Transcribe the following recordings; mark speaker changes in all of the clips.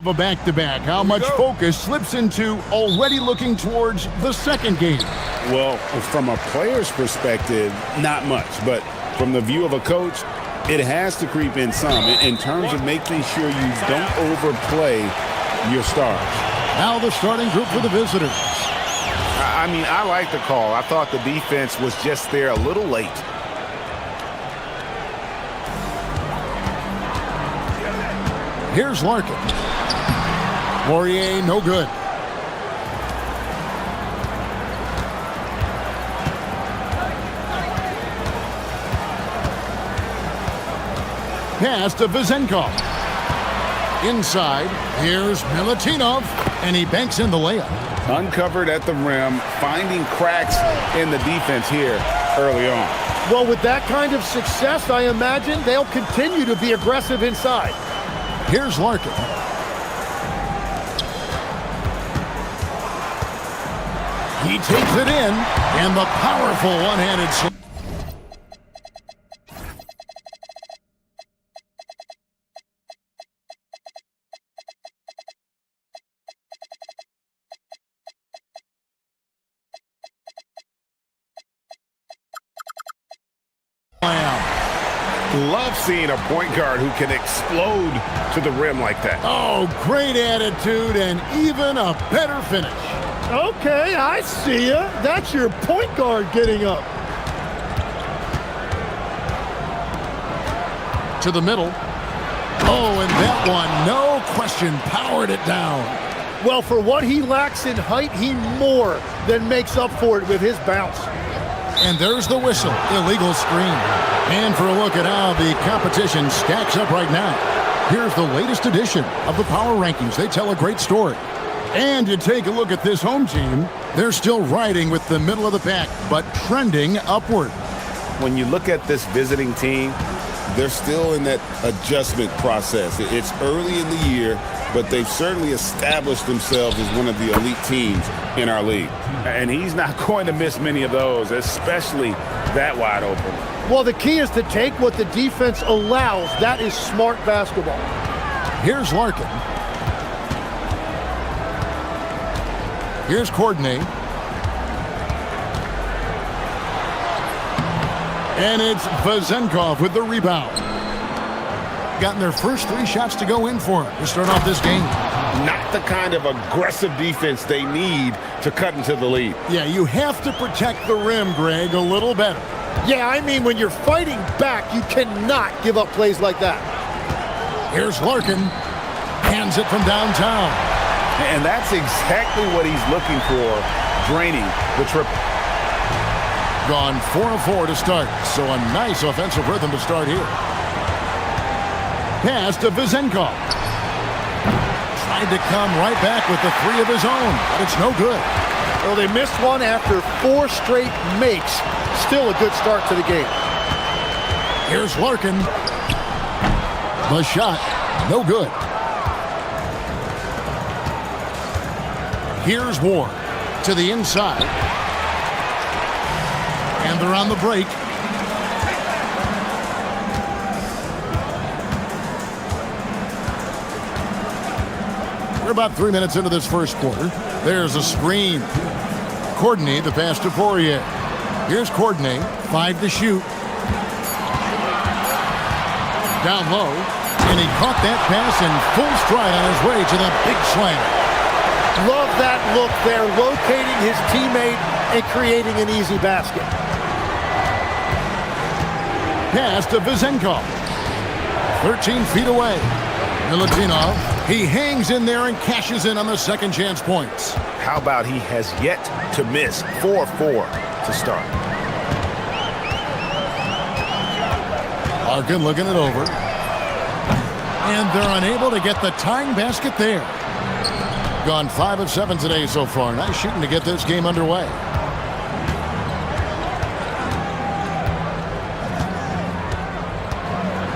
Speaker 1: A back-to-back. How much focus slips into already looking towards the second game?
Speaker 2: Well, from a player's perspective, not much. But from the view of a coach, it has to creep in some in terms of making sure you don't overplay your stars.
Speaker 1: Now the starting group for the visitors.
Speaker 3: I mean, I like the call. I thought the defense was just there a little late.
Speaker 1: Here's Larkin. Poirier, no good. Pass to Vezenkov. Inside, here's Milutinov, and he banks in the layup.
Speaker 2: Uncovered at the rim, finding cracks in the defense here early on.
Speaker 4: Well, with that kind of success, I imagine they'll continue to be aggressive inside.
Speaker 1: Here's Larkin. He takes it in, and the powerful one-handed slam.
Speaker 3: Love seeing a point guard who can explode to the rim like that.
Speaker 1: Oh, great attitude and even a better finish.
Speaker 4: Okay, I see ya. That's your point guard getting up.
Speaker 1: To the middle. Oh, and that one, no question, powered it down.
Speaker 4: Well, for what he lacks in height, he more than makes up for it with his bounce.
Speaker 1: And there's the whistle, illegal screen. And for a look at how the competition stacks up right now, here's the latest edition of the Power Rankings. They tell a great story. And you take a look at this home team, they're still riding with the middle of the pack, but trending upward.
Speaker 2: When you look at this visiting team, they're still in that adjustment process. It's early in the year, but they've certainly established themselves as one of the elite teams in our league.
Speaker 3: And he's not going to miss many of those, especially that wide open.
Speaker 4: Well, the key is to take what the defense allows. That is smart basketball.
Speaker 1: Here's Larkin. Here's Courtney. And it's Vezenkov with the rebound. Gotten their first 3 shots to go in for him to start off this game.
Speaker 3: Not the kind of aggressive defense they need to cut into the lead.
Speaker 1: Yeah, you have to protect the rim, Greg, a little better.
Speaker 4: Yeah, I mean, when you're fighting back, you cannot give up plays like that.
Speaker 1: Here's Larkin. Hands it from downtown.
Speaker 3: And that's exactly what he's looking for, draining the triple.
Speaker 1: Gone 4 of 4 to start, so a nice offensive rhythm to start here. Pass to Vezenkov. Tried to come right back with the 3 of his own, but it's no good.
Speaker 4: Well, they missed one after 4 straight makes. Still a good start to the game.
Speaker 1: Here's Larkin. The shot, no good. Here's Ward to the inside. And they're on the break. We're about 3 minutes into this first quarter. There's a screen. Courtney, the pass to Poirier. Here's Courtney, 5 to shoot. Down low, and he caught that pass in full stride on his way to the big slam.
Speaker 4: Love that look there, locating his teammate and creating an easy basket.
Speaker 1: Pass to Vezenkov. 13 feet away. Milutinov, he hangs in there and cashes in on the second chance points.
Speaker 3: How about he has yet to miss 4-4 to start.
Speaker 1: Larkin looking it over. And they're unable to get the tying basket there. Gone 5 of 7 today so far. Nice shooting to get this game underway.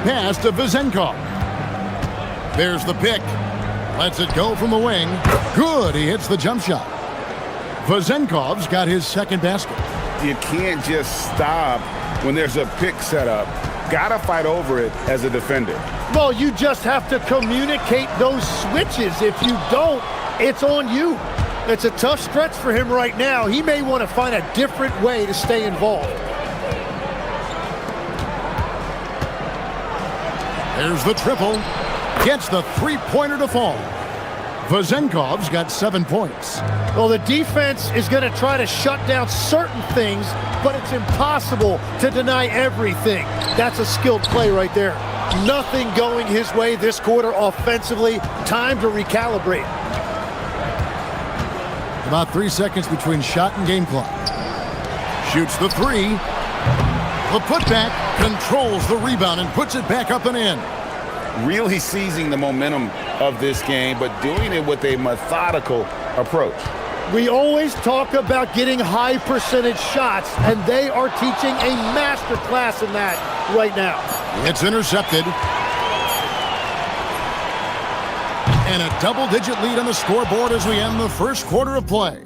Speaker 1: Pass to Vezenkov. There's the pick. Lets it go from the wing. Good. He hits the jump shot. Vezenkov's got his second basket.
Speaker 2: You can't just stop when there's a pick set up
Speaker 3: got to fight over it as a defender.
Speaker 4: Well, you just have to communicate those switches. If you don't, it's on you. It's a tough stretch for him right now. He may want to find a different way to stay involved.
Speaker 1: There's the triple. Gets the three-pointer to fall. Vazenkov's got 7 points.
Speaker 4: Well, the defense is going to try to shut down certain things, but it's impossible to deny everything. That's a skilled play right there. Nothing going his way this quarter offensively. Time to recalibrate.
Speaker 1: About 3 seconds between shot and game clock. Shoots the three. The putback, controls the rebound and puts it back up and in.
Speaker 2: Really seizing the momentum of this game, but doing it with a methodical approach.
Speaker 4: We always talk about getting high percentage shots, and they are teaching a master class in that right now.
Speaker 1: It's intercepted. And a double-digit lead on the scoreboard as we end the first quarter of play.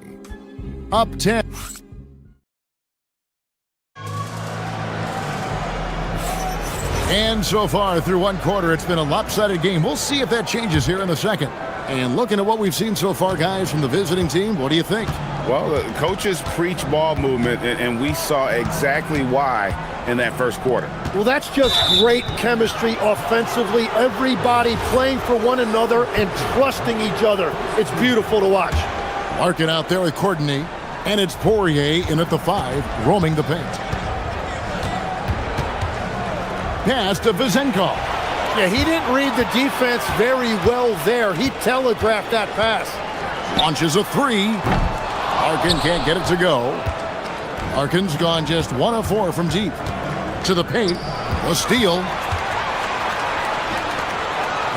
Speaker 1: Up 10. And so far through one quarter, it's been a lopsided game. We'll see if that changes here in the second. And looking at what we've seen so far, guys, from the visiting team, what do you think?
Speaker 2: Well, the coaches preach ball movement, and we saw exactly why in that first quarter.
Speaker 4: Well, that's just great chemistry offensively. Everybody playing for one another and trusting each other. It's beautiful to watch.
Speaker 1: Larkin out there with Courtney, and it's Poirier in at the 5, roaming the paint. Pass to Vazenkov.
Speaker 4: Yeah, he didn't read the defense very well there. He telegraphed that pass.
Speaker 1: Launches a 3. Larkin can't get it to go. Larkin's gone just 1 of 4 from deep. To the paint, a steal.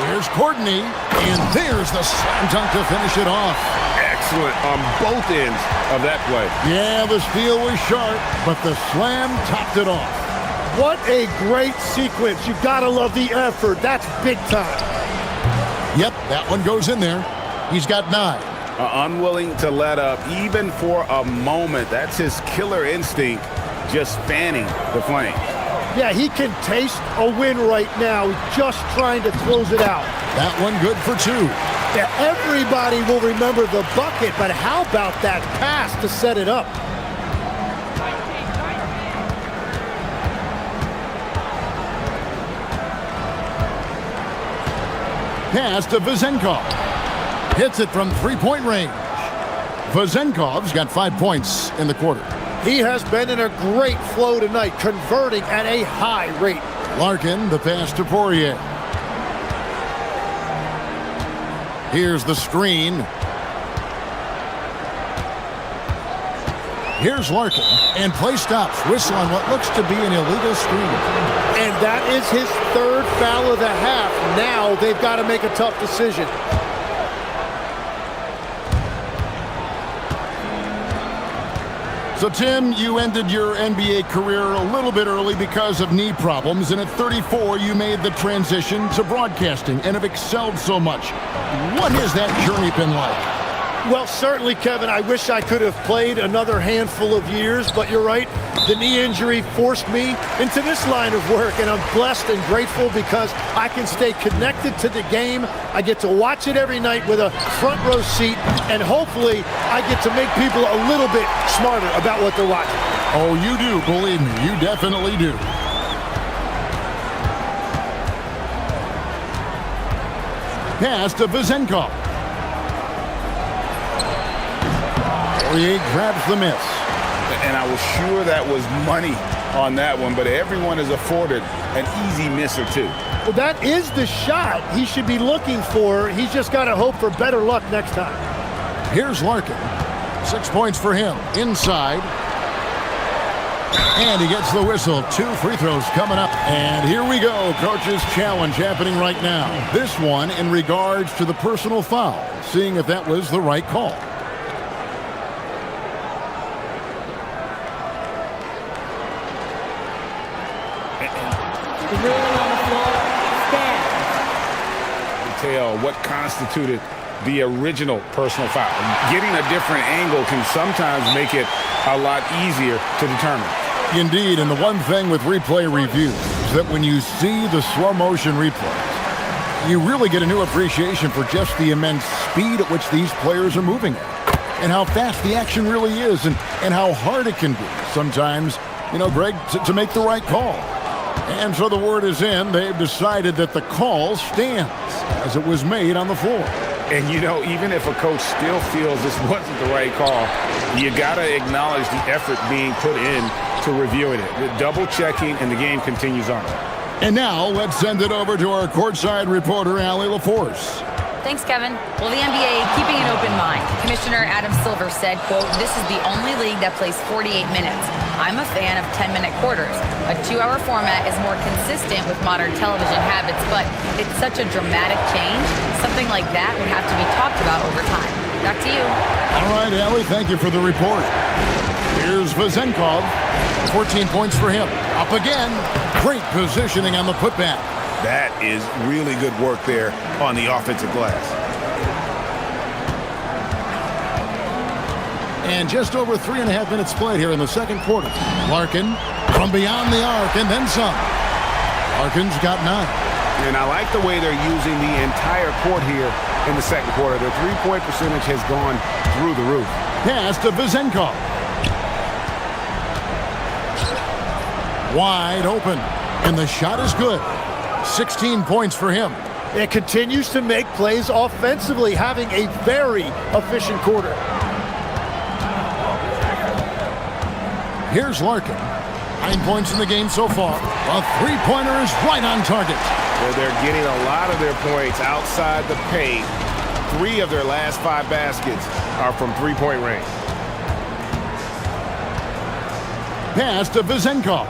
Speaker 1: Here's Courtney, and there's the slam dunk to finish it off.
Speaker 2: Excellent on both ends of that play.
Speaker 1: Yeah, the steal was sharp, but the slam topped it off.
Speaker 4: What a great sequence. You've got to love the effort. That's big time.
Speaker 1: Yep, that one goes in there. He's got 9.
Speaker 2: Unwilling to let up, even for a moment. That's his killer instinct, just fanning the flame.
Speaker 4: Yeah, he can taste a win right now, just trying to close it out.
Speaker 1: That one good for 2.
Speaker 4: Yeah, everybody will remember the bucket, but how about that pass to set it up?
Speaker 1: Pass to Vazenkov. Hits it from three-point range. Vazenkov's got 5 points in the quarter.
Speaker 4: He has been in a great flow tonight, converting at a high rate.
Speaker 1: Larkin, the pass to Poirier. Here's the screen. Here's Larkin, and play stops. Whistle on what looks to be an illegal screen.
Speaker 4: And that is his 3rd foul of the half. Now they've got to make a tough decision.
Speaker 1: So, Tim, you ended your NBA career a little bit early because of knee problems, and at 34, you made the transition to broadcasting and have excelled so much. What has that journey been like?
Speaker 4: Well, certainly, Kevin, I wish I could have played another handful of years, but you're right. The knee injury forced me into this line of work, and I'm blessed and grateful because I can stay connected to the game. I get to watch it every night with a front row seat, and hopefully I get to make people a little bit smarter about what they're watching.
Speaker 1: Oh, you do, believe me, you definitely do. Pass to Vazenkov. Poirier grabs the miss.
Speaker 2: And I was sure that was money on that one, but everyone is afforded an easy miss or 2.
Speaker 4: Well, that is the shot he should be looking for. He's just got to hope for better luck next time.
Speaker 1: Here's Larkin. 6 points for him. Inside. And he gets the whistle. 2 free throws coming up. And here we go. Coach's challenge happening right now. This one in regards to the personal foul. Seeing if that was the right call.
Speaker 2: Tell what constituted the original personal foul. Getting a different angle can sometimes make it a lot easier to determine.
Speaker 1: Indeed, and the one thing with replay review, is that when you see the slow motion replays, you really get a new appreciation for just the immense speed at which these players are moving at, and how fast the action really is, and how hard it can be sometimes, Greg, to make the right call. And so the word is in. They've decided that the call stands as it was made on the floor.
Speaker 3: And, even if a coach still feels this wasn't the right call, you got to acknowledge the effort being put in to reviewing it. With double checking, and the game continues on.
Speaker 1: And now let's send it over to our courtside reporter, Allie LaForce.
Speaker 5: Thanks, Kevin. Well, the NBA keeping an open mind. Commissioner Adam Silver said, quote, "This is the only league that plays 48 minutes. I'm a fan of 10-minute quarters. A 2-hour format is more consistent with modern television habits, but it's such a dramatic change. Something like that would have to be talked about over time." Back to you.
Speaker 1: All right, Allie, thank you for the report. Here's Vezenkov. 14 points for him. Up again. Great positioning on the putback.
Speaker 3: That is really good work there on the offensive glass.
Speaker 1: And just over 3.5 minutes played here in the second quarter. Larkin from beyond the arc and then some. Larkin's got 9.
Speaker 3: And I like the way they're using the entire court here in the second quarter. Their three-point percentage has gone through the roof.
Speaker 1: Pass to Vezenkov. Wide open. And the shot is good. 16 points for him.
Speaker 4: It continues to make plays offensively, having a very efficient quarter.
Speaker 1: Here's Larkin. 9 points in the game so far. A three-pointer is right on target.
Speaker 3: Well, they're getting a lot of their points outside the paint. 3 of their last 5 baskets are from three-point range.
Speaker 1: Pass to Vezenkov.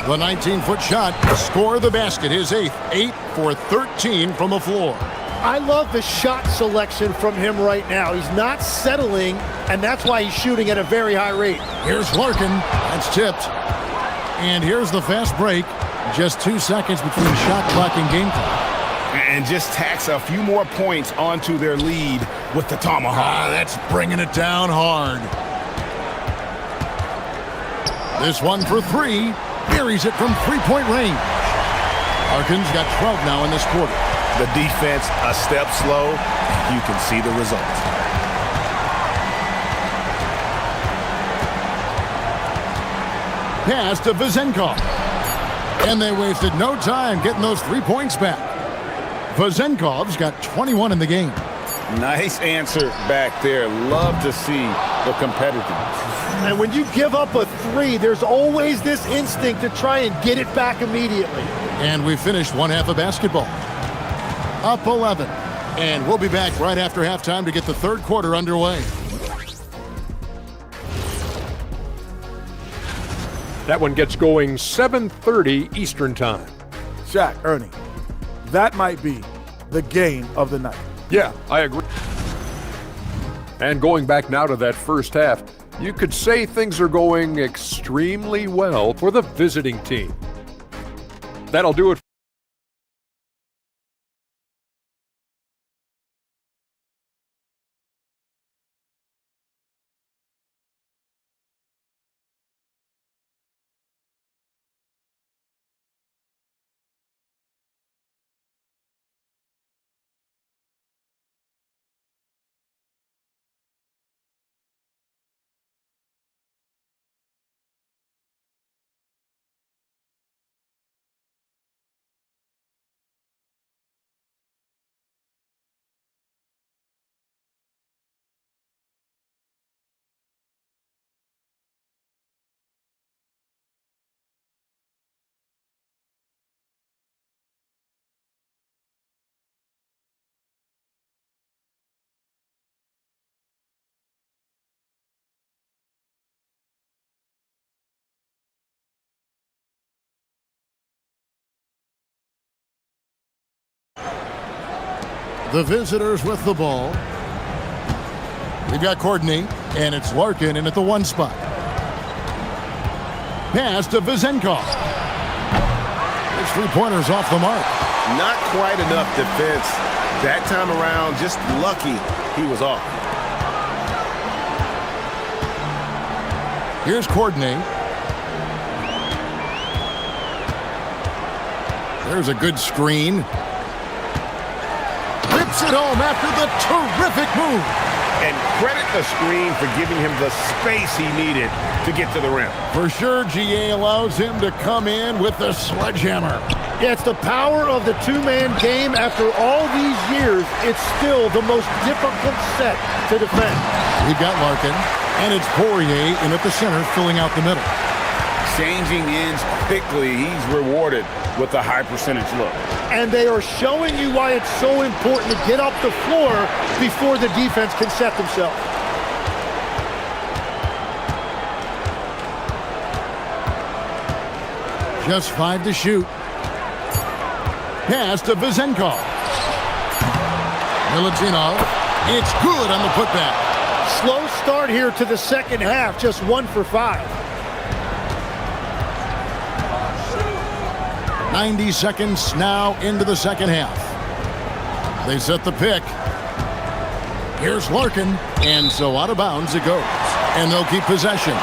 Speaker 1: The 19-foot shot to score the basket. His 8th. 8 for 13 from the floor.
Speaker 4: I love the shot selection from him right now. He's not settling, and that's why he's shooting at a very high rate.
Speaker 1: Here's Larkin. That's tipped. And here's the fast break. Just 2 seconds between shot clock and game clock.
Speaker 3: And just tacks a few more points onto their lead with the tomahawk.
Speaker 1: That's bringing it down hard. This one for 3. Buries it from three-point range. Larkin's got 12 now in this quarter.
Speaker 3: The defense a step slow. You can see the results.
Speaker 1: Pass to Vezenkov. And they wasted no time getting those 3 points back. Vezenkov's got 21 in the game.
Speaker 2: Nice answer back there. Love to see the competitiveness.
Speaker 4: And when you give up a 3, there's always this instinct to try and get it back immediately.
Speaker 1: And we finished one half of basketball. Up 11. And we'll be back right after halftime to get the third quarter underway.
Speaker 6: That one gets going 7:30 Eastern Time.
Speaker 7: Shaq, Ernie, that might be the game of the night.
Speaker 6: Yeah, I agree. And going back now to that first half, you could say things are going extremely well for the visiting team. That'll do it.
Speaker 1: The visitors with the ball. We've got Courtney, and it's Larkin in at the 1 spot. Pass to Vezenkov. His three-pointer's off the mark.
Speaker 2: Not quite enough defense. That time around, just lucky he was off.
Speaker 1: Here's Courtney. There's a good screen. Rips it home after the terrific move.
Speaker 3: And credit the screen for giving him the space he needed to get to the rim.
Speaker 1: For sure, GA allows him to come in with the sledgehammer.
Speaker 4: Yeah, it's the power of the two-man game. After all these years, it's still the most difficult set to defend.
Speaker 1: We've got Larkin, and it's Poirier in at the center, filling out the middle.
Speaker 3: Changing ends quickly, he's rewarded with a high percentage look.
Speaker 4: And they are showing you why it's so important to get up the floor before the defense can set themselves.
Speaker 1: Just 5 to shoot. Pass to Vezenkov. Milutinov. It's good on the putback.
Speaker 4: Slow start here to the second half, just 1 for 5.
Speaker 1: 90 seconds now into the second half. They set the pick. Here's Larkin, and so out of bounds it goes. And they'll keep possession.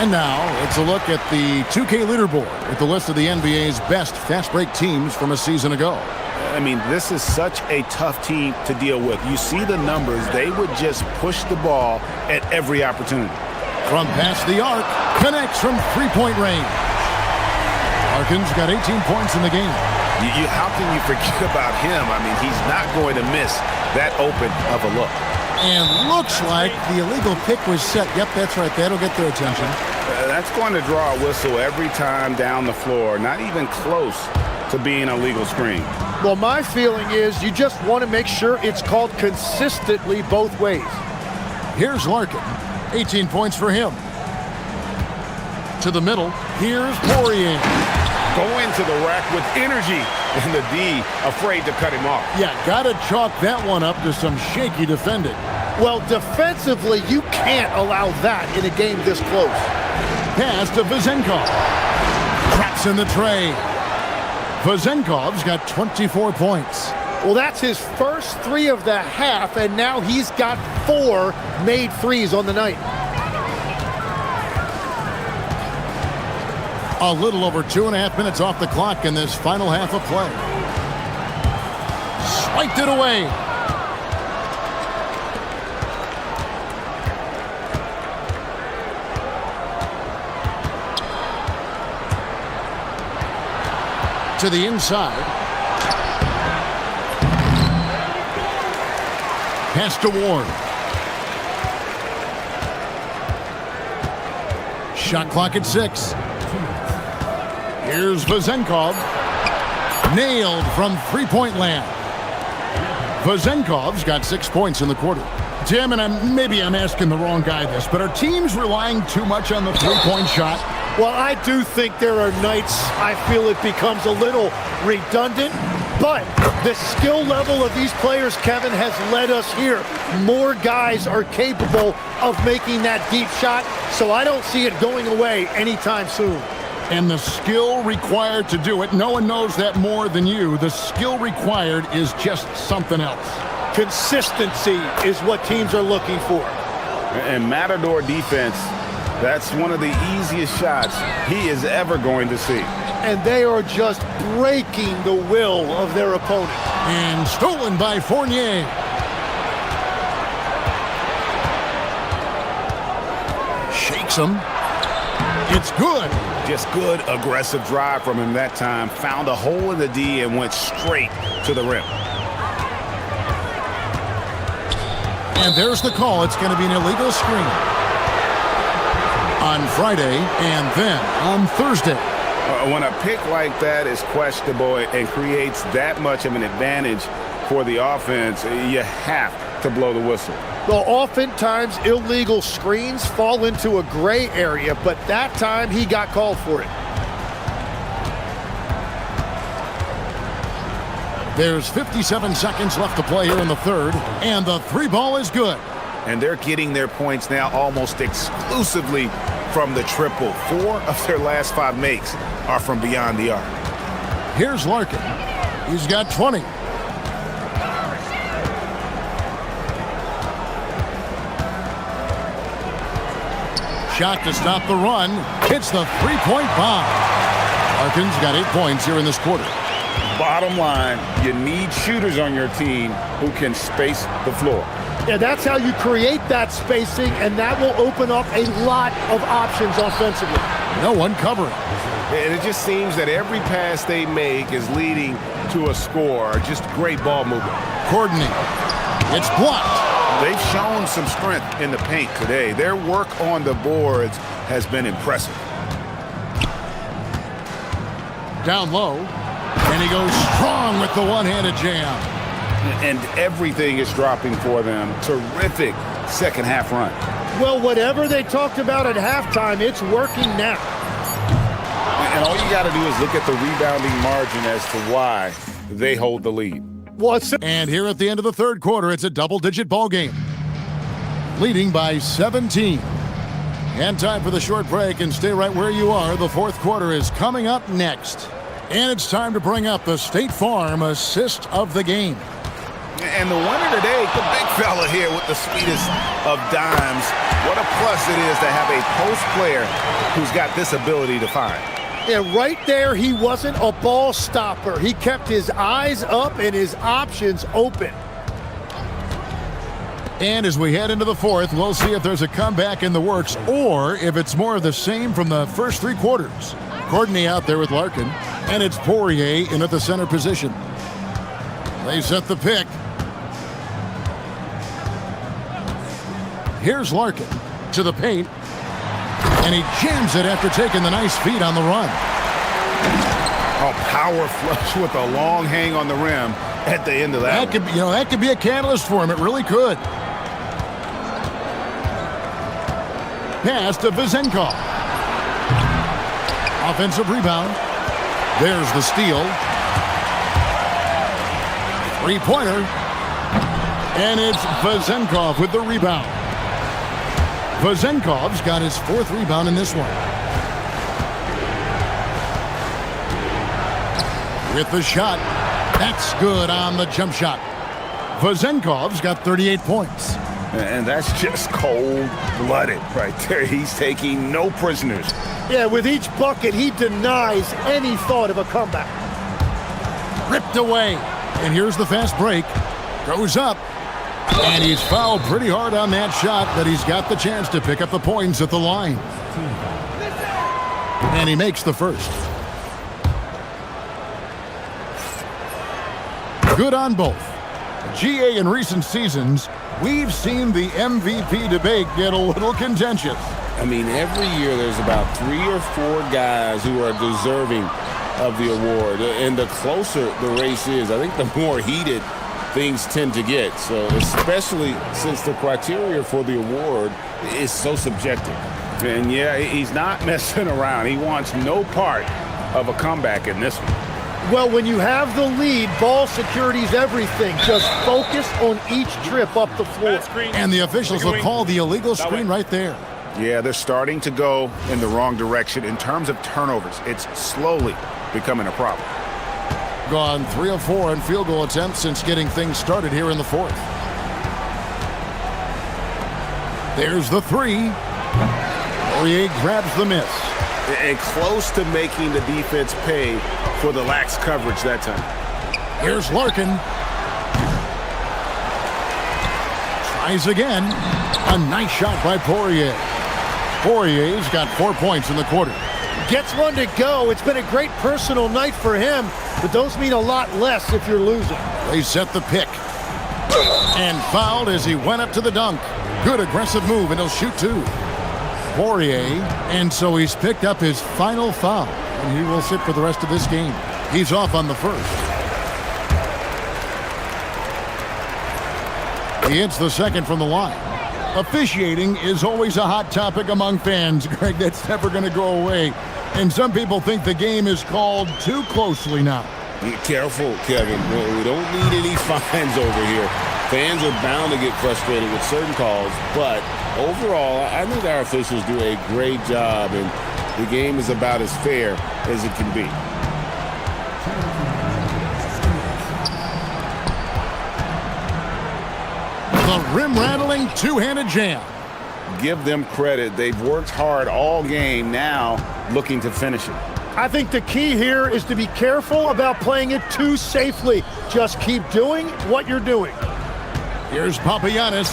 Speaker 1: And now it's a look at the 2K leaderboard with the list of the NBA's best fast break teams from a season ago.
Speaker 3: I mean, this is such a tough team to deal with. You see the numbers, they would just push the ball at every opportunity.
Speaker 1: From past the arc, connects from three-point range. Larkin's got 18 points in the game.
Speaker 3: How can you forget about him? I mean, he's not going to miss that open of a look.
Speaker 1: And looks like the illegal pick was set. Yep, that's right. That'll get their attention.
Speaker 3: That's going to draw a whistle every time down the floor. Not even close to being a legal screen.
Speaker 4: Well, my feeling is you just want to make sure it's called consistently both ways.
Speaker 1: Here's Larkin. 18 points for him. To the middle. Here's Poirier.
Speaker 3: Going to the rack with energy, and the D afraid to cut him off.
Speaker 1: Yeah, got to chalk that one up to some shaky defending.
Speaker 4: Well, defensively, you can't allow that in a game this close.
Speaker 1: Pass to Vezenkov. Traps in the tray. Vezenkov's got 24 points.
Speaker 4: Well, that's his first 3 of the half, and now he's got 4 made threes on the night.
Speaker 1: A little over 2.5 minutes off the clock in this final half of play. Swiped it away. To the inside. Pass to Ward. Shot clock at 6. Here's Vezenkov. Nailed from three-point land. Vezenkov's got 6 points in the quarter. Tim, and maybe I'm asking the wrong guy this, but are teams relying too much on the three-point shot?
Speaker 4: Well, I do think there are nights I feel it becomes a little redundant, but the skill level of these players, Kevin, has led us here. More guys are capable of making that deep shot, so I don't see it going away anytime soon.
Speaker 1: And the skill required to do it, no one knows that more than you. The skill required is just something else.
Speaker 4: Consistency is what teams are looking for.
Speaker 3: And Matador defense, that's one of the easiest shots he is ever going to see.
Speaker 4: And they are just breaking the will of their opponent.
Speaker 1: And stolen by Fournier. Shakes him. It's good.
Speaker 3: Just good, aggressive drive from him that time. Found a hole in the D and went straight to the rim.
Speaker 1: And there's the call. It's going to be an illegal screen. On Friday and then on Thursday.
Speaker 3: When a pick like that is questionable and creates that much of an advantage for the offense, you have to blow the whistle.
Speaker 4: Well, oftentimes illegal screens fall into a gray area, but that time he got called for it.
Speaker 1: There's 57 seconds left to play here in the third, and the three ball is good.
Speaker 3: And they're getting their points now almost exclusively from the triple. 4 of their last 5 makes are from beyond the arc.
Speaker 1: Here's Larkin. He's got 20. Shot to stop the run. Hits the three-point bomb. Larkin's got 8 points here in this quarter.
Speaker 3: Bottom line, you need shooters on your team who can space the floor.
Speaker 4: Yeah, that's how you create that spacing, and that will open up a lot of options offensively.
Speaker 1: No one covering.
Speaker 8: And it just seems that every pass they make is leading to a score. Just great ball movement.
Speaker 1: Courtney. It's blocked.
Speaker 3: They've shown some strength in the paint today. Their work on the boards has been impressive.
Speaker 1: Down low. And he goes strong with the one-handed jam.
Speaker 3: And everything is dropping for them. Terrific second half run.
Speaker 4: Well, whatever they talked about at halftime, it's working now.
Speaker 3: And all you got to do is look at the rebounding margin as to why they hold the lead.
Speaker 1: And here at the end of the third quarter, it's a double-digit ball game. Leading by 17. And time for the short break, and stay right where you are. The fourth quarter is coming up next. And it's time to bring up the State Farm assist of the game.
Speaker 3: And the winner today, the big fella here with the sweetest of dimes. What a plus it is to have a post player who's got this ability to find.
Speaker 4: Yeah, right there, he wasn't a ball stopper. He kept his eyes up and his options open.
Speaker 1: And as we head into the fourth, we'll see if there's a comeback in the works or if it's more of the same from the first three quarters. Courtney out there with Larkin, and it's Poirier in at the center position. They set the pick. Here's Larkin to the paint, and he jams it after taking the nice feed on the run.
Speaker 3: A power flush with a long hang on the rim at the end of that.
Speaker 1: That could be a catalyst for him. It really could. Pass to Vezenkov. Offensive rebound. There's the steal. Three-pointer. And it's Vezenkov with the rebound. Vezenkov's got his fourth rebound in this one. With the shot. That's good on the jump shot. Vezenkov's got 38 points.
Speaker 3: And that's just cold-blooded right there. He's taking no prisoners.
Speaker 4: Yeah, with each bucket, he denies any thought of a comeback.
Speaker 1: Ripped away. And here's the fast break. Goes up. And he's fouled pretty hard on that shot, but he's got the chance to pick up the points at the line. And he makes the first. Good on both. GA in recent seasons, we've seen the MVP debate get a little contentious.
Speaker 2: I mean, every year there's about 3 or 4 guys who are deserving of the award. And the closer the race is, I think the more heated things tend to get. So especially since the criteria for the award is so subjective.
Speaker 3: And yeah, he's not messing around. He wants no part of a comeback in this one.
Speaker 4: Well, when you have the lead, ball security's everything. Just focus on each trip up the floor.
Speaker 1: And the officials will call the illegal screen right there.
Speaker 3: Yeah, they're starting to go in the wrong direction in terms of turnovers. It's slowly becoming a problem.
Speaker 1: Gone 3 of 4 in field goal attempts since getting things started here in the fourth. There's the three. Poirier grabs the miss.
Speaker 8: And close to making the defense pay for the lax coverage that time.
Speaker 1: Here's Larkin. Tries again. A nice shot by Poirier. Poirier's got 4 points in the quarter.
Speaker 4: Gets one to go. It's been a great personal night for him, but those mean a lot less if you're losing.
Speaker 1: They set the pick. And fouled as he went up to the dunk. Good aggressive move, and he'll shoot 2. Poirier, and so he's picked up his final foul, and he will sit for the rest of this game. He's off on the first. He hits the second from the line. Officiating is always a hot topic among fans, Greg. That's never going to go away. And some people think the game is called too closely now.
Speaker 2: Be careful, Kevin. We don't need any fines over here. Fans are bound to get frustrated with certain calls, but overall, I think our officials do a great job, and the game is about as fair as it can be.
Speaker 1: The rim-rattling two-handed jam.
Speaker 3: Give them credit. They've worked hard all game, now looking to finish it.
Speaker 4: I think the key here is to be careful about playing it too safely. Just keep doing what you're doing.
Speaker 1: Here's Papagiannis.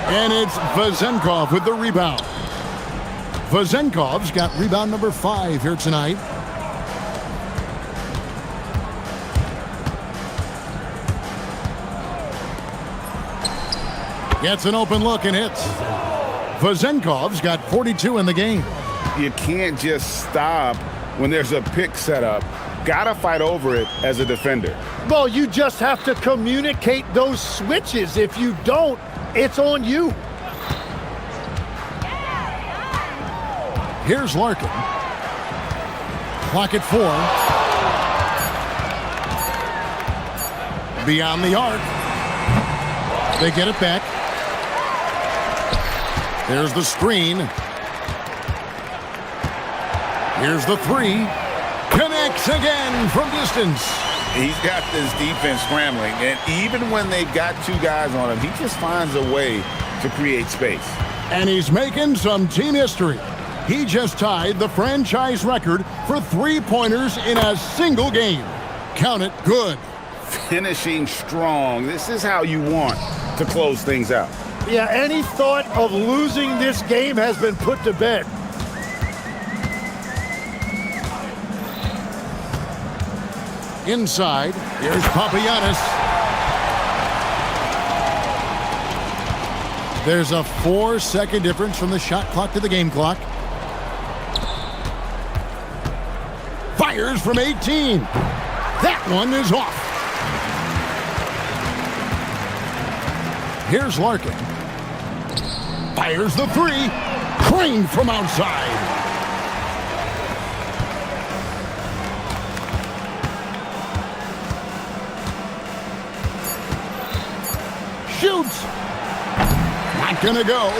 Speaker 1: And it's Vezenkov with the rebound. Vezenkov's got rebound number 5 here tonight. Gets an open look and hits. Vezenkov's got 42 in the game.
Speaker 2: You can't just stop when there's a pick set up. Gotta fight over it as a defender.
Speaker 4: Well, you just have to communicate those switches. If you don't, it's on you.
Speaker 1: Here's Larkin. Clock at 4. Beyond the arc. They get it back. There's the screen. Here's the 3. Connects again from distance.
Speaker 2: He's got this defense scrambling, and even when they've got 2 guys on him, he just finds a way to create space.
Speaker 1: And he's making some team history. He just tied the franchise record for 3-pointers in a single game. Count it good.
Speaker 2: Finishing strong. This is how you want to close things out.
Speaker 4: Yeah, any thought of losing this game has been put to bed.
Speaker 1: Inside, here's Papagiannis. There's a 4-second difference from the shot clock to the game clock. Fires from 18. That one is off. Here's Larkin. Fires the 3. Crane from outside. Shoots. Not gonna go.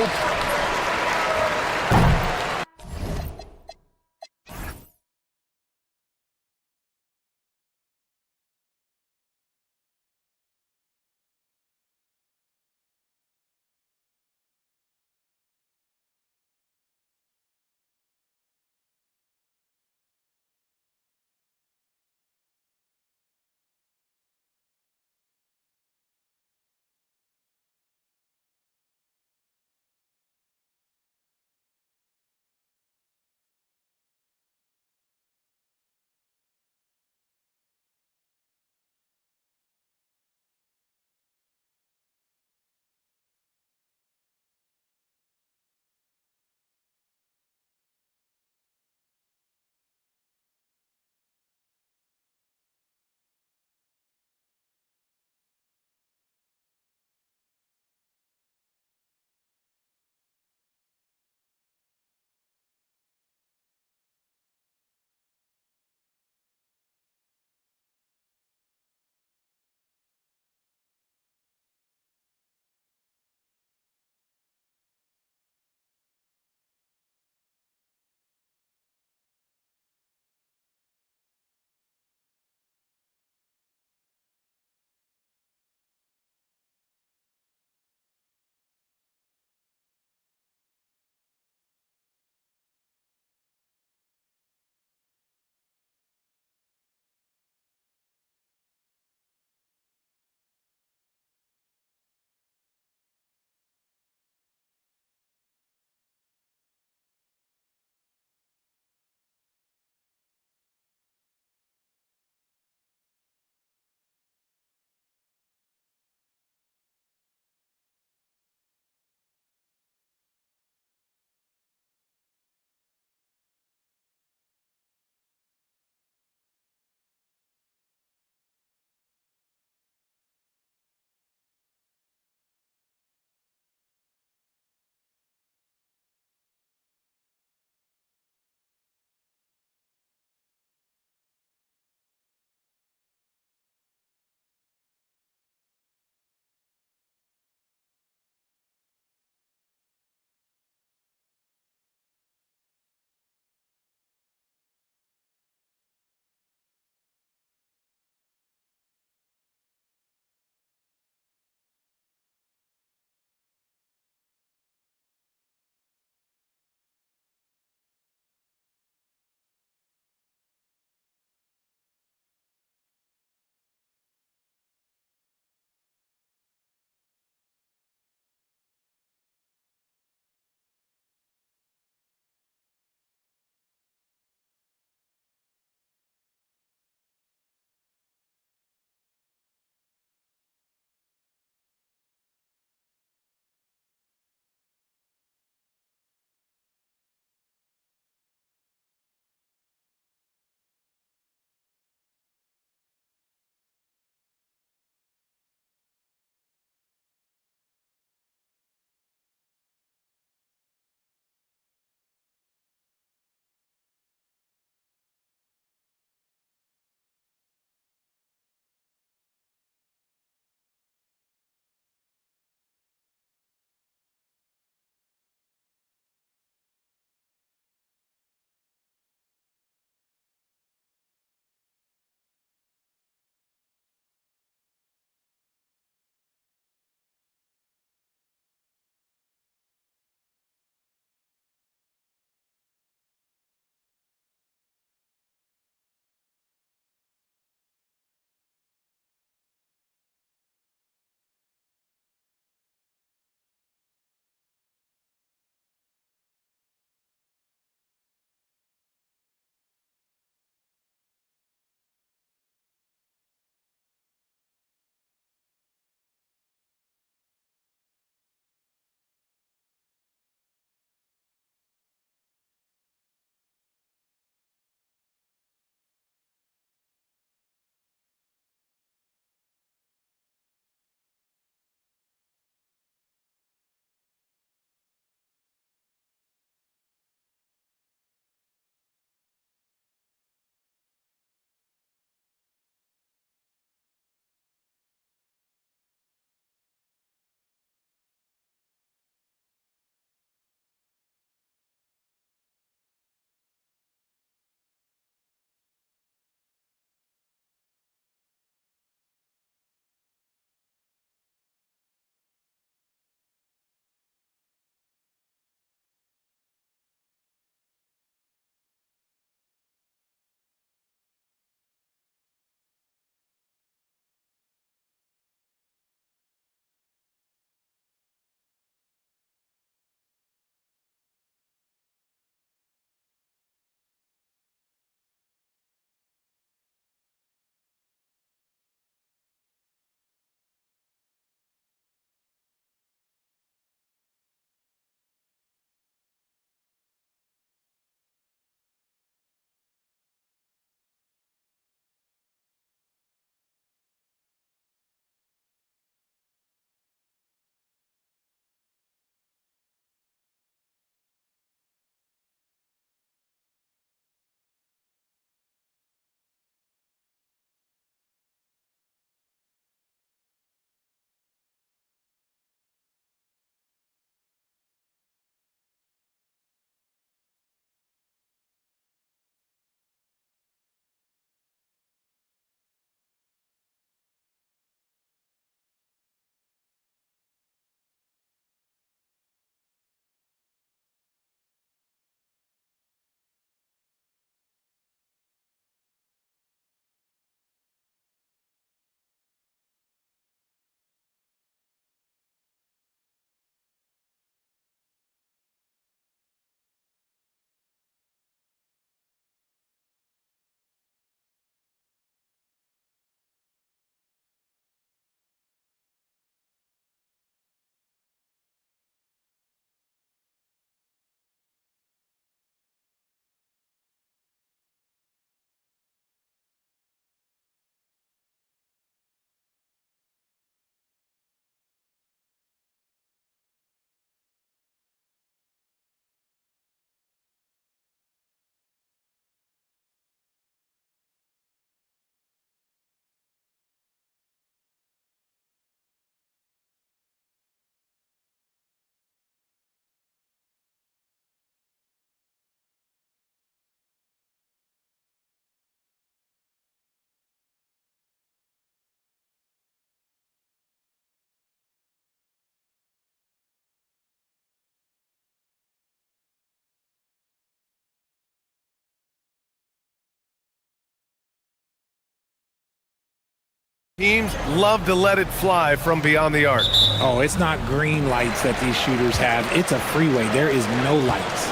Speaker 8: Teams love to let it fly from beyond the arc.
Speaker 9: Oh, it's not green lights that these shooters have. It's a freeway. There is no lights.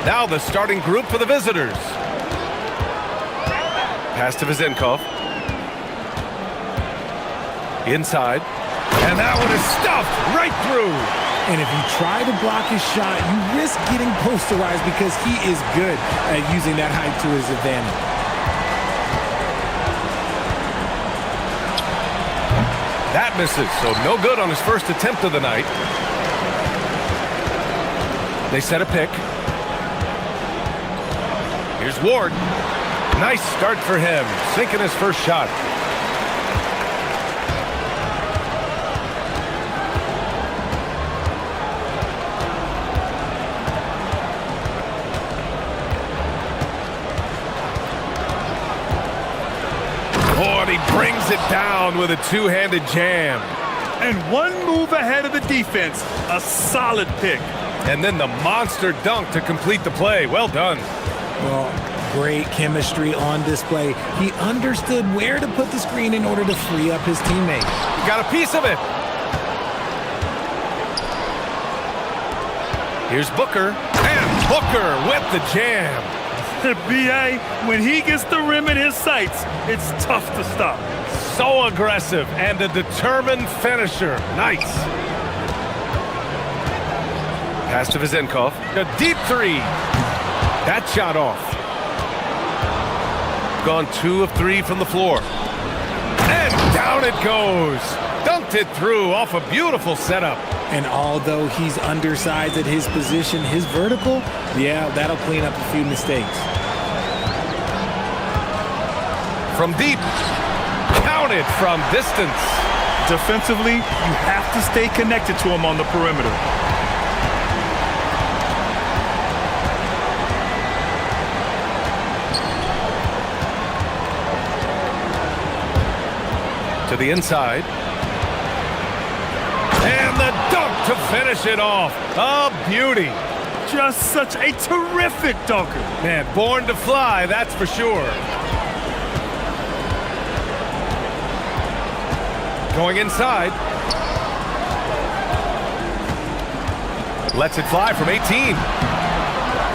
Speaker 8: Now the starting group for the visitors. Pass to Vezenkov. Inside. And that one is stuffed right through.
Speaker 9: And if you try to block his shot, you risk getting posterized because he is good at using that height to his advantage.
Speaker 8: That misses, so no good on his first attempt of the night. They set a pick. Here's Ward. Nice start for him, sinking his first shot. Oh, and he brings it down with a two-handed jam.
Speaker 10: And one move ahead of the defense. A solid pick.
Speaker 8: And then the monster dunk to complete the play. Well done.
Speaker 9: Well, great chemistry on display. He understood where to put the screen in order to free up his teammate.
Speaker 8: He got a piece of it. Here's Booker. And Booker with the jam.
Speaker 10: B.A., when he gets the rim in his sights, it's tough to stop.
Speaker 8: So aggressive and a determined finisher. Nice. Pass to Vezenkov. A deep three. That shot off. Gone 2 of 3 from the floor. And down it goes. Dunked it through off a beautiful setup.
Speaker 9: And although he's undersized at his position, his vertical, yeah, that'll clean up a few mistakes.
Speaker 8: From deep. Counted from distance.
Speaker 10: Defensively, you have to stay connected to him on the perimeter.
Speaker 8: To the inside. And the dunk to finish it off. A beauty.
Speaker 10: Just such a terrific dunker.
Speaker 8: Man, born to fly, that's for sure. Going inside. Lets it fly from 18.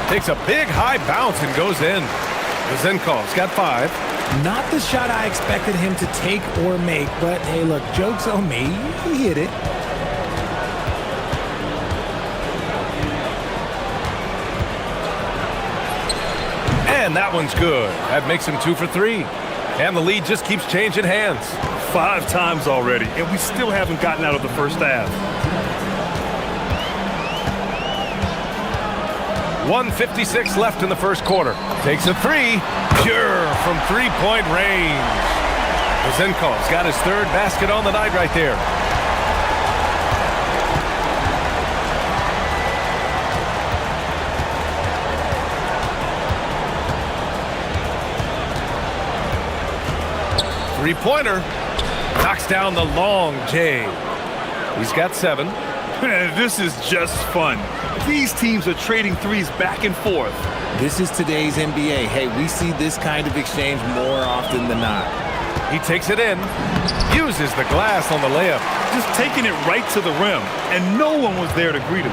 Speaker 8: Takes a big high bounce and goes in. Vezenkov's got 5.
Speaker 9: Not the shot I expected him to take or make, but hey, look, joke's on me. He hit it.
Speaker 8: And that one's good. That makes him 2 for 3. And the lead just keeps changing hands.
Speaker 10: 5 times already, and we still haven't gotten out of the first half.
Speaker 8: 1:56 left in the first quarter. Takes a 3. Pure from three-point range. Vezenkov's got his 3rd basket on the night right there. Three-pointer. Knocks down the long J. He's got 7.
Speaker 10: This is just fun. These teams are trading threes back and forth.
Speaker 9: This is today's NBA. Hey, we see this kind of exchange more often than not.
Speaker 8: He takes it in. Uses the glass on the layup.
Speaker 10: Just taking it right to the rim, and no one was there to greet him.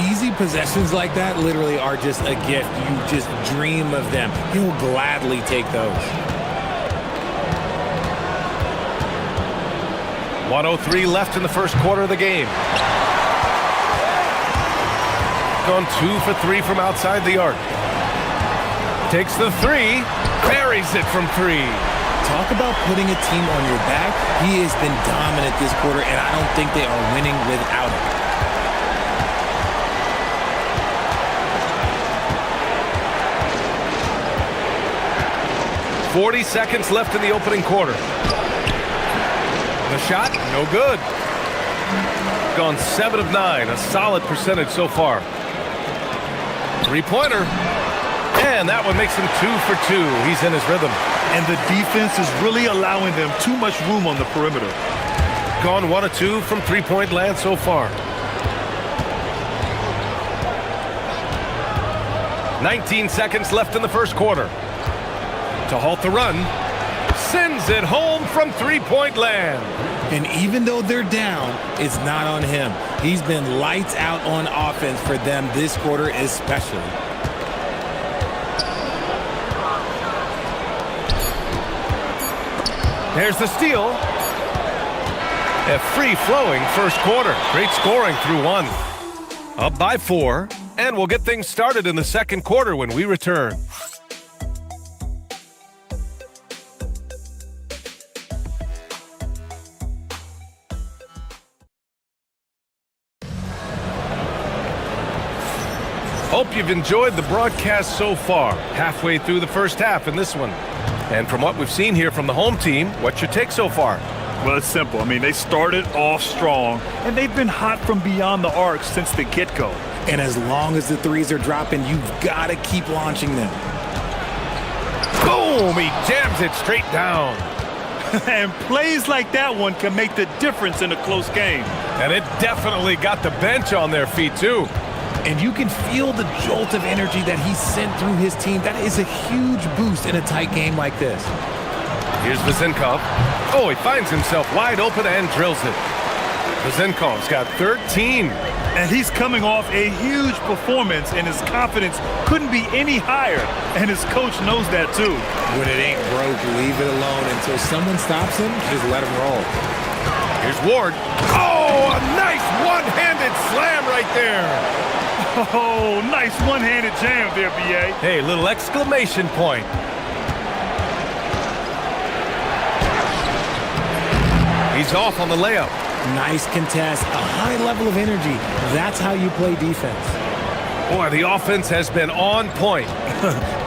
Speaker 9: Easy possessions like that literally are just a gift. You just dream of them. He'll gladly take those.
Speaker 8: 1:03 left in the first quarter of the game. Gone 2 for 3 from outside the arc. Takes the 3. Buries it from 3.
Speaker 9: Talk about putting a team on your back. He has been dominant this quarter, and I don't think they are winning without him.
Speaker 8: 40 seconds left in the opening quarter. The shot, no good. Gone 7 of 9, a solid percentage so far. Three-pointer. And that one makes him 2 for 2. He's in his rhythm.
Speaker 10: And the defense is really allowing them too much room on the perimeter.
Speaker 8: Gone 1 of 2 from three-point land so far. 19 seconds left in the first quarter. To halt the run. sends it home from three-point land.
Speaker 9: And even though they're down, it's not on him. He's been lights out on offense for them this quarter especially.
Speaker 8: There's the steal. A free-flowing first quarter. Great scoring through one. Up by 4, and we'll get things started in the second quarter when we return. Hope you've enjoyed the broadcast so far. Halfway through the first half in this one. And from what we've seen here from the home team, what's your take so far?
Speaker 10: Well, it's simple. I mean, they started off strong, and they've been hot from beyond the arc since the get-go.
Speaker 9: And as long as the threes are dropping, you've got to keep launching them.
Speaker 8: Boom! He jams it straight down.
Speaker 10: And plays like that one can make the difference in a close game.
Speaker 8: And it definitely got the bench on their feet, too.
Speaker 9: And you can feel the jolt of energy that he sent through his team. That is a huge boost in a tight game like this.
Speaker 8: Here's Vezenkov. Oh, he finds himself wide open and drills it. Vezenkov's got 13.
Speaker 10: And he's coming off a huge performance, and his confidence couldn't be any higher. And his coach knows that, too.
Speaker 9: When it ain't broke, leave it alone until someone stops him. Just let him roll.
Speaker 8: Here's Ward. Oh, a nice one-handed slam right there.
Speaker 10: Oh, nice one-handed jam there, B.A.
Speaker 8: Hey, little exclamation point. He's off on the layup.
Speaker 9: Nice contest, a high level of energy. That's how you play defense.
Speaker 8: Boy, the offense has been on point.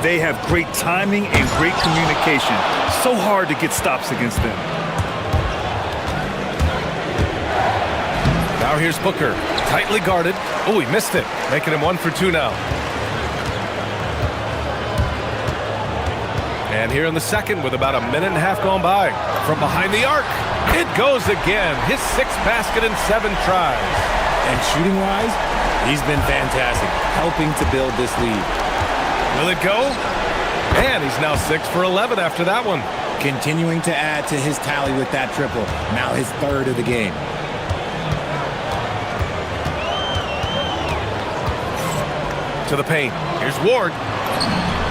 Speaker 10: They have great timing and great communication. So hard to get stops against them.
Speaker 8: Now here's Booker, tightly guarded. Oh, he missed it, making him 1 for 2 now. And here in the second with about a minute and a half gone by. From behind the arc, it goes again. His 6th basket in 7 tries.
Speaker 9: And shooting-wise, he's been fantastic, helping to build this lead.
Speaker 8: Will it go? And he's now 6 for 11 after that one.
Speaker 9: Continuing to add to his tally with that triple. Now his 3rd of the game.
Speaker 8: To the paint. Here's Ward.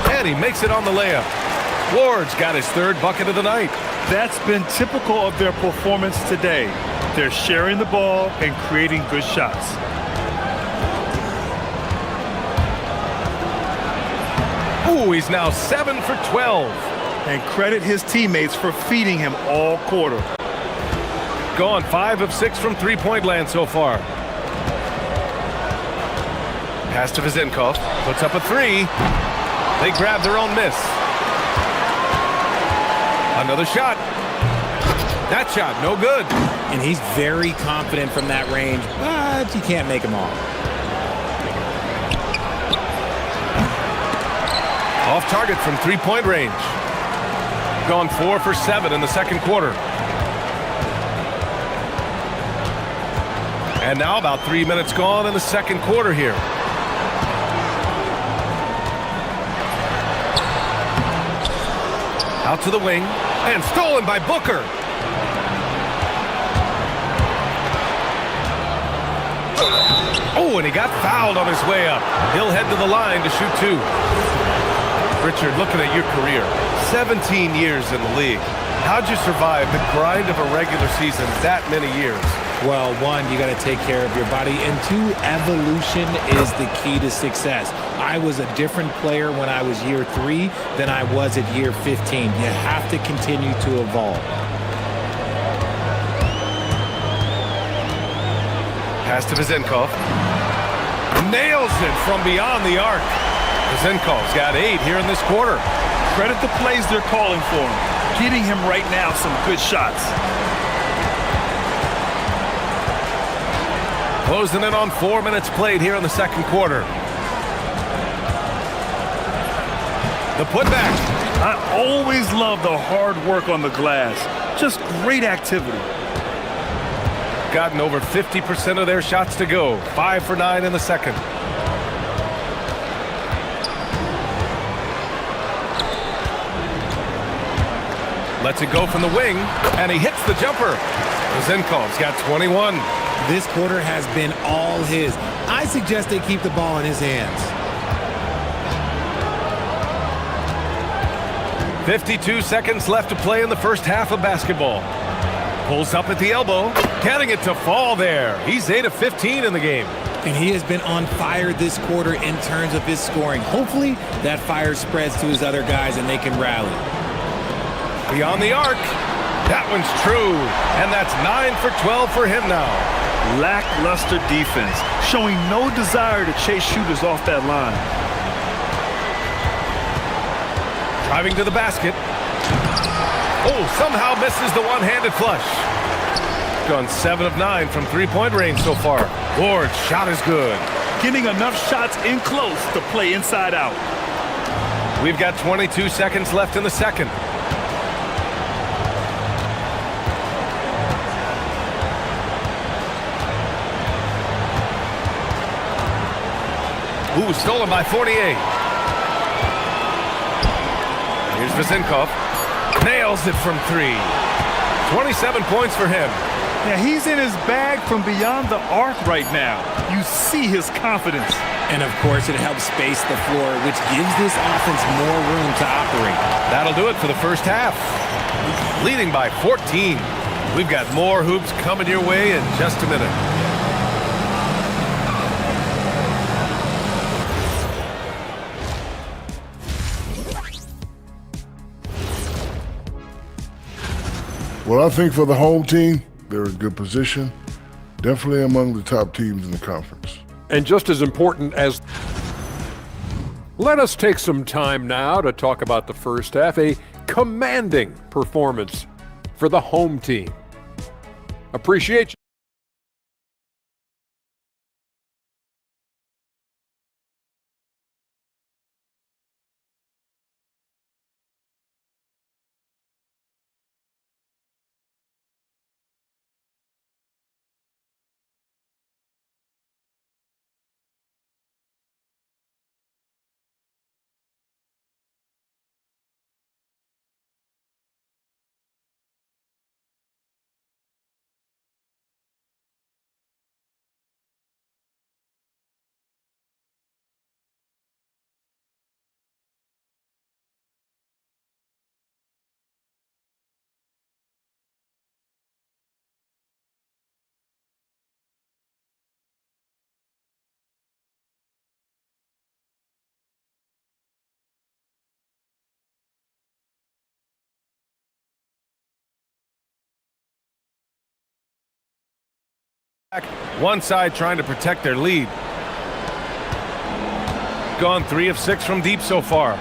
Speaker 8: And he makes it on the layup. Ward's got his 3rd bucket of the night.
Speaker 10: That's been typical of their performance today. They're sharing the ball and creating good shots.
Speaker 8: Ooh, he's now 7 for 12.
Speaker 10: And credit his teammates for feeding him all quarter.
Speaker 8: Gone 5 of 6 from three-point land so far. Pass to Vezenkov. Puts up a 3. They grab their own miss. Another shot. That shot, no good.
Speaker 9: And he's very confident from that range, but you can't make him all.
Speaker 8: Off target from three-point range. Gone 4 for 7 in the second quarter. And now about 3 minutes gone in the second quarter here. Out to the wing, and stolen by Booker. Oh, and he got fouled on his way up. He'll head to the line to shoot 2. Richard, looking at your career, 17 years in the league. How'd you survive the grind of a regular season that many years?
Speaker 9: Well, 1, you got to take care of your body, and 2, evolution is the key to success. I was a different player when I was year 3 than I was at year 15. You have to continue to evolve.
Speaker 8: Pass to Vezenkov. Nails it from beyond the arc. Vezenkov's got 8 here in this quarter.
Speaker 10: Credit the plays they're calling for him. Getting him right now some good shots.
Speaker 8: Closing in on 4 minutes played here in the second quarter. The putback.
Speaker 10: I always love the hard work on the glass. Just great activity.
Speaker 8: Gotten over 50% of their shots to go. 5 for 9 in the second. Lets it go from the wing, and he hits the jumper. Zenkov's got 21.
Speaker 9: This quarter has been all his. I suggest they keep the ball in his hands.
Speaker 8: 52 seconds left to play in the first half of basketball. Pulls up at the elbow, getting it to fall there. He's 8 of 15 in the game.
Speaker 9: And he has been on fire this quarter in terms of his scoring. Hopefully, that fire spreads to his other guys and they can rally.
Speaker 8: Beyond the arc. That one's true. And that's 9 for 12 for him now.
Speaker 10: Lackluster defense, showing no desire to chase shooters off that line.
Speaker 8: Driving to the basket. Oh, somehow misses the one-handed flush. Gone 7 of 9 from three-point range so far. Ward's shot is good.
Speaker 10: Getting enough shots in close to play inside out.
Speaker 8: We've got 22 seconds left in the second. Ooh, stolen by 48. Here's Vezenkov. Nails it from 3. 27 points for him.
Speaker 10: Yeah, he's in his bag from beyond the arc right now. You see his confidence.
Speaker 9: And of course, it helps space the floor, which gives this offense more room to operate.
Speaker 8: That'll do it for the first half. Leading by 14. We've got more hoops coming your way in just a minute.
Speaker 11: Well, I think for the home team, they're in good position. Definitely among the top teams in the conference.
Speaker 6: And just as important as... Let us take some time now to talk about the first half, a commanding performance for the home team. Appreciate you.
Speaker 8: One side trying to protect their lead. Gone 3 of 6 from deep so far.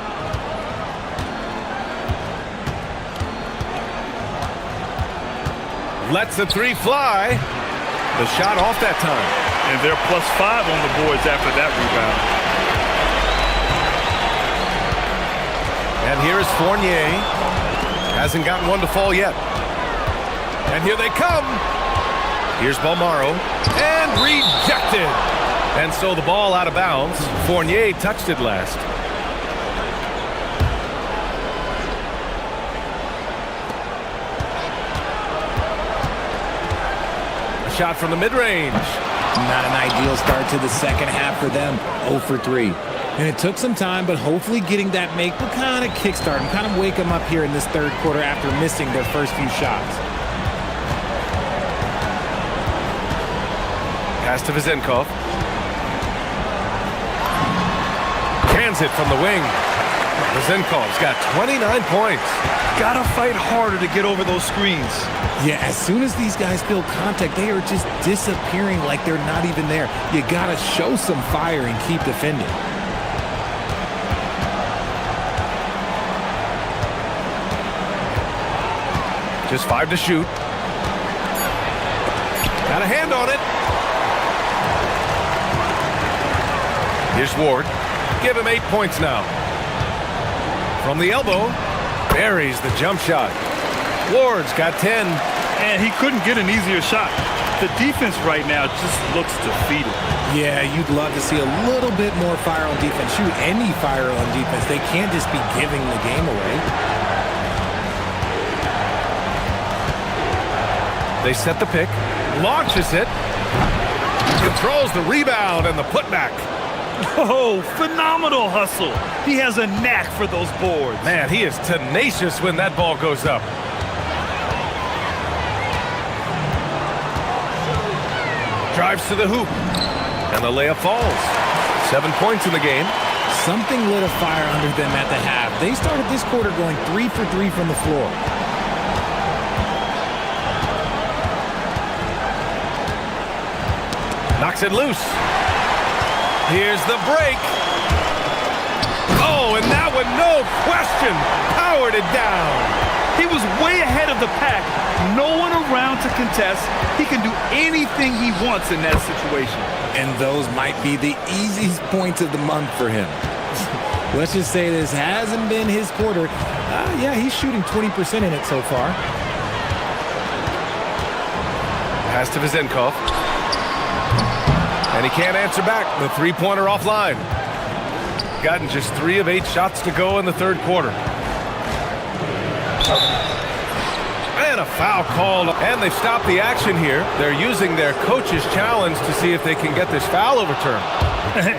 Speaker 8: Lets the 3 fly. The shot off that time.
Speaker 10: And they're +5 on the boards after that rebound.
Speaker 8: And here is Fournier. Hasn't gotten one to fall yet. And here they come. Here's Balmaro, and rejected. And so the ball out of bounds. Fournier touched it last. A shot from the mid-range.
Speaker 9: Not an ideal start to the second half for them. 0 for 3. And it took some time, but hopefully getting that make will kind of kickstart and kind of wake them up here in this third quarter after missing their first few shots.
Speaker 8: Pass to Vezenkov. Cans it from the wing. Vezenkov's got 29 points.
Speaker 10: Gotta fight harder to get over those screens.
Speaker 9: Yeah, as soon as these guys feel contact, they are just disappearing like they're not even there. You gotta show some fire and keep defending.
Speaker 8: Just 5 to shoot. Got a hand on it. Here's Ward. Give him 8 points now. From the elbow, buries the jump shot. Ward's got 10.
Speaker 10: And he couldn't get an easier shot. The defense right now just looks defeated.
Speaker 9: Yeah, you'd love to see a little bit more fire on defense. Shoot, any fire on defense. They can't just be giving the game away.
Speaker 8: They set the pick, launches it, controls the rebound and the putback.
Speaker 10: Oh, phenomenal hustle. He has a knack for those boards.
Speaker 8: Man, he is tenacious when that ball goes up. Drives to the hoop, and the layup falls. 7 points in the game.
Speaker 9: Something lit a fire under them at the half. They started this quarter going 3 for 3 from the floor.
Speaker 8: Knocks it loose. Here's the break. Oh, and that one, no question, powered it down.
Speaker 10: He was way ahead of the pack. No one around to contest. He can do anything he wants in that situation.
Speaker 9: And those might be the easiest points of the month for him. Let's just say this hasn't been his quarter. Yeah, he's shooting 20% in it so far.
Speaker 8: Pass to Vizenkov. And he can't answer back. The three-pointer offline. Gotten just 3 of 8 shots to go in the third quarter. And a foul called. And they've stopped the action here. They're using their coach's challenge to see if they can get this foul overturned.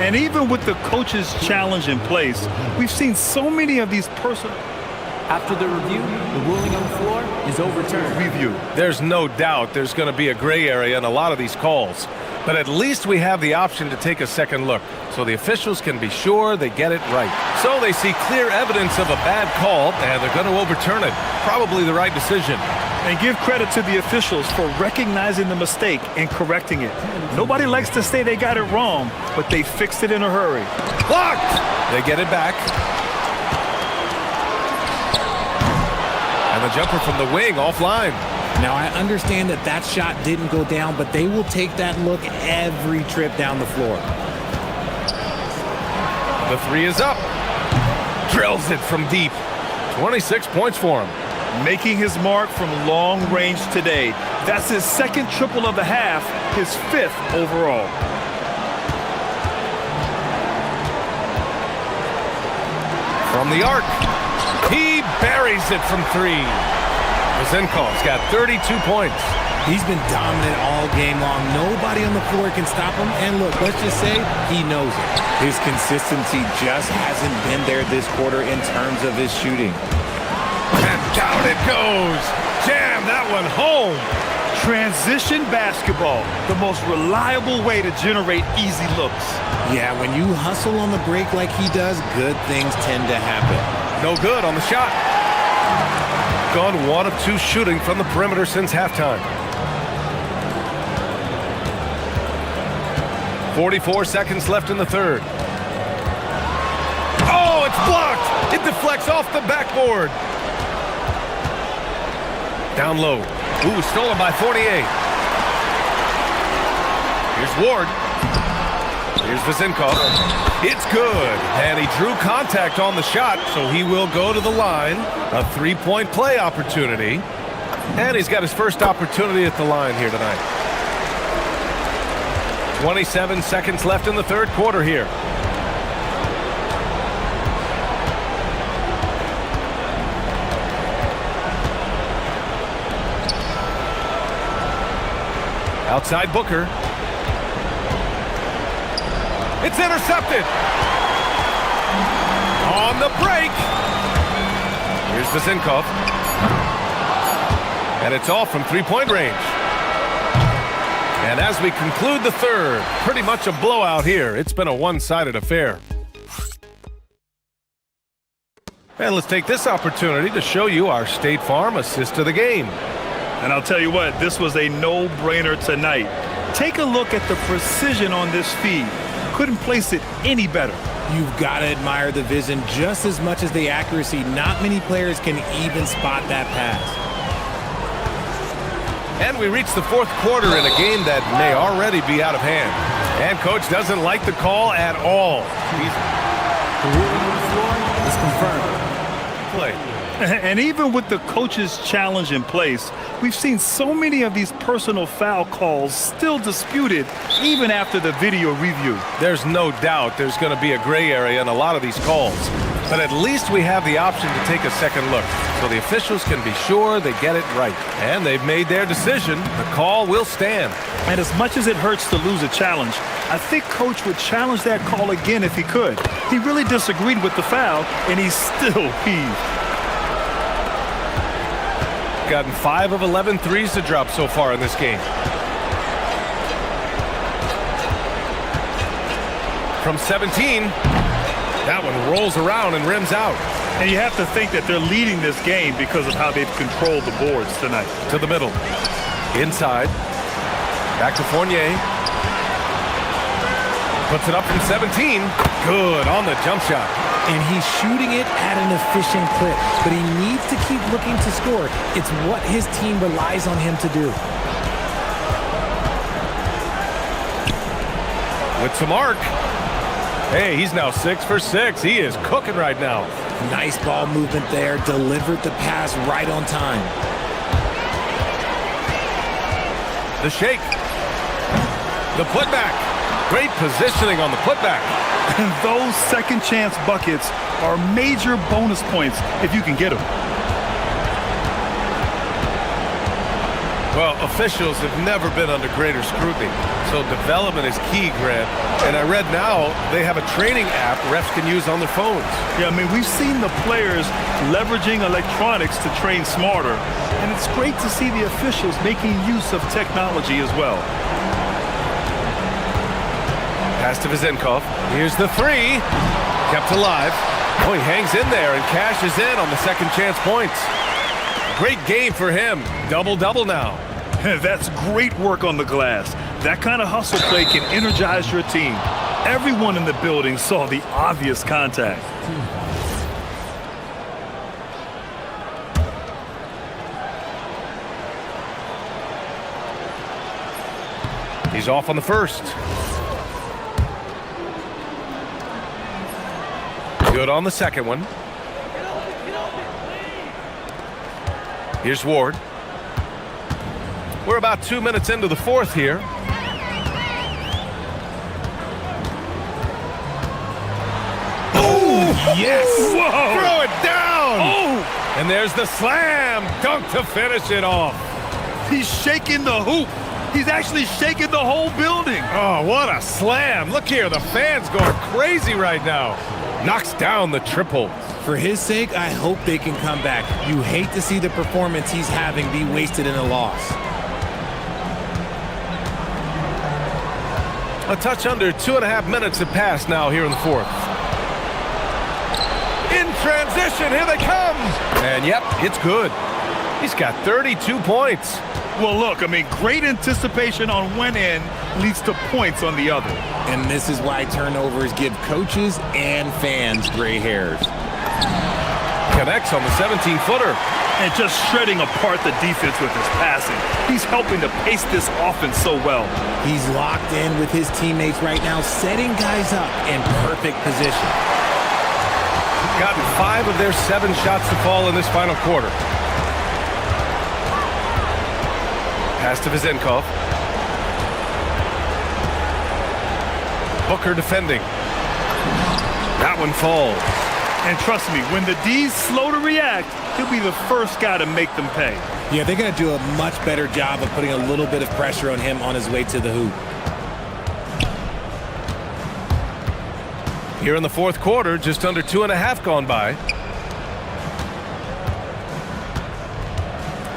Speaker 10: And even with the coach's challenge in place, we've seen so many of these personal...
Speaker 12: After the review, the ruling on the floor is overturned.
Speaker 10: Review.
Speaker 8: There's no doubt there's going to be a gray area in a lot of these calls. But at least we have the option to take a second look, so the officials can be sure they get it right. So they see clear evidence of a bad call, and they're going to overturn it. Probably the right decision.
Speaker 10: And give credit to the officials for recognizing the mistake and correcting it. Nobody likes to say they got it wrong, but they fixed it in a hurry.
Speaker 8: Blocked! They get it back. And the jumper from the wing offline.
Speaker 9: Now, I understand that that shot didn't go down, but they will take that look every trip down the floor.
Speaker 8: The three is up. Drills it from deep. 26 points for him.
Speaker 10: Making his mark from long range today. That's his second triple of the half, his 5th overall.
Speaker 8: From the arc. He buries it from 3. Vizenkov's got 32 points.
Speaker 9: He's been dominant all game long. Nobody on the floor can stop him. And look, let's just say he knows it. His consistency just hasn't been there this quarter in terms of his shooting.
Speaker 8: And down it goes. Jam that one home.
Speaker 10: Transition basketball, the most reliable way to generate easy looks.
Speaker 9: Yeah, when you hustle on the break like he does, good things tend to happen.
Speaker 8: No good on the shot. Gone 1 of 2 shooting from the perimeter since halftime. 44 seconds left in the third. Oh, it's blocked! It deflects off the backboard. Down low. Ooh, stolen by 48. Here's Ward. Here's Vizenkov. It's good. And he drew contact on the shot, so he will go to the line. A 3-point play opportunity. And he's got his first opportunity at the line here tonight. 27 seconds left in the third quarter here. Outside Booker. It's intercepted. On the break. Here's Vizenkov. And it's all from 3-point range. And as we conclude the third, pretty much a blowout here. It's been a one-sided affair. And let's take this opportunity to show you our State Farm assist of the game.
Speaker 10: And I'll tell you what, this was a no-brainer tonight. Take a look at the precision on this feed. Couldn't place it any better.
Speaker 9: You've got to admire the vision just as much as the accuracy. Not many players can even spot that pass.
Speaker 8: And we reach the fourth quarter in a game that may already be out of hand. And coach doesn't like the call at all.
Speaker 12: The ruling on the floor is confirmed.
Speaker 8: Play.
Speaker 10: And even with the coach's challenge in place, we've seen so many of these personal foul calls still disputed even after the video review.
Speaker 8: There's no doubt there's going to be a gray area in a lot of these calls. but at least we have the option to take a second look, so the officials can be sure they get it right. And they've made their decision. The call will stand.
Speaker 10: And as much as it hurts to lose a challenge, I think Coach would challenge that call again if he could. He really disagreed with the foul, and he's still peeved.
Speaker 8: Gotten 5 of 11 threes to drop so far in this game. From 17, that one rolls around and rims out.
Speaker 10: And you have to think that they're leading this game because of how they've controlled the boards tonight.
Speaker 8: To the middle. Inside. Back to Fournier. Puts it up from 17. Good on the jump shot.
Speaker 9: And he's shooting it at an efficient clip, but he needs to keep looking to score. It's what his team relies on him to do.
Speaker 8: With some arc. Hey, he's now 6 for 6. He is cooking right now.
Speaker 9: Nice ball movement there. Delivered the pass right on time.
Speaker 8: The shake. The putback. Great positioning on the putback.
Speaker 10: And those second chance buckets are major bonus points if you can get them.
Speaker 8: Well, officials have never been under greater scrutiny, so development is key, Grant. And I read now they have a training app refs can use on their phones.
Speaker 10: Yeah, I mean, we've seen the players leveraging electronics to train smarter, and it's great to see the officials making use of technology as well.
Speaker 8: Pass to Vizenkov. Here's the three. Kept alive. Oh, he hangs in there and cashes in on the second chance points. Great game for him. Double-double now.
Speaker 10: That's great work on the glass. That kind of hustle play can energize your team. Everyone in the building saw the obvious contact.
Speaker 8: He's off on the first. Good on the second one. Here's Ward. We're about 2 minutes into the fourth here.
Speaker 10: Oh, yes!
Speaker 8: Whoa! Throw it down! Oh! And there's the slam dunk to finish it off.
Speaker 10: He's shaking the hoop. He's actually shaking the whole building.
Speaker 8: Oh, what a slam. Look here, the fans going crazy right now. Knocks down the triple.
Speaker 9: For his sake, I hope they can come back. You hate to see the performance he's having be wasted in a loss.
Speaker 8: A touch under 2.5 minutes have passed now here in the fourth. In transition, here they come. And yep, it's good. He's got 32 points.
Speaker 10: Well, look, I mean, great anticipation on one end leads to points on the other.
Speaker 9: And this is why turnovers give coaches and fans gray hairs.
Speaker 8: Connects on the 17-footer.
Speaker 10: And just shredding apart the defense with his passing. He's helping to pace this offense so well.
Speaker 9: He's locked in with his teammates right now, setting guys up in perfect position.
Speaker 8: Gotten 5 of their 7 shots to fall in this final quarter. Pass to Vizenkov. Booker defending. That one falls.
Speaker 10: And trust me, when the D's slow to react, he'll be the first guy to make them pay.
Speaker 9: Yeah, they're going to do a much better job of putting a little bit of pressure on him on his way to the hoop.
Speaker 8: Here in the fourth quarter, just under 2.5 gone by.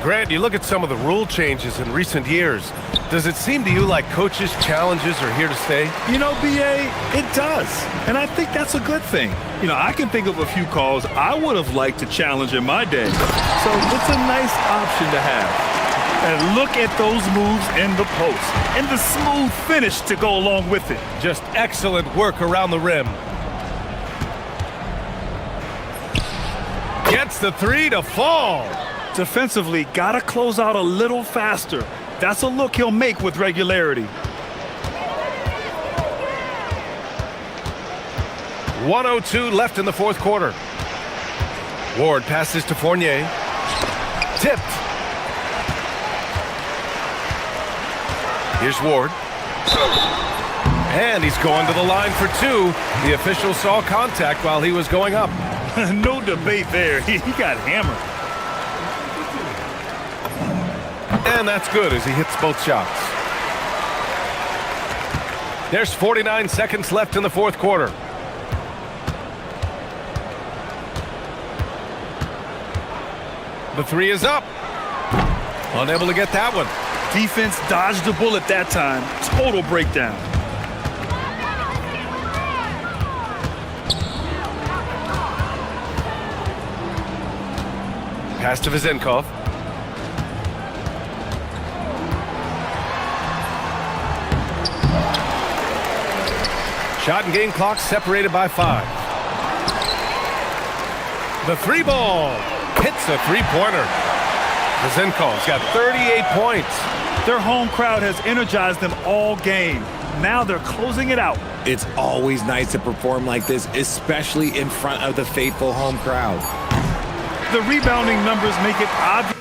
Speaker 8: Grant, you look at some of the rule changes in recent years. Does it seem to you like coaches' challenges are here to stay?
Speaker 10: You know, B.A., it does. And I think that's a good thing. You know, I can think of a few calls I would have liked to challenge in my day. So it's a nice option to have. And look at those moves in the post. And the smooth finish to go along with it.
Speaker 8: Just excellent work around the rim. Gets the three to fall.
Speaker 10: Defensively, gotta close out a little faster. That's a look he'll make with regularity.
Speaker 8: 1:02 left in the fourth quarter. Ward passes to Fournier. Tipped. Here's Ward. And he's going to the line for 2. The official saw contact while he was going up.
Speaker 10: No debate there. He got hammered.
Speaker 8: And that's good as he hits both shots. There's 49 seconds left in the fourth quarter. The three is up. Unable to get that one.
Speaker 10: Defense dodged the bullet that time. Total breakdown.
Speaker 8: Pass to Vizenkov. Shot and game clock separated by 5. The three ball hits a three-pointer. Vizenkov's got 38 points.
Speaker 10: Their home crowd has energized them all game. Now they're closing it out.
Speaker 9: It's always nice to perform like this, especially in front of the faithful home crowd.
Speaker 10: The rebounding numbers make it obvious.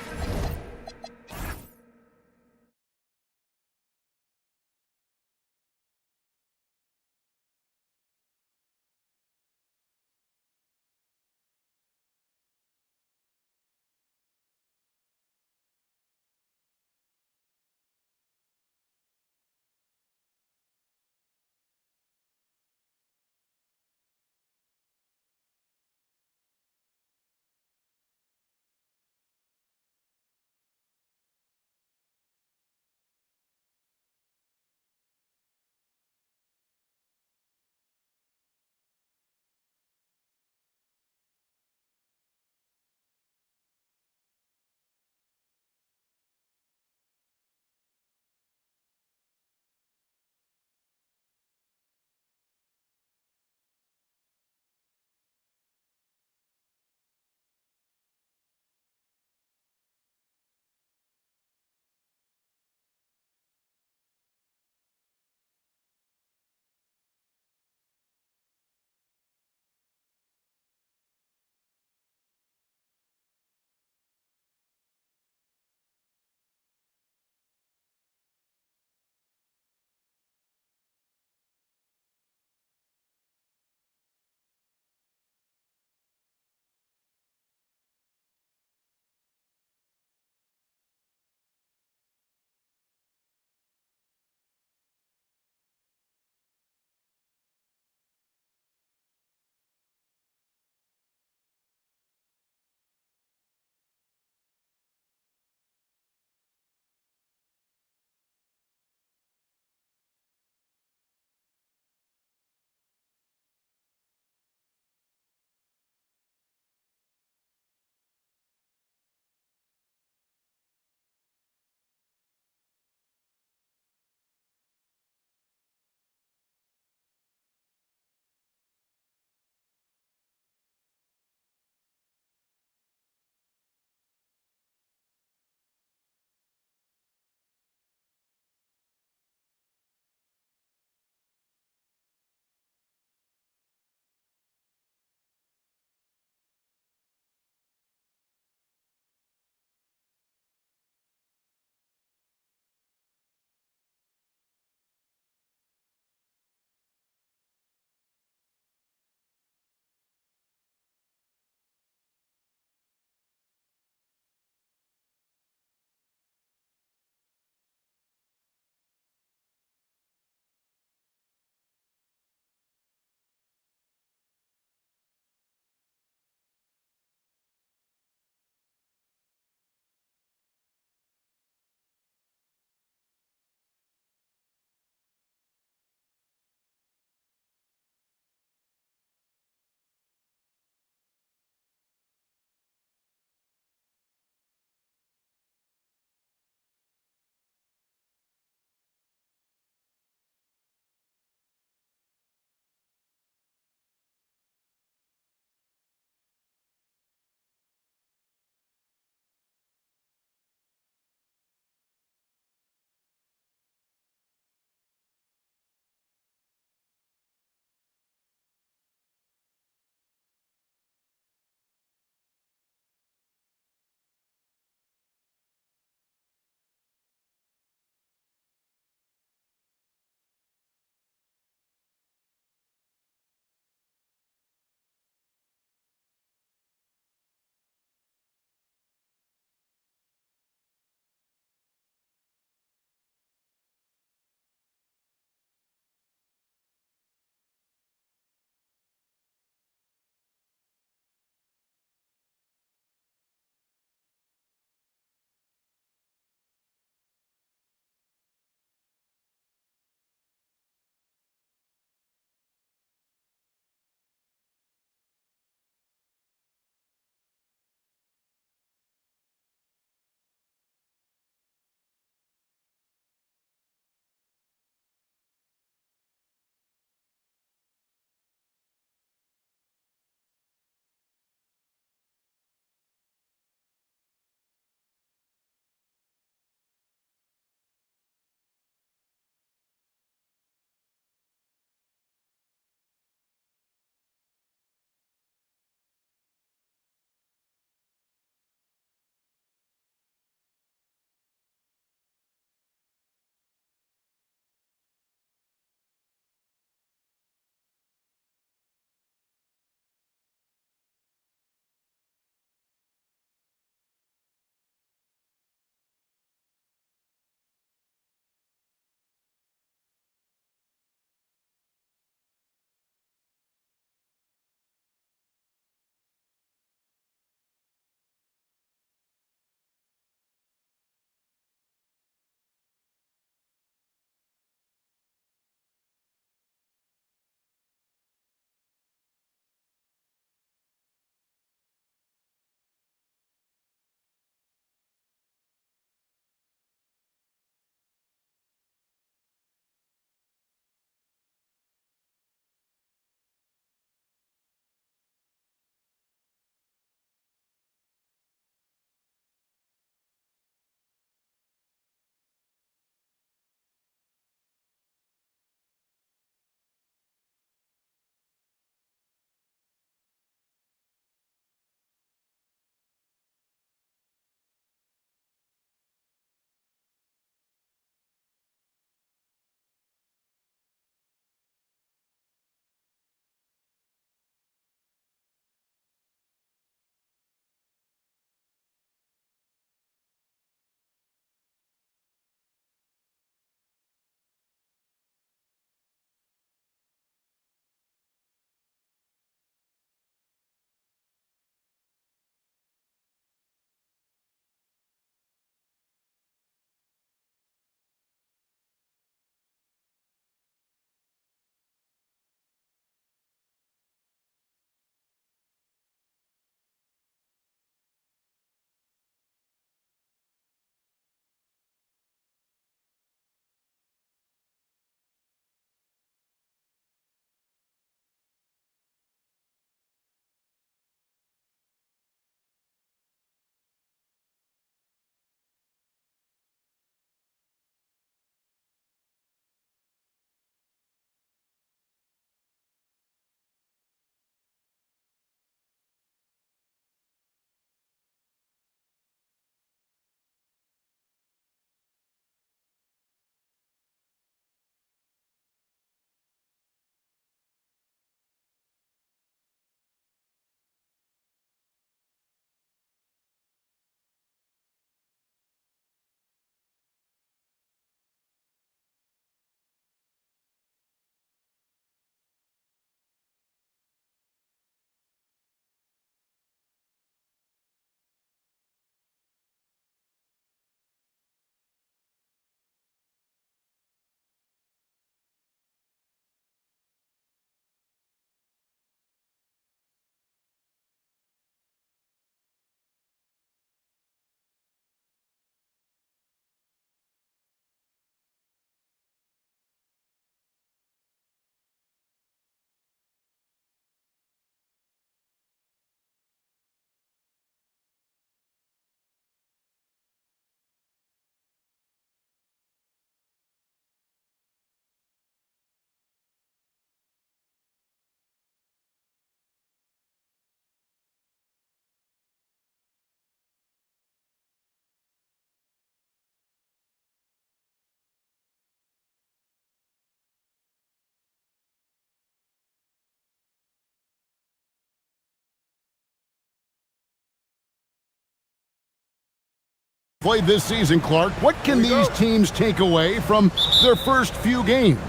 Speaker 1: Played this season, Clark. What can these teams take away from their first few games?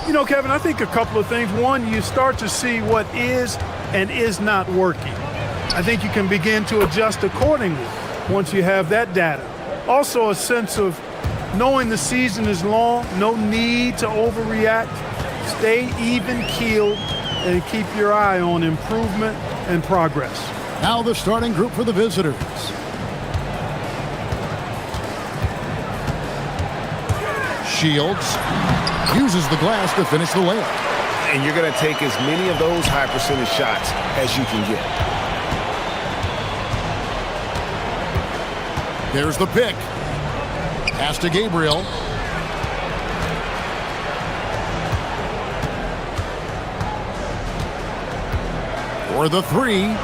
Speaker 7: You know, Kevin, I think a couple of things. One, you start to see what is and is not working. I think you can begin to adjust accordingly once you have that data. Also, a sense of knowing the season is long, no need to overreact. Stay even-keeled and keep your eye on improvement and progress.
Speaker 1: Now the starting group for the visitors. Shields uses the glass to finish the layup.
Speaker 3: And you're going to take as many of those high percentage shots as you can get.
Speaker 1: There's the pick. Pass to Gabriel. For the three.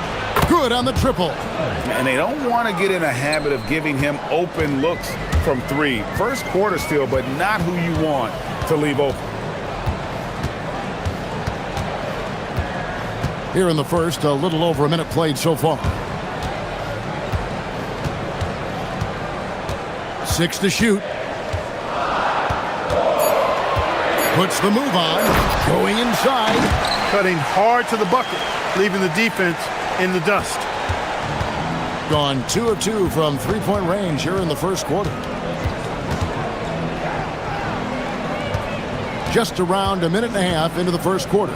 Speaker 1: Good on the triple.
Speaker 3: And they don't want to get in a habit of giving him open looks from three. First quarter still, but not who you want to leave open.
Speaker 1: Here in the first, a little over a minute played so far. 6 to shoot. Puts the move on. Going inside.
Speaker 7: Cutting hard to the bucket, leaving the defense in the dust.
Speaker 1: Gone 2 of 2 from three-point range here in the first quarter. Just around a minute and a half into the first quarter.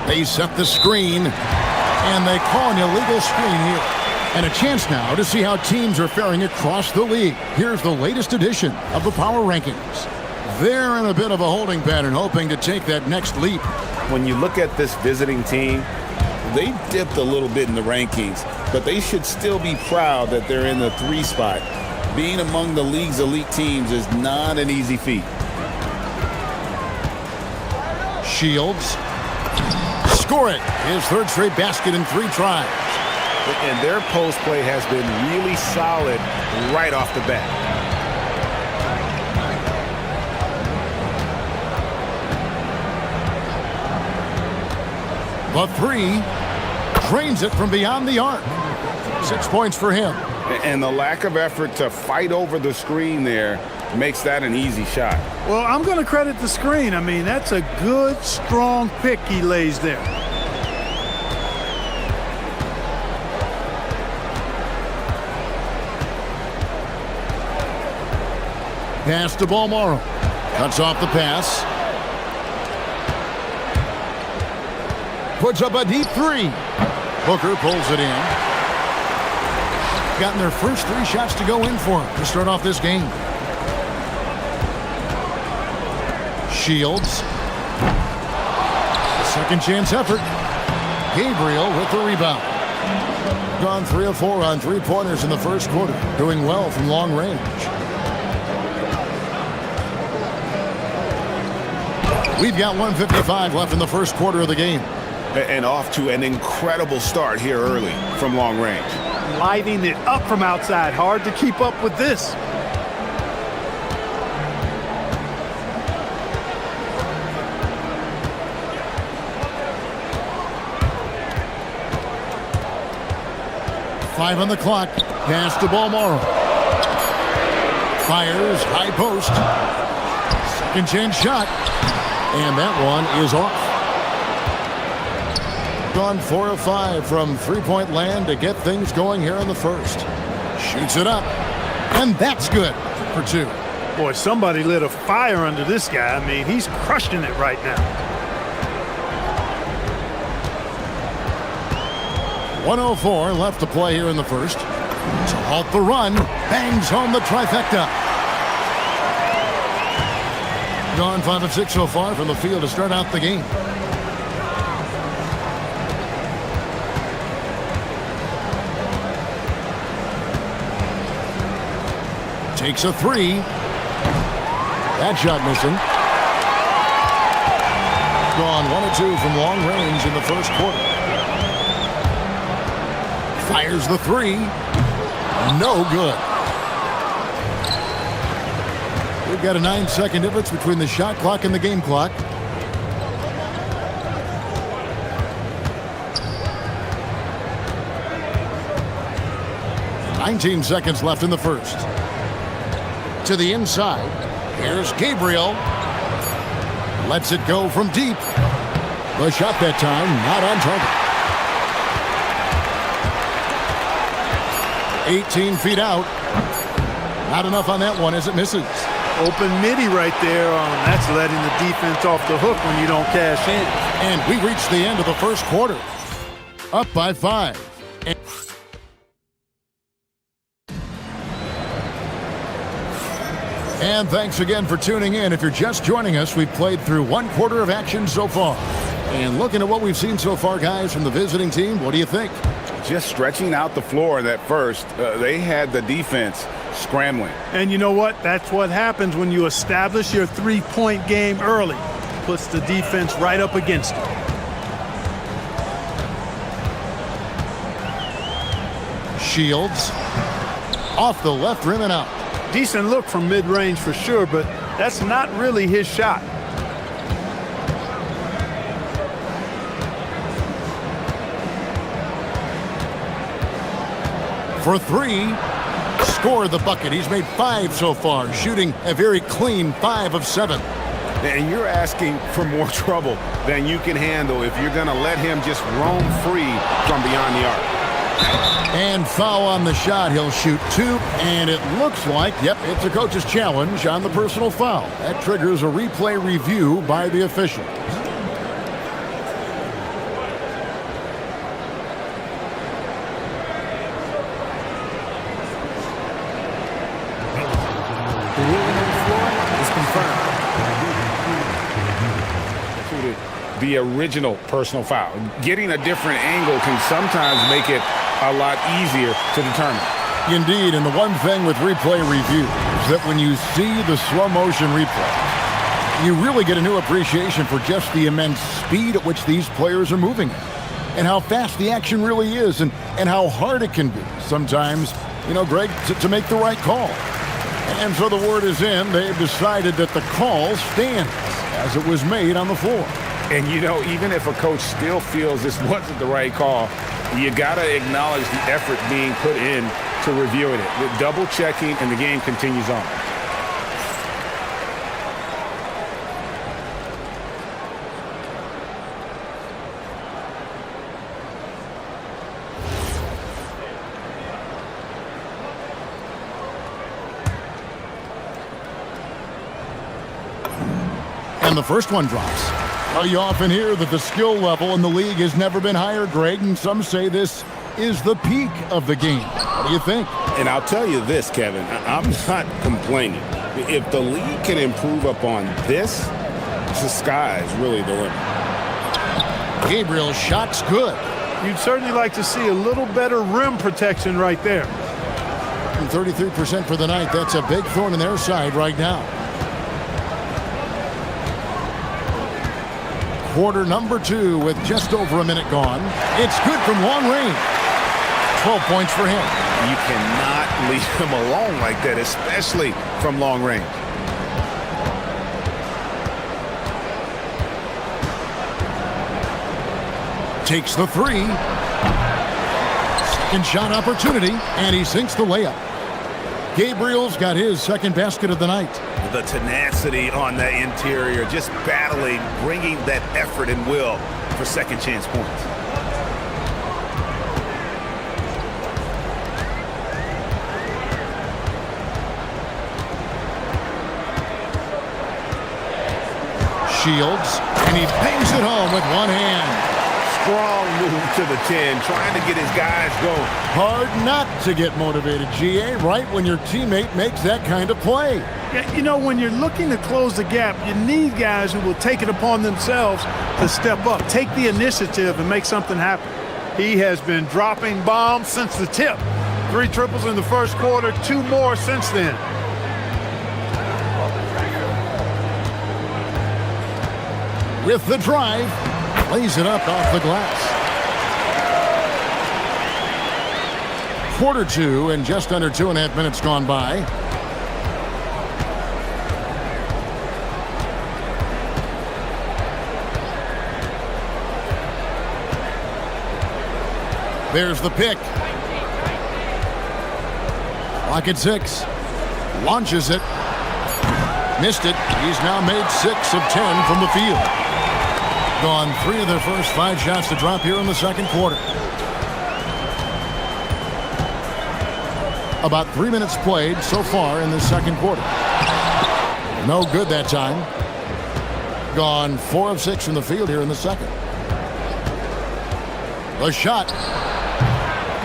Speaker 1: They set the screen, and they call an illegal screen here. And a chance now to see how teams are faring across the league. Here's the latest edition of the Power Rankings. They're in a bit of a holding pattern, hoping to take that next leap.
Speaker 2: When you look at this visiting team, they dipped a little bit in the rankings, but they should still be proud that they're in the 3 spot. Being among the league's elite teams is not an easy feat.
Speaker 1: Shields. Score it. His third straight basket in 3 tries.
Speaker 3: And their post play has been really solid right off the bat.
Speaker 1: The 3 drains it from beyond the arc. 6 points for him.
Speaker 2: And the lack of effort to fight over the screen there makes that an easy shot.
Speaker 7: Well, I'm going to credit the screen. I mean, that's a good, strong pick he lays there.
Speaker 1: Pass to Balmoro. Cuts off the pass. Puts up a deep 3. Booker pulls it in. Gotten their first 3 shots to go in for him to start off this game. Shields. Second chance effort. Gabriel with the rebound. Gone 3 of 4 on 3-pointers in the first quarter. Doing well from long range. We've got 1:55 left in the first quarter of the game.
Speaker 3: And off to an incredible start here early from long range.
Speaker 7: Lighting it up from outside. Hard to keep up with this.
Speaker 1: Five on the clock. Pass to Balmoro. Fires. High post. Second chance shot. And that one is off. Gone 4 of 5 from 3-point land to get things going here in the first. Shoots it up. And that's good for 2.
Speaker 7: Boy, somebody lit a fire under this guy. I mean, he's crushing it right now.
Speaker 1: 1:04 left to play here in the first. To halt the run. Bangs home the trifecta. Gone 5 of 6 so far from the field to start out the game. Takes a 3. That shot missing. Gone 1 of 2 from long range in the first quarter. Fires the 3. No good. We've got a 9-second difference between the shot clock and the game clock. 19 seconds left in the first. To the inside. Here's Gabriel. Lets it go from deep. The shot that time, not on target. 18 feet out. Not enough on that one as it misses.
Speaker 7: Open midi right there. That's letting the defense off the hook when you don't cash in.
Speaker 1: And we reached the end of the first quarter. Up by 5. And thanks again for tuning in. If you're just joining us, we've played through one quarter of action so far. And looking at what we've seen so far, guys, from the visiting team, what do you think?
Speaker 2: Just stretching out the floor in that first, they had the defense scrambling.
Speaker 7: And you know what? That's what happens when you establish your three-point game early. Puts the defense right up against it.
Speaker 1: Shields. Off the left rim and out.
Speaker 7: Decent look from mid-range for sure, but that's not really his shot.
Speaker 1: For 3, score the bucket. He's made 5 so far, shooting a very clean 5 of 7.
Speaker 2: And you're asking for more trouble than you can handle if you're going to let him just roam free from beyond the arc.
Speaker 1: And foul on the shot. He'll shoot 2, and it looks like, yep, it's a coach's challenge on the personal foul. That triggers a replay review by the official.
Speaker 12: The ruling on the floor is confirmed.
Speaker 3: The original personal foul. Getting a different angle can sometimes make it a lot easier to determine.
Speaker 1: Indeed, and the one thing with replay review is that when you see the slow motion replay, you really get a new appreciation for just the immense speed at which these players are moving and how fast the action really is and how hard it can be sometimes, you know, Greg, to make the right call. And so the word is in. They've decided that the call stands as it was made on the floor.
Speaker 3: And, you know, even if a coach still feels this wasn't the right call, you got to acknowledge the effort being put in to reviewing it. With double checking, and the game continues on.
Speaker 1: And the first one drops. Well, you often hear that the skill level in the league has never been higher, Greg, and some say this is the peak of the game. What do you think?
Speaker 2: And I'll tell you this, Kevin, I'm not complaining. If the league can improve upon this, the sky is really the limit.
Speaker 1: Gabriel's shot's good.
Speaker 7: You'd certainly like to see a little better rim protection right there.
Speaker 1: And 33% for the night. That's a big thorn in their side right now. Quarter number 2 with just over a minute gone. It's good from long range. 12 points for him.
Speaker 2: You cannot leave him alone like that, especially from long range.
Speaker 1: Takes the 3. Second shot opportunity, and he sinks the layup. Gabriel's got his second basket of the night.
Speaker 2: The tenacity on the interior, just battling, bringing that effort and will for second chance points.
Speaker 1: Shields, and he bangs it home with one hand.
Speaker 2: Strong move to the 10, trying to get his guys going.
Speaker 1: Hard not to get motivated, GA, right when your teammate makes that kind of play.
Speaker 7: Yeah, you know, when you're looking to close the gap, you need guys who will take it upon themselves to step up, take the initiative and make something happen. He has been dropping bombs since the tip. 3 triples in the first quarter, 2 more since then.
Speaker 1: With the drive, lays it up off the glass. Quarter 2 and just under 2.5 minutes gone by. There's the pick. Clock at 6. Launches it. Missed it. He's now made 6 of 10 from the field. Gone 3 of their first 5 shots to drop here in the second quarter. About 3 minutes played so far in the second quarter. No good that time. Gone 4 of 6 from the field here in the second. The shot.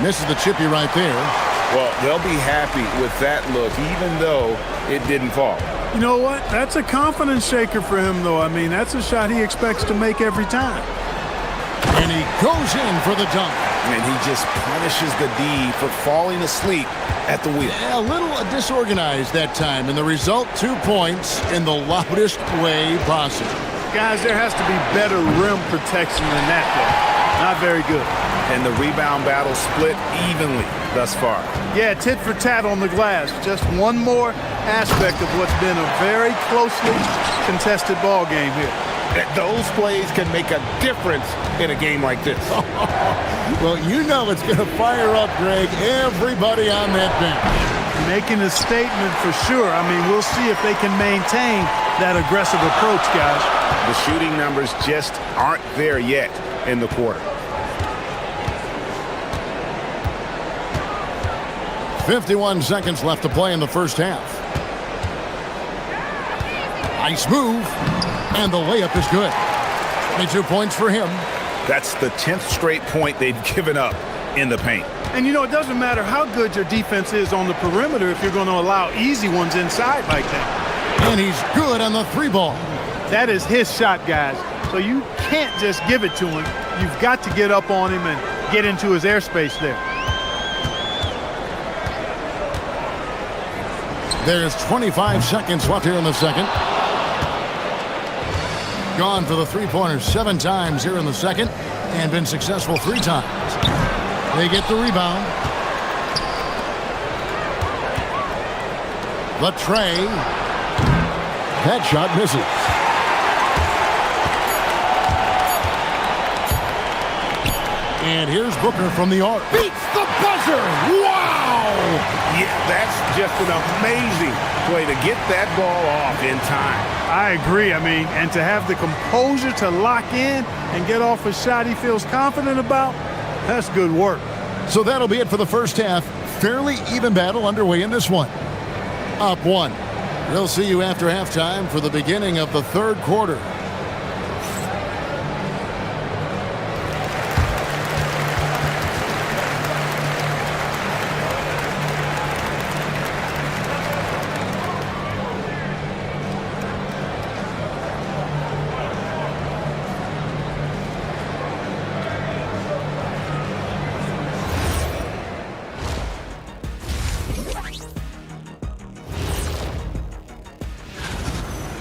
Speaker 1: Misses the chippy right there.
Speaker 3: Well, they'll be happy with that look, even though it didn't fall.
Speaker 7: You know what? That's a confidence shaker for him, though. I mean, that's a shot he expects to make every time.
Speaker 1: And he goes in for the dunk.
Speaker 3: And he just punishes the D for falling asleep at the wheel.
Speaker 1: Yeah, a little disorganized that time, and the result, 2 points in the loudest way possible.
Speaker 7: Guys, there has to be better rim protection than that, though. Not very good.
Speaker 3: And the rebound battle split evenly thus far.
Speaker 7: Yeah, tit for tat on the glass. Just one more aspect of what's been a very closely contested ball game here.
Speaker 3: Those plays can make a difference in a game like this.
Speaker 1: Well, you know it's going to fire up, Greg, everybody on that bench.
Speaker 7: Making a statement for sure. I mean, we'll see if they can maintain that aggressive approach, guys.
Speaker 3: The shooting numbers just aren't there yet in the quarter.
Speaker 1: 51 seconds left to play in the first half. Nice move. And the layup is good. 22 points for him.
Speaker 3: That's the 10th straight point they've given up in the paint.
Speaker 7: And, you know, it doesn't matter how good your defense is on the perimeter if you're going to allow easy ones inside like that.
Speaker 1: And he's good on the 3-ball.
Speaker 7: That is his shot, guys. So you can't just give it to him. You've got to get up on him and get into his airspace there.
Speaker 1: There's 25 seconds left here in the second. Gone for the 3-pointer 7 times here in the second and been successful 3 times. They get the rebound. The tray. That shot misses. And here's Booker from the arc. Beats the buzzer! Wow!
Speaker 3: Yeah, that's just an amazing play to get that ball off in time.
Speaker 7: I agree. I mean, and to have the composure to lock in and get off a shot he feels confident about, that's good work.
Speaker 1: So that'll be it for the first half. Fairly even battle underway in this one. Up 1. We'll see you after halftime for the beginning of the third quarter.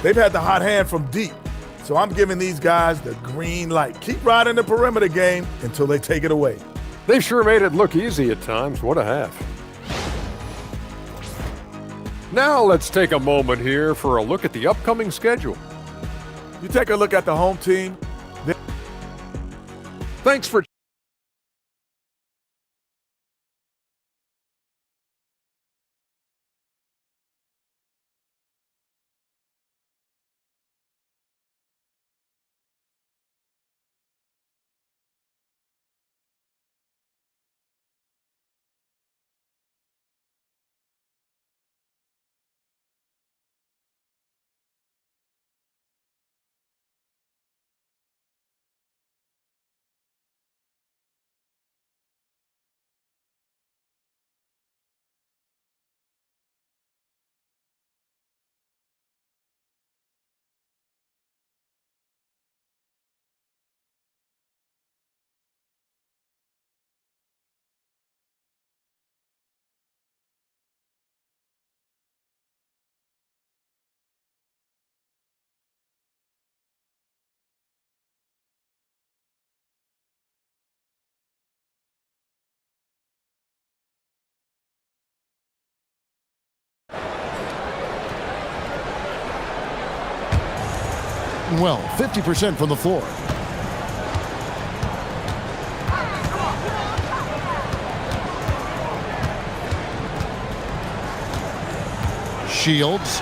Speaker 13: They've had the hot hand from deep, so I'm giving these guys the green light. Keep riding the perimeter game until they take it away.
Speaker 6: They've sure made it look easy at times. What a half. Now let's take a moment here for a look at the upcoming schedule.
Speaker 13: You take a look at the home team.
Speaker 6: Thanks for
Speaker 1: Well, 50% from the floor. Shields.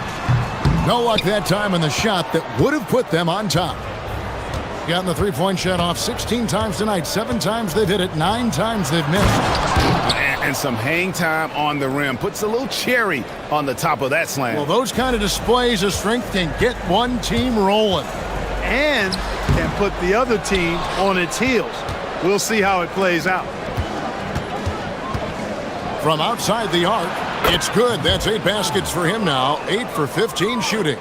Speaker 1: No luck that time in the shot that would have put them on top. Gotten the three-point shot off 16 times tonight. 7 times they've hit it, 9 times they've missed.
Speaker 3: And some hang time on the rim. Puts a little cherry on the top of that slam.
Speaker 1: Well, those kind of displays of strength can get one team rolling.
Speaker 7: And can put the other team on its heels. We'll see how it plays out.
Speaker 1: From outside the arc, it's good. That's 8 baskets for him now. 8 for 15 shooting.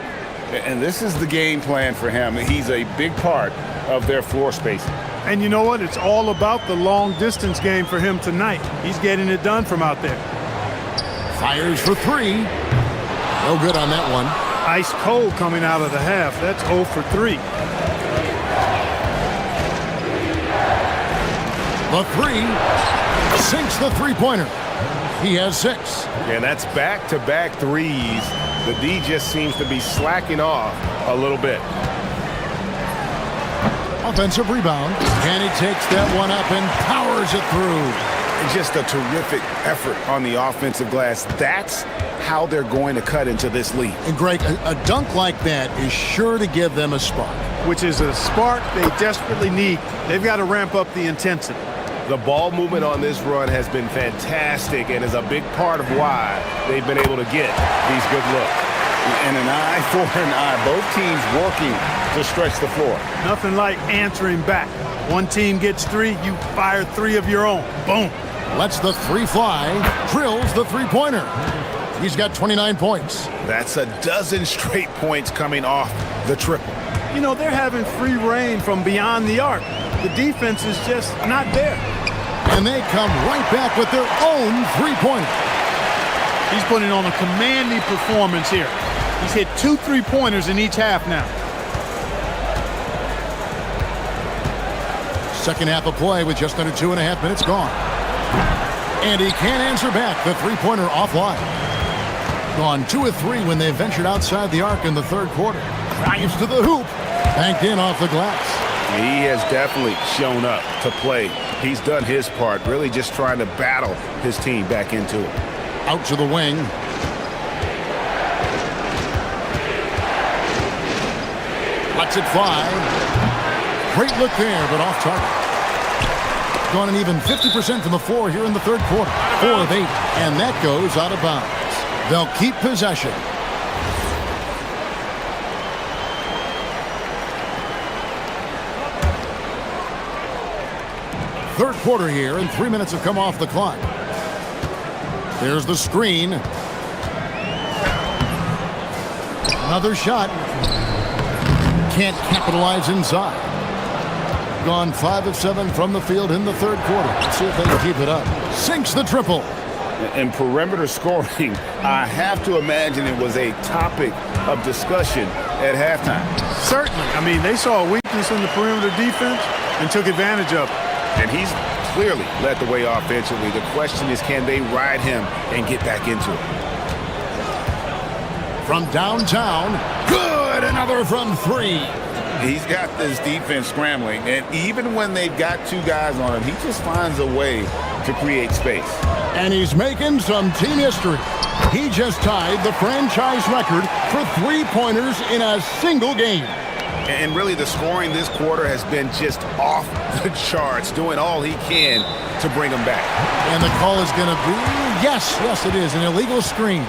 Speaker 3: And this is the game plan for him. He's a big part of their floor spacing.
Speaker 7: And you know what? It's all about the long distance game for him tonight. He's getting it done from out there.
Speaker 1: Fires for 3. No good on that one.
Speaker 7: Ice cold coming out of the half. That's 0 for 3.
Speaker 1: The 3 sinks the three-pointer. He has 6.
Speaker 3: And that's back-to-back threes. The D just seems to be slacking off a little bit.
Speaker 1: Offensive rebound. And he takes that one up and powers it through.
Speaker 3: Just a terrific effort on the offensive glass. That's how they're going to cut into this lead.
Speaker 1: And Greg, a dunk like that is sure to give them a spark.
Speaker 7: Which is a spark they desperately need. They've got to ramp up the intensity.
Speaker 3: The ball movement on this run has been fantastic and is a big part of why they've been able to get these good looks. And an eye for an eye. Both teams working to stretch the floor.
Speaker 7: Nothing like answering back. One team gets 3, you fire 3 of your own. Boom.
Speaker 1: Lets the 3 fly. Drills the three-pointer. He's got 29 points.
Speaker 3: That's a dozen straight points coming off the triple.
Speaker 7: You know, they're having free reign from beyond the arc. The defense is just not there.
Speaker 1: And they come right back with their own three-pointer.
Speaker 7: He's putting on a commanding performance here. He's hit 2 3-pointers in each half now.
Speaker 1: Second half of play with just under 2.5 minutes gone. And he can't answer back. The three-pointer offline. Gone 2 of 3 when they ventured outside the arc in the third quarter. Drives to the hoop. Banked in off the glass.
Speaker 3: He has definitely shown up to play. He's done his part, really just trying to battle his team back into it.
Speaker 1: Out to the wing. Lets it fly. Great look there, but off target. Gone an even 50% from the floor here in the third quarter. 4 of 8, and that goes out of bounds. They'll keep possession. Third quarter here, and 3 minutes have come off the clock. There's the screen. Another shot. Can't capitalize inside. Gone 5 of 7 from the field in the third quarter. Let's see if they can keep it up. Sinks the triple.
Speaker 3: And perimeter scoring, I have to imagine it was a topic of discussion at halftime.
Speaker 7: Certainly. I mean, they saw a weakness in the perimeter defense and took advantage of it.
Speaker 3: And he's clearly led the way offensively. The question is, can they ride him and get back into it?
Speaker 1: From downtown, good, another from 3.
Speaker 2: He's got this defense scrambling, and even when they've got 2 guys on him, he just finds a way to create space.
Speaker 1: And he's making some team history. He just tied the franchise record for three-pointers in a single game.
Speaker 3: And really the scoring this quarter has been just off the charts, doing all he can to bring them back.
Speaker 1: And the call is going to be, yes, it is, an illegal screen.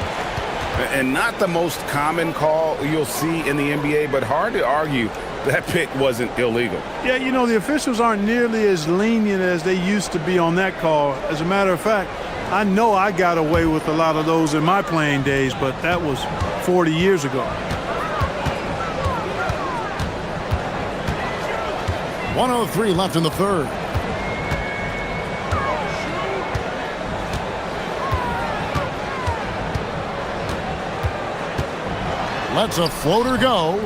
Speaker 3: And not the most common call you'll see in the NBA, but hard to argue that pick wasn't illegal.
Speaker 7: Yeah, you know, the officials aren't nearly as lenient as they used to be on that call. As a matter of fact, I know I got away with a lot of those in my playing days, but that was 40 years ago.
Speaker 1: 1:03 left in the third. Lets a floater go.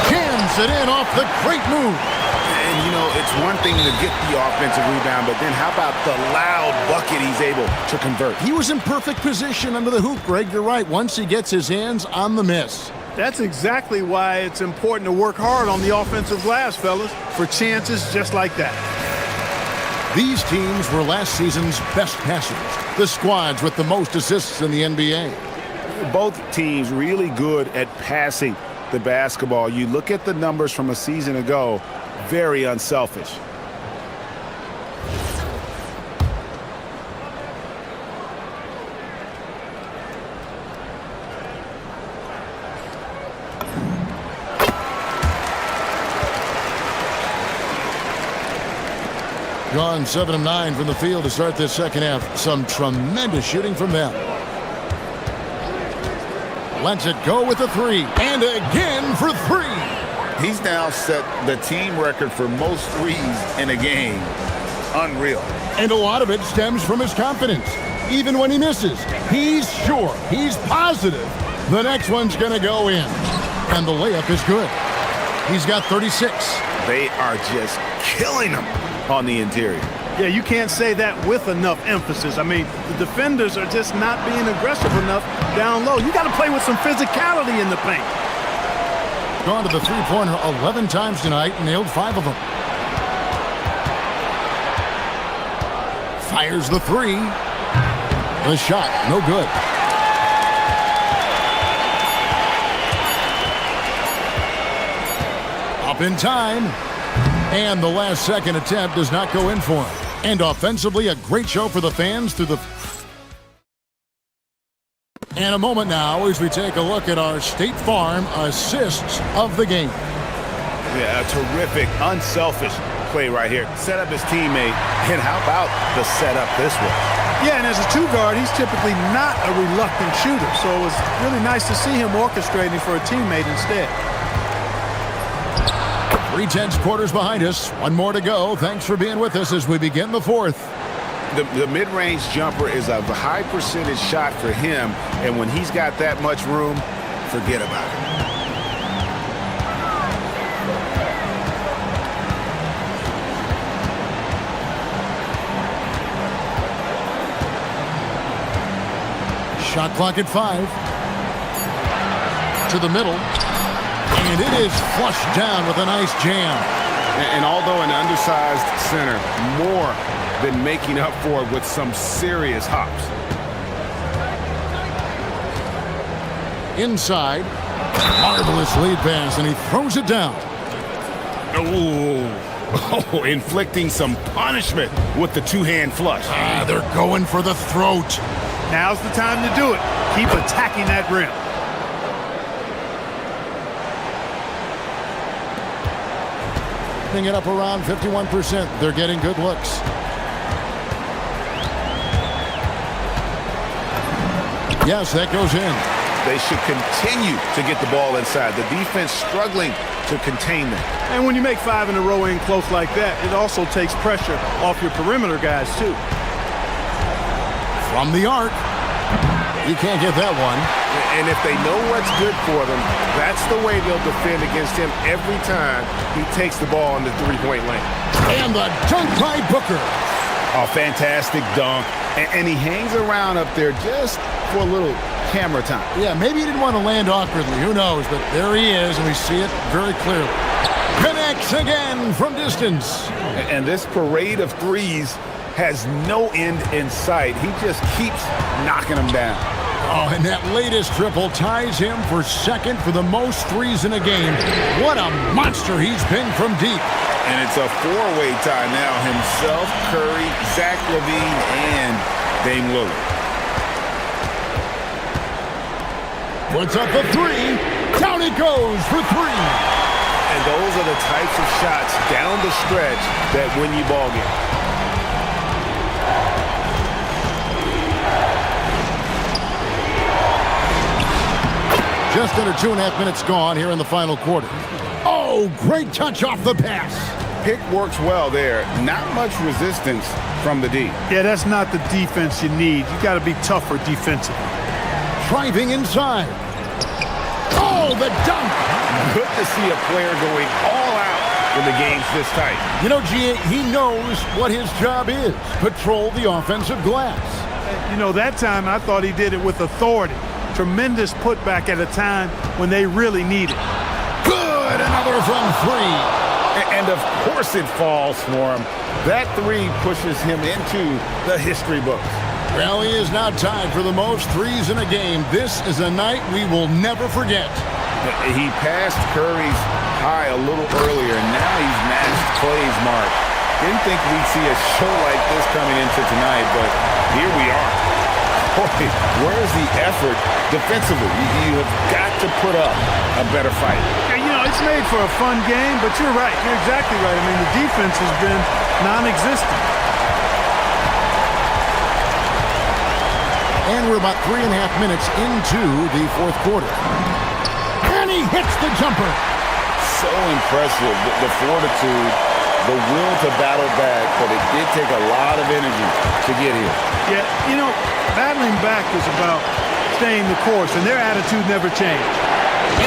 Speaker 1: Cans it in off the great move.
Speaker 3: And, you know, it's one thing to get the offensive rebound, but then how about the loud bucket he's able to convert?
Speaker 1: He was in perfect position under the hoop, Greg. You're right. Once he gets his hands on the miss.
Speaker 7: That's exactly why it's important to work hard on the offensive glass, fellas, for chances just like that.
Speaker 1: These teams were last season's best passers, the squads with the most assists in the NBA.
Speaker 3: Both teams really good at passing the basketball. You look at the numbers from a season ago, very unselfish.
Speaker 1: Gone 7 of 9 from the field to start this second half. Some tremendous shooting from them. Lets it go with the three. And again for three.
Speaker 2: He's now set the team record for most threes in a game. Unreal.
Speaker 1: And a lot of it stems from his confidence. Even when he misses, he's sure, he's positive the next one's going to go in. And the layup is good. He's got 36.
Speaker 3: They are just killing him on the interior.
Speaker 7: Yeah, you can't say that with enough emphasis. I mean, the defenders are just not being aggressive enough down low. You got to play with some physicality in the paint.
Speaker 1: Gone to the three-pointer 11 times tonight and nailed 5 of them. Fires the three. The shot, no good. Up in time. And the last second attempt does not go in for him. And offensively, a great show for the fans through the... And a moment now as we take a look at our State Farm assists of the game.
Speaker 3: Yeah, a terrific, unselfish play right here. Set up his teammate, and how about the setup this way?
Speaker 7: Yeah, and as a two-guard, he's typically not a reluctant shooter, so it was really nice to see him orchestrating for a teammate instead.
Speaker 1: 3/10 quarters behind us. One more to go. Thanks for being with us as we begin the fourth.
Speaker 3: The mid-range jumper is a high percentage shot for him, and when he's got that much room, forget about it.
Speaker 1: Shot clock at 5. To the middle. And it is flushed down with a nice jam.
Speaker 3: And although an undersized center, more than making up for it with some serious hops.
Speaker 1: Inside. Marvelous lead pass, and he throws it down.
Speaker 3: Oh, inflicting some punishment with the two-hand flush.
Speaker 1: They're going for the throat.
Speaker 7: Now's the time to do it. Keep attacking that rim.
Speaker 1: It up around 51%. They're getting good looks. Yes, that goes in.
Speaker 3: They should continue to get the ball inside. The defense struggling to contain them.
Speaker 7: And when you make 5 in a row in close like that, it also takes pressure off your perimeter guys, too.
Speaker 1: From the arc. You can't get that one.
Speaker 3: And if they know what's good for them, that's the way they'll defend against him every time he takes the ball in the three-point lane.
Speaker 1: And the dunk by Booker.
Speaker 3: A fantastic dunk. And he hangs around up there just for a little camera time.
Speaker 1: Yeah, maybe he didn't want to land awkwardly. Who knows? But there he is, and we see it very clearly. Connects again from distance.
Speaker 3: And this parade of threes has no end in sight. He just keeps knocking them down.
Speaker 1: Oh, and that latest triple ties him for second for the most threes in a game. What a monster he's been from deep.
Speaker 3: And it's a four-way tie now. Himself, Curry, Zach LaVine, and Dame Lillard.
Speaker 1: Puts up a three. Down it goes for three.
Speaker 3: And those are the types of shots down the stretch that win you ball games.
Speaker 1: Just under 2.5 minutes gone here in the final quarter. Oh, great touch off the pass.
Speaker 3: Pick works well there. Not much resistance from the D.
Speaker 7: Yeah, that's not the defense you need. You got to be tougher defensively.
Speaker 1: Driving inside. Oh, the dunk.
Speaker 3: Good to see a player going all out when the game's this tight.
Speaker 1: You know, G.A., he knows what his job is. Patrol the offensive glass.
Speaker 7: You know, that time I thought he did it with authority. Tremendous putback at a time when they really need it.
Speaker 1: Good, another from three.
Speaker 3: And of course it falls for him. That three pushes him into the history books.
Speaker 1: Well, he is now tied for the most threes in a game. This is a night we will never forget.
Speaker 2: He passed Curry's high a little earlier, and now he's matched Clay's mark. Didn't think we'd see a show like this coming into tonight, but here we are. Boy, where's the effort defensively? You have got to put up a better fight.
Speaker 7: Yeah, you know, it's made for a fun game, but you're right. You're exactly right. I mean, the defense has been non-existent.
Speaker 1: And we're about 3.5 minutes into the fourth quarter. And he hits the jumper.
Speaker 2: So impressive, the fortitude, the will to battle back, but it did take a lot of energy to get here.
Speaker 7: Yeah, you know, battling back is about staying the course, and their attitude never changed.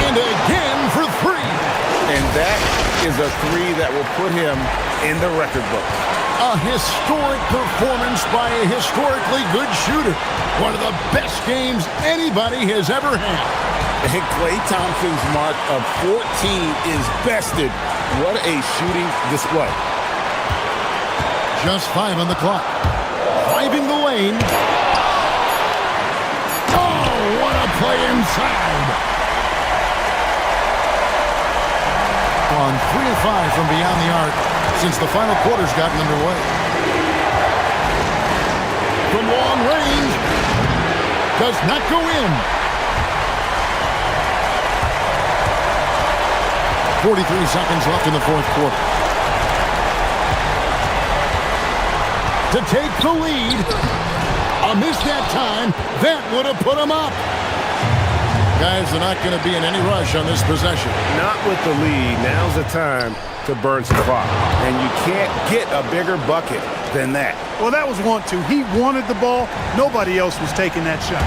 Speaker 1: And again for three.
Speaker 2: And that is a three that will put him in the record book.
Speaker 1: A historic performance by a historically good shooter. One of the best games anybody has ever had.
Speaker 2: And Klay Thompson's mark of 14 is bested. What a shooting display.
Speaker 1: Just 5 on the clock. Driving the lane. Oh, what a play inside. On 3 of 5 from beyond the arc since the final quarter's gotten underway. From long range. Does not go in. 43 seconds left in the fourth quarter. To take the lead. A miss that time. That would have put him up. Guys, they're not going to be in any rush on this possession.
Speaker 3: Not with the lead. Now's the time to burn some clock. And you can't get a bigger bucket than that.
Speaker 7: Well, that was 1-2. He wanted the ball. Nobody else was taking that shot.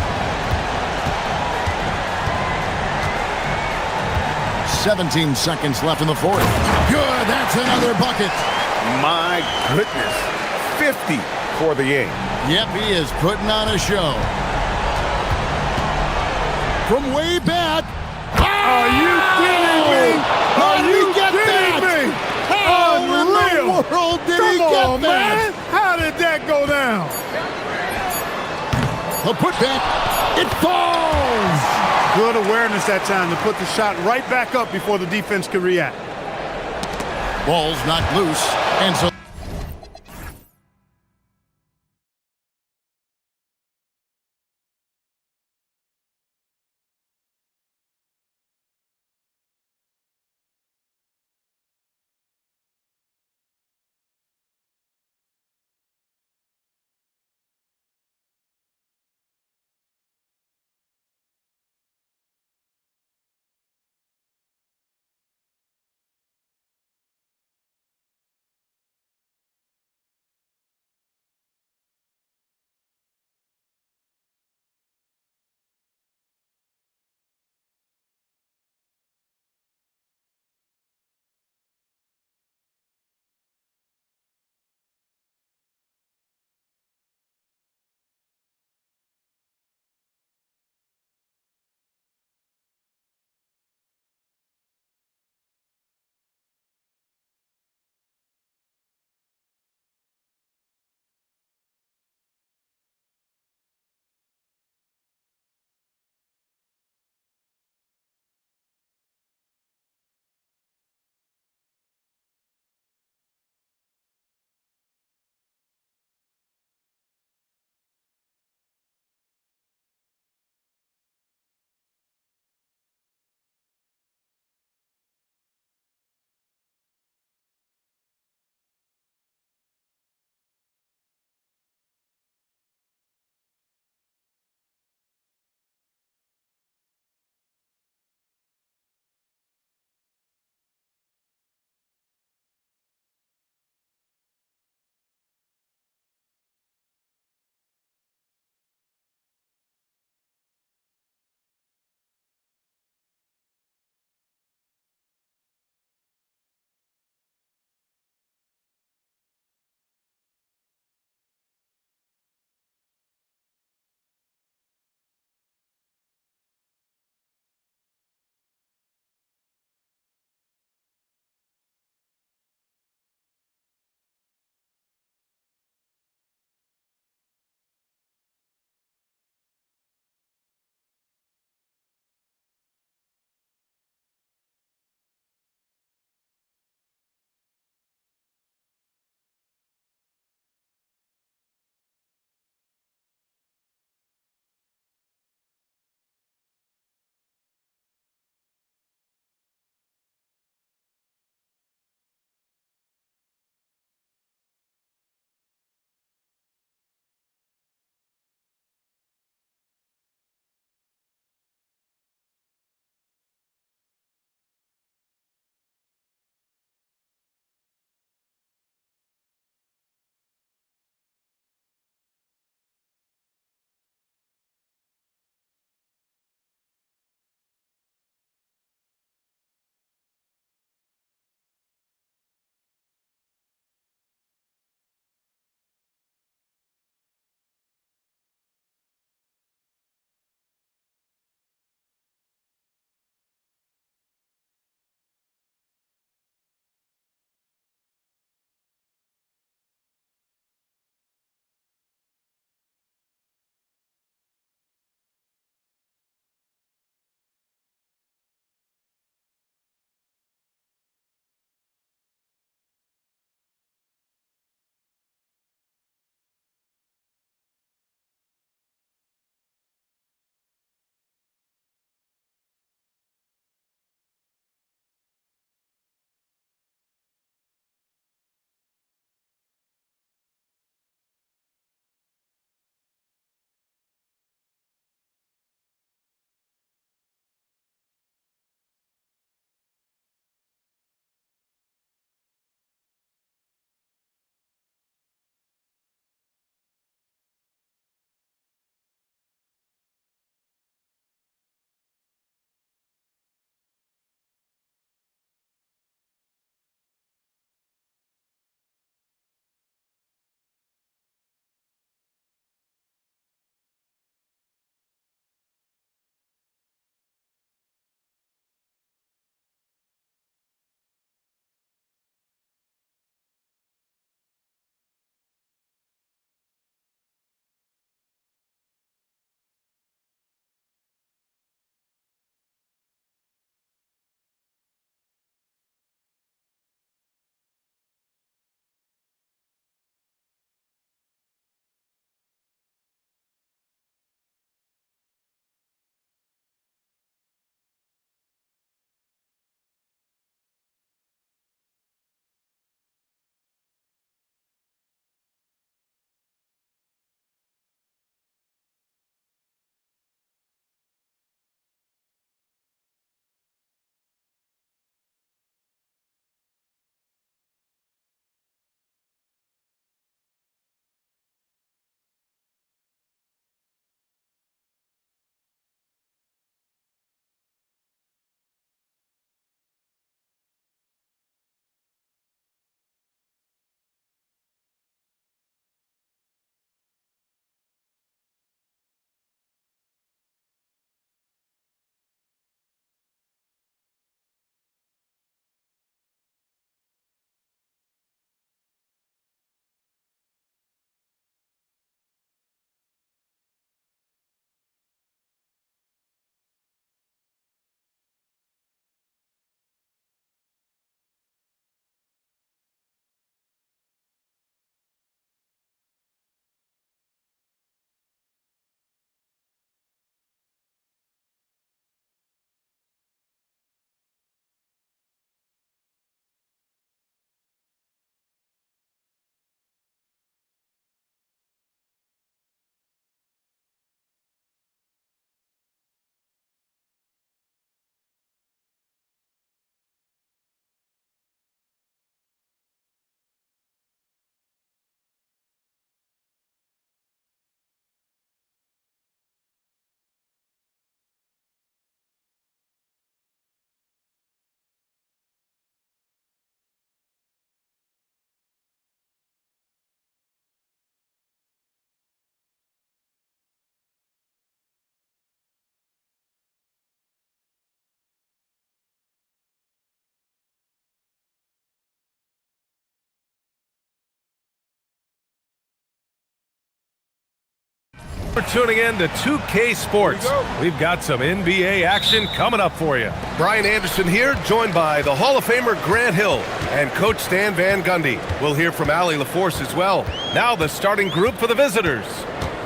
Speaker 1: 17 seconds left in the fourth. Good, that's another bucket.
Speaker 3: My goodness. 50 for the game.
Speaker 1: Yep, he is putting on a show. From way back.
Speaker 7: Are you kidding me?
Speaker 1: How did he get that? How in the world did he get that?
Speaker 7: Man. How did that go down?
Speaker 1: The putback. It falls.
Speaker 7: Good awareness that time to put the shot right back up before the defense could react.
Speaker 1: Ball's knocked loose, and so
Speaker 8: For tuning in to 2K Sports. We've got some NBA action coming up for you. Brian Anderson here, joined by the Hall of Famer Grant Hill and Coach Stan Van Gundy. We'll hear from Allie LaForce as well. Now the starting group for the visitors.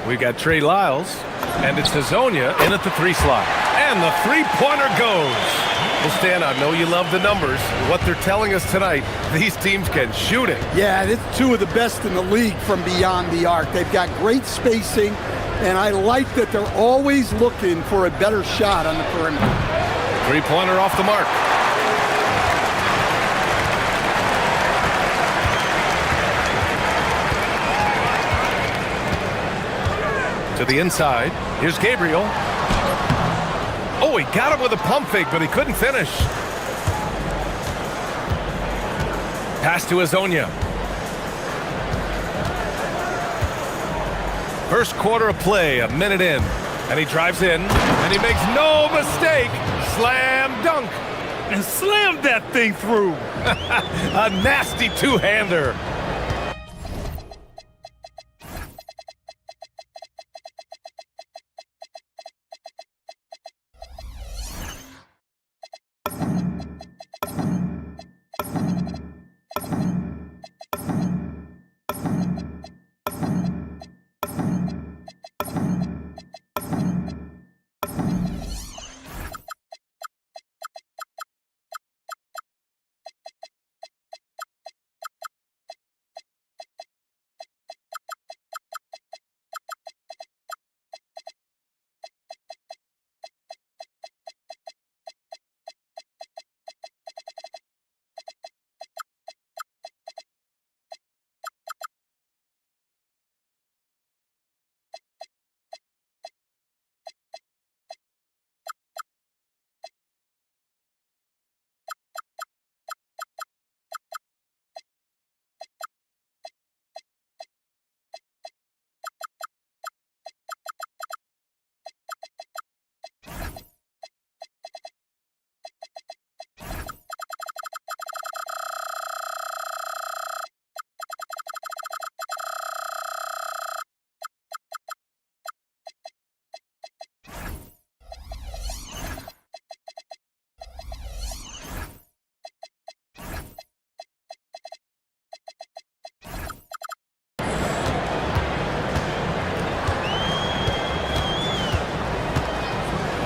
Speaker 8: We've got Trey Lyles, and it's Hazonia in at the 3 slot. And the three-pointer goes. Well, Stan, I know you love the numbers. What they're telling us tonight, these teams can shoot it.
Speaker 14: Yeah, it's two of the best in the league from beyond the arc. They've got great spacing, and I like that they're always looking for a better shot on the perimeter.
Speaker 8: Three-pointer off the mark. To the inside. Here's Gabriel. Oh, he got him with a pump fake, but he couldn't finish. Pass to Hazonia. First quarter of play, a minute in. And he drives in, and he makes no mistake. Slam dunk.
Speaker 10: And slammed that thing through.
Speaker 8: A nasty two-hander.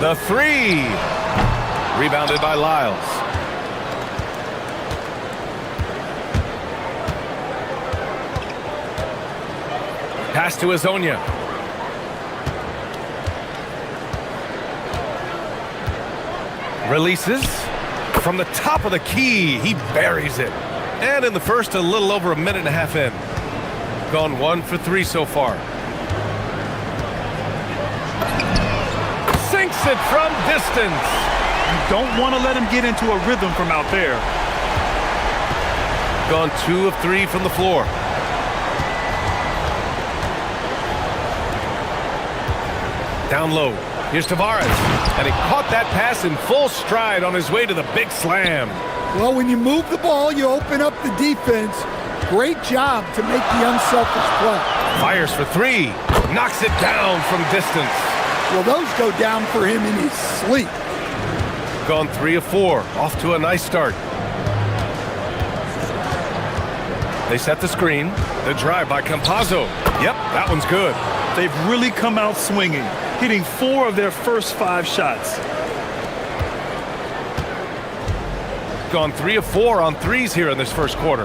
Speaker 8: The three. Rebounded by Lyles. Pass to Hazonia. Releases. From the top of the key, he buries it. And in the first, a little over a minute and a half in. Gone 1 for 3 so far. Sinks it from distance.
Speaker 10: You don't want to let him get into a rhythm from out there.
Speaker 8: Gone 2 of 3 from the floor. Down low. Here's Tavares. And he caught that pass in full stride on his way to the big slam.
Speaker 14: Well, when you move the ball, you open up the defense. Great job to make the unselfish play.
Speaker 8: Fires for 3. Knocks it down from distance.
Speaker 14: Well, those go down for him in his sleep.
Speaker 8: Gone 3 of 4. Off to a nice start. They set the screen. The drive by Campazzo. Yep, that one's good.
Speaker 10: They've really come out swinging, hitting 4 of their first 5 shots.
Speaker 8: Gone 3 of 4 on threes here in this first quarter.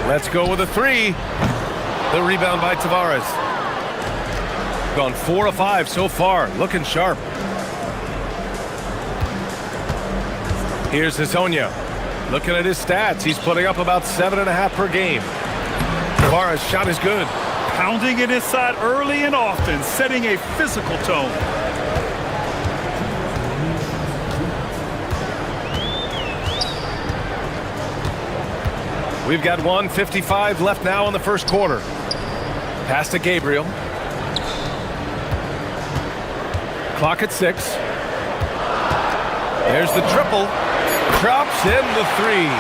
Speaker 8: Let's go with a 3. The rebound by Tavares. Gone 4 of 5 so far, looking sharp. Here's Hazonia. Looking at his stats, he's putting up about 7.5 per game. Tavares' shot is good.
Speaker 10: Pounding it inside early and often, setting a physical tone.
Speaker 8: We've got 1:55 left now in the first quarter. Pass to Gabriel. Clock at 6. There's the triple. Drops in the 3.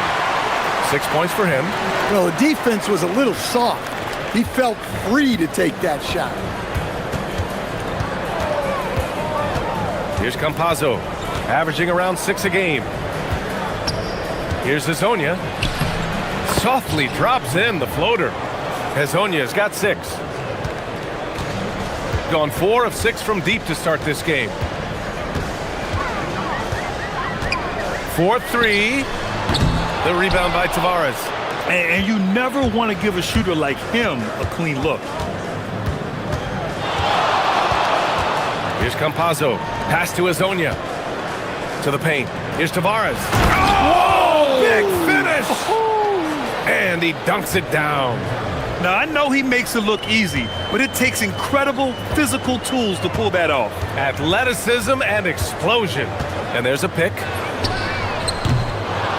Speaker 8: 6 points for him.
Speaker 14: Well, the defense was a little soft. He felt free to take that shot.
Speaker 8: Here's Campazzo, averaging around 6 a game. Here's Hezonja. Softly drops in the floater. Hezonja's got 6. Gone 4 of 6 from deep to start this game. 4-3. The rebound by Tavares.
Speaker 10: And you never want to give a shooter like him a clean look.
Speaker 8: Here's Campazzo. Pass to Hezonja. To the paint. Here's Tavares. Oh! Big finish! And he dunks it down.
Speaker 10: Now, I know he makes it look easy, but it takes incredible physical tools to pull that off.
Speaker 8: Athleticism and explosion. And there's a pick.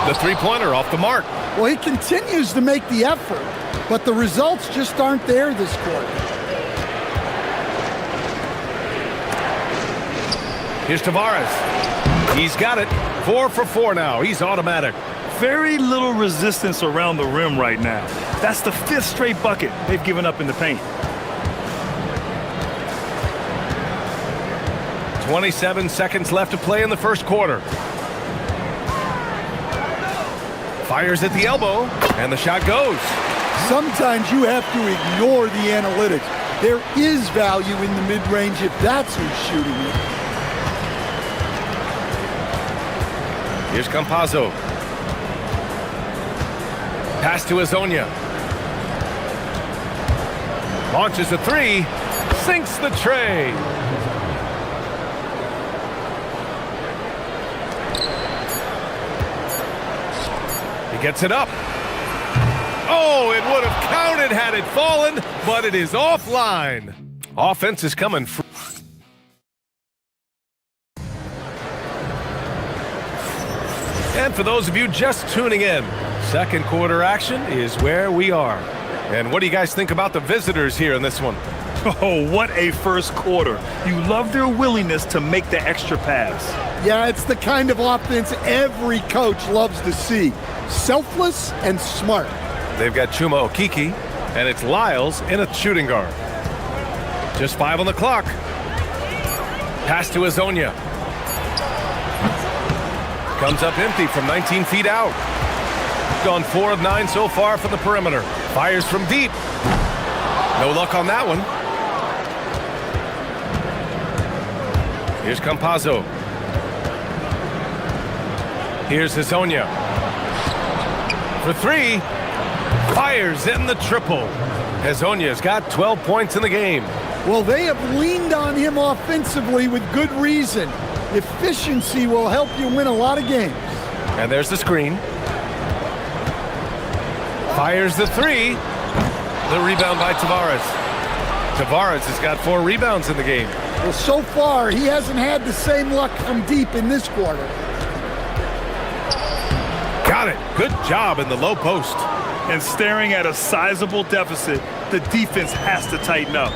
Speaker 8: The three-pointer off the mark.
Speaker 14: Well, he continues to make the effort, but the results just aren't there this quarter.
Speaker 8: Here's Tavares. He's got it. 4 for 4 now. He's automatic.
Speaker 10: Very little resistance around the rim right now. That's the 5th straight bucket they've given up in the paint.
Speaker 8: 27 seconds left to play in the first quarter. Fires at the elbow, and the shot goes.
Speaker 14: Sometimes you have to ignore the analytics. There is value in the mid-range if that's who's shooting it.
Speaker 8: Here's Campazzo. Pass to Hezonja. Launches a 3. Sinks the tray. He gets it up. Oh, it would have counted had it fallen, but it is offline. Offense is coming. And for those of you just tuning in, second quarter action is where we are. And what do you guys think about the visitors here in this one?
Speaker 10: Oh, what a first quarter. You love their willingness to make the extra pass.
Speaker 14: Yeah, it's the kind of offense every coach loves to see. Selfless and smart.
Speaker 8: They've got Chuma Okeke, and it's Lyles in a shooting guard. Just 5 on the clock. Pass to Hezonja. Comes up empty from 19 feet out. Gone 4 of 9 so far from the perimeter. Fires from deep. No luck on that one. Here's Campazzo. Here's Hezonja. For 3. Fires in the triple. Hezonja's got 12 points in the game.
Speaker 14: Well, they have leaned on him offensively with good reason. Efficiency will help you win a lot of games.
Speaker 8: And there's the screen. Fires the 3. The rebound by Tavares. Tavares has got 4 rebounds in the game.
Speaker 14: Well, so far, he hasn't had the same luck from deep in this quarter.
Speaker 8: Got it. Good job in the low post.
Speaker 10: And staring at a sizable deficit, the defense has to tighten up.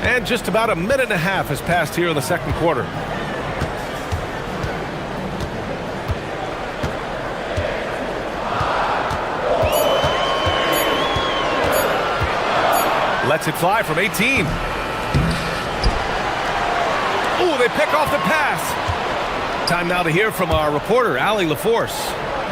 Speaker 8: And just about a minute and a half has passed here in the second quarter. Lets it fly from 18. Ooh, they pick off the pass. Time now to hear from our reporter, Allie LaForce.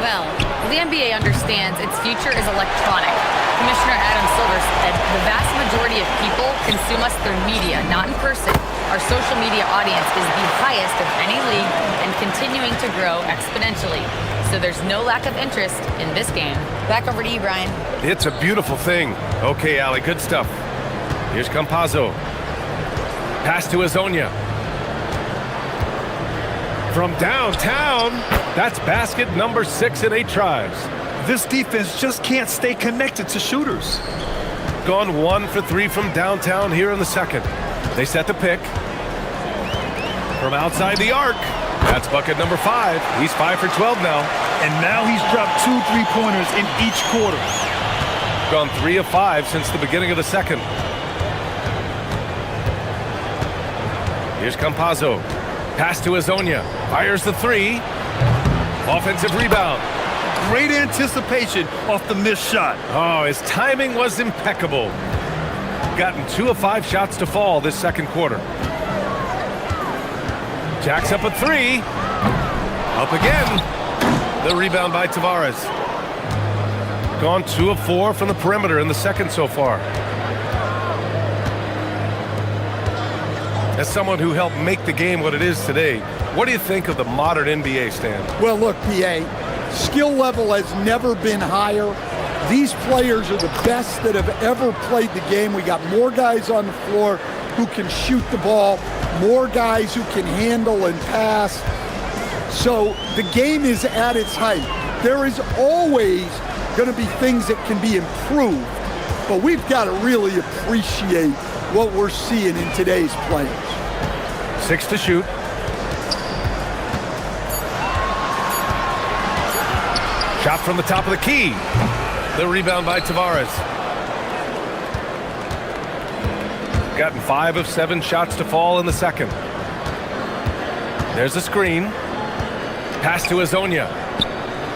Speaker 5: Well, the NBA understands its future is electronic. Commissioner Adam Silver said the vast majority of people consume us through media, not in person. Our social media audience is the highest of any league and continuing to grow exponentially. So there's no lack of interest in this game. Back over to you, Brian.
Speaker 8: It's a beautiful thing. Okay, Allie, good stuff. Here's Campazzo. Pass to Hezonja. From downtown, that's basket number 6 in 8 tries.
Speaker 10: This defense just can't stay connected to shooters.
Speaker 8: Gone 1 for 3 from downtown here in the second. They set the pick. From outside the arc, that's bucket number 5. He's 5 for 12 now.
Speaker 10: And now he's dropped 2 3-pointers in each quarter.
Speaker 8: Gone 3 of 5 since the beginning of the second. Here's Campazzo. Pass to Hezonja. Fires the 3. Offensive rebound.
Speaker 10: Great anticipation off the missed shot.
Speaker 8: Oh, his timing was impeccable. Gotten 2 of 5 shots to fall this second quarter. Jacks up a 3. Up again. The rebound by Tavares. Gone 2 of 4 from the perimeter in the second so far. As someone who helped make the game what it is today, what do you think of the modern NBA, Stan?
Speaker 14: Well, look, PA, skill level has never been higher. These players are the best that have ever played the game. We got more guys on the floor who can shoot the ball, more guys who can handle and pass. So the game is at its height. There is always going to be things that can be improved, but we've got to really appreciate what we're seeing in today's players.
Speaker 8: 6 to shoot. Shot from the top of the key. The rebound by Tavares. Gotten 5 of 7 shots to fall in the second. There's a screen. Pass to Azonia.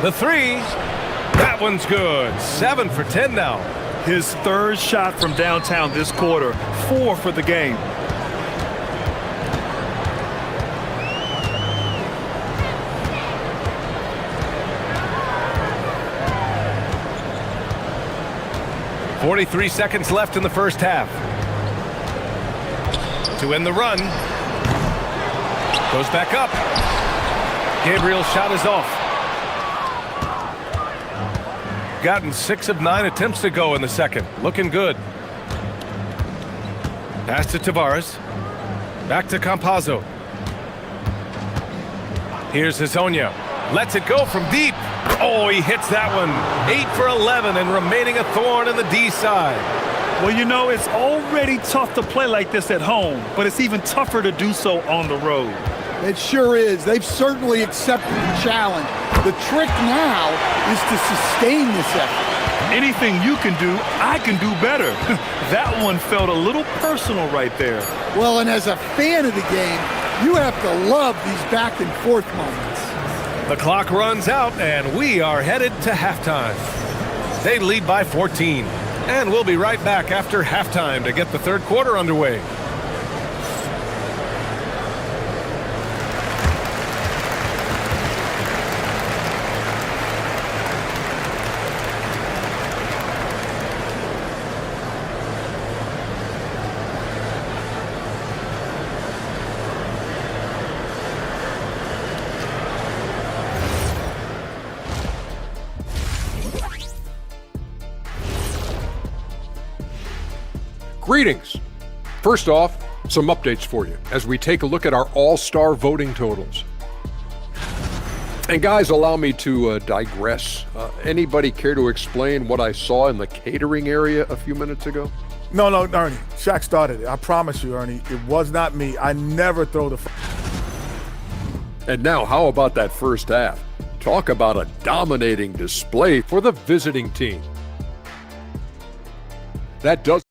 Speaker 8: The 3. That one's good. 7 for 10 now.
Speaker 10: His third shot from downtown this quarter. 4 for the game.
Speaker 8: .43 seconds left in the first half. To end the run. Goes back up. Gabriel's shot is off. Gotten 6 of 9 attempts to go in the second. Looking good. Pass to Tavares. Back to Campazzo. Here's Azonia. Lets it go from deep. Oh, he hits that one. 8 for 11 and remaining a thorn in the D side.
Speaker 10: Well, you know, it's already tough to play like this at home, but it's even tougher to do so on the road.
Speaker 14: It sure is. They've certainly accepted the challenge. The trick now is to sustain this effort.
Speaker 10: Anything you can do, I can do better. That one felt a little personal right there.
Speaker 14: Well, and as a fan of the game, you have to love these back and forth moments.
Speaker 8: The clock runs out and we are headed to halftime. They lead by 14. And we'll be right back after halftime to get the third quarter underway.
Speaker 6: Greetings! First off, some updates for you as we take a look at our all-star voting totals. And guys, allow me to digress. Anybody care to explain what I saw in the catering area a few minutes ago?
Speaker 13: No, Ernie. Shaq started it. I promise you, Ernie. It was not me. I never throw the...
Speaker 6: And now, how about that first half? Talk about a dominating display for the visiting team. That does...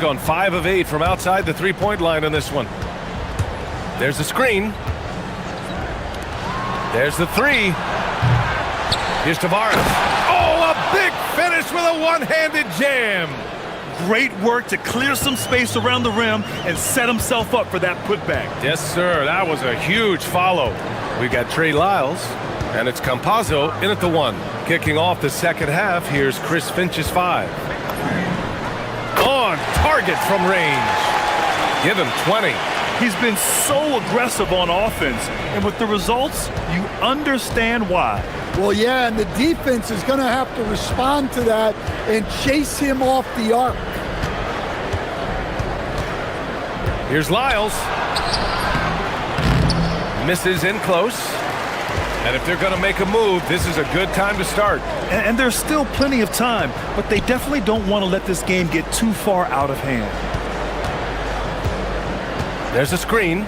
Speaker 8: Gone 5 of 8 from outside the three-point line on this one. There's the screen. There's the 3. Here's Tavares. Oh, a big finish with a one-handed jam.
Speaker 10: Great work to clear some space around the rim and set himself up for that putback.
Speaker 8: Yes, sir. That was a huge follow. We got Trey Lyles, and it's Campazzo in at the 1. Kicking off the second half, here's Chris Finch's 5. On target from range. Give him 20.
Speaker 10: He's been so aggressive on offense, and with the results, you understand why.
Speaker 14: Well, yeah, and the defense is going to have to respond to that and chase him off the arc.
Speaker 8: Here's Lyles. Misses in close. And if they're going to make a move, this is a good time to start.
Speaker 10: And there's still plenty of time, but they definitely don't want to let this game get too far out of hand.
Speaker 8: There's a screen.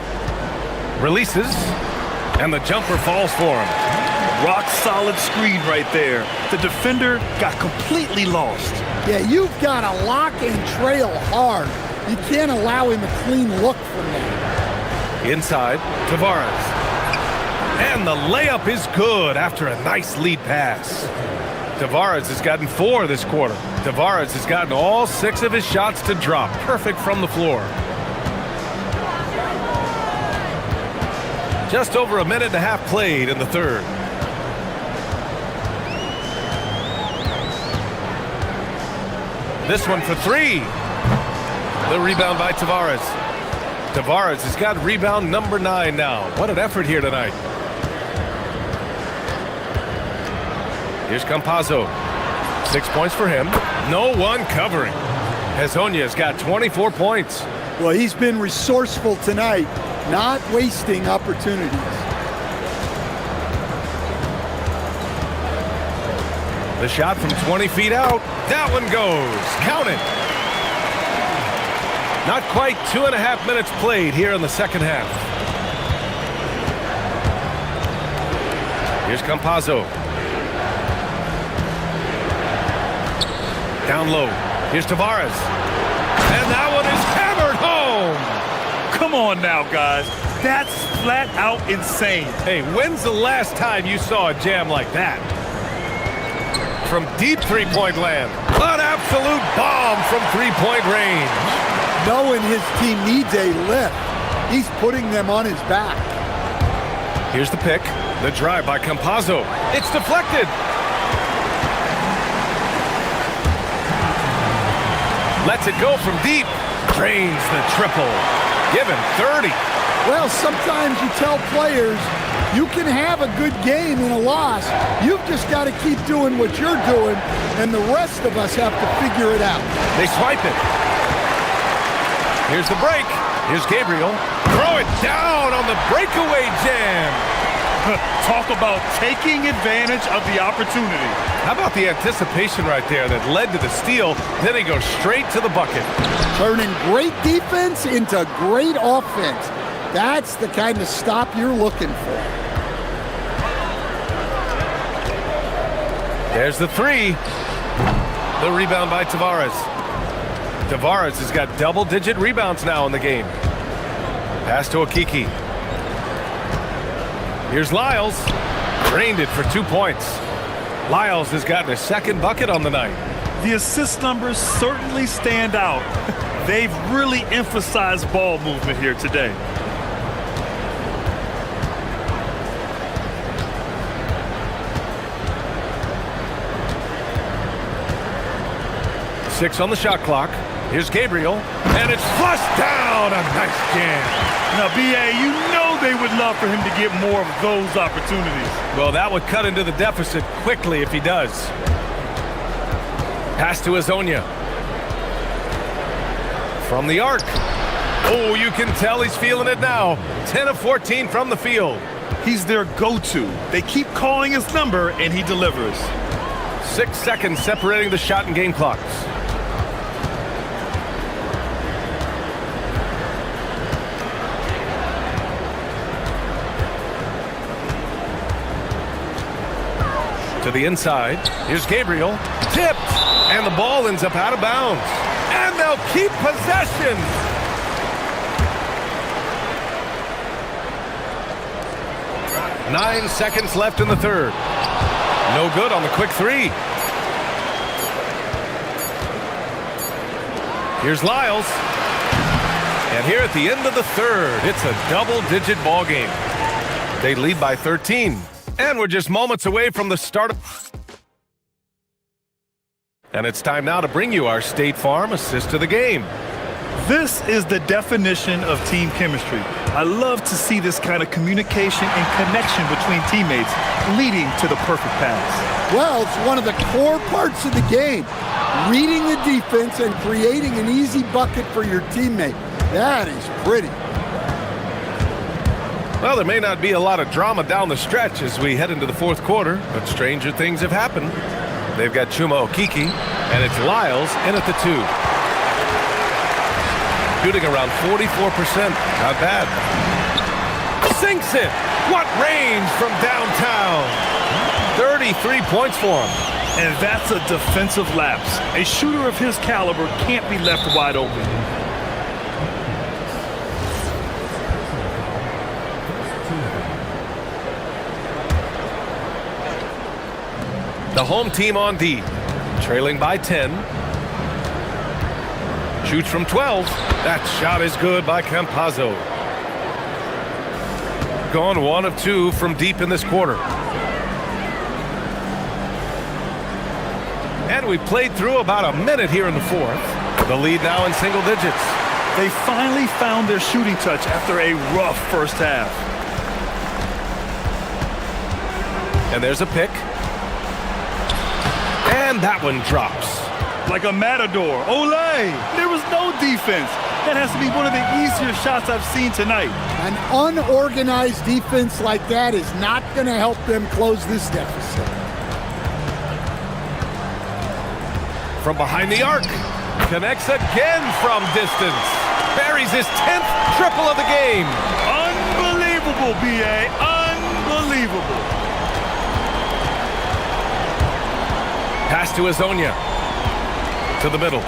Speaker 8: Releases. And the jumper falls for him.
Speaker 10: Rock solid screen right there. The defender got completely lost.
Speaker 14: Yeah, you've got to lock and trail hard. You can't allow him a clean look from there.
Speaker 8: Inside, Tavares. And the layup is good after a nice lead pass. Tavares has gotten 4 this quarter. Tavares has gotten all 6 of his shots to drop. Perfect from the floor. Just over a minute and a half played in the third. This one for 3. The rebound by Tavares. Tavares has got rebound number 9 now. What an effort here tonight. Here's Campazzo. 6 points for him. No one covering. Hezonja's got 24 points.
Speaker 14: Well, he's been resourceful tonight, not wasting opportunities.
Speaker 8: The shot from 20 feet out. That one goes. Count it. Not quite 2.5 minutes played here in the second half. Here's Campazzo. Down low. Here's Tavares. And that one is hammered home.
Speaker 10: Come on now, guys. That's flat out insane.
Speaker 8: Hey, when's the last time you saw a jam like that? From deep three-point land. An absolute bomb from three-point range.
Speaker 14: Knowing his team needs a lift, he's putting them on his back.
Speaker 8: Here's the pick. The drive by Campazzo. It's deflected. Lets it go from deep. Drains the triple. Give him 30.
Speaker 14: Well, sometimes you tell players you can have a good game in a loss. You've just got to keep doing what you're doing, and the rest of us have to figure it out.
Speaker 8: They swipe it. Here's the break. Here's Gabriel. Throw it down on the breakaway jam.
Speaker 10: Talk about taking advantage of the opportunity.
Speaker 8: How about the anticipation right there that led to the steal? Then he goes straight to the bucket.
Speaker 14: Turning great defense into great offense. That's the kind of stop you're looking for.
Speaker 8: There's the 3. The rebound by Tavares. Tavares has got double-digit rebounds now in the game. Pass to Akiki. Here's Lyles. Drained it for 2 points. Lyles has gotten a second bucket on the night.
Speaker 10: The assist numbers certainly stand out. They've really emphasized ball movement here today.
Speaker 8: Six on the shot clock. Here's Gabriel. And it's flushed down. A nice jam.
Speaker 10: Now, B.A., you know they would love for him to get more of those opportunities.
Speaker 8: Well, that would cut into the deficit quickly if he does. Pass to Hezonja. From the arc. Oh, you can tell he's feeling it now. 10 of 14 from the field.
Speaker 10: He's their go-to. They keep calling his number, and he delivers.
Speaker 8: 6 seconds separating the shot and game clocks. To the inside. Here's Gabriel. Tipped. And the ball ends up out of bounds. And they'll keep possession. Nine seconds left in the third. No good on the quick 3. Here's Lyles. And here at the end of the third, it's a double-digit ball game. They lead by 13. And we're just moments away from the start of... And it's time now to bring you our State Farm assist to the game.
Speaker 10: This is the definition of team chemistry. I love to see this kind of communication and connection between teammates leading to the perfect pass.
Speaker 14: Well, it's one of the core parts of the game. Reading the defense and creating an easy bucket for your teammate. That is pretty.
Speaker 8: Well, there may not be a lot of drama down the stretch as we head into the fourth quarter, but stranger things have happened. They've got Chuma Okiki, and it's Lyles in at the 2. Shooting around 44%. Not bad. Sinks it! What range from downtown! 33 points for him.
Speaker 10: And that's a defensive lapse. A shooter of his caliber can't be left wide open.
Speaker 8: The home team on D, trailing by 10. Shoots from 12. That shot is good by Campazzo. Gone 1 of 2 from deep in this quarter. And we played through about a minute here in the fourth. The lead now in single digits.
Speaker 10: They finally found their shooting touch after a rough first half.
Speaker 8: And there's a pick. And that one drops.
Speaker 10: Like a matador. Olay! There was no defense. That has to be one of the easier shots I've seen tonight.
Speaker 14: An unorganized defense like that is not going to help them close this deficit.
Speaker 8: From behind the arc. Connects again from distance. Buries his 10th triple of the game.
Speaker 10: Unbelievable, B.A. Unbelievable.
Speaker 8: Pass to Azonia. To the middle.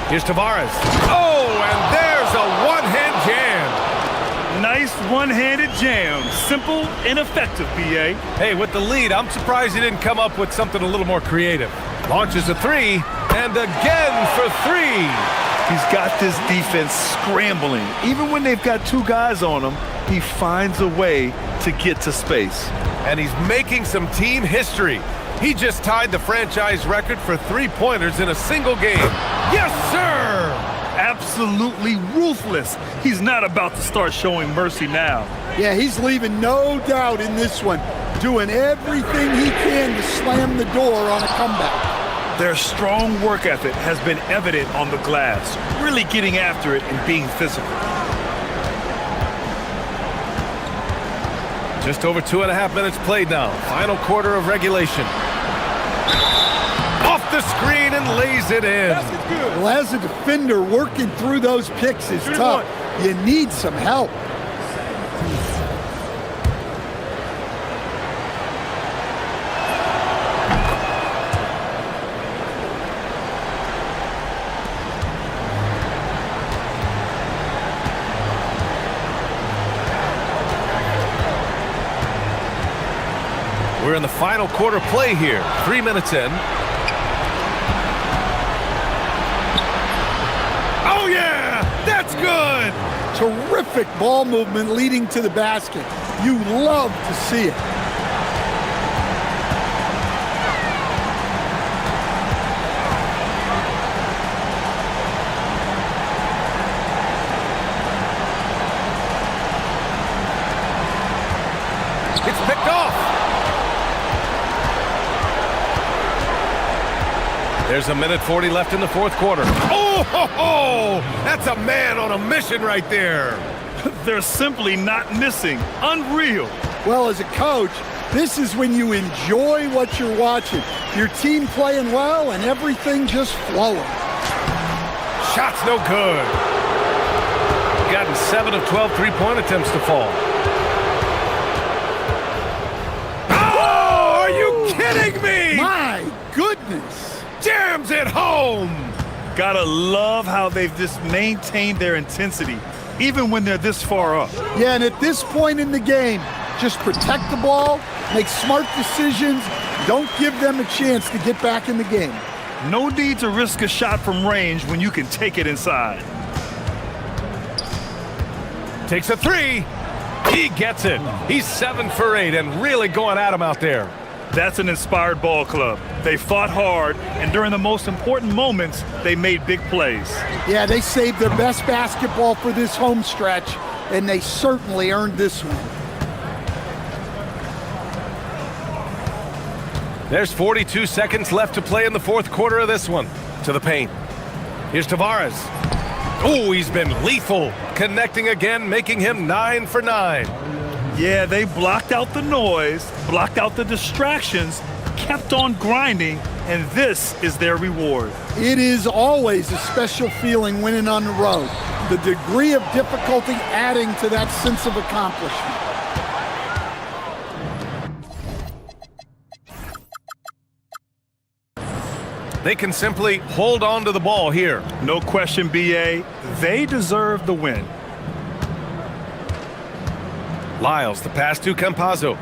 Speaker 8: Here's Tavares. Oh, and there's a one-hand jam.
Speaker 10: Nice one-handed jam. Simple and effective, B.A.
Speaker 8: Hey, with the lead, I'm surprised he didn't come up with something a little more creative. Launches a 3, and again for 3.
Speaker 10: He's got this defense scrambling. Even when they've got 2 guys on him, he finds a way to get to space.
Speaker 8: And he's making some team history. He just tied the franchise record for 3-pointers in a single game. Yes, sir!
Speaker 10: Absolutely ruthless. He's not about to start showing mercy now.
Speaker 14: Yeah, he's leaving no doubt in this one. Doing everything he can to slam the door on a comeback.
Speaker 10: Their strong work ethic has been evident on the glass. Really getting after it and being physical.
Speaker 8: Just over 2.5 minutes played now. Final quarter of regulation. Off the screen and lays it in.
Speaker 14: Well, as a defender, working through those picks is tough. You need some help.
Speaker 8: We're in the final quarter play here. 3 minutes in. Oh, yeah! That's good!
Speaker 14: Terrific ball movement leading to the basket. You love to see it.
Speaker 8: It's picked off. There's a minute 40 left in the fourth quarter. Oh, ho, ho! That's a man on a mission right there.
Speaker 10: They're simply not missing. Unreal.
Speaker 14: Well, as a coach, this is when you enjoy what you're watching. Your team playing well and everything just flowing.
Speaker 8: Shot's no good. Gotten 7 of 12 three-point attempts to fall. Oh, are you kidding me?
Speaker 14: My goodness.
Speaker 8: Jams it home.
Speaker 10: Gotta love how they've just maintained their intensity, even when they're this far up.
Speaker 14: Yeah, and at this point in the game, just protect the ball, make smart decisions, don't give them a chance to get back in the game.
Speaker 10: No need to risk a shot from range when you can take it inside.
Speaker 8: Takes a three. He gets it. He's 7 for 8 and really going at him out there.
Speaker 10: That's an inspired ball club. They fought hard, and during the most important moments, they made big plays.
Speaker 14: Yeah, they saved their best basketball for this home stretch, and they certainly earned this one.
Speaker 8: There's 42 seconds left to play in the fourth quarter of this one. To the paint. Here's Tavares. Oh, he's been lethal. Connecting again, making him 9 for 9.
Speaker 10: Yeah, they blocked out the noise, blocked out the distractions, kept on grinding, and this is their reward.
Speaker 14: It is always a special feeling winning on the road. The degree of difficulty adding to that sense of accomplishment.
Speaker 8: They can simply hold on to the ball here.
Speaker 10: No question, BA. They deserve the win.
Speaker 8: Lyles, the pass to Campazzo.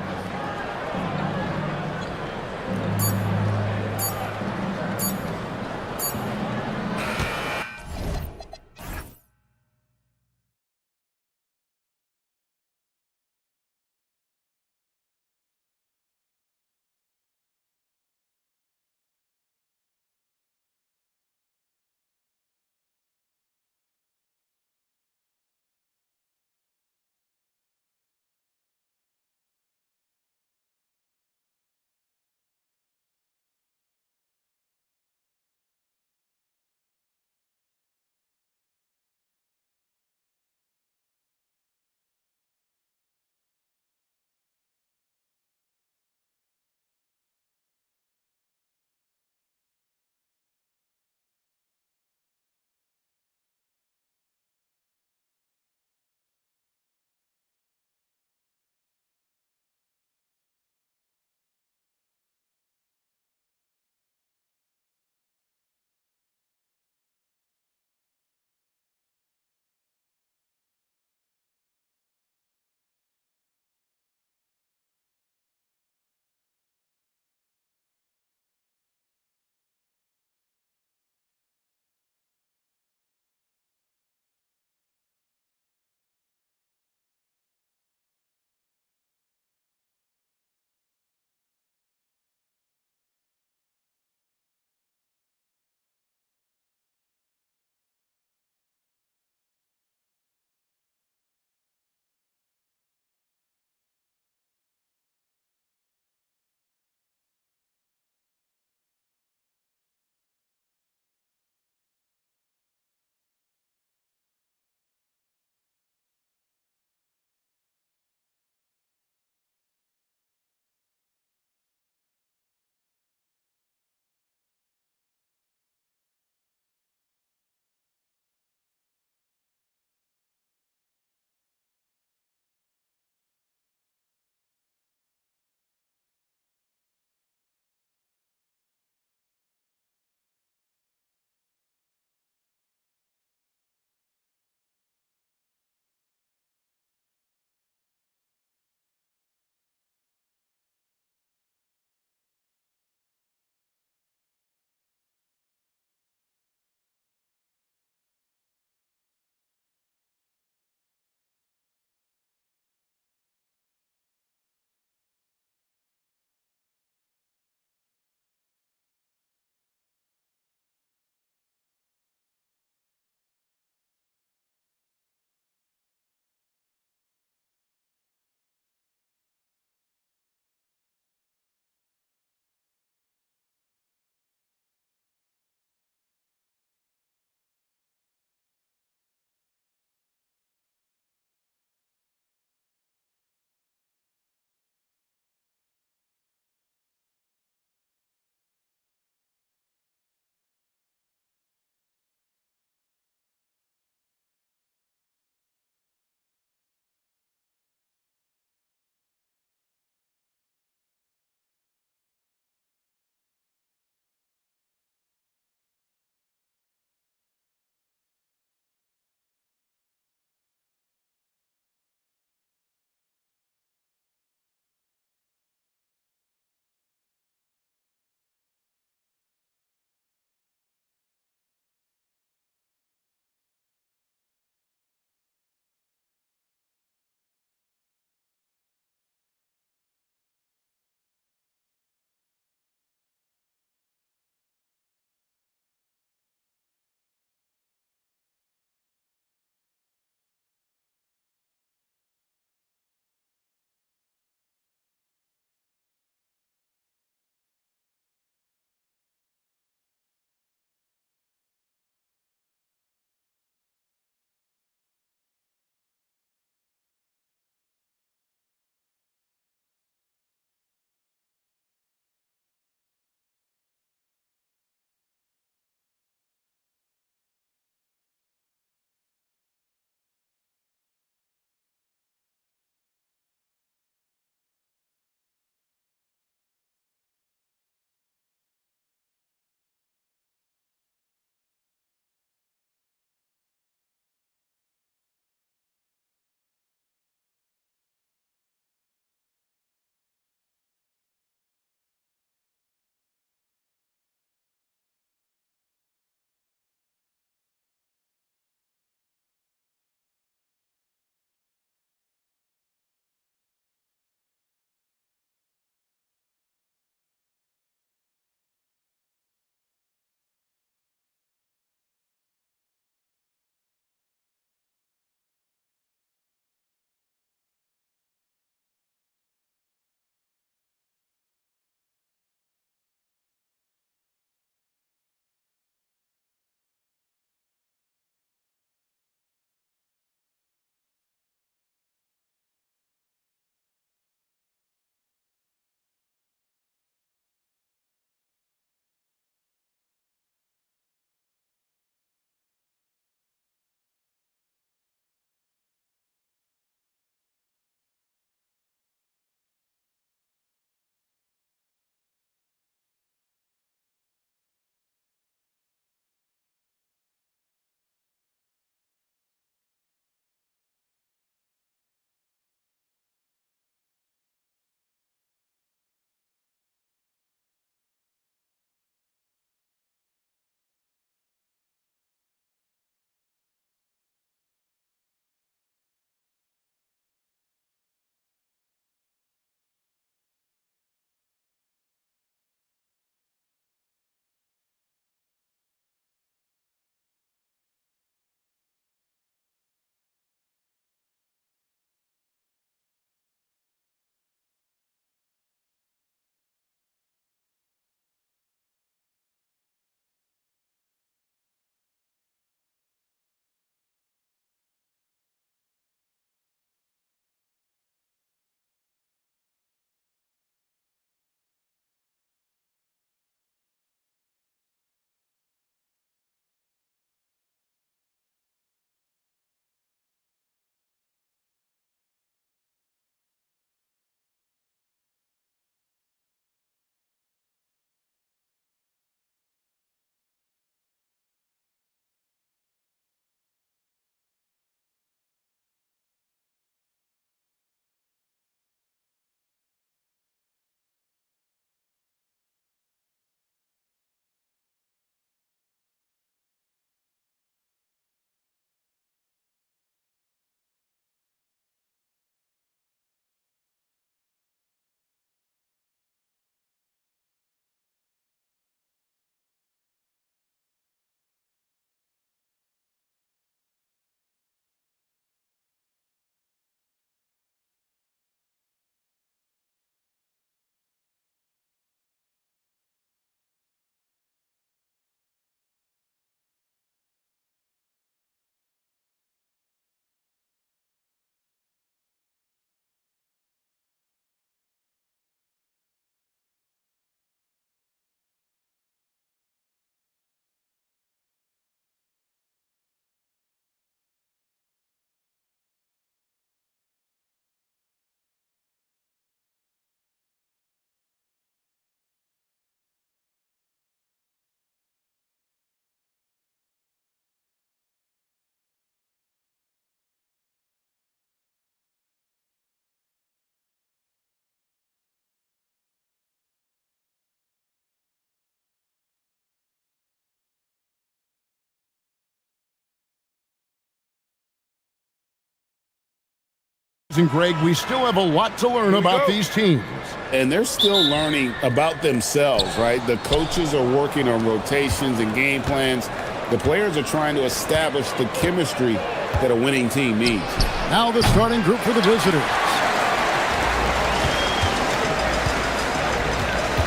Speaker 1: And Greg, we still have a lot to learn about these teams.
Speaker 2: And they're still learning about themselves, right? The coaches are working on rotations and game plans. The players are trying to establish the chemistry that a winning team needs.
Speaker 1: Now the starting group for the visitors.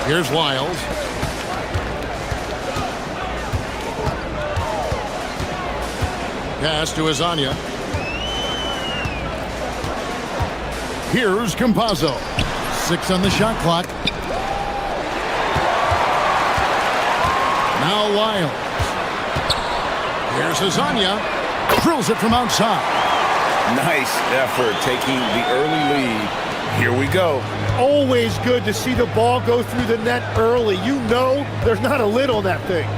Speaker 1: Here's Lyles. Pass to Azania. Here's Campazzo. 6 on the shot clock. Now Lyles. Here's Azania. Drills it from outside.
Speaker 2: Nice effort taking the early lead. Here we go.
Speaker 4: Always good to see the ball go through the net early. You know there's not a lid on that thing.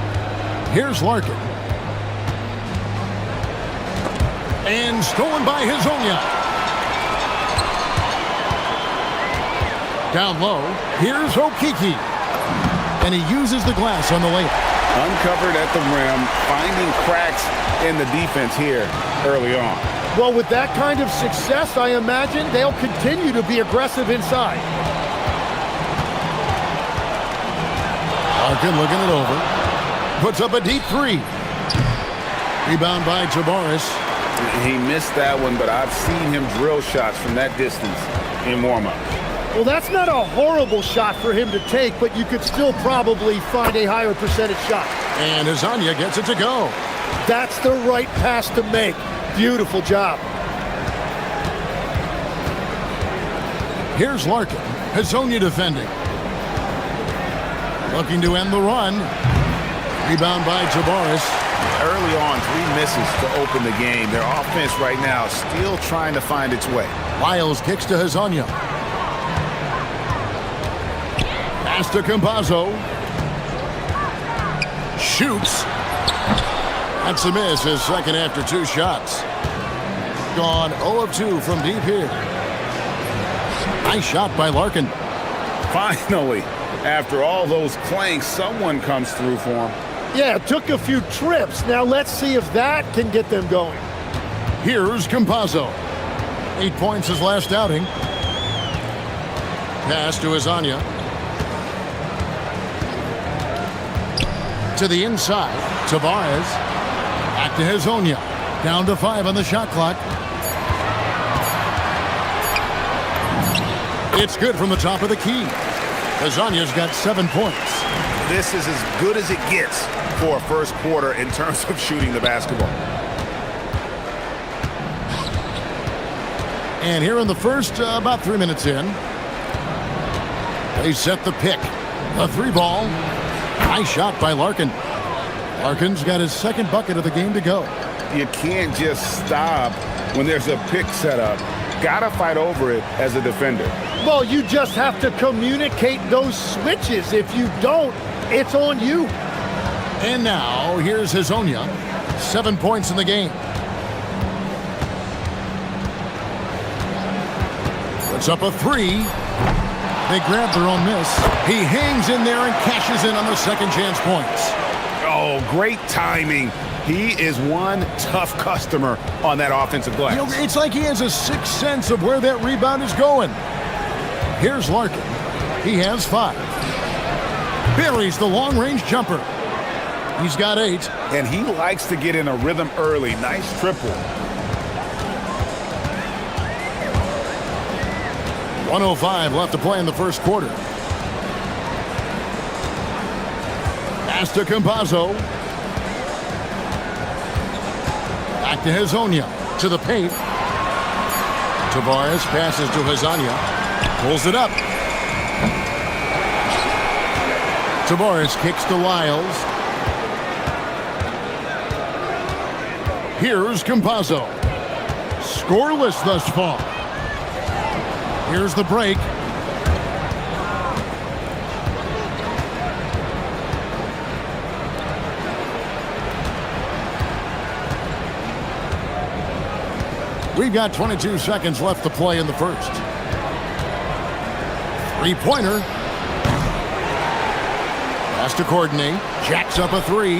Speaker 1: Here's Larkin. And stolen by Hezonja. Down low, here's Okiki. And he uses the glass on the layup.
Speaker 2: Uncovered at the rim, finding cracks in the defense here early on.
Speaker 4: Well, with that kind of success, I imagine they'll continue to be aggressive inside.
Speaker 1: Larkin looking it over. Puts up a deep three. Rebound by Tavares.
Speaker 2: He missed that one, but I've seen him drill shots from that distance in warm-up.
Speaker 4: Well, that's not a horrible shot for him to take, but you could still probably find a higher percentage shot.
Speaker 1: And Hezonja gets it to go.
Speaker 4: That's the right pass to make. Beautiful job.
Speaker 1: Here's Larkin. Hezonja defending. Looking to end the run. Rebound by Tavares.
Speaker 3: Early on, 3 misses to open the game. Their offense right now still trying to find its way.
Speaker 1: Lyles kicks to Hezonja. Pass to Campazzo. Shoots. That's a miss, his second after 2 shots. Gone 0 of 2 from deep here. Nice shot by Larkin.
Speaker 2: Finally, after all those clanks, someone comes through for him.
Speaker 4: Yeah, it took a few trips. Now let's see if that can get them going.
Speaker 1: Here's Campazzo. 8 points his last outing. Pass to Hezonja. To the inside. Tavares. Back to Hezonja. Down to 5 on the shot clock. It's good from the top of the key. Hezonja's got 7 points.
Speaker 3: This is as good as it gets for a first quarter in terms of shooting the basketball.
Speaker 1: And here in the first, about 3 minutes in, they set the pick. A 3-ball. Nice shot by Larkin. Larkin's got his second bucket of the game to go.
Speaker 2: You can't just stop when there's a pick set up. Gotta fight over it as a defender.
Speaker 4: Well, you just have to communicate those switches. If you don't, it's on you.
Speaker 1: And now, here's Hezonja. 7 points in the game. Puts up a 3. They grab their own miss. He hangs in there and cashes in on the second chance points.
Speaker 3: Oh, great timing. He is one tough customer on that offensive glass.
Speaker 1: You know, it's like he has a sixth sense of where that rebound is going. Here's Larkin. He has 5. Buries the long-range jumper. He's got 8.
Speaker 3: And he likes to get in a rhythm early. Nice triple.
Speaker 1: 1:05 left to play in the first quarter. Pass to Campazzo. Back to Hezonja. To the paint. Tavares passes to Hezonja. Pulls it up. Tavares kicks to Lyles. Here's Campazzo. Scoreless thus far. Here's the break. We've got 22 seconds left to play in the first. 3-pointer. Has to coordinate. Jacks up a 3.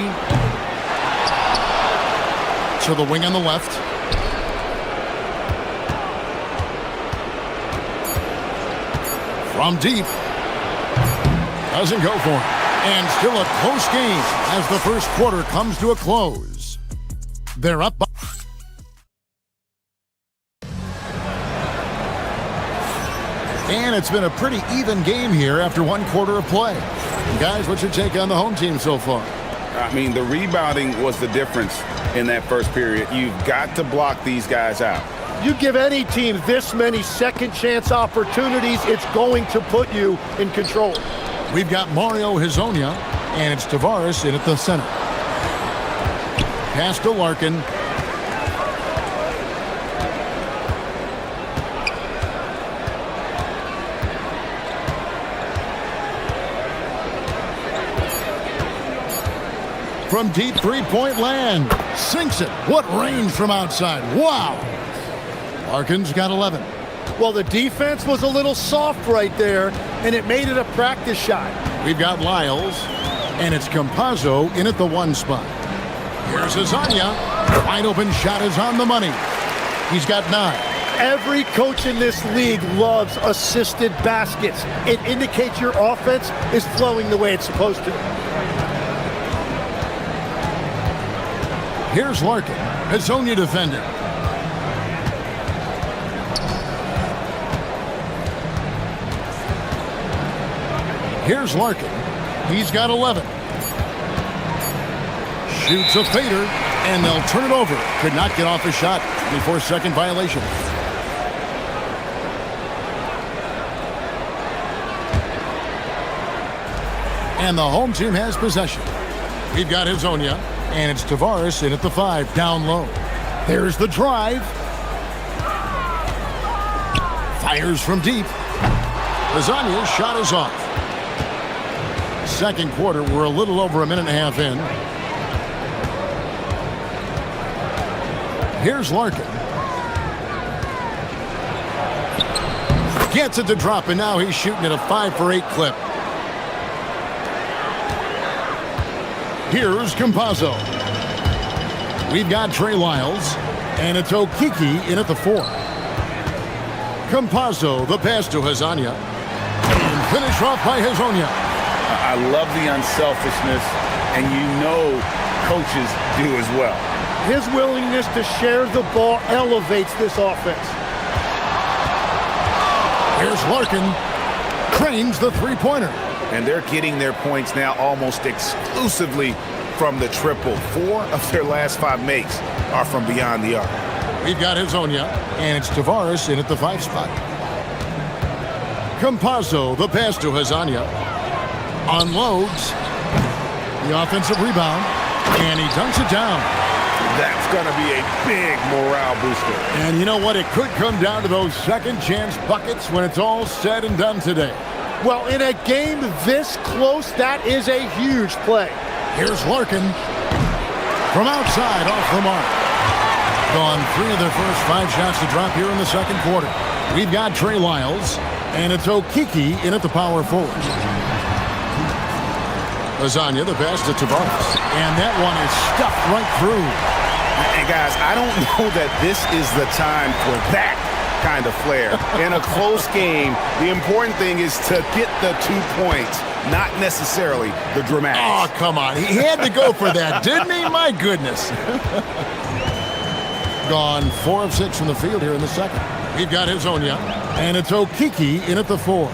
Speaker 1: To the wing on the left. From deep. Doesn't go for it. And still a close game as the first quarter comes to a close. They're up by... And it's been a pretty even game here after one quarter of play. Guys, what's your take on the home team so far?
Speaker 2: I mean, the rebounding was the difference in that first period. You've got to block these guys out.
Speaker 4: You give any team this many second chance opportunities, it's going to put you in control.
Speaker 1: We've got Mario Hezonja, and it's Tavares in at the center. Pass to Larkin. From deep three-point land. Sinks it. What range from outside. Wow. Larkin's got 11.
Speaker 4: Well, the defense was a little soft right there, and it made it a practice shot.
Speaker 1: We've got Lyles, and it's Campazzo in at the 1 spot. Here's Hezonja. Wide open shot is on the money. He's got 9.
Speaker 4: Every coach in this league loves assisted baskets. It indicates your offense is flowing the way it's supposed to.
Speaker 1: Here's Larkin. Hezonja defending. Here's Larkin. He's got 11. Shoots a fader, and they'll turn it over. Could not get off a shot. 24-second violation. And the home team has possession. We've got Hezonja, and it's Tavares in at the 5, down low. There's the drive. Fires from deep. Hezonja's shot is off. Second quarter, we're a little over a minute and a half in. Here's Larkin. Gets it to drop, and now he's shooting at a 5-for-8 clip. Here's Campazzo. We've got Trey Lyles, and it's Okiki in at the 4. Campazzo, the pass to Hezonja. And finish off by Hezonja.
Speaker 2: I love the unselfishness, and you know coaches do as well.
Speaker 4: His willingness to share the ball elevates this offense.
Speaker 1: Here's Larkin. Cranes the three-pointer.
Speaker 3: And they're getting their points now almost exclusively from the triple. 4 of their last 5 makes are from beyond the arc.
Speaker 1: We've got Hezonja, and it's Tavares in at the 5 spot. Campazzo, the pass to Hezonja. Unloads. The offensive rebound, and he dunks it down.
Speaker 3: That's going to be a big morale booster.
Speaker 1: And you know what? It could come down to those second chance buckets when it's all said and done today.
Speaker 4: Well, in a game this close, that is a huge play.
Speaker 1: Here's Larkin. From outside, off the mark. Gone 3 of their first 5 shots to drop here in the second quarter. We've got Trey Lyles, and it's Okiki in at the power forward. Hezonja, the pass to Tavares. And that one is stuffed right through.
Speaker 3: And guys, I don't know that this is the time for that kind of flair. In a close game, the important thing is to get the 2 points, not necessarily the dramatics.
Speaker 1: Oh, come on. He had to go for that, didn't he? My goodness. Gone 4 of 6 from the field here in the second. We've got Hezonja, and it's Okiki in at the 4.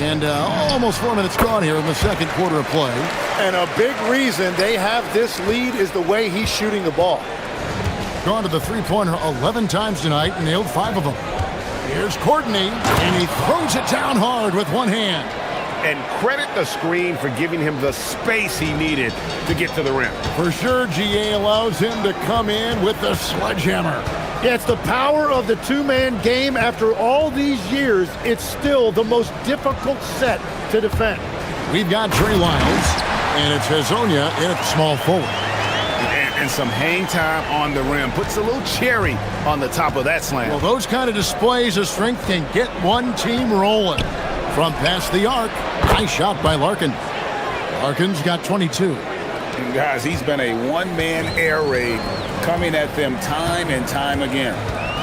Speaker 1: And almost 4 minutes gone here in the second quarter of play.
Speaker 4: And a big reason they have this lead is the way he's shooting the ball.
Speaker 1: Gone to the three-pointer 11 times tonight and nailed 5 of them. Here's Courtney, and he throws it down hard with one hand.
Speaker 3: And credit the screen for giving him the space he needed to get to the rim.
Speaker 1: For sure, GA allows him to come in with the sledgehammer.
Speaker 4: Yeah, it's the power of the 2-man game. After all these years, it's still the most difficult set to defend.
Speaker 1: We've got Trey Lyles, and it's Hezonja in at small forward.
Speaker 3: And some hang time on the rim. Puts a little cherry on the top of that slam.
Speaker 1: Well, those kind of displays of strength can get one team rolling. From past the arc, nice shot by Larkin. Larkin's got 22.
Speaker 2: And guys, he's been a one-man air raid coming at them time and time again.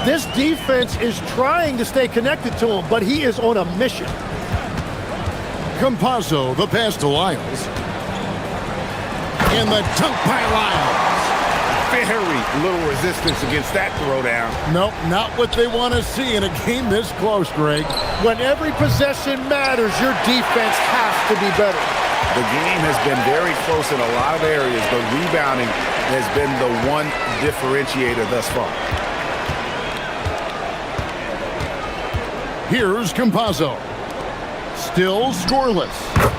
Speaker 4: This defense is trying to stay connected to him, but he is on a mission.
Speaker 1: Campazzo, the pass to Lyles. And the dunk by Lyles.
Speaker 3: Very little resistance against that throwdown.
Speaker 1: Nope, not what they want to see in a game this close, Greg.
Speaker 4: When every possession matters, your defense has to be better.
Speaker 3: The game has been very close in a lot of areas, but rebounding has been the one differentiator thus far.
Speaker 1: Here's Campazzo. Still scoreless.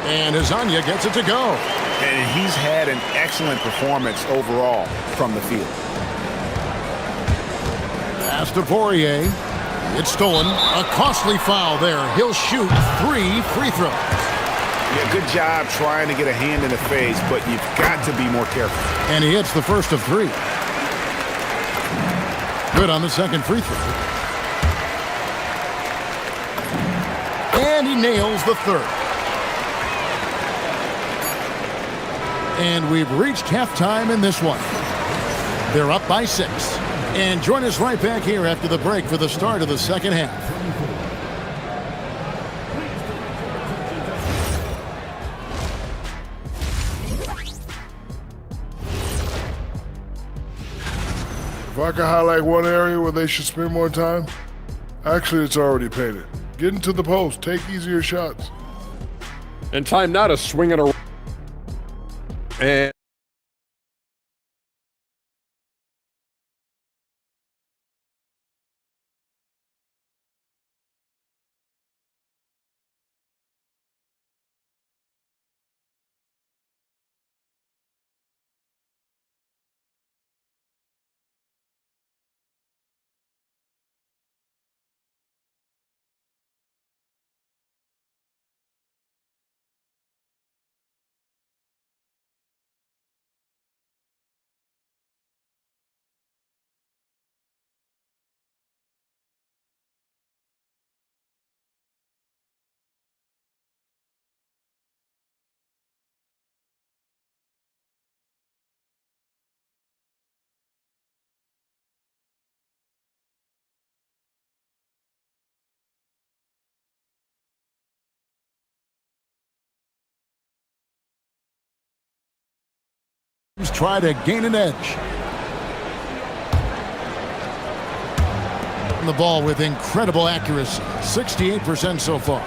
Speaker 1: And Hezonja gets it to go.
Speaker 3: And he's had an excellent performance overall from the field.
Speaker 1: Pass to Poirier. It's stolen. A costly foul there. He'll shoot 3 free throws.
Speaker 3: Yeah, good job trying to get a hand in the face, but you've got to be more careful.
Speaker 1: And he hits the first of 3. Good on the second free throw. And he nails the third. And we've reached halftime in this one. They're up by 6. And join us right back here after the break for the start of the second half.
Speaker 11: If I could highlight one area where they should spend more time, actually it's already painted. Get into the post, take easier shots.
Speaker 6: And time now to swing it around. And
Speaker 1: try to gain an edge. And the ball with incredible accuracy. 68% so far.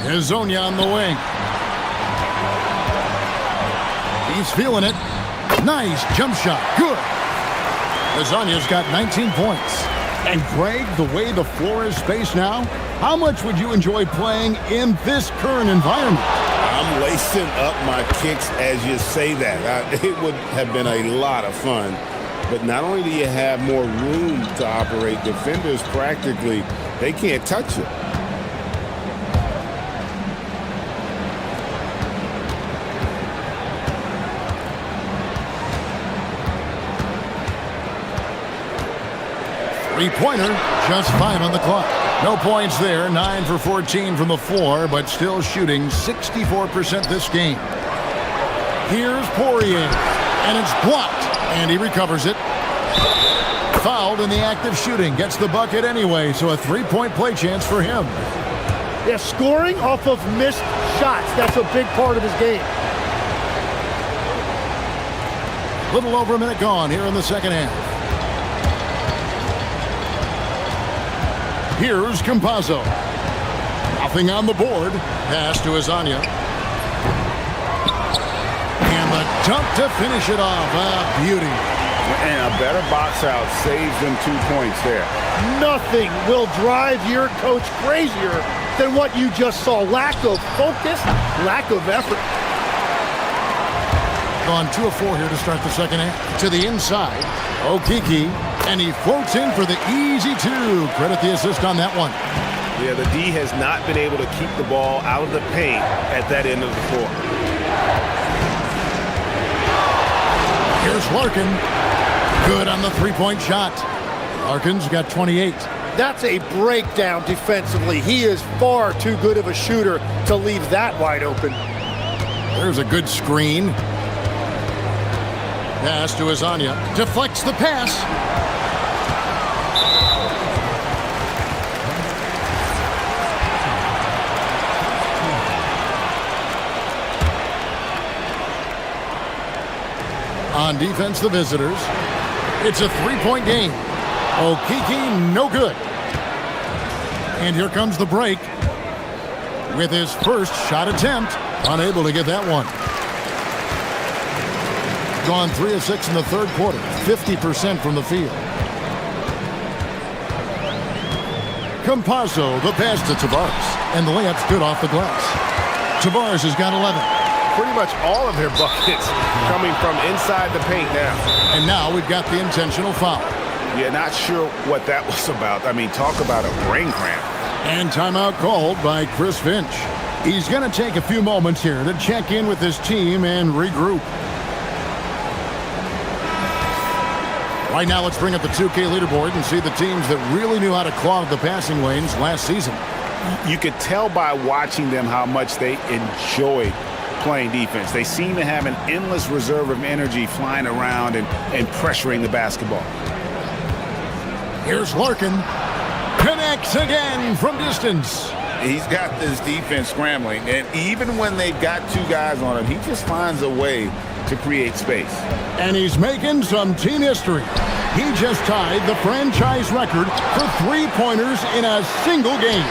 Speaker 1: Hezonja on the wing. He's feeling it. Nice jump shot. Good. Hezonja's got 19 points. And Greg, the way the floor is spaced now, how much would you enjoy playing in this current environment?
Speaker 2: I'm lacing up my kicks as you say that. It would have been a lot of fun. But not only do you have more room to operate, defenders practically, they can't touch it.
Speaker 1: Three-pointer, just 5 on the clock. No points there, 9 for 14 from the floor, but still shooting 64% this game. Here's Poirier, and it's blocked, and he recovers it. Fouled in the act of shooting, gets the bucket anyway, so a 3-point play chance for him.
Speaker 4: Yeah, scoring off of missed shots, that's a big part of his game.
Speaker 1: Little over a minute gone here in the second half. Here's Campazzo. Nothing on the board. Pass to Hezonja. And the dunk to finish it off. A beauty.
Speaker 3: And a better box out saves them 2 points there.
Speaker 4: Nothing will drive your coach crazier than what you just saw. Lack of focus, lack of effort.
Speaker 1: Gone 2 of 4 here to start the second half. To the inside. Okiki. And he floats in for the easy 2. Credit the assist on that one.
Speaker 3: Yeah, the D has not been able to keep the ball out of the paint at that end of the floor.
Speaker 1: Here's Larkin. Good on the 3-point shot. Larkin's got 28.
Speaker 4: That's a breakdown defensively. He is far too good of a shooter to leave that wide open.
Speaker 1: There's a good screen. Pass to Azania. Deflects the pass. On defense, the visitors. It's a three-point game. Okiki, no good. And here comes the break with his first shot attempt. Unable to get that one. Gone 3 of 6 in the third quarter. 50% from the field. Campazzo, the pass to Tavares. And the layup's good off the glass. Tavares has got 11.
Speaker 3: Pretty much all of their buckets coming from inside the paint now.
Speaker 1: And now we've got the intentional foul.
Speaker 3: Yeah, not sure what that was about. I mean, talk about a brain cramp.
Speaker 1: And timeout called by Chris Finch. He's going to take a few moments here to check in with his team and regroup. Right now, let's bring up the 2K leaderboard and see the teams that really knew how to clog the passing lanes last season.
Speaker 3: You could tell by watching them how much they enjoyed playing defense. They seem to have an endless reserve of energy flying around and pressuring the basketball.
Speaker 1: Here's Larkin. Connects again from distance.
Speaker 2: He's got this defense scrambling, and even when they've got two guys on him, he just finds a way to create space.
Speaker 1: And he's making some team history. He just tied the franchise record for three-pointers in a single game.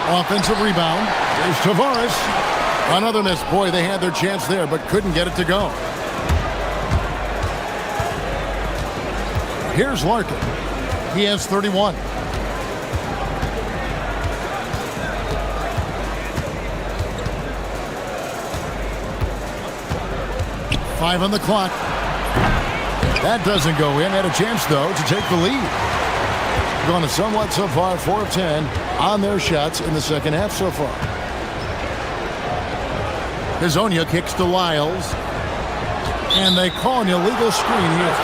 Speaker 1: Offensive rebound. There's Tavares. Another miss. Boy, they had their chance there, but couldn't get it to go. Here's Larkin. He has 31. Five on the clock. That doesn't go in. Had a chance, though, to take the lead. Going to somewhat so far, 4 of 10 on their shots in the second half so far. Hazonia kicks to Lyles. And they call an illegal screen here.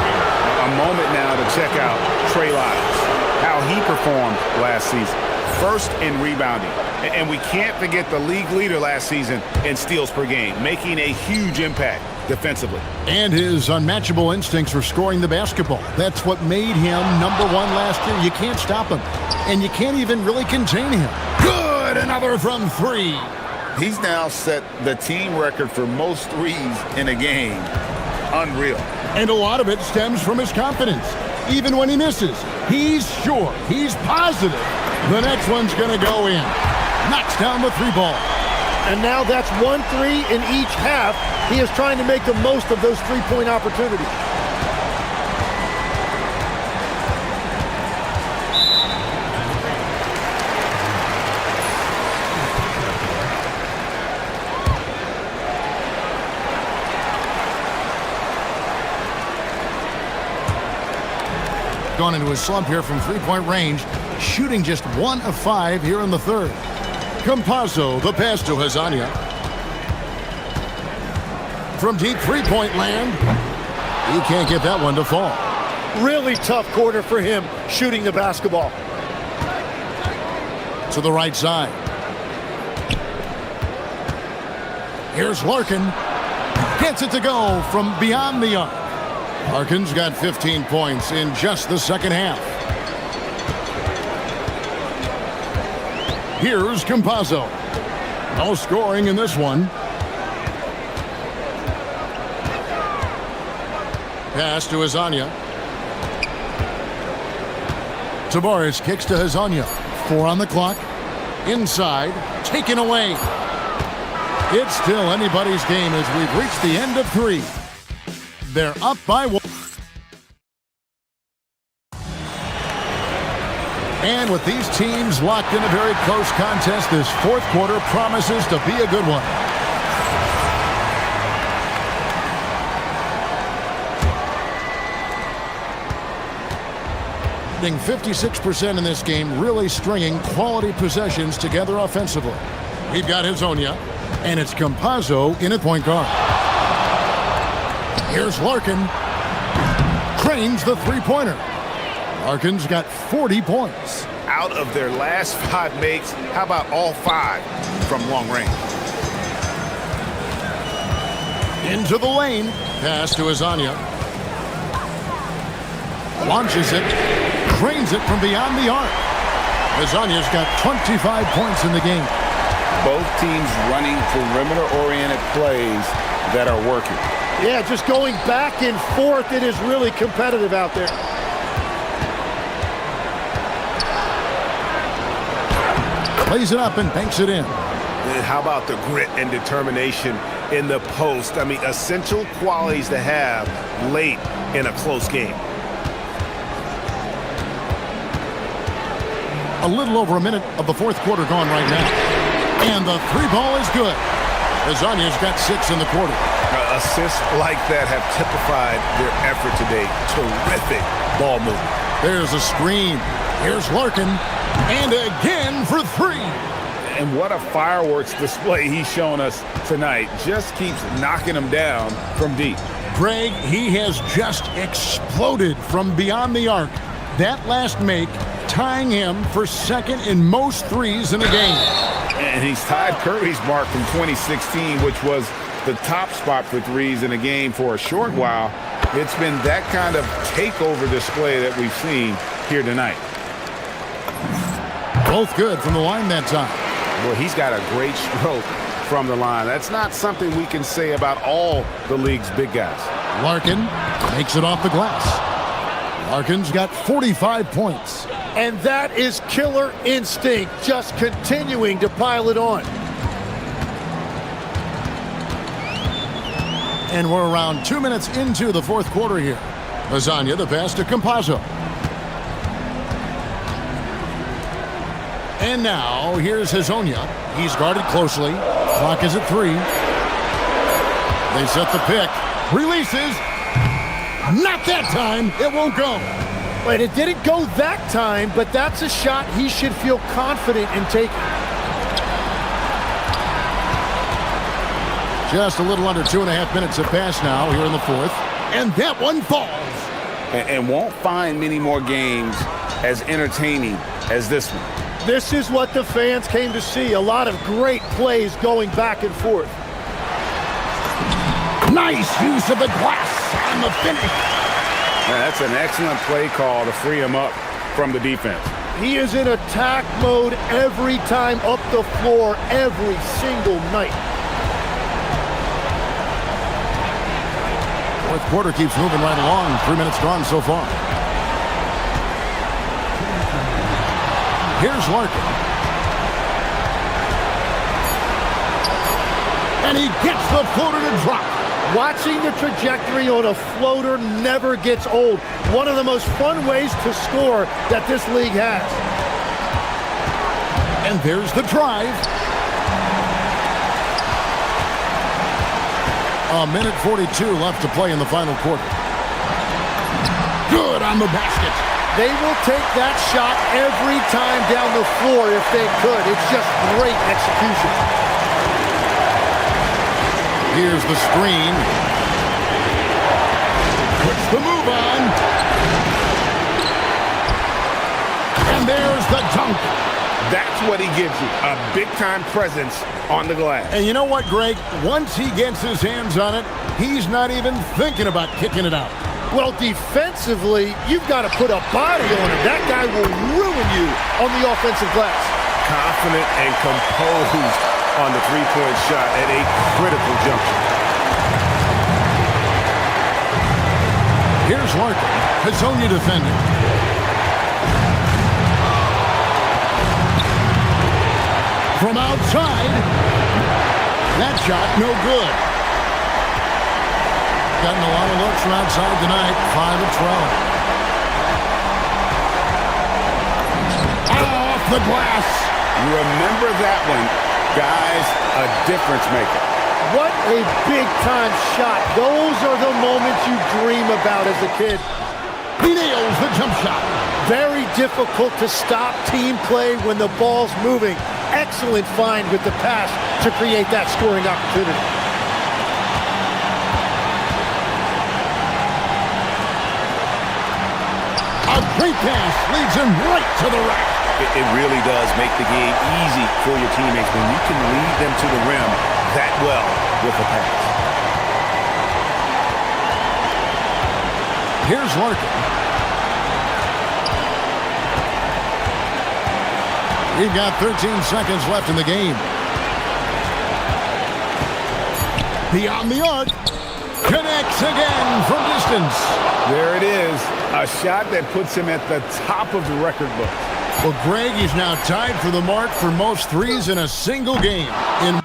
Speaker 3: A moment now to check out Trey Lyles, how he performed last season. First in rebounding. And we can't forget the league leader last season in steals per game, making a huge impact defensively.
Speaker 1: And his unmatchable instincts for scoring the basketball. That's what made him #1 last year. You can't stop him. And you can't even really contain him. Good! Another from 3.
Speaker 2: He's now set the team record for most threes in a game. Unreal.
Speaker 1: And a lot of it stems from his confidence. Even when he misses, he's sure, he's positive the next one's going to go in. Knocks down the 3 ball.
Speaker 4: And now that's 1 3 in each half. He is trying to make the most of those 3-point opportunities.
Speaker 1: Gone into a slump here from 3-point range, shooting just 1 of 5 here in the third. Campazzo, the pass to Hazonia. From deep 3-point land, he can't get that one to fall.
Speaker 4: Really tough quarter for him shooting the basketball.
Speaker 1: To the right side. Here's Larkin. Gets it to go from beyond the arc. Larkin's got 15 points in just the second half. Here's Campazzo. No scoring in this one. Pass to Hazonia. Tavares kicks to Hazonia. 4 on the clock. Inside. Taken away. It's still anybody's game as we've reached the end of 3. They're up by 1. And with these teams locked in a very close contest, this fourth quarter promises to be a good one. Being 56% in this game, really stringing quality possessions together offensively. We've got Hazonia, and it's Campazzo in at point guard. Here's Larkin. Cranes the 3-pointer. Larkin's got 40 points.
Speaker 3: Out of their last 5 makes, how about all 5 from long range?
Speaker 1: Into the lane. Pass to Azania. Launches it. Drains it from beyond the arc. Azania's got 25 points in the game.
Speaker 2: Both teams running perimeter-oriented plays that are working.
Speaker 4: Yeah, just going back and forth. It is really competitive out there.
Speaker 1: Plays it up and banks it in.
Speaker 3: How about the grit and determination in the post? I mean, essential qualities to have late in a close game.
Speaker 1: A little over a minute of the fourth quarter gone right now. And the three ball is good. Azania's got 6 in the quarter.
Speaker 3: Assists like that have typified their effort today. Terrific ball movement.
Speaker 1: There's a screen. Here's Larkin. And again for 3.
Speaker 2: And what a fireworks display he's shown us tonight. Just keeps knocking them down from deep.
Speaker 1: Greg, he has just exploded from beyond the arc. That last make tying him for second in most threes in the game.
Speaker 2: And he's tied Curry's mark from 2016, which was the top spot for threes in a game for a short while. It's been that kind of takeover display that we've seen here tonight.
Speaker 1: Both good from the line that time.
Speaker 2: Well, he's got a great stroke from the line. That's not something we can say about all the league's big guys.
Speaker 1: Larkin makes it off the glass. Larkin's got 45 points.
Speaker 4: And that is killer instinct, just continuing to pile it on.
Speaker 1: And we're around 2 minutes into the fourth quarter here. Azania, the pass to Campazzo. And now, here's Hazonia. He's guarded closely. Clock is at 3. They set the pick. Releases. Not that time. It won't go.
Speaker 4: Wait, it didn't go that time, but that's a shot he should feel confident in taking.
Speaker 1: Just a little under 2.5 minutes have passed now here in the fourth. And that one falls.
Speaker 2: And won't find many more games as entertaining as this one.
Speaker 4: This is what the fans came to see. A lot of great plays going back and forth.
Speaker 1: Nice use of the glass on the finish.
Speaker 2: Now, that's an excellent play call to free him up from the defense.
Speaker 4: He is in attack mode every time up the floor, every single night.
Speaker 1: Fourth quarter keeps moving right along. 3 minutes gone so far. Here's Larkin. And he gets the floater to drop.
Speaker 4: Watching the trajectory on a floater never gets old. One of the most fun ways to score that this league has.
Speaker 1: And there's the drive. A minute 42 left to play in the final quarter. Good on the basket.
Speaker 4: They will take that shot every time down the floor if they could. It's just great execution.
Speaker 1: Here's the screen. Puts the move on. And there's the dunk.
Speaker 2: That's what he gives you, a big-time presence on the glass.
Speaker 1: And you know what, Greg? Once he gets his hands on it, he's not even thinking about kicking it out.
Speaker 4: Well, defensively, you've got to put a body on him. That guy will ruin you on the offensive glass.
Speaker 3: Confident and composed on the three-point shot at a critical juncture.
Speaker 1: Here's Larkin. Hazonia defending. From outside. That shot, no good. Gotten a lot of looks from outside tonight. 5 of 12. Off the glass.
Speaker 2: Remember that one. Guys, a difference maker.
Speaker 4: What a big-time shot. Those are the moments you dream about as a kid.
Speaker 1: He nails the jump shot.
Speaker 4: Very difficult to stop team play when the ball's moving. Excellent find with the pass to create that scoring opportunity.
Speaker 1: A great pass leads him right to the rack.
Speaker 3: It really does make the game easy for your teammates when you can lead them to the rim that well with a pass.
Speaker 1: Here's Larkin. We've got 13 seconds left in the game. Beyond the arc. Connects again from distance.
Speaker 3: There it is. A shot that puts him at the top of the record book.
Speaker 1: Well, Greg is now tied for the mark for most threes in a single game in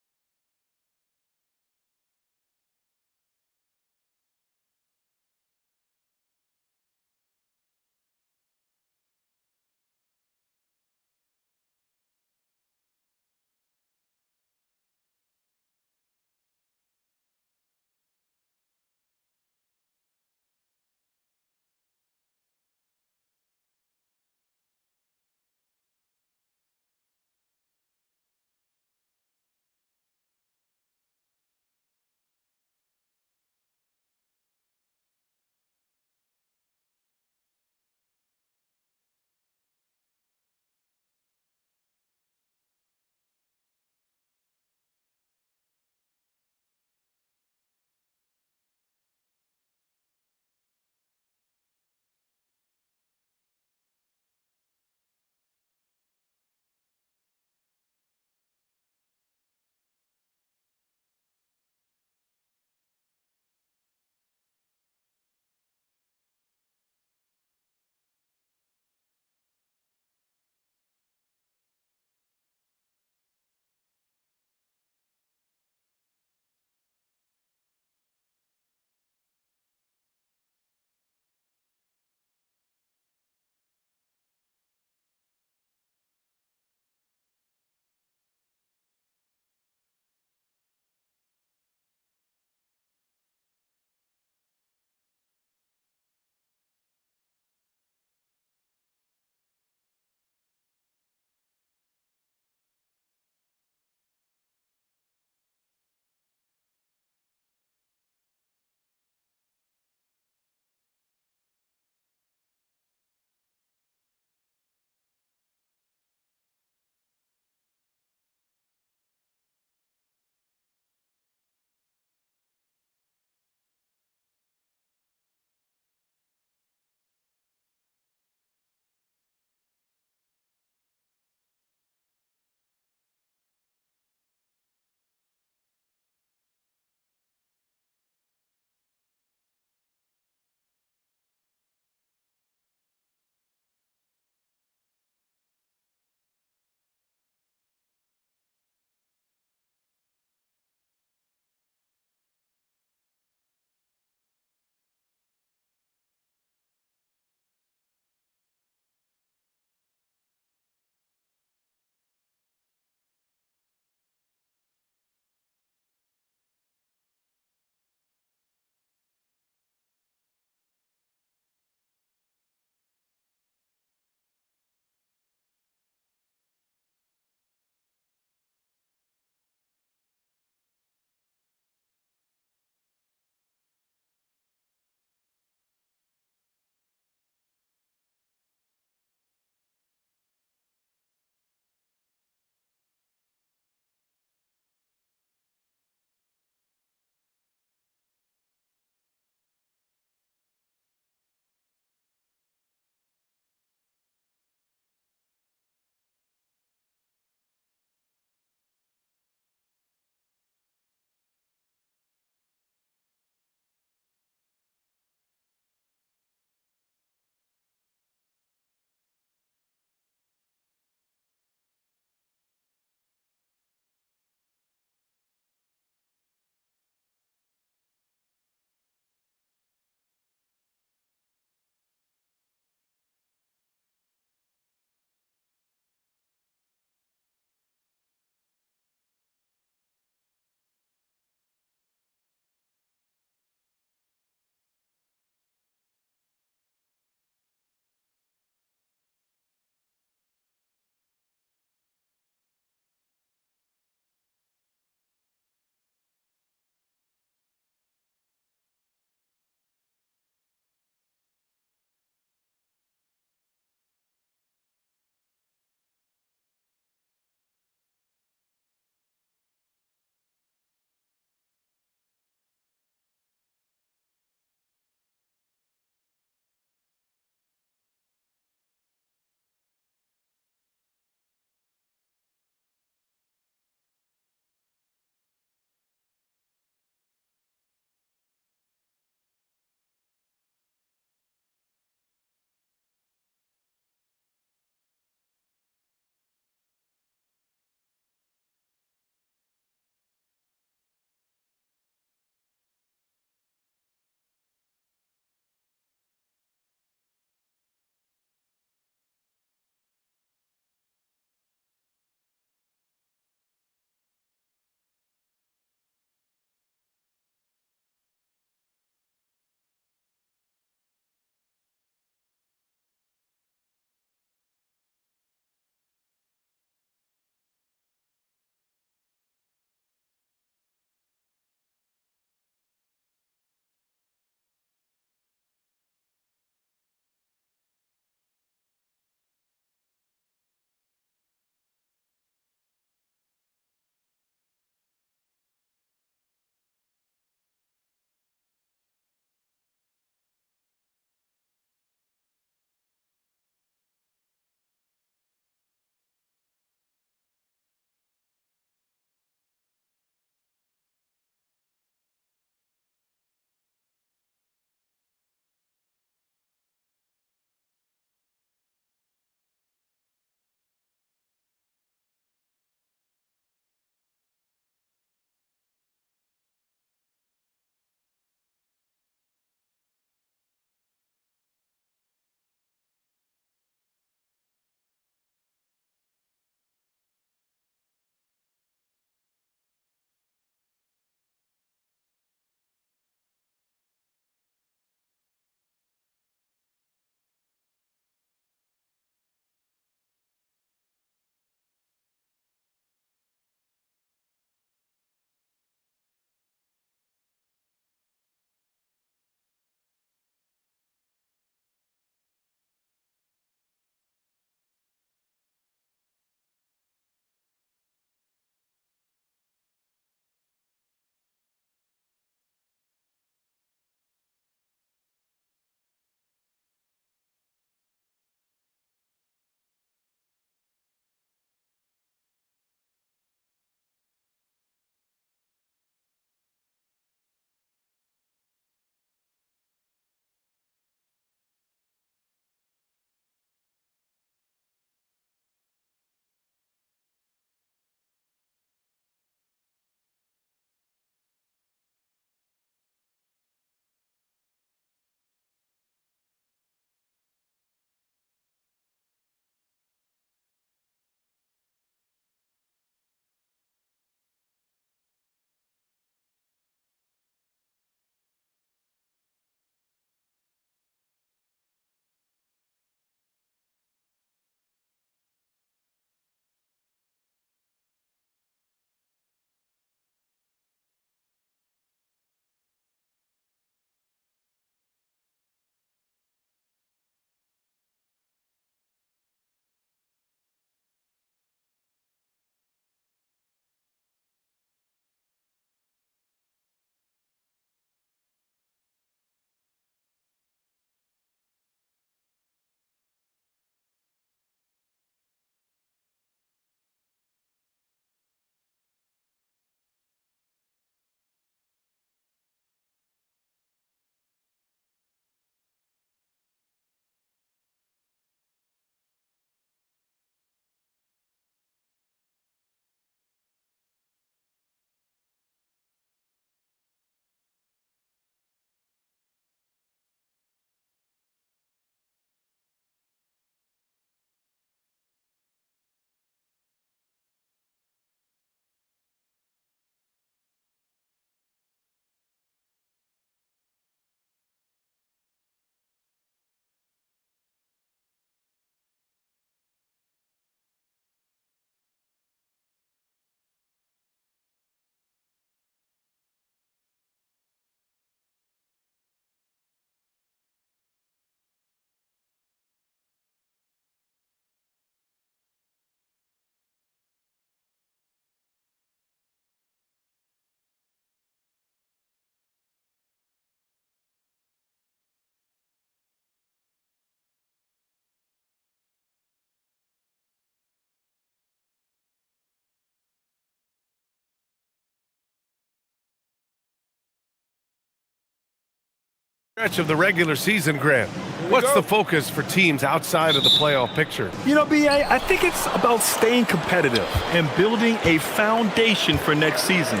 Speaker 8: Stretch of the regular season, Grant. What's the focus for teams outside of the playoff picture?
Speaker 10: You know, B.A., I think it's about staying competitive and building a foundation for next season.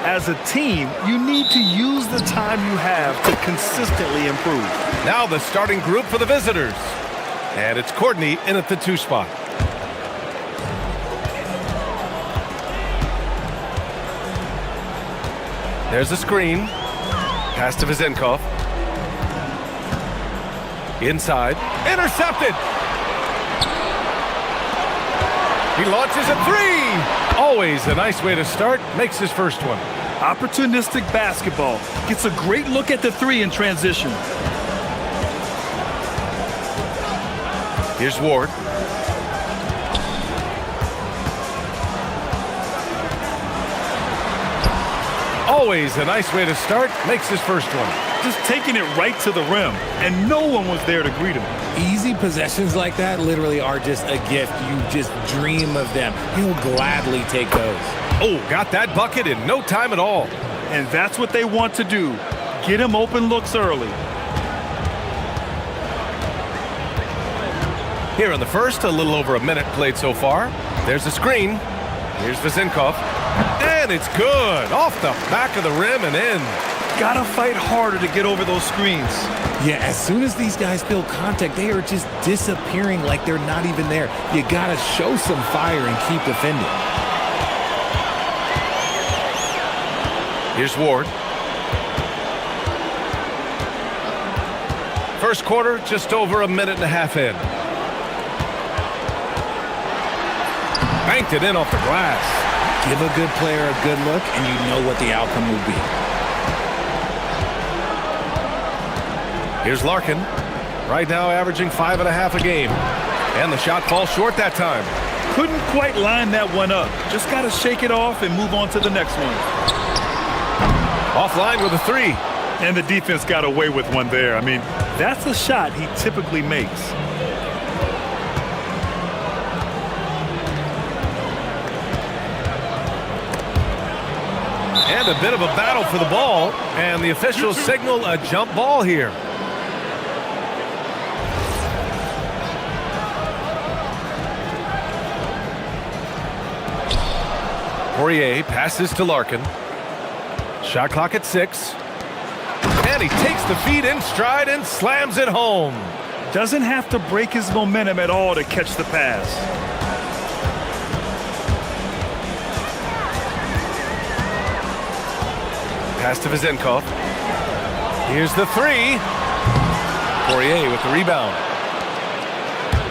Speaker 10: As a team, you need to use the time you have to consistently improve.
Speaker 8: Now the starting group for the visitors. And it's Courtney in at the 2 spot. There's the screen. Pass to Vizenkov. Inside. Intercepted! He launches a 3! Always a nice way to start. Makes his first one.
Speaker 10: Opportunistic basketball. Gets a great look at the 3 in transition.
Speaker 8: Here's Ward. Always a nice way to start. Makes his first one.
Speaker 10: Just taking it right to the rim, and no one was there to greet him.
Speaker 9: Easy possessions like that literally are just a gift. You just dream of them. He'll gladly take those.
Speaker 8: Oh, got that bucket in no time at all.
Speaker 10: And that's what they want to do. Get him open looks early.
Speaker 8: Here in the first, a little over a minute played so far. There's the screen. Here's Vizenkov. And it's good. Off the back of the rim and in.
Speaker 10: Gotta fight harder to get over those screens.
Speaker 9: Yeah, as soon as these guys feel contact, they are just disappearing like they're not even there. You gotta show some fire and keep defending.
Speaker 8: Here's Ward. First quarter, just over a minute and a half in. Banked it in off the glass.
Speaker 9: Give a good player a good look, and you know what the outcome will be.
Speaker 8: Here's Larkin. Right now averaging 5.5 a game. And the shot falls short that time.
Speaker 10: Couldn't quite line that one up. Just got to shake it off and move on to the next one.
Speaker 8: Offline with a 3.
Speaker 10: And the defense got away with one there. I mean, that's a shot he typically makes.
Speaker 8: And a bit of a battle for the ball. And the officials signal a jump ball here. Poirier passes to Larkin. Shot clock at 6. And he takes the feed in stride and slams it home.
Speaker 10: Doesn't have to break his momentum at all to catch the pass.
Speaker 8: Pass to Vizenkov. Here's the 3. Poirier with the rebound.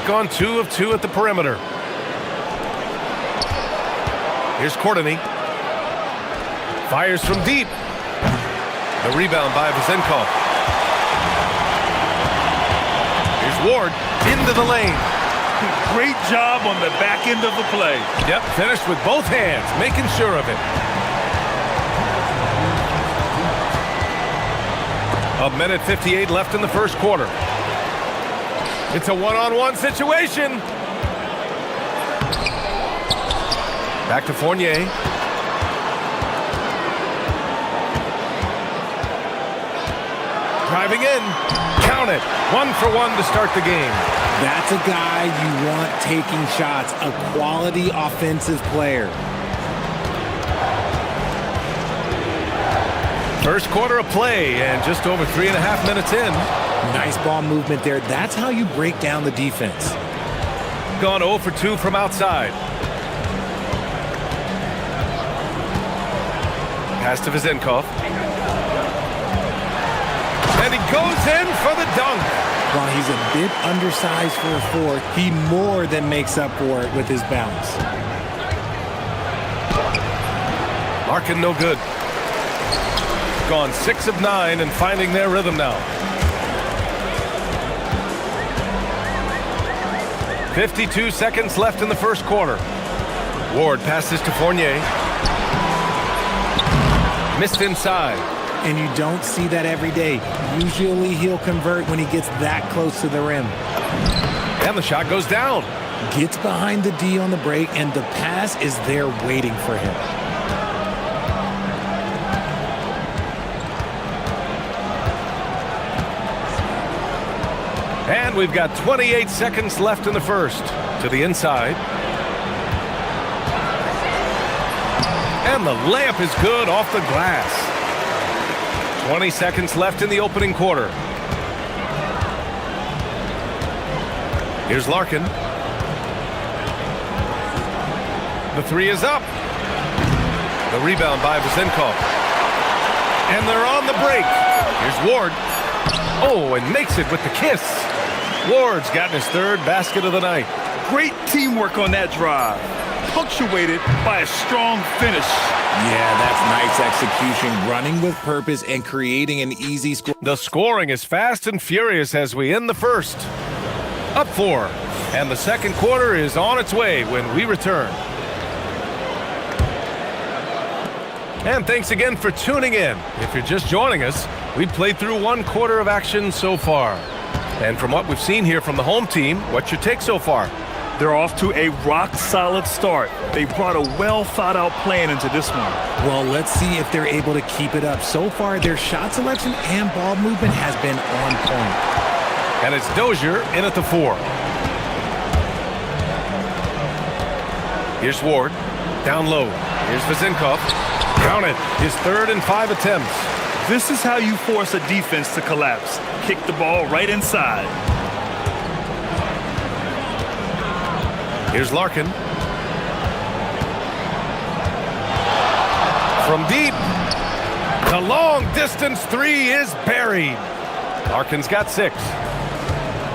Speaker 8: Gone 2 of 2 at the perimeter. Here's Courtney. Fires from deep. The rebound by Vizenkov. Here's Ward into the lane.
Speaker 10: Great job on the back end of the play.
Speaker 8: Yep, finished with both hands, making sure of it. A minute 58 left in the first quarter. It's a one-on-one situation. Back to Fournier. Driving in. Count it. 1 for 1 to start the game.
Speaker 9: That's a guy you want taking shots, a quality offensive player.
Speaker 8: First quarter of play and just over 3.5 minutes in.
Speaker 9: Nice ball movement there. That's how you break down the defense.
Speaker 8: Gone 0 for 2 from outside. Pass to Vizenkov. And he goes in for the dunk.
Speaker 9: While he's a bit undersized for a 4, he more than makes up for it with his bounce.
Speaker 8: Larkin no good. Gone 6 of 9 and finding their rhythm now. 52 seconds left in the first quarter. Ward passes to Fournier. Missed inside.
Speaker 9: And you don't see that every day. Usually he'll convert when he gets that close to the rim.
Speaker 8: And the shot goes down.
Speaker 9: Gets behind the D on the break, and the pass is there waiting for him.
Speaker 8: And we've got 28 seconds left in the first. To the inside. And the layup is good off the glass. 20 seconds left in the opening quarter. Here's Larkin. The three is up. The rebound by Vezenkov. And they're on the break. Here's Ward. Oh, and makes it with the kiss. Ward's gotten his third basket of the night.
Speaker 10: Great teamwork on that drive, punctuated by a strong finish.
Speaker 9: Yeah, that's nice execution, running with purpose and creating an easy score.
Speaker 8: The scoring is fast and furious as we end the first. Up 4, and the second quarter is on its way when we return. And thanks again for tuning in. If you're just joining us, we've played through one quarter of action so far. And from what we've seen here from the home team, what's your take so far?
Speaker 10: They're off to a rock-solid start. They brought a well-thought-out plan into this one.
Speaker 9: Well, let's see if they're able to keep it up. So far, their shot selection and ball movement has been on point.
Speaker 8: And it's Dozier in at the 4. Here's Ward. Down low. Here's Vezenkov. Count it. His 3rd and 5 attempts.
Speaker 10: This is how you force a defense to collapse. Kick the ball right inside.
Speaker 8: Here's Larkin. From deep. The long distance 3 is buried. Larkin's got 6.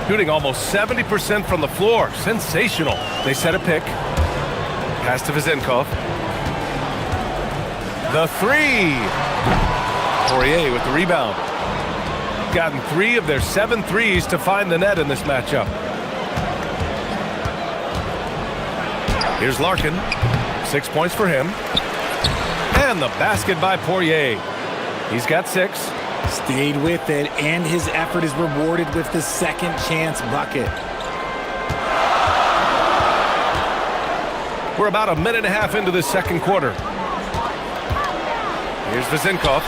Speaker 8: Shooting almost 70% from the floor. Sensational. They set a pick. Pass to Vezenkov. The 3. Poirier with the rebound. Gotten 3 of their 7 threes to find the net in this matchup. Here's Larkin. 6 points for him. And the basket by Poirier. He's got 6.
Speaker 9: Stayed with it, and his effort is rewarded with the second chance bucket.
Speaker 8: We're about a minute and a half into the second quarter. Here's Vezenkov.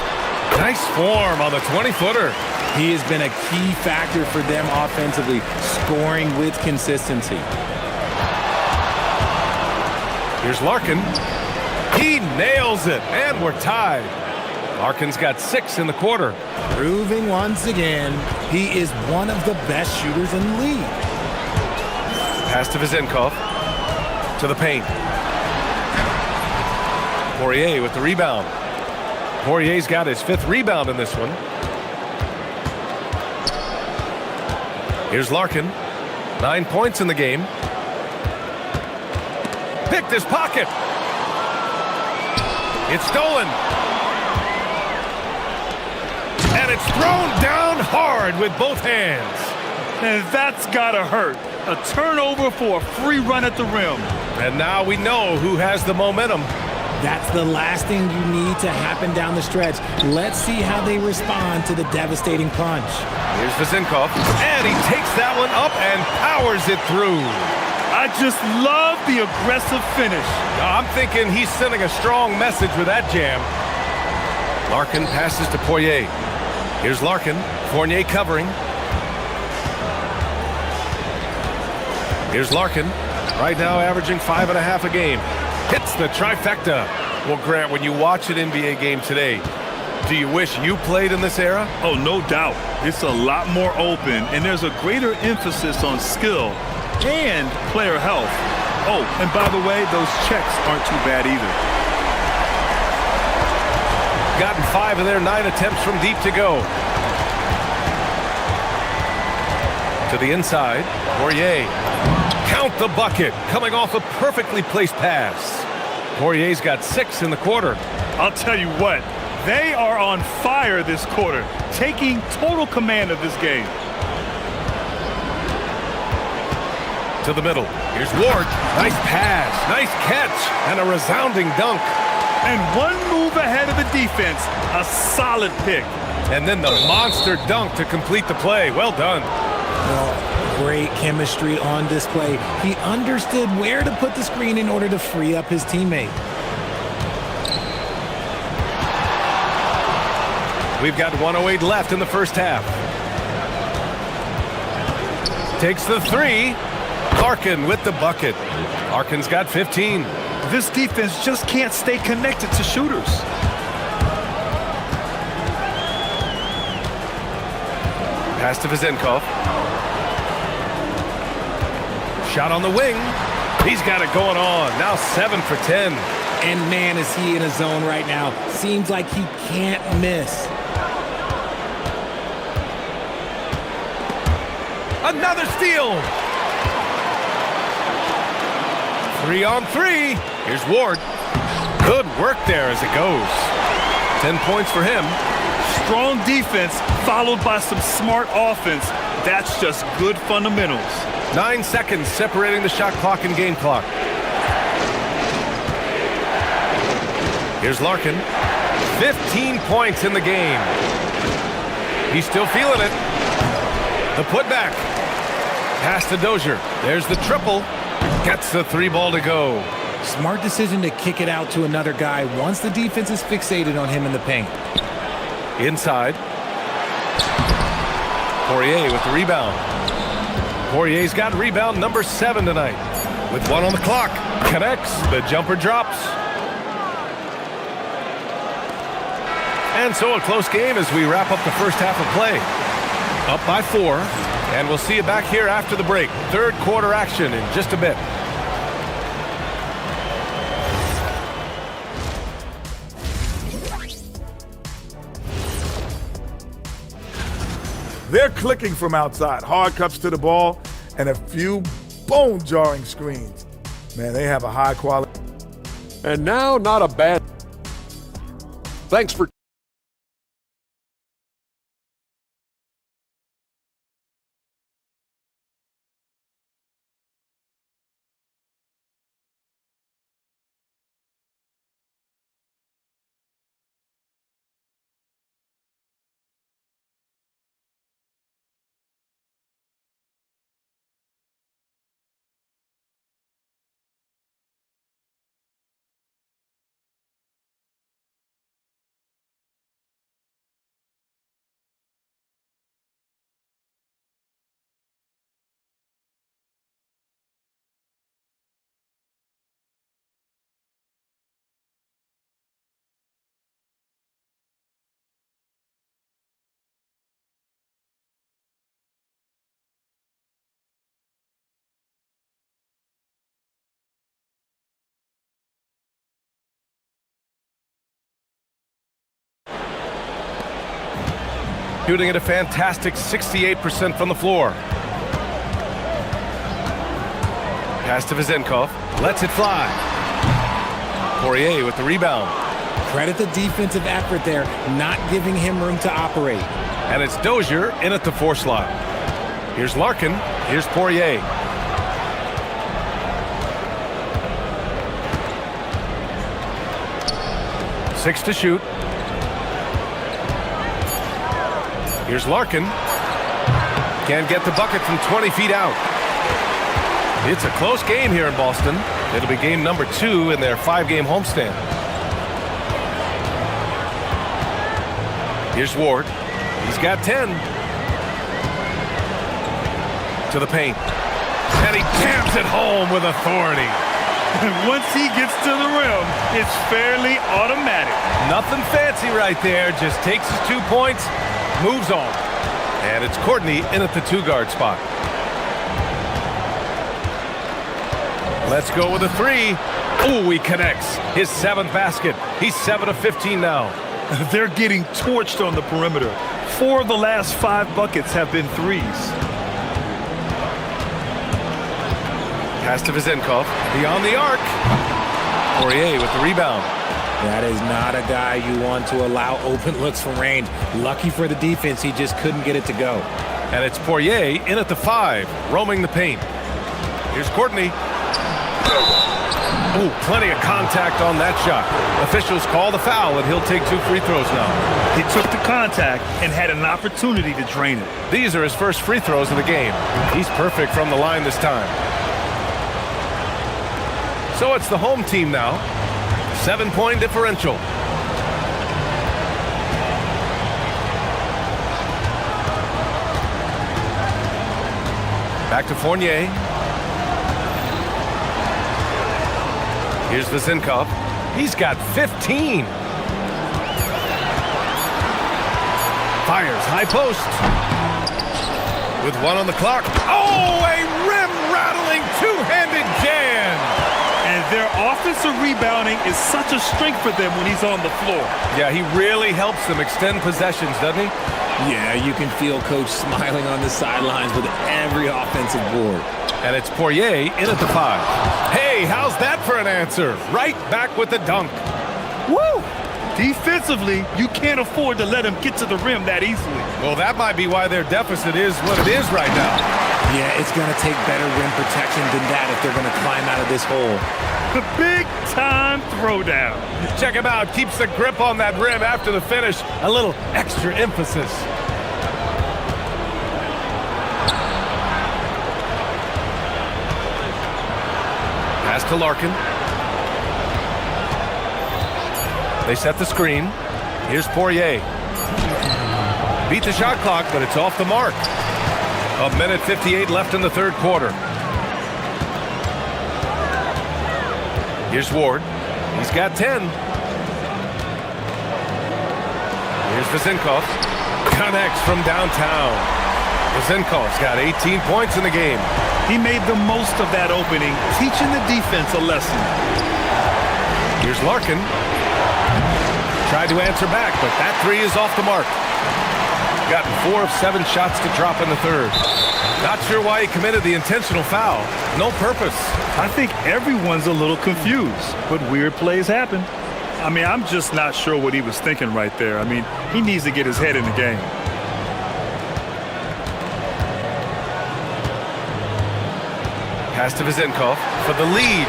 Speaker 8: Nice form on the 20-footer.
Speaker 9: He has been a key factor for them offensively, scoring with consistency.
Speaker 8: Here's Larkin. He nails it, and we're tied. Larkin's got 6 in the quarter.
Speaker 9: Proving once again, he is one of the best shooters in the league.
Speaker 8: Pass to Vezenkov. To the paint. Poirier with the rebound. Poirier's got his 5th rebound in this one. Here's Larkin. 9 points in the game. Picked his pocket. It's stolen. And it's thrown down hard with both hands.
Speaker 10: And that's gotta hurt. A turnover for a free run at the rim.
Speaker 8: And now we know who has the momentum.
Speaker 9: That's the last thing you need to happen down the stretch. Let's see how they respond to the devastating punch.
Speaker 8: Here's Vezenkov, and he takes that one up and powers it through.
Speaker 10: I just love the aggressive finish.
Speaker 8: I'm thinking he's sending a strong message with that jam. Larkin passes to Poirier. Here's Larkin. Fournier covering. Here's Larkin. Right now averaging 5.5 a game. Hits the trifecta. Well, Grant, when you watch an NBA game today, do you wish you played in this era?
Speaker 10: Oh, no doubt. It's a lot more open, and there's a greater emphasis on skill and player health. Oh, and by the way, those checks aren't too bad either.
Speaker 8: Gotten 5 of their 9 attempts from deep to go. To the inside, Poirier. Count the bucket, coming off a perfectly placed pass. Poirier's got 6 in the quarter.
Speaker 10: I'll tell you what, they are on fire this quarter, taking total command of this game.
Speaker 8: To the middle. Here's Ward. Nice pass, nice catch, and a resounding dunk.
Speaker 10: And one move ahead of the defense, a solid pick.
Speaker 8: And then the monster dunk to complete the play. Well done.
Speaker 9: Well, great chemistry on display. He understood where to put the screen in order to free up his teammate. We've got 1:08 left in the first half.
Speaker 8: takes the three. Larkin with the bucket. Larkin's got 15.
Speaker 10: This defense just can't stay connected to shooters.
Speaker 8: Pass to Vezenkov. Shot on the wing. He's got it going on. Now 7 for 10.
Speaker 9: And man, is he in a zone right now. Seems like he can't miss.
Speaker 8: Another steal. 3 on 3. Here's Ward. Good work there as it goes. 10 points for him.
Speaker 10: Strong defense followed by some smart offense. That's just good fundamentals.
Speaker 8: 9 seconds separating the shot clock and game clock. Here's Larkin. 15 points in the game. He's still feeling it. The putback. Pass to Dozier. There's the triple. Gets the 3 ball to go.
Speaker 9: Smart decision to kick it out to another guy once the defense is fixated on him in the paint.
Speaker 8: Inside. Poirier with the rebound. Poirier's got rebound number 7 tonight. With 1 on the clock. Connects. The jumper drops. And so a close game as we wrap up the first half of play. Up by 4. And we'll see you back here after the break. Third quarter action in just a bit.
Speaker 13: They're clicking from outside. Hard cuts to the ball and a few bone-jarring screens. Man, they have a high quality.
Speaker 6: And now, not a bad. Thanks for.
Speaker 8: Shooting at a fantastic 68% from the floor. Pass to Vezenkov. Lets it fly. Poirier with the rebound.
Speaker 9: Credit the defensive effort there, not giving him room to operate.
Speaker 8: And it's Dozier in at the 4 slot. Here's Larkin. Here's Poirier. Six to shoot. Here's Larkin. Can't get the bucket from 20 feet out. It's a close game here in Boston. It'll be game number 2 in their 5-game homestand. Here's Ward. He's got 10. To the paint. And he jams it home with authority.
Speaker 10: Once he gets to the rim, it's fairly automatic.
Speaker 8: Nothing fancy right there. Just takes his 2 points, moves on. And it's Courtney in at the 2-guard spot. Let's go with a 3. Ooh, he connects. His 7th basket. He's 7 of 15 now.
Speaker 10: They're getting torched on the perimeter. 4 of the last 5 buckets have been threes.
Speaker 8: Pass to Vezenkov. Beyond the arc. Poirier with the rebound.
Speaker 9: That is not a guy you want to allow open looks from range. Lucky for the defense, he just couldn't get it to go.
Speaker 8: And it's Poirier in at the 5, roaming the paint. Here's Courtney. Ooh, plenty of contact on that shot. Officials call the foul, and he'll take 2 free throws now.
Speaker 10: He took the contact and had an opportunity to drain it.
Speaker 8: These are his first free throws of the game. He's perfect from the line this time. So it's the home team now. 7-point differential. Back to Fournier. Here's Vezinkov. He's got 15. Fires high post. With one on the clock. Oh, a rim-rattling two-handed jam.
Speaker 10: And their offensive rebounding is such a strength for them when he's on the floor.
Speaker 8: Yeah, he really helps them extend possessions, doesn't he?
Speaker 9: Yeah, you can feel Coach smiling on the sidelines with every offensive board.
Speaker 8: And it's Poirier in at the 5. Hey, how's that for an answer? Right back with the dunk.
Speaker 10: Woo! Defensively, you can't afford to let him get to the rim that easily.
Speaker 8: Well, that might be why their deficit is what it is right now.
Speaker 9: Yeah, it's going to take better rim protection than that if they're going to climb out of this hole.
Speaker 10: The big-time throwdown.
Speaker 8: Check him out. Keeps the grip on that rim after the finish. A little extra emphasis. Pass to Larkin. They set the screen. Here's Poirier. Beat the shot clock, but it's off the mark. 1:58 left in the third quarter. Here's Ward. He's got 10. Here's Vezinkov. Connects from downtown. Vezinkov's got 18 points in the game.
Speaker 10: He made the most of that opening, teaching the defense a lesson.
Speaker 8: Here's Larkin. Tried to answer back, but that three is off the mark. Gotten 4 of 7 shots to drop in the third. Not sure why he committed the intentional foul. No purpose.
Speaker 10: I think everyone's a little confused, but weird plays happen. I mean, I'm just not sure what he was thinking right there. I mean, he needs to get his head in the game.
Speaker 8: Pass to Vezinkov for the lead.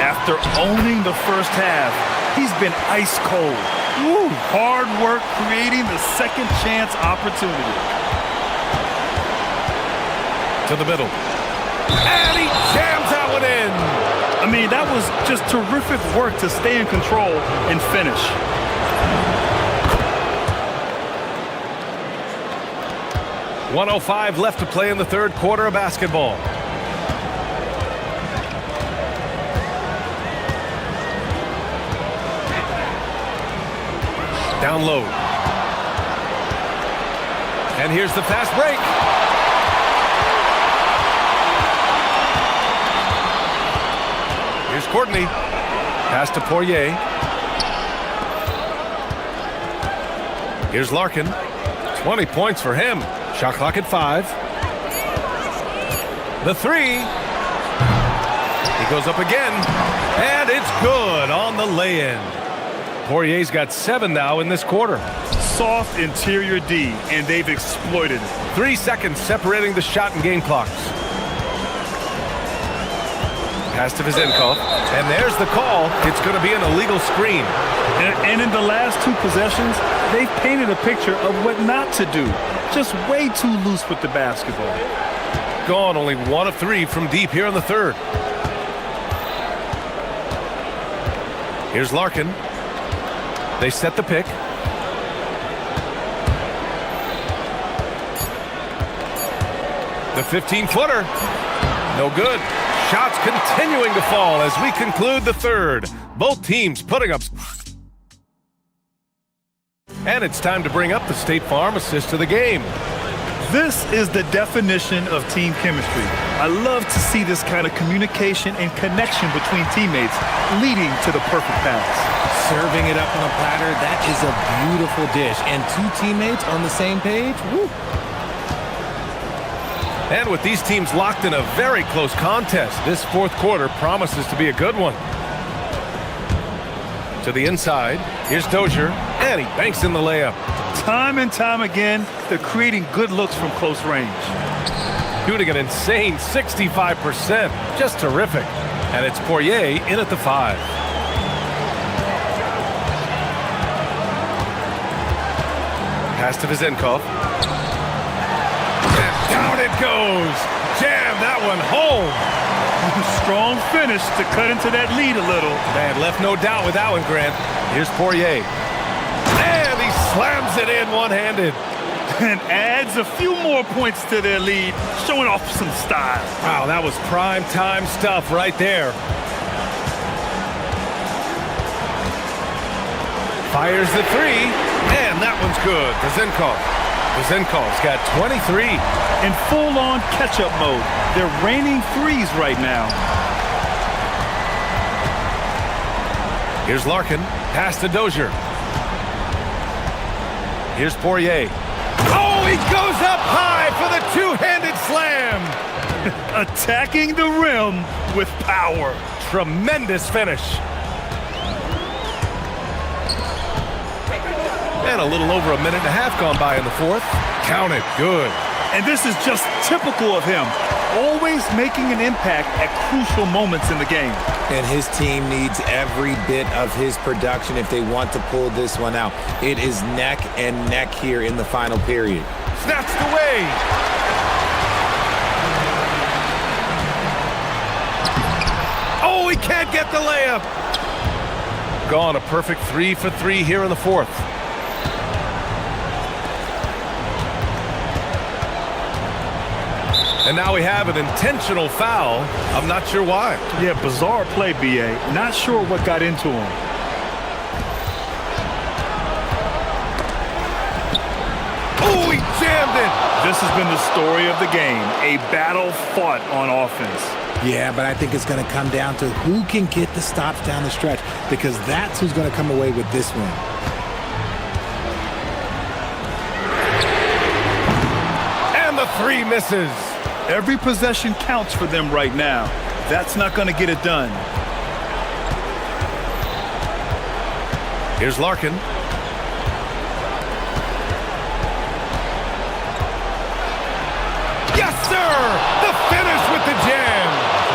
Speaker 10: After owning the first half, he's been ice cold. Woo, hard work creating the second chance opportunity.
Speaker 8: To the middle. And he jams that one in.
Speaker 10: I mean, that was just terrific work to stay in control and finish.
Speaker 8: .105 left to play in the third quarter of basketball. Down low. And here's the fast break. Here's Courtney. Pass to Poirier. Here's Larkin. 20 points for him. Shot clock at 5. The three. He goes up again. And it's good on the lay-in. Poirier's got 7 now in this quarter.
Speaker 10: Soft interior D, and they've exploited it.
Speaker 8: 3 seconds separating the shot and game clocks. Pass to Vezinkov, and there's the call. It's going to be an illegal screen.
Speaker 10: And in the last 2 possessions, they've painted a picture of what not to do. Just way too loose with the basketball.
Speaker 8: Gone only 1 of 3 from deep here in the third. Here's Larkin. They set the pick. The 15-footer. No good. Shots continuing to fall as we conclude the third. Both teams putting up. And it's time to bring up the State Farm assist of the game.
Speaker 10: This is the definition of team chemistry. I love to see this kind of communication and connection between teammates leading to the perfect pass.
Speaker 9: Serving it up on a platter, that is a beautiful dish. And 2 teammates on the same page, woo.
Speaker 8: And with these teams locked in a very close contest, this fourth quarter promises to be a good one. To the inside, here's Dozier, and he banks in the layup.
Speaker 10: Time and time again, they're creating good looks from close range.
Speaker 8: Shooting an insane 65%. Just terrific. And it's Poirier in at the 5. Pass to Vezinkov. And down it goes. Jam that one home.
Speaker 10: Strong finish to cut into that lead a little.
Speaker 8: Man, left no doubt with that one, Grant. Here's Poirier. And he slams it in one-handed.
Speaker 10: and adds a few more points to their lead, showing off some style.
Speaker 8: Wow, that was prime time stuff right there. Fires the three, and that one's good. Vezenkov's got 23.
Speaker 10: In full-on catch-up mode. They're raining threes right now.
Speaker 8: Here's Larkin, pass to Dozier. Here's Poirier. Oh, he goes up high for the two-handed slam.
Speaker 10: Attacking the rim with power.
Speaker 8: Tremendous finish. And a little over a minute and a half gone by in the fourth. Count it. Good.
Speaker 10: And this is just typical of him. Always making an impact at crucial moments in the game.
Speaker 9: And his team needs every bit of his production if they want to pull this one out. It is neck and neck here in the final period.
Speaker 8: Snatched away. Oh, he can't get the layup. Gone a perfect 3 for 3 here in the fourth. And now we have an intentional foul. I'm not sure why.
Speaker 10: Yeah, bizarre play, B.A. Not sure what got into him.
Speaker 8: Oh, he jammed it.
Speaker 10: This has been the story of the game. A battle fought on offense.
Speaker 9: Yeah, but I think it's going to come down to who can get the stops down the stretch, because that's who's going to come away with this win.
Speaker 8: And the three misses.
Speaker 10: Every possession counts for them right now. That's not going to get it done.
Speaker 8: Here's Larkin. Yes, sir! The finish with the jam!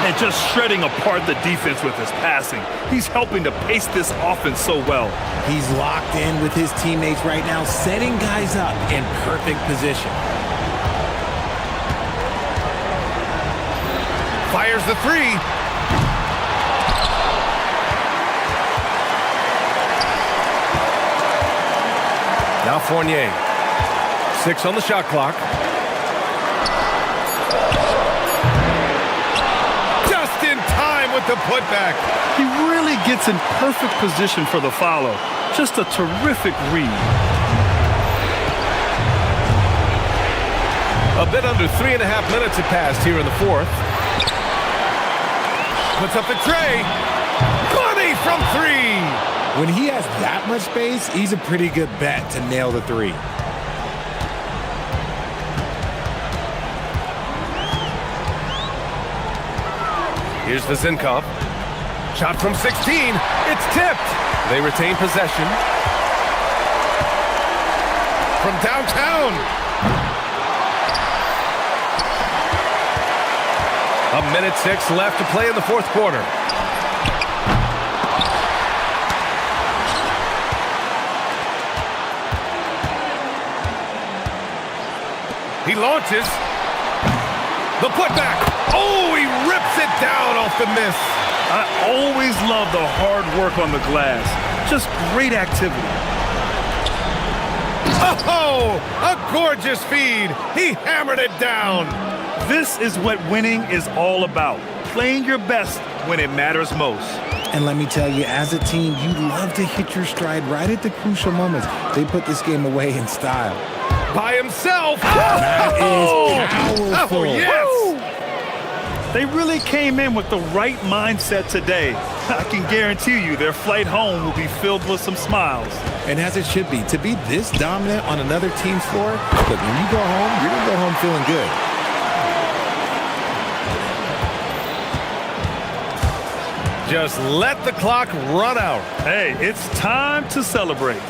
Speaker 10: And just shredding apart the defense with his passing. He's helping to pace this offense so well.
Speaker 9: He's locked in with his teammates right now, setting guys up in perfect position.
Speaker 8: Fires the three. Now Fournier. 6 on the shot clock. Just in time with the putback.
Speaker 10: He really gets in perfect position for the follow. Just a terrific read.
Speaker 8: A bit under 3.5 minutes have passed here in the fourth. Puts up the tray. Money from three.
Speaker 9: When he has that much space, he's a pretty good bet to nail the three.
Speaker 8: Here's Vezenkov. Shot from 16. It's tipped. They retain possession. From downtown. A minute 6 left to play in the fourth quarter. He launches. The putback. Oh, he rips it down off the miss.
Speaker 10: I always love the hard work on the glass. Just great activity.
Speaker 8: Oh, a gorgeous feed. He hammered it down.
Speaker 10: This is what winning is all about. Playing your best when it matters most.
Speaker 9: And let me tell you, as a team, you love to hit your stride right at the crucial moments. They put this game away in style.
Speaker 8: By himself.
Speaker 9: That is powerful.
Speaker 8: Oh, yes.
Speaker 10: They really came in with the right mindset today. I can guarantee you their flight home will be filled with some smiles.
Speaker 9: And as it should be. To be this dominant on another team's floor, look, when you go home, you're going to go home feeling good.
Speaker 8: Just let the clock run out.
Speaker 10: Hey, it's time to celebrate.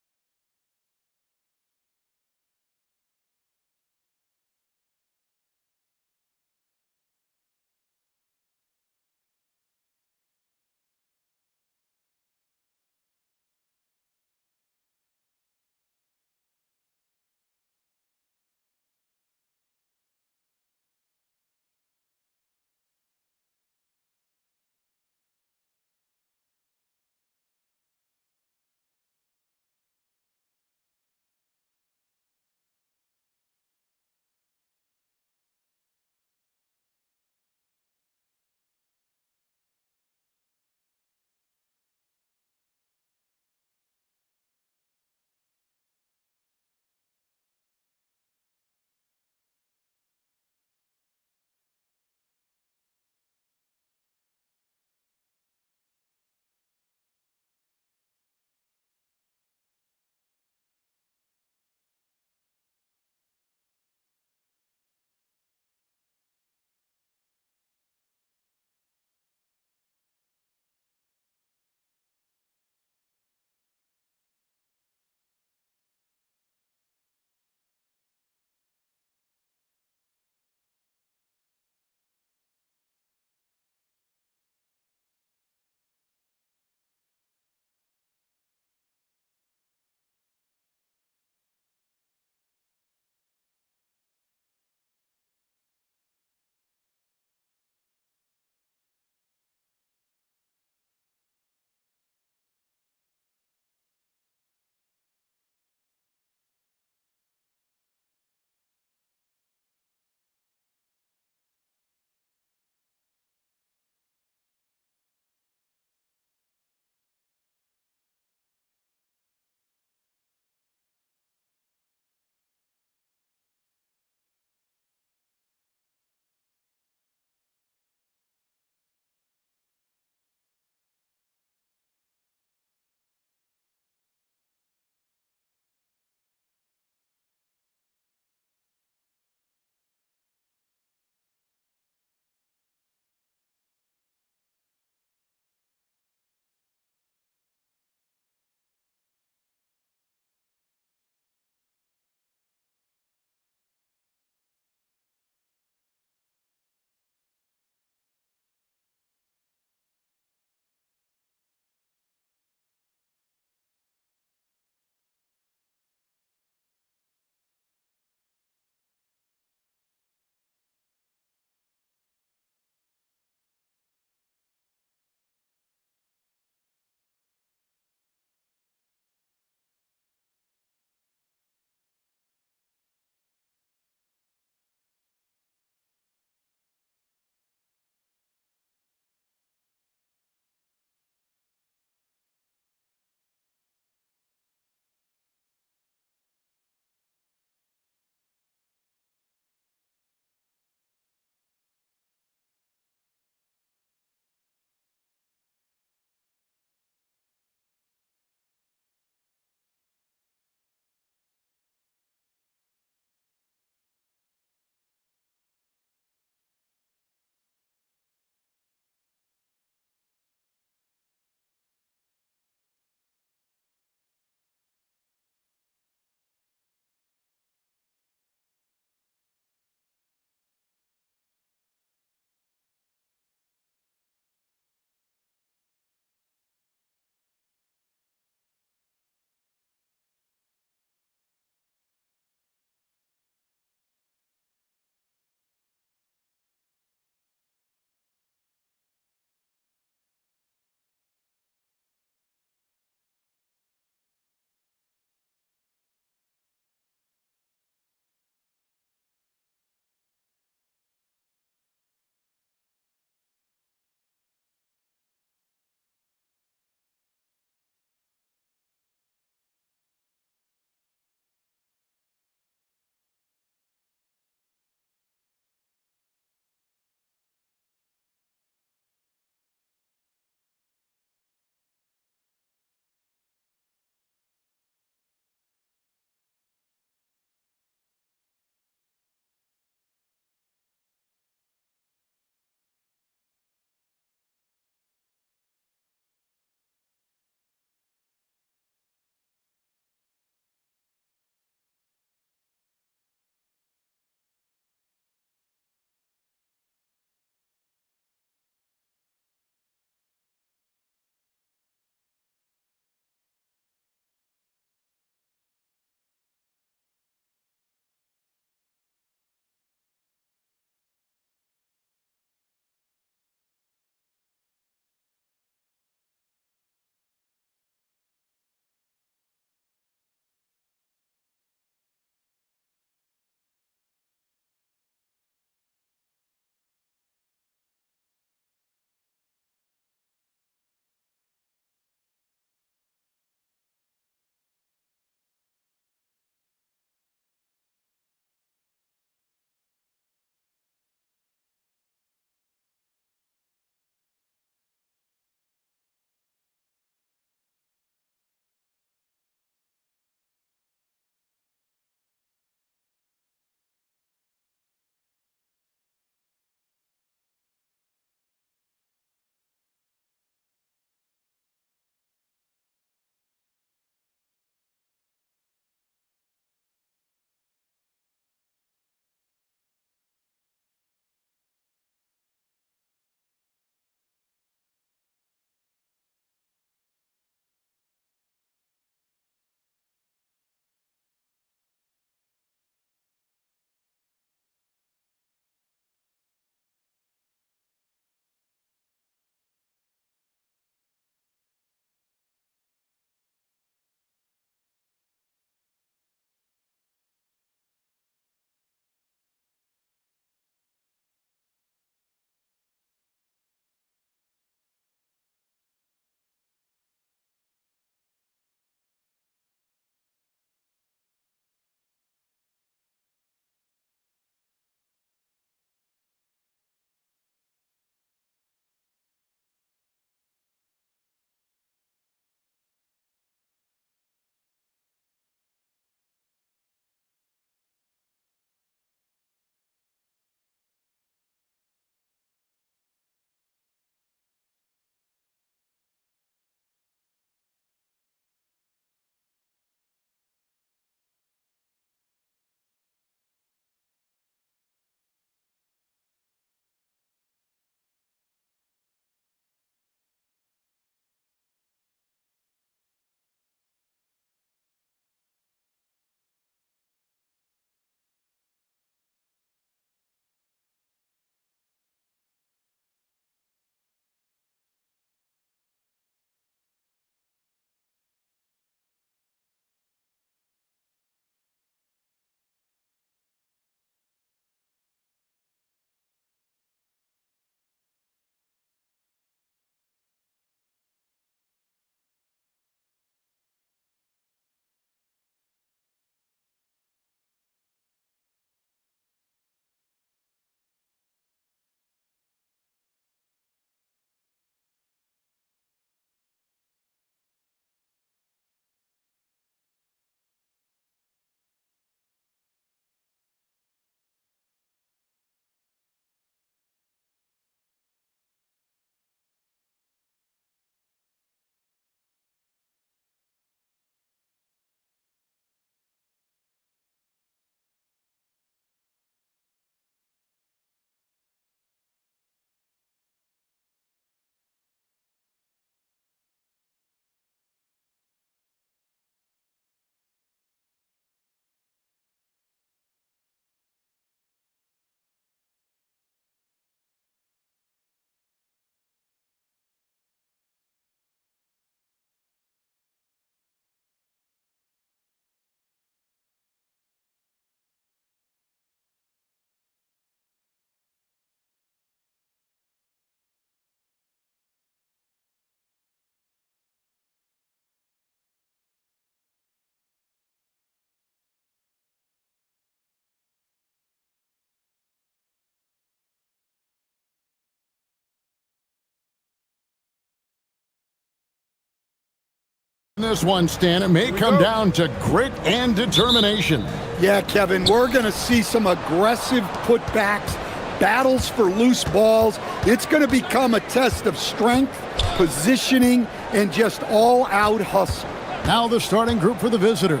Speaker 1: This one, Stan, it may come down to grit and determination.
Speaker 14: Yeah, Kevin, we're going to see some aggressive putbacks, battles for loose balls. It's going to become a test of strength, positioning, and just all-out hustle.
Speaker 1: Now the starting group for the visitors.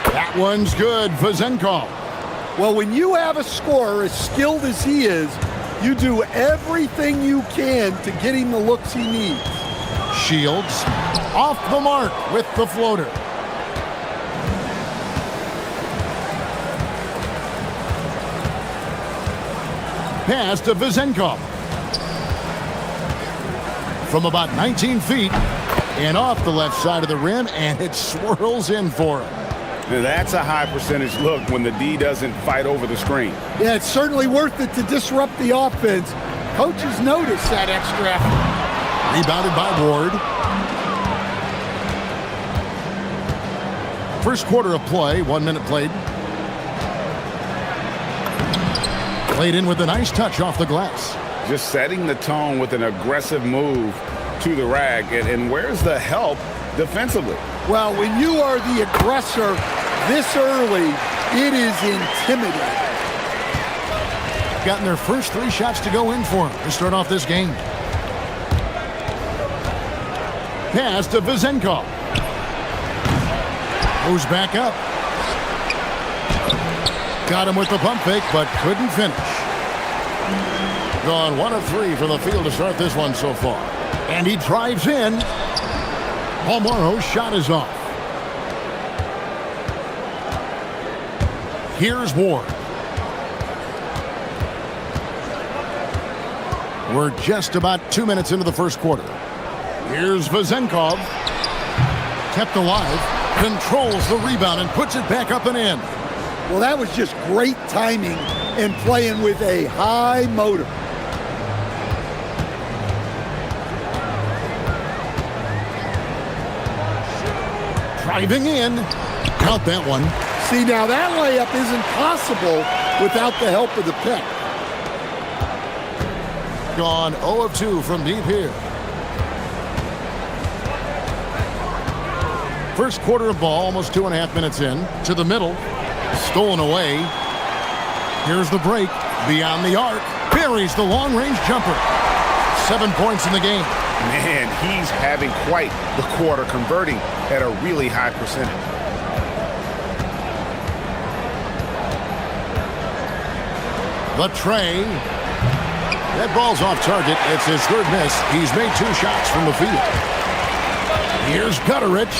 Speaker 1: That one's good, Vazenkov.
Speaker 14: Well, when you have a scorer as skilled as he is, you do everything you can to get him the looks he needs.
Speaker 1: Shields off the mark with the floater. Pass to Vazenkov. From about 19 feet and off the left side of the rim, and it swirls in for him.
Speaker 2: Now that's a high percentage look when the D doesn't fight over the screen.
Speaker 14: Yeah, it's certainly worth it to disrupt the offense. Coaches notice that extra effort.
Speaker 1: Rebounded by Ward. First quarter of play, 1 minute played. Played in with a nice touch off the glass.
Speaker 2: Just setting the tone with an aggressive move to the rack. And where's the help defensively?
Speaker 14: Well, when you are the aggressor this early, it is intimidating.
Speaker 1: Gotten their first 3 shots to go in for them to start off this game. Pass to Vazenkov. Moves back up. Got him with the pump fake, but couldn't finish. Gone 1 of 3 from the field to start this one so far. And he drives in. Palmaro's shot is off. Here's Ward. We're just about 2 minutes into the first quarter. Here's Vazenkov. Kept alive. Controls the rebound and puts it back up and in.
Speaker 14: Well, that was just great timing and playing with a high motor.
Speaker 1: Driving in. Count that one.
Speaker 14: See, now that layup isn't possible without the help of the pick.
Speaker 1: Gone 0 of 2 from deep here. First quarter of ball, almost 2.5 minutes in. To the middle. Stolen away. Here's the break. Beyond the arc. Buries the long-range jumper. 7 points in the game.
Speaker 2: Man, he's having quite the quarter, converting at a really high percentage.
Speaker 1: The tray. That ball's off target. It's his third miss. He's made 2 shots from the field. Here's Gutterich.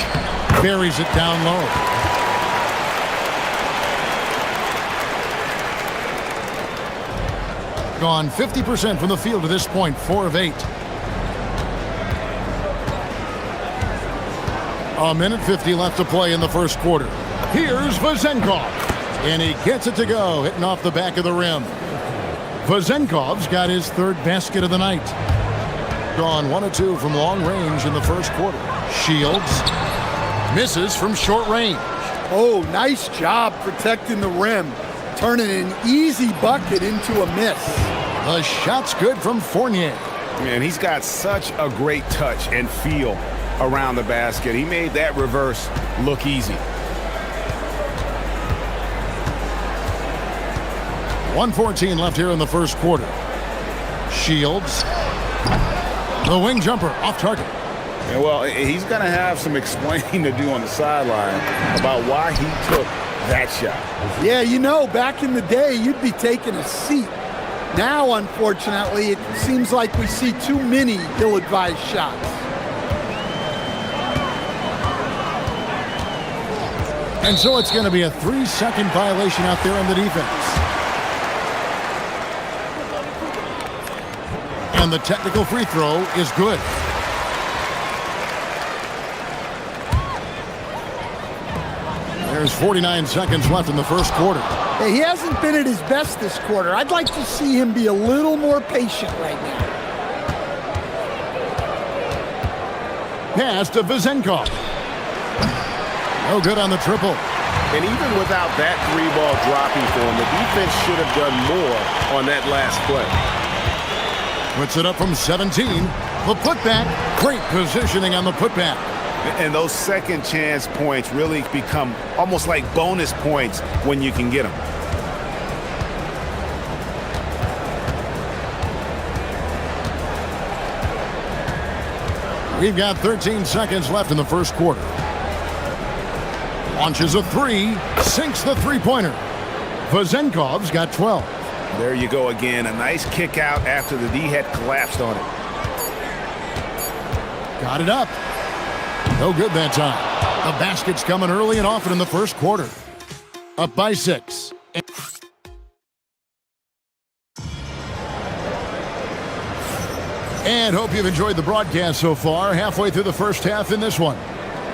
Speaker 1: Buries it down low. Gone 50% from the field to this point, 4 of 8. A minute 50 left to play in the first quarter. Here's Vazenkov. And he gets it to go, hitting off the back of the rim. Vazenkov's got his 3rd basket of the night. Gone 1 of 2 from long range in the first quarter. Shields misses from short range.
Speaker 14: Oh, nice job protecting the rim. Turning an easy bucket into a miss.
Speaker 1: The shot's good from Fournier.
Speaker 2: Man, he's got such a great touch and feel around the basket. He made that reverse look easy.
Speaker 1: 1:14 left here in the first quarter. Shields. The wing jumper off target.
Speaker 2: Yeah, well, he's going to have some explaining to do on the sideline about why he took that shot.
Speaker 14: Yeah, you know, back in the day, you'd be taking a seat. Now, unfortunately, it seems like we see too many ill-advised shots.
Speaker 1: And so it's going to be a 3-second violation out there on the defense. And the technical free throw is good. There's 49 seconds left in the first quarter.
Speaker 14: Hey, he hasn't been at his best this quarter. I'd like to see him be a little more patient right now.
Speaker 1: Pass to Vazenkov. No good on the triple.
Speaker 2: And even without that 3-ball dropping for him, the defense should have done more on that last play.
Speaker 1: Puts it up from 17. The putback. Great positioning on the putback.
Speaker 3: And those second chance points really become almost like bonus points when you can get them.
Speaker 1: We've got 13 seconds left in the first quarter. Launches a three, sinks the three-pointer. Vazenkov's got 12.
Speaker 3: There you go again. A nice kick out after the D had collapsed on it.
Speaker 1: Got it up. No good that time. The basket's coming early and often in the first quarter. Up by 6. And hope you've enjoyed the broadcast so far. Halfway through the first half in this one.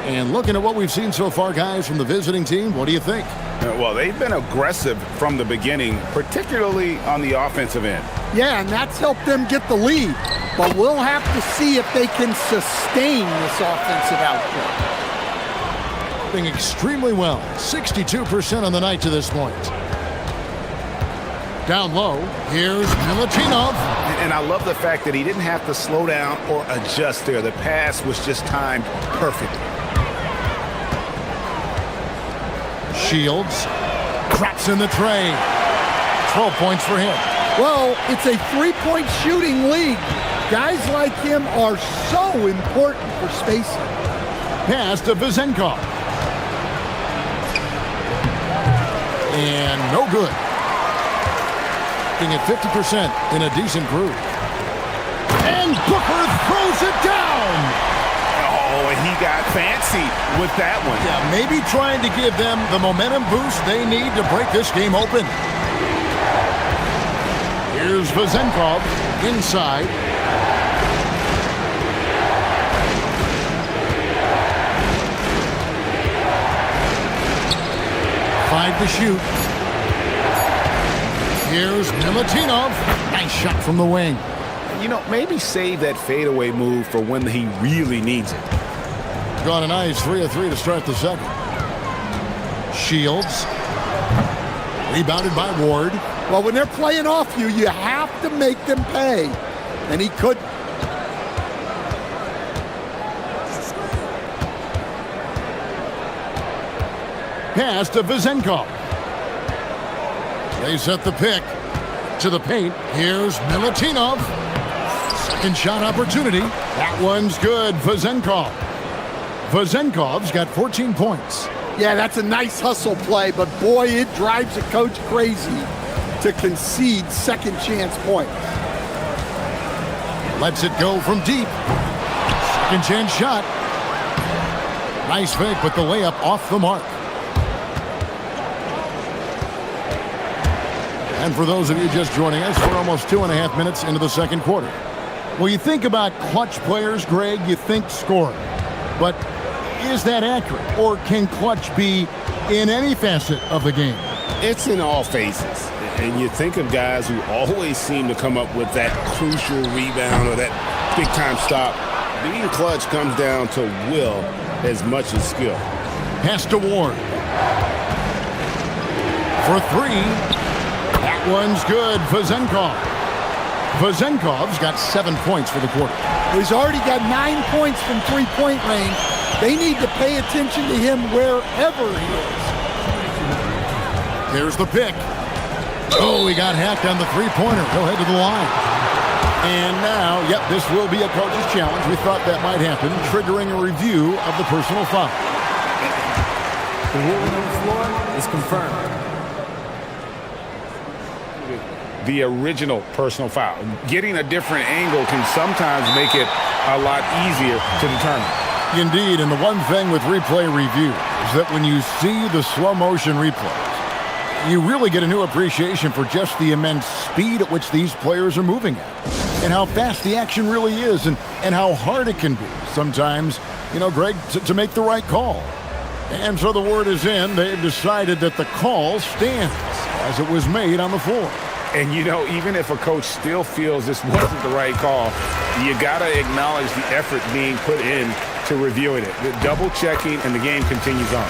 Speaker 1: And looking at what we've seen so far, guys, from the visiting team, what do you think?
Speaker 3: Well, they've been aggressive from the beginning, particularly on the offensive end.
Speaker 14: Yeah, and that's helped them get the lead. But we'll have to see if they can sustain this offensive output.
Speaker 1: Doing extremely well. 62% on the night to this point. Down low, here's Milutinov.
Speaker 3: And I love the fact that he didn't have to slow down or adjust there. The pass was just timed perfectly.
Speaker 1: Shields drops in the tray. 12 points for him.
Speaker 14: Well, it's a three-point shooting league. Guys like him are so important for spacing.
Speaker 1: Pass to Vazenkov. And no good. At 50% in a decent group. And Booker throws it down.
Speaker 3: Oh, and he got fancy with that one.
Speaker 1: Yeah, maybe trying to give them the momentum boost they need to break this game open. Here's Vazenkov inside. Five to shoot. Here's Milutinov. Nice shot from the wing.
Speaker 3: You know, maybe save that fadeaway move for when he really needs it.
Speaker 1: Got a nice 3 of 3 to start the second. Shields. Rebounded by Ward.
Speaker 14: Well, when they're playing off you, you have to make them pay. And he could.
Speaker 1: Pass to Vazenkov. They set the pick to the paint. Here's Milutinov. Second shot opportunity. That one's good. Vazenkov. Vazenkov's got 14 points.
Speaker 14: Yeah, that's a nice hustle play, but boy, it drives a coach crazy to concede second chance points.
Speaker 1: Lets it go from deep. Second chance shot. Nice fake, but the layup off the mark. And for those of you just joining us, we're almost 2.5 minutes into the second quarter. Well, you think about clutch players, Greg, you think scoring. But is that accurate? Or can clutch be in any facet of the game?
Speaker 2: It's in all phases. And you think of guys who always seem to come up with that crucial rebound or that big-time stop. Being clutch comes down to will as much as skill.
Speaker 1: Pass to Ward. For three. That one's good. Vazenkov. Vazenkov's got 7 points for the quarter.
Speaker 14: He's already got 9 points from three-point range. They need to pay attention to him wherever he is.
Speaker 1: Here's the pick. Oh, he got hacked on the three-pointer. He'll head to the line. And now, yep, this will be a coach's challenge. We thought that might happen, triggering a review of the personal foul.
Speaker 12: The ruling on the floor is confirmed.
Speaker 2: The original personal foul. Getting a different angle can sometimes make it a lot easier to determine.
Speaker 1: Indeed, and the one thing with replay review is that when you see the slow motion replays, you really get a new appreciation for just the immense speed at which these players are moving at, and how fast the action really is, and how hard it can be sometimes, you know, Greg, to make the right call. And so the word is in. They've decided that the call stands as it was made on the floor.
Speaker 2: And, you know, even if a coach still feels this wasn't the right call, you got to acknowledge the effort being put in to reviewing it. The double checking, and the game continues on.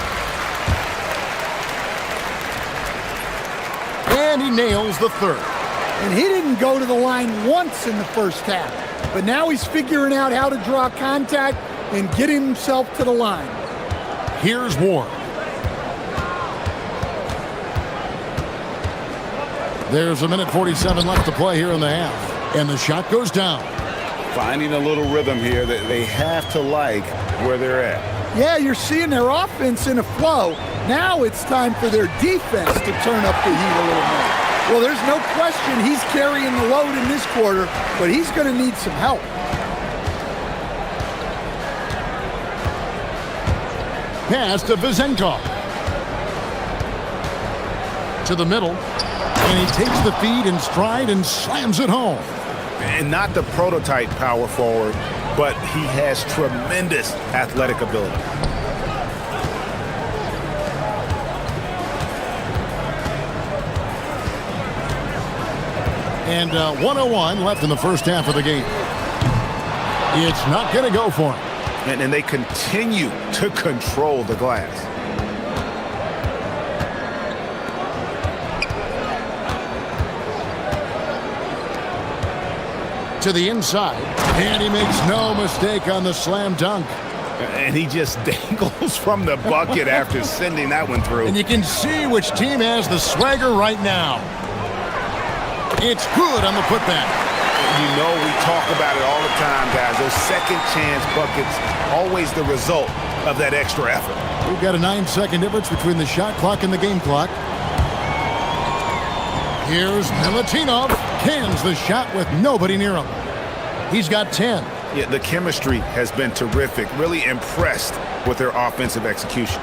Speaker 1: And he nails the third.
Speaker 14: And he didn't go to the line once in the first half. But now he's figuring out how to draw contact and getting himself to the line.
Speaker 1: Here's Ward. There's 1:47 left to play here in the half. And the shot goes down.
Speaker 2: Finding a little rhythm here that they have to like where they're at.
Speaker 14: Yeah, you're seeing their offense in a flow. Now it's time for their defense to turn up the heat a little more. Well, there's no question he's carrying the load in this quarter, but he's going to need some help.
Speaker 1: Pass to Vezenkov. To the middle. And he takes the feed in stride and slams it home.
Speaker 3: And not the prototype power forward, but he has tremendous athletic ability.
Speaker 1: And 1:01 left in the first half of the game. It's not going to go for him.
Speaker 3: And they continue to control the glass.
Speaker 1: To the inside, and he makes no mistake on the slam dunk.
Speaker 3: And he just dangles from the bucket after sending that one through.
Speaker 1: And you can see which team has the swagger right now. It's good on the putback.
Speaker 3: You know we talk about it all the time, guys. Those second chance buckets, always the result of that extra effort.
Speaker 1: We've got a 9-second difference between the shot clock and the game clock. Here's Milutinov. Cans the shot with nobody near him. He's got 10.
Speaker 3: Yeah, the chemistry has been terrific. Really impressed with their offensive execution.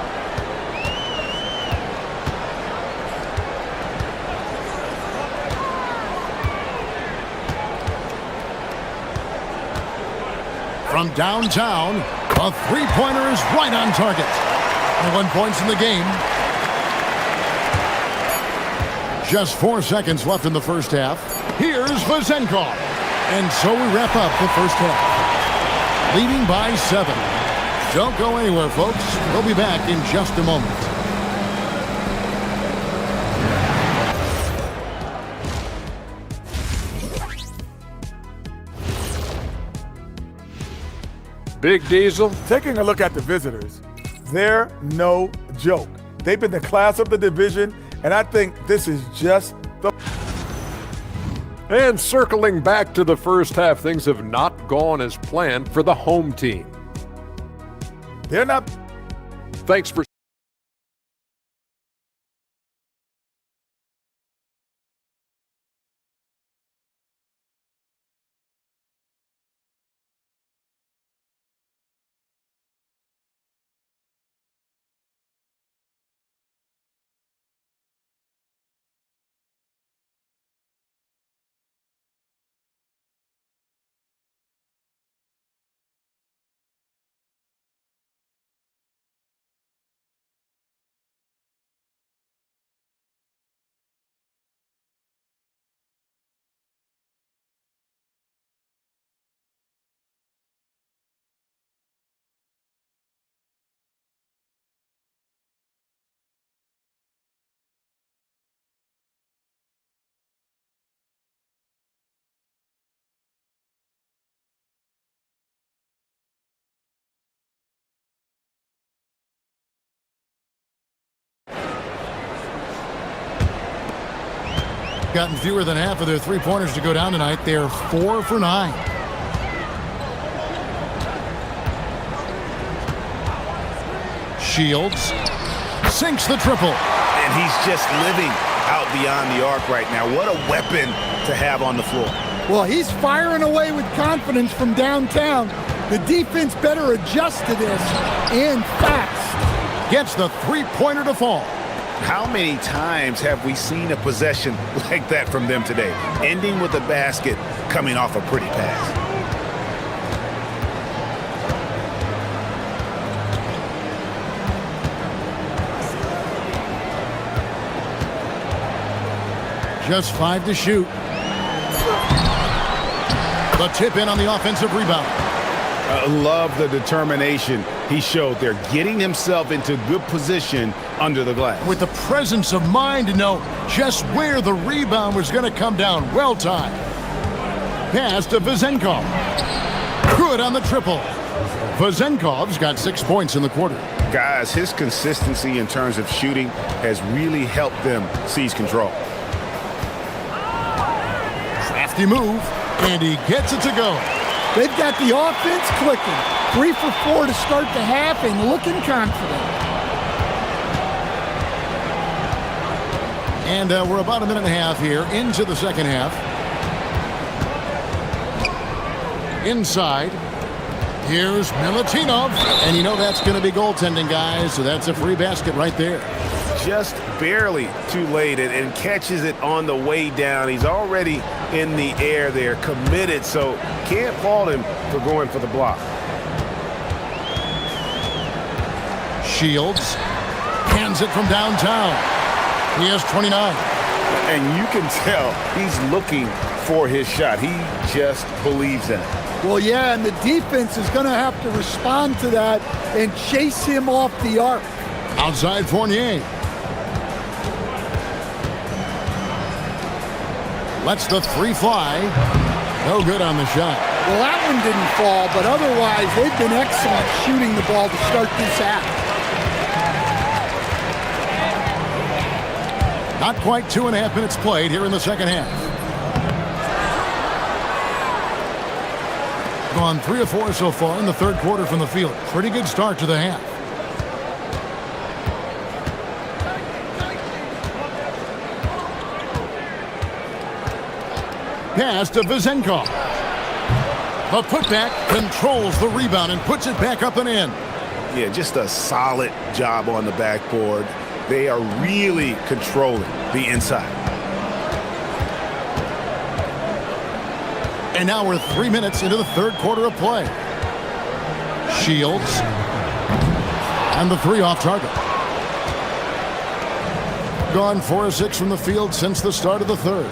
Speaker 1: From downtown, a three-pointer is right on target. 21 points in the game. Just 4 seconds left in the first half. Here's Vezenkov. And so we wrap up the first half. Leading by 7. Don't go anywhere, folks. We'll be back in just a moment.
Speaker 6: Big Diesel.
Speaker 13: Taking a look at the visitors, they're no joke. They've been the class of the division, and I think this is just the...
Speaker 6: And circling back to the first half, things have not gone as planned for the home team.
Speaker 13: They're not...
Speaker 6: Thanks for...
Speaker 1: Gotten fewer than half of their three-pointers to go down tonight. They're 4 for 9. Shields sinks the triple.
Speaker 3: And he's just living out beyond the arc right now. What a weapon to have on the floor.
Speaker 14: Well, he's firing away with confidence from downtown. The defense better adjust to this, and fast.
Speaker 1: Gets the three-pointer to fall.
Speaker 3: How many times have we seen a possession like that from them today, ending with a basket coming off a pretty pass?
Speaker 1: Just 5 to shoot. The tip in on the offensive rebound.
Speaker 3: Love the determination he showed there, getting himself into good position under the glass.
Speaker 1: With the presence of mind to know just where the rebound was going to come down. Well timed. Pass to Vezenkov. Good on the triple. Vazenkov's got 6 points in the quarter.
Speaker 3: Guys, his consistency in terms of shooting has really helped them seize control.
Speaker 1: Crafty move, and he gets it to go.
Speaker 14: They've got the offense clicking. 3 for 4 to start the half and looking confident.
Speaker 1: And we're about a minute and a half here into the second half. Inside. Here's Milutinov. And you know that's going to be goaltending, guys. So that's a free basket right there.
Speaker 3: Just barely too late and catches it on the way down. He's already in the air there, committed. So can't fault him for going for the block.
Speaker 1: Shields hands it from downtown. He has 29.
Speaker 3: And you can tell he's looking for his shot. He just believes in it.
Speaker 14: Well, yeah, and the defense is going to have to respond to that and chase him off the arc.
Speaker 1: Outside Fournier. Lets the 3 fly. No good on the shot.
Speaker 14: Well, that one didn't fall, but otherwise they've been excellent shooting the ball to start this half.
Speaker 1: Not quite 2.5 minutes played here in the second half. Gone 3 of 4 so far in the third quarter from the field. Pretty good start to the half. Pass to Vazenkov. The putback controls the rebound and puts it back up and in.
Speaker 3: Yeah, just a solid job on the backboard. They are really controlling the inside.
Speaker 1: And now we're 3 minutes into the third quarter of play. Shields. And the 3 off target. Gone 4 of 6 from the field since the start of the third.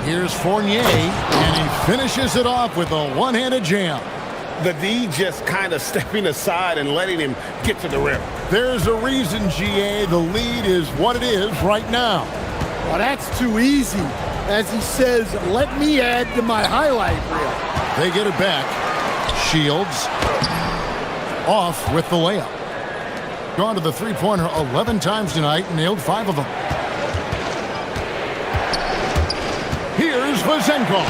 Speaker 1: Here's Fournier, and he finishes it off with a one-handed jam.
Speaker 3: The D just kind of stepping aside and letting him get to the rim.
Speaker 1: There's a reason, GA, the lead is what it is right now.
Speaker 14: Well, that's too easy. As he says, let me add to my highlight reel.
Speaker 1: They get it back. Shields off with the layup. Gone to the three-pointer 11 times tonight, nailed 5 of them. Here's Vazenkov.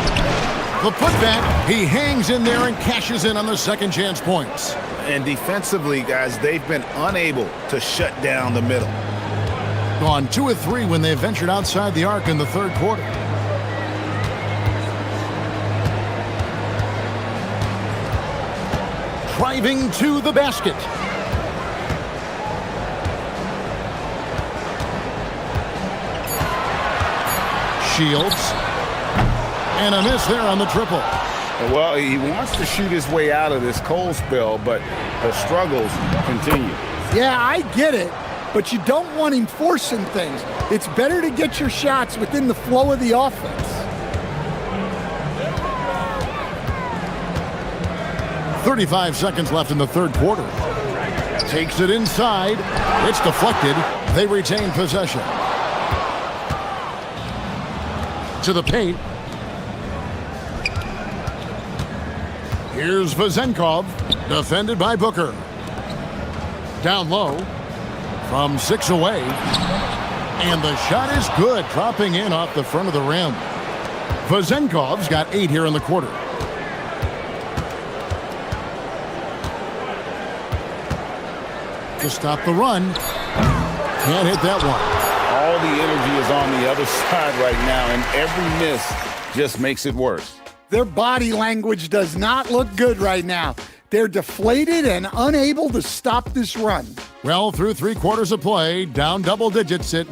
Speaker 1: The putback, he hangs in there and cashes in on the second chance points.
Speaker 3: And defensively, guys, they've been unable to shut down the middle.
Speaker 1: Gone 2 of 3 when they ventured outside the arc in the third quarter. Driving to the basket. Shields. And a miss there on the triple.
Speaker 3: Well, he wants to shoot his way out of this cold spell, but the struggles continue.
Speaker 14: Yeah, I get it, but you don't want him forcing things. It's better to get your shots within the flow of the offense.
Speaker 1: 35 seconds left in the third quarter. Takes it inside. It's deflected. They retain possession. To the paint. Here's Vazenkov, defended by Booker. Down low, from 6 away. And the shot is good, dropping in off the front of the rim. Vazenkov's got 8 here in the quarter. To stop the run. Can't hit that one.
Speaker 3: All the energy is on the other side right now, and every miss just makes it worse.
Speaker 14: Their body language does not look good right now. They're deflated and unable to stop this run.
Speaker 1: Well, through 3 quarters of play, down double digits it.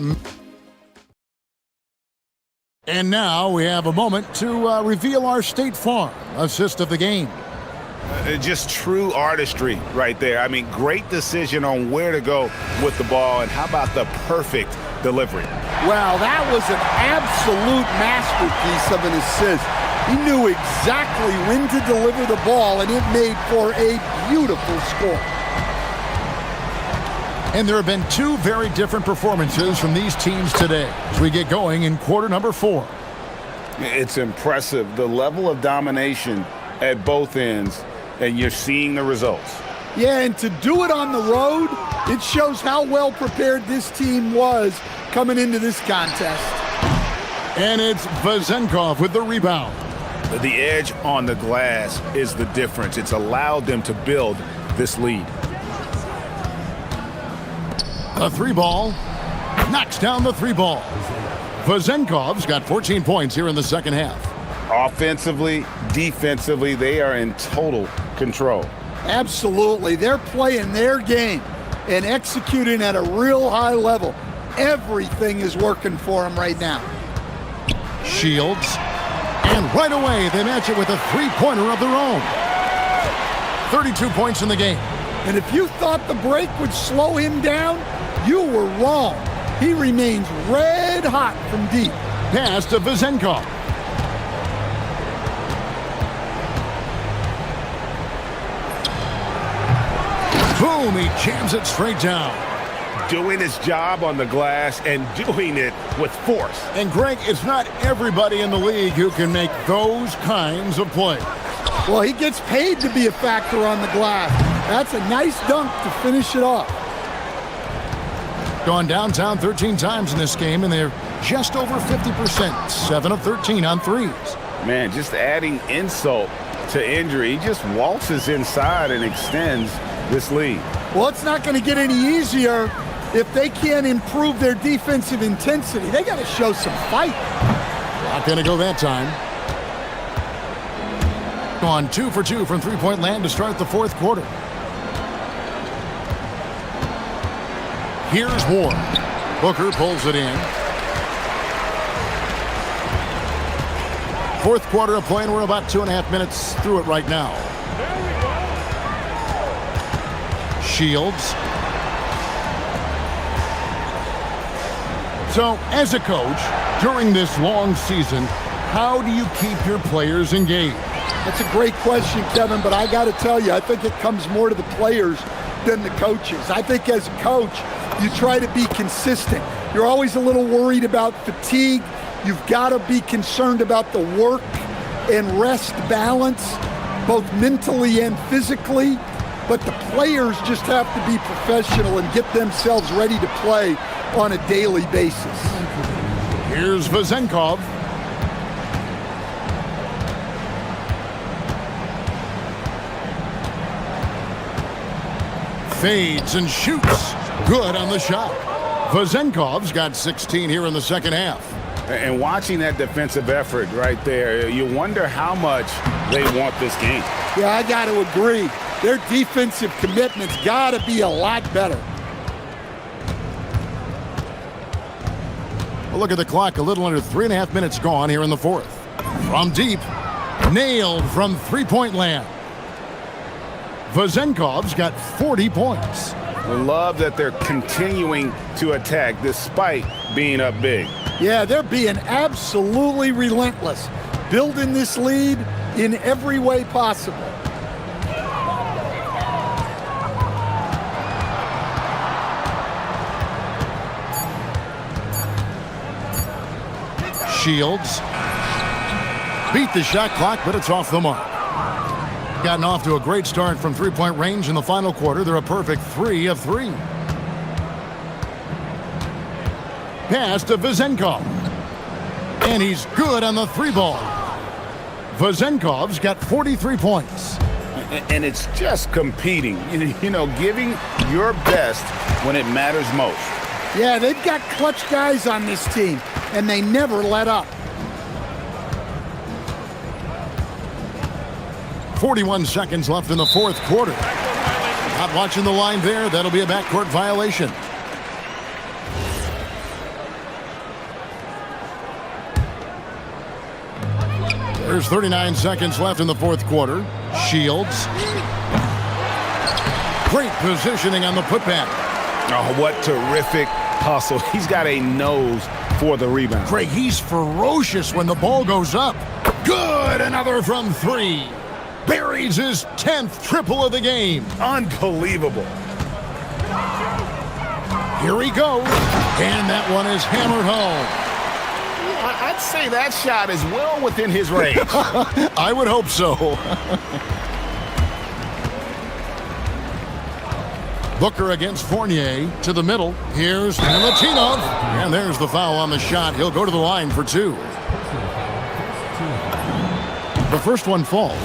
Speaker 1: And now we have a moment to reveal our State Farm assist of the game.
Speaker 3: Just true artistry right there. I mean, great decision on where to go with the ball, and how about the perfect delivery?
Speaker 14: Well, that was an absolute masterpiece of an assist. He knew exactly when to deliver the ball, and it made for a beautiful score.
Speaker 1: And there have been 2 very different performances from these teams today as we get going in quarter number 4.
Speaker 3: It's impressive. The level of domination
Speaker 2: at both ends, and you're seeing the results.
Speaker 14: Yeah, and to do it on the road, it shows how well prepared this team was coming into this contest.
Speaker 1: And it's Vezenkov with the rebound.
Speaker 3: The edge on the glass is the difference. It's allowed them to build this lead.
Speaker 1: The three ball knocks down the three ball. Vezenkov's got 14 points here in the second half.
Speaker 2: Offensively, defensively, they are in total control.
Speaker 14: Absolutely. They're playing their game and executing at a real high level. Everything is working for them right now.
Speaker 1: Shields. And right away, they match it with a three-pointer of their own. 32 points in the game.
Speaker 14: And if you thought the break would slow him down, you were wrong. He remains red hot from deep.
Speaker 1: Pass to Vezenkov. Boom, he jams it straight down.
Speaker 3: Doing his job on the glass and doing it with force.
Speaker 1: And Greg, it's not everybody in the league who can make those kinds of plays.
Speaker 14: Well, he gets paid to be a factor on the glass. That's a nice dunk to finish it off.
Speaker 1: Gone downtown 13 times in this game, and they're just over 50%, 7 of 13 on threes.
Speaker 2: Man, just adding insult to injury. He just waltzes inside and extends this lead.
Speaker 14: Well, it's not going to get any easier if they can't improve their defensive intensity. They got to show some fight.
Speaker 1: Not going to go that time. Gone 2 for 2 from three-point land to start the fourth quarter. Here's Ward. Booker pulls it in. Fourth quarter of play, and we're about 2.5 minutes through it right now. Shields. So, as a coach, during this long season, how do you keep your players engaged?
Speaker 14: That's a great question, Kevin, but I got to tell you, I think it comes more to the players than the coaches. I think as a coach, you try to be consistent. You're always a little worried about fatigue. You've got to be concerned about the work and rest balance, both mentally and physically. But the players just have to be professional and get themselves ready to play on a daily basis.
Speaker 1: Here's Vezenkov. Fades and shoots. Good on the shot. Vezenkov's got 16 here in the second half.
Speaker 2: And watching that defensive effort right there, you wonder how much they want this game.
Speaker 14: Yeah, I got to agree. Their defensive commitment's got to be a lot better.
Speaker 1: Well, look at the clock. A little under 3.5 minutes gone here in the fourth. From deep. Nailed from three-point land. Vezenkov's got 40 points.
Speaker 2: Love that they're continuing to attack despite being up big.
Speaker 14: Yeah, they're being absolutely relentless, building this lead in every way possible.
Speaker 1: Shields beat the shot clock, but it's off the mark. Gotten off to a great start from three-point range in the final quarter. They're a perfect 3 of 3. Pass to Vezenkov. And he's good on the three ball. Vezenkov's got 43 points.
Speaker 2: And it's just competing, you know, giving your best when it matters most.
Speaker 14: Yeah, they've got clutch guys on this team, and they never let up.
Speaker 1: 41 seconds left in the fourth quarter. Not watching the line there. That'll be a backcourt violation. There's 39 seconds left in the fourth quarter. Shields. Great positioning on the putback.
Speaker 3: Oh, what terrific hustle. He's got a nose for the rebound.
Speaker 1: Craig, he's ferocious when the ball goes up. Good, another from 3. Buries his 10th triple of the game.
Speaker 3: Unbelievable.
Speaker 1: Here he goes, and that one is hammered home.
Speaker 3: I'd say that shot is well within his range.
Speaker 1: I would hope so. Booker against Fournier to the middle. Here's Milutinov. And there's the foul on the shot. He'll go to the line for two. The first one falls.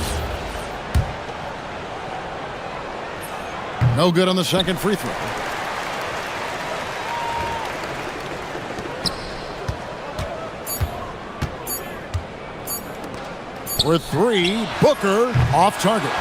Speaker 1: No good on the second free throw. For three, Booker off target.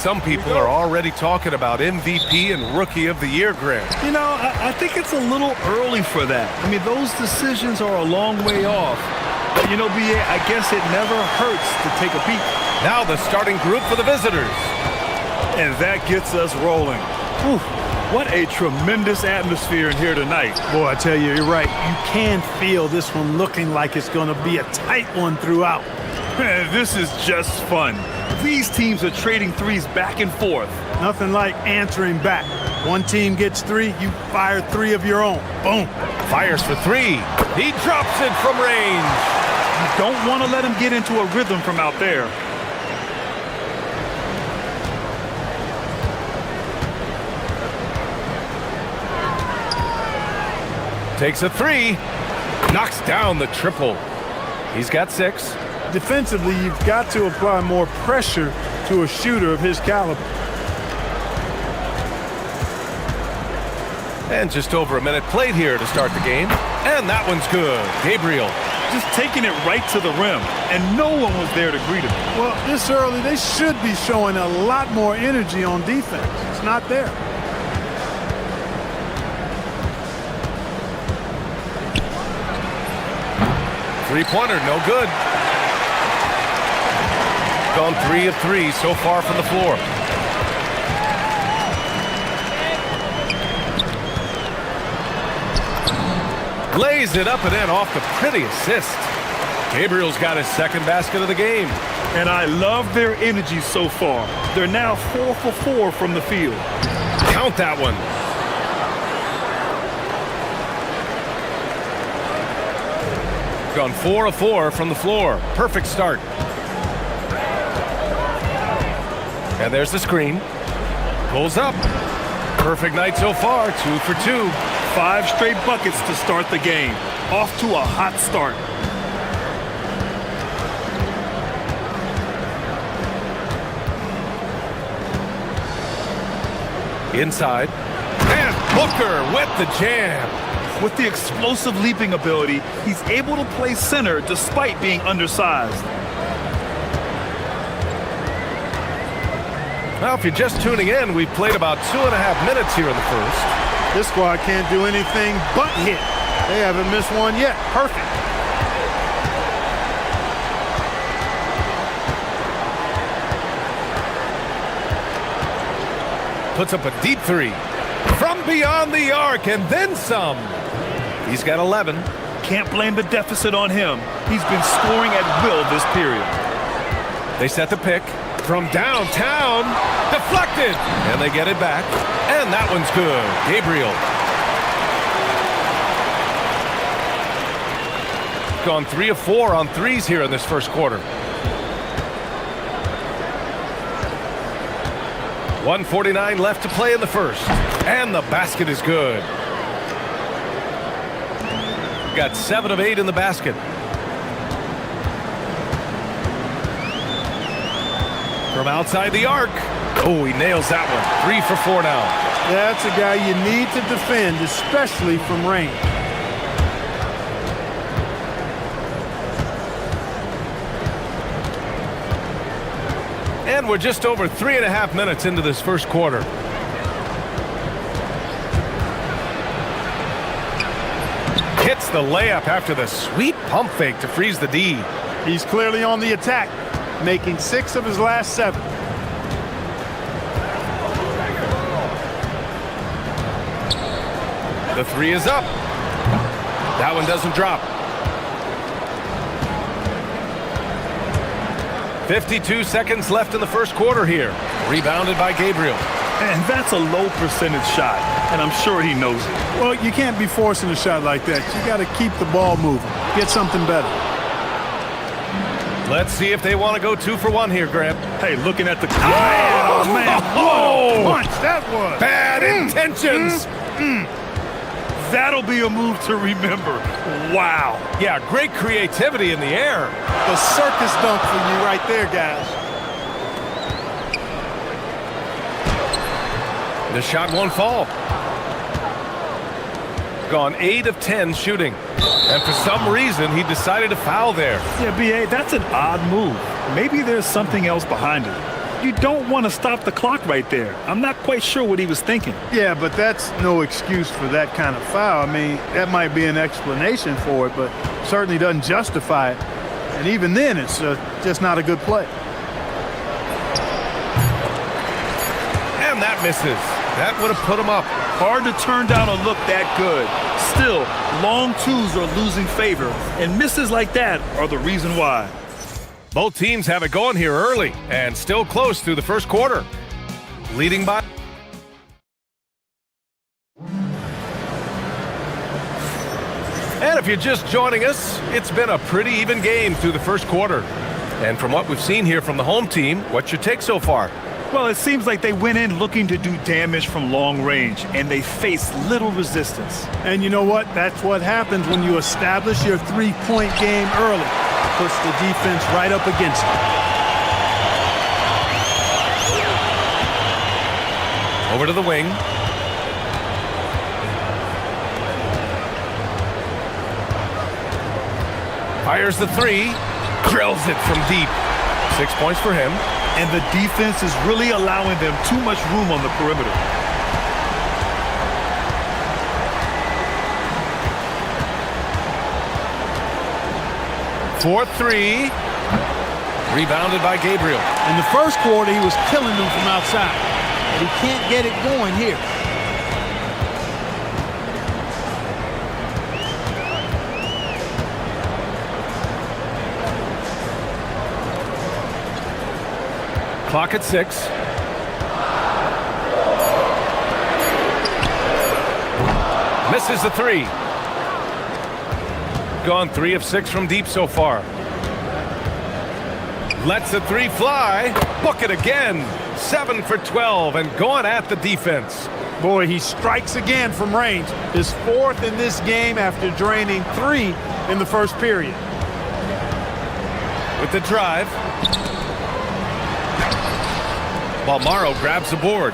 Speaker 8: some people are already talking about MVP and Rookie of the Year, Grant.
Speaker 10: You know, I think it's a little early for that. I mean, those decisions are a long way off. But, you know, BA, I guess it never hurts to take a peek.
Speaker 8: Now the starting group for the visitors.
Speaker 10: And that gets us rolling. Whew, what a tremendous atmosphere in here tonight.
Speaker 7: Boy, I tell you, you're right. You can feel this one looking like it's going to be a tight one throughout.
Speaker 10: Man, this is just fun. These teams are trading threes back and forth.
Speaker 7: Nothing like answering back. One team gets three, you fire three of your own. Boom.
Speaker 8: Fires for three. He drops it from range.
Speaker 10: You don't want to let him get into a rhythm from out there.
Speaker 8: Takes a three. Knocks down the triple. He's got 6.
Speaker 7: Defensively, you've got to apply more pressure to a shooter of his caliber.
Speaker 8: And just over a minute played here to start the game. And that one's good. Gabriel.
Speaker 10: Just taking it right to the rim, and no one was there to greet him.
Speaker 7: Well, this early, they should be showing a lot more energy on defense. It's not there.
Speaker 8: Three-pointer, no good. Gone 3 of 3 so far from the floor. Lays it up and in off the pretty assist. Gabriel's got his second basket of the game.
Speaker 10: And I love their energy so far. They're now 4 for 4 from the field.
Speaker 8: Count that one. Gone 4 of 4 from the floor. Perfect start. And there's the screen. Pulls up. Perfect night so far. 2 for 2.
Speaker 10: 5 straight buckets to start the game. Off to a hot start.
Speaker 8: Inside. And Booker with the jam.
Speaker 10: With the explosive leaping ability, he's able to play center despite being undersized.
Speaker 8: Well, if you're just tuning in, we've played about 2.5 minutes here in the first.
Speaker 7: This squad can't do anything but hit. They haven't missed one yet. Perfect.
Speaker 8: Puts up a deep three. From beyond the arc and then some. He's got 11.
Speaker 10: Can't blame the deficit on him. He's been scoring at will this period.
Speaker 8: They set the pick. From downtown. Deflected. And they get it back. And that one's good. Gabriel. Gone 3 of 4 on threes here in this first quarter. 1:49 left to play in the first. And the basket is good. Got 7 of 8 in the basket. From outside the arc. Oh, he nails that one. 3 for 4 now.
Speaker 7: That's a guy you need to defend, especially from range.
Speaker 8: And we're just over 3.5 minutes into this first quarter. Hits the layup after the sweet pump fake to freeze the D.
Speaker 7: He's clearly on the attack, making 6 of his last 7.
Speaker 8: The 3 is up. That one doesn't drop. 52 seconds left in the first quarter here. Rebounded by Gabriel.
Speaker 10: And that's a low percentage shot, and I'm sure he knows it.
Speaker 7: Well, you can't be forcing a shot like that. You got to keep the ball moving. Get something better.
Speaker 8: Let's see if they want to go 2 for 1 here, Grant.
Speaker 10: Hey, looking at the...
Speaker 7: Oh, man. What a punch that was.
Speaker 8: Bad intentions.
Speaker 10: That'll be a move to remember. Wow.
Speaker 8: Yeah, great creativity in the air.
Speaker 7: The circus dunk for you right there, guys.
Speaker 8: The shot won't fall. Gone 8 of 10 shooting. And for some reason, he decided to foul there.
Speaker 10: Yeah, B.A., that's an odd move. Maybe there's something else behind it. you don't want to stop the clock right there. I'm not quite sure what he was thinking.
Speaker 7: Yeah, but that's no excuse for that kind of foul. I mean, that might be an explanation for it, but certainly doesn't justify it. And even then, it's just not a good play.
Speaker 8: And that misses. That would have put him up.
Speaker 10: Hard to turn down a look that good. Still, long twos are losing favor, and misses like that are the reason why.
Speaker 8: Both teams have it going here early and still close through the first quarter. Leading by... And if you're just joining us, it's been a pretty even game through the first quarter. And from what we've seen here from the home team, what's your take so far?
Speaker 10: Well, it seems like they went in looking to do damage from long range, and they faced little resistance.
Speaker 7: And you know what? That's what happens when you establish your three-point game early. Puts the defense right up against it.
Speaker 8: Over to the wing. Fires the three. Drills it from deep. 6 points for him.
Speaker 10: And the defense is really allowing them too much room on the perimeter.
Speaker 8: For three. Rebounded by Gabriel.
Speaker 7: In the first quarter, he was killing them from outside. But he can't get it going here.
Speaker 8: Clock at 6. Misses the three. Gone 3 of 6 from deep so far. Lets the three fly. Book it again. 7 for 12 and going at the defense.
Speaker 7: Boy, he strikes again from range. His 4th in this game after draining 3 in the first period.
Speaker 8: With the drive. While Morrow grabs the board.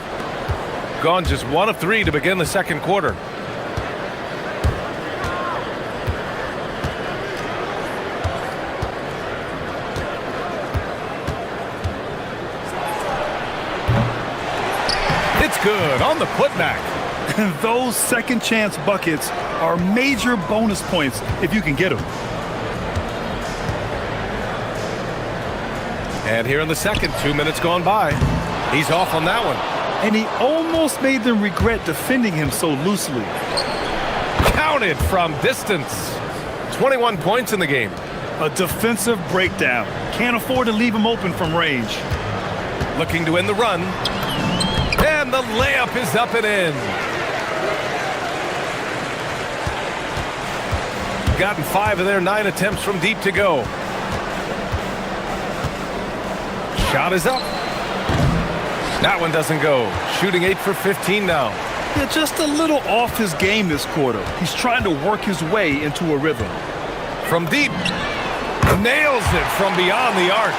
Speaker 8: Gone just 1 of 3 to begin the second quarter. It's good on the putback.
Speaker 10: Those second chance buckets are major bonus points if you can get them.
Speaker 8: And here in the second, 2 minutes gone by. He's off on that one.
Speaker 10: And he almost made them regret defending him so loosely.
Speaker 8: Counted from distance. 21 points in the game.
Speaker 10: A defensive breakdown. Can't afford to leave him open from range.
Speaker 8: Looking to end the run. And the layup is up and in. Gotten 5 of their 9 attempts from deep to go. Shot is up. That one doesn't go. Shooting 8 for 15 now.
Speaker 10: Yeah, just a little off his game this quarter. He's trying to work his way into a rhythm.
Speaker 8: From deep. Nails it from beyond the arc.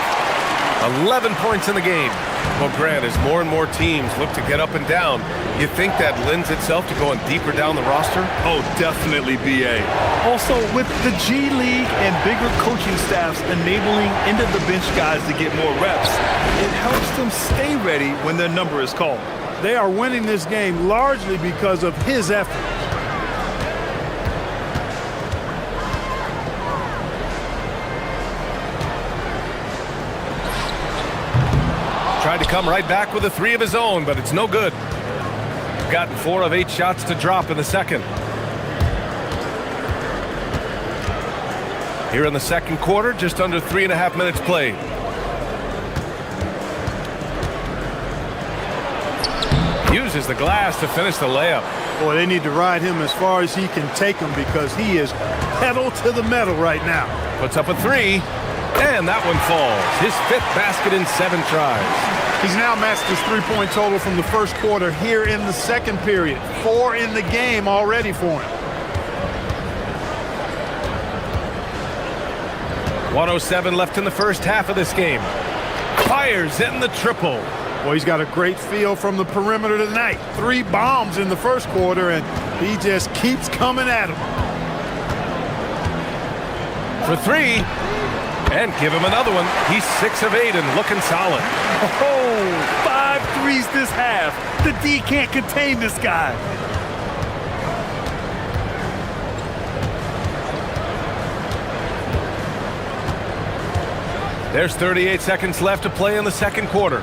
Speaker 8: 11 points in the game. Well, Grant, as more and more teams look to get up and down, you think that lends itself to going deeper down the roster?
Speaker 10: Oh, definitely, BA. Also, with the G League and bigger coaching staffs enabling end-of-the-bench guys to get more reps, it helps them stay ready when their number is called.
Speaker 7: They are winning this game largely because of his effort.
Speaker 8: Tried to come right back with a 3 of his own, but it's no good. Gotten 4 of 8 shots to drop in the second. Here in the second quarter, just under 3.5 minutes played. Uses the glass to finish the layup.
Speaker 7: Boy, they need to ride him as far as he can take him because he is pedal to the metal right now.
Speaker 8: Puts up a 3, and that one falls. His 5th basket in 7 tries.
Speaker 7: He's now matched his three-point total from the first quarter here in the second period. 4 in the game already for him.
Speaker 8: 1:07 left in the first half of this game. Fires in the triple.
Speaker 7: Well, he's got a great feel from the perimeter tonight. 3 bombs in the first quarter, and he just keeps coming at him.
Speaker 8: For 3, And give him another one. He's 6 of 8 and looking solid.
Speaker 10: Oh, 5 threes this half. The D can't contain this guy.
Speaker 8: There's 38 seconds left to play in the second quarter.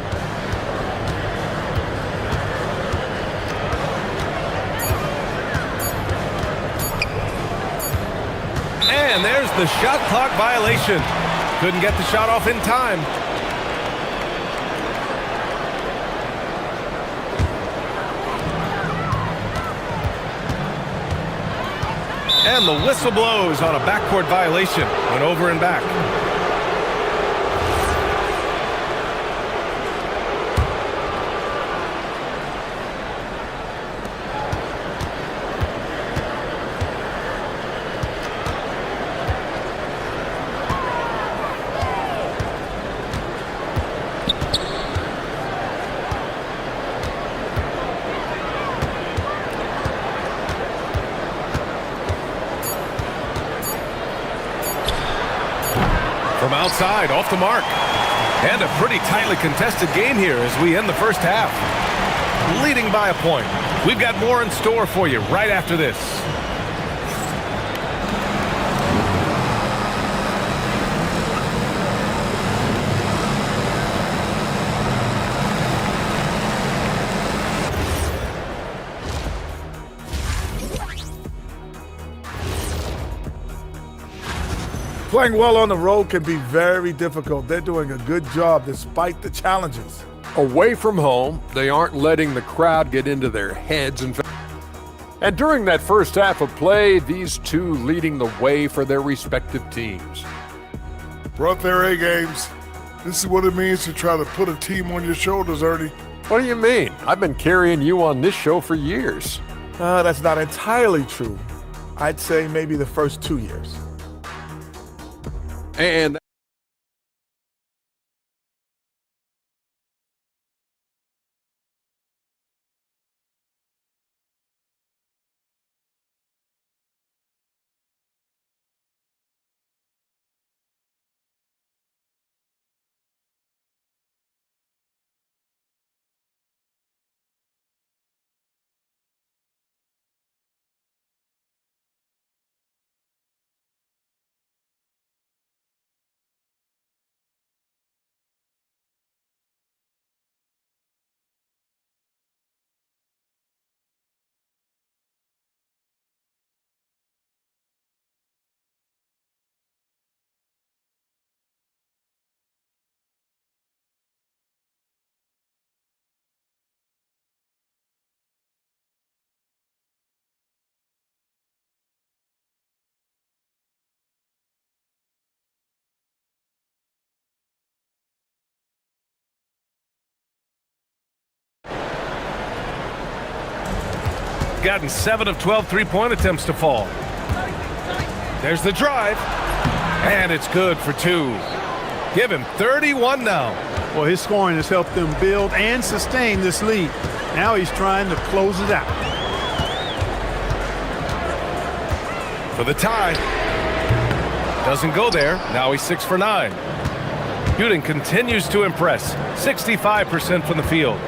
Speaker 8: And there's the shot clock violation. Couldn't get the shot off in time. And the whistle blows on a backcourt violation. Went over and back. From outside, off the mark. And a pretty tightly contested game here as we end the first half. Leading by a point. We've got more in store for you right after this.
Speaker 13: Playing well on the road can be very difficult. They're doing a good job despite the challenges.
Speaker 6: Away from home, they aren't letting the crowd get into their heads. And during that first half of play, these two leading the way for their respective teams.
Speaker 11: Brought their A games. This is what it means to try to put a team on your shoulders, Ernie.
Speaker 6: What do you mean? I've been carrying you on this show for years.
Speaker 13: That's not entirely true. I'd say maybe the first 2 years.
Speaker 6: And
Speaker 8: gotten 7 of 12 three-point attempts to fall. There's the drive. And it's good for 2. Give him 31 now.
Speaker 7: Well, his scoring has helped them build and sustain this lead. Now he's trying to close it out.
Speaker 8: For the tie. Doesn't go there. Now he's 6 for 9. Shooting continues to impress. 65% from the field.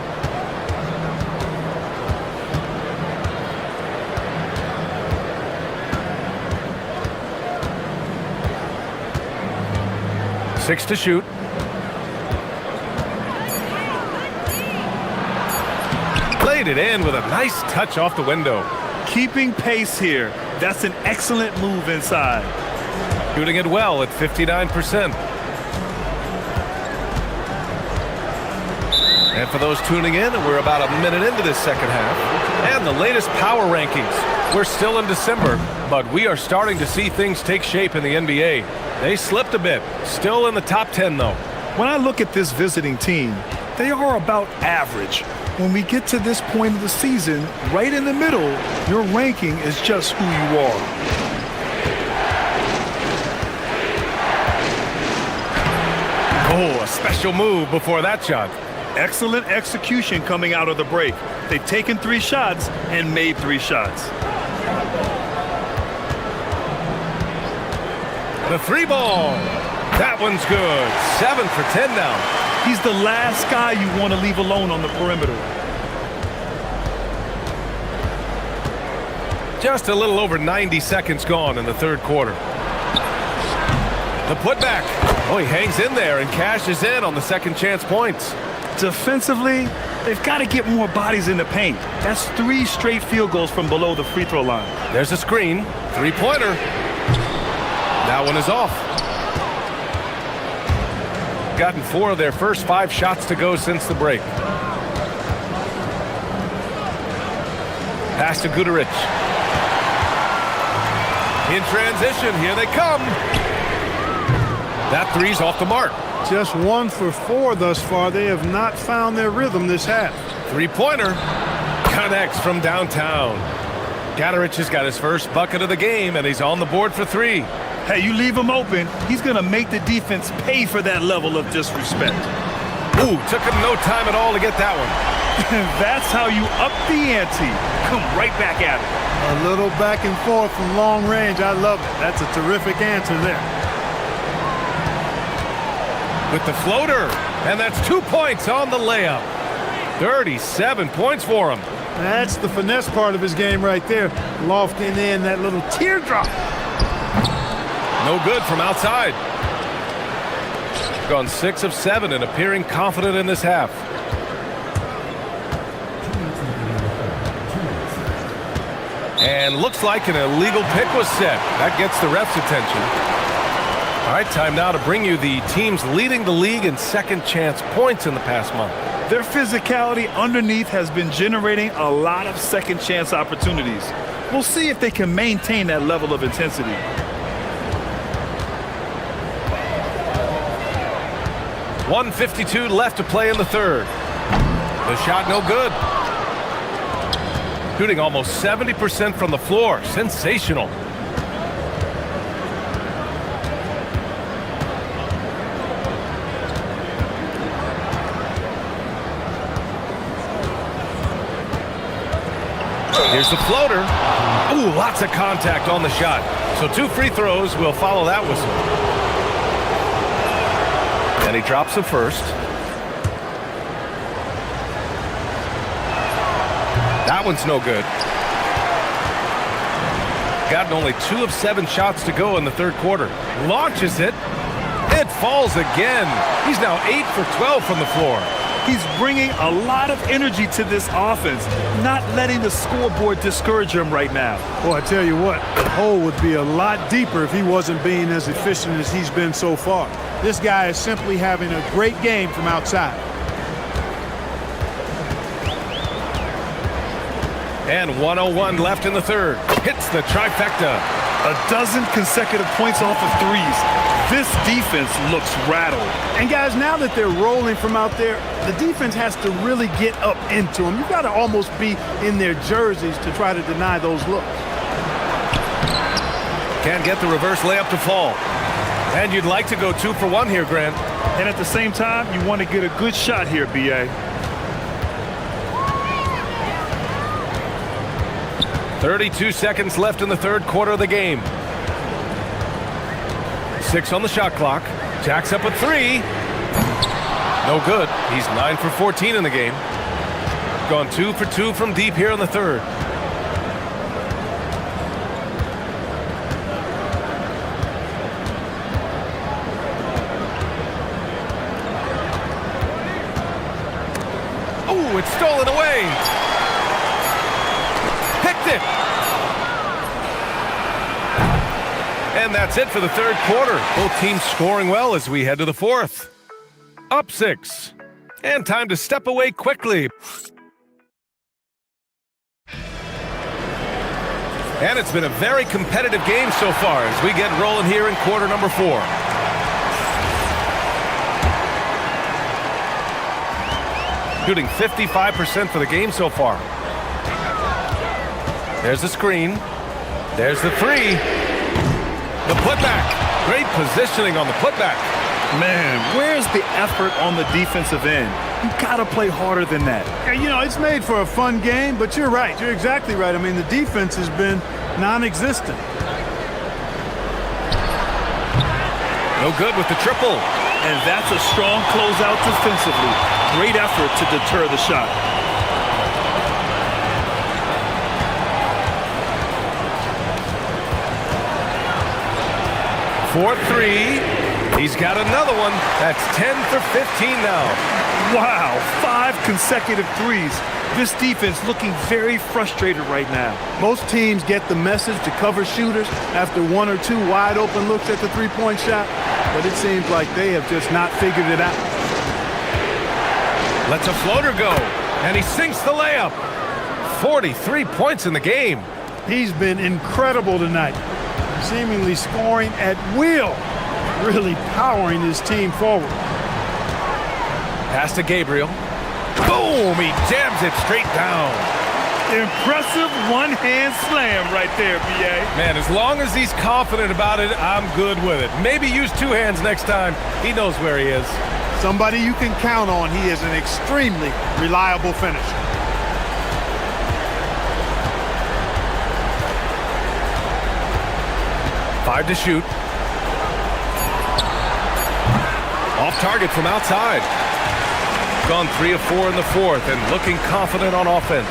Speaker 8: Six to shoot. Played it in with a nice touch off the window.
Speaker 10: Keeping pace here. That's an excellent move inside.
Speaker 8: Shooting it well at 59%. And for those tuning in, we're about a minute into this second half. And the latest power rankings. We're still in December, but we are starting to see things take shape in the NBA. They slipped a bit. Still in the top 10, though.
Speaker 10: When I look at this visiting team, they are about average. When we get to this point of the season, right in the middle, your ranking is just who you are.
Speaker 8: Oh, a special move before that shot.
Speaker 10: Excellent execution coming out of the break. They've taken 3 shots and made 3 shots.
Speaker 8: The 3 ball. That one's good. 7 for 10 now.
Speaker 10: He's the last guy you want to leave alone on the perimeter.
Speaker 8: Just a little over 90 seconds gone in the third quarter. The putback. Oh, he hangs in there and cashes in on the second chance points.
Speaker 10: Defensively, they've got to get more bodies in the paint. That's 3 straight field goals from below the free throw line.
Speaker 8: There's a screen. Three-pointer. That one is off. Gotten 4 of their first 5 shots to go since the break. Pass to Guduric. In transition, here they come. That three's off the mark.
Speaker 7: Just 1 for 4 thus far. They have not found their rhythm this half.
Speaker 8: Three-pointer. Connects from downtown. Guduric has got his first bucket of the game, and he's on the board for 3.
Speaker 10: Hey, you leave him open, he's going to make the defense pay for that level of disrespect.
Speaker 8: Ooh, took him no time at all to get that one.
Speaker 10: That's how you up the ante. Come right back at it.
Speaker 7: A little back and forth from long range. I love it. That's a terrific answer there.
Speaker 8: With the floater, and that's 2 points on the layup. 37 points for him.
Speaker 7: That's the finesse part of his game right there. Lofting in that little teardrop.
Speaker 8: No good from outside. Gone 6 of 7 and appearing confident in this half. And looks like an illegal pick was set. That gets the ref's attention. All right, time now to bring you the teams leading the league in second chance points in the past month.
Speaker 10: Their physicality underneath has been generating a lot of second chance opportunities. We'll see if they can maintain that level of intensity.
Speaker 8: .152 left to play in the third. The shot no good. Shooting almost 70% from the floor. Sensational. Here's the floater. Ooh, lots of contact on the shot. So 2 free throws will follow that whistle. And he drops the first. That one's no good. Gotten only 2 of 7 shots to go in the third quarter. Launches it. It falls again. He's now 8 for 12 from the floor.
Speaker 10: He's bringing a lot of energy to this offense, not letting the scoreboard discourage him right now.
Speaker 7: Well, I tell you what, the hole would be a lot deeper if he wasn't being as efficient as he's been so far. This guy is simply having a great game from outside.
Speaker 8: And 101 left in the third. Hits the trifecta.
Speaker 10: A dozen consecutive points off of threes. This defense looks rattled.
Speaker 7: And guys, now that they're rolling from out there, the defense has to really get up into them. You've got to almost be in their jerseys to try to deny those looks.
Speaker 8: Can't get the reverse layup to fall. And you'd like to go 2 for 1 here, Grant.
Speaker 10: And at the same time, you want to get a good shot here, B.A.
Speaker 8: 32 seconds left in the third quarter of the game. 6 on the shot clock. Jacks up a 3. No good. He's 9 for 14 in the game. Gone 2 for 2 from deep here in the third. Oh, it's stolen away. Picked it. And that's it for the third quarter. Both teams scoring well as we head to the fourth. Up 6. And time to step away quickly. And it's been a very competitive game so far as we get rolling here in quarter number 4. Shooting 55% for the game so far. There's the screen. There's the 3. The putback. Great positioning on the putback.
Speaker 10: Man, where's the effort on the defensive end? You gotta play harder than that.
Speaker 7: You know, it's made for a fun game, but you're right. You're exactly right. I mean, the defense has been non-existent.
Speaker 8: No good with the triple.
Speaker 10: And that's a strong closeout defensively. Great effort to deter the shot.
Speaker 8: For three. He's got another one. That's 10 for 15 now.
Speaker 10: Wow, 5 consecutive threes. This defense looking very frustrated right now.
Speaker 7: Most teams get the message to cover shooters after 1 or 2 wide open looks at the three-point shot, but it seems like they have just not figured it out.
Speaker 8: Lets a floater go, and he sinks the layup. 43 points in the game.
Speaker 7: He's been incredible tonight, seemingly scoring at will, really powering his team forward.
Speaker 8: Pass to Gabriel. Boom! He jams it straight down.
Speaker 10: Impressive one-hand slam right there, B.A.
Speaker 8: Man, as long as he's confident about it, I'm good with it. Maybe use 2 hands next time. He knows where he is.
Speaker 7: Somebody you can count on. He is an extremely reliable finisher.
Speaker 8: Five to shoot. Off target from outside. Gone 3 of 4 in the fourth and looking confident on offense.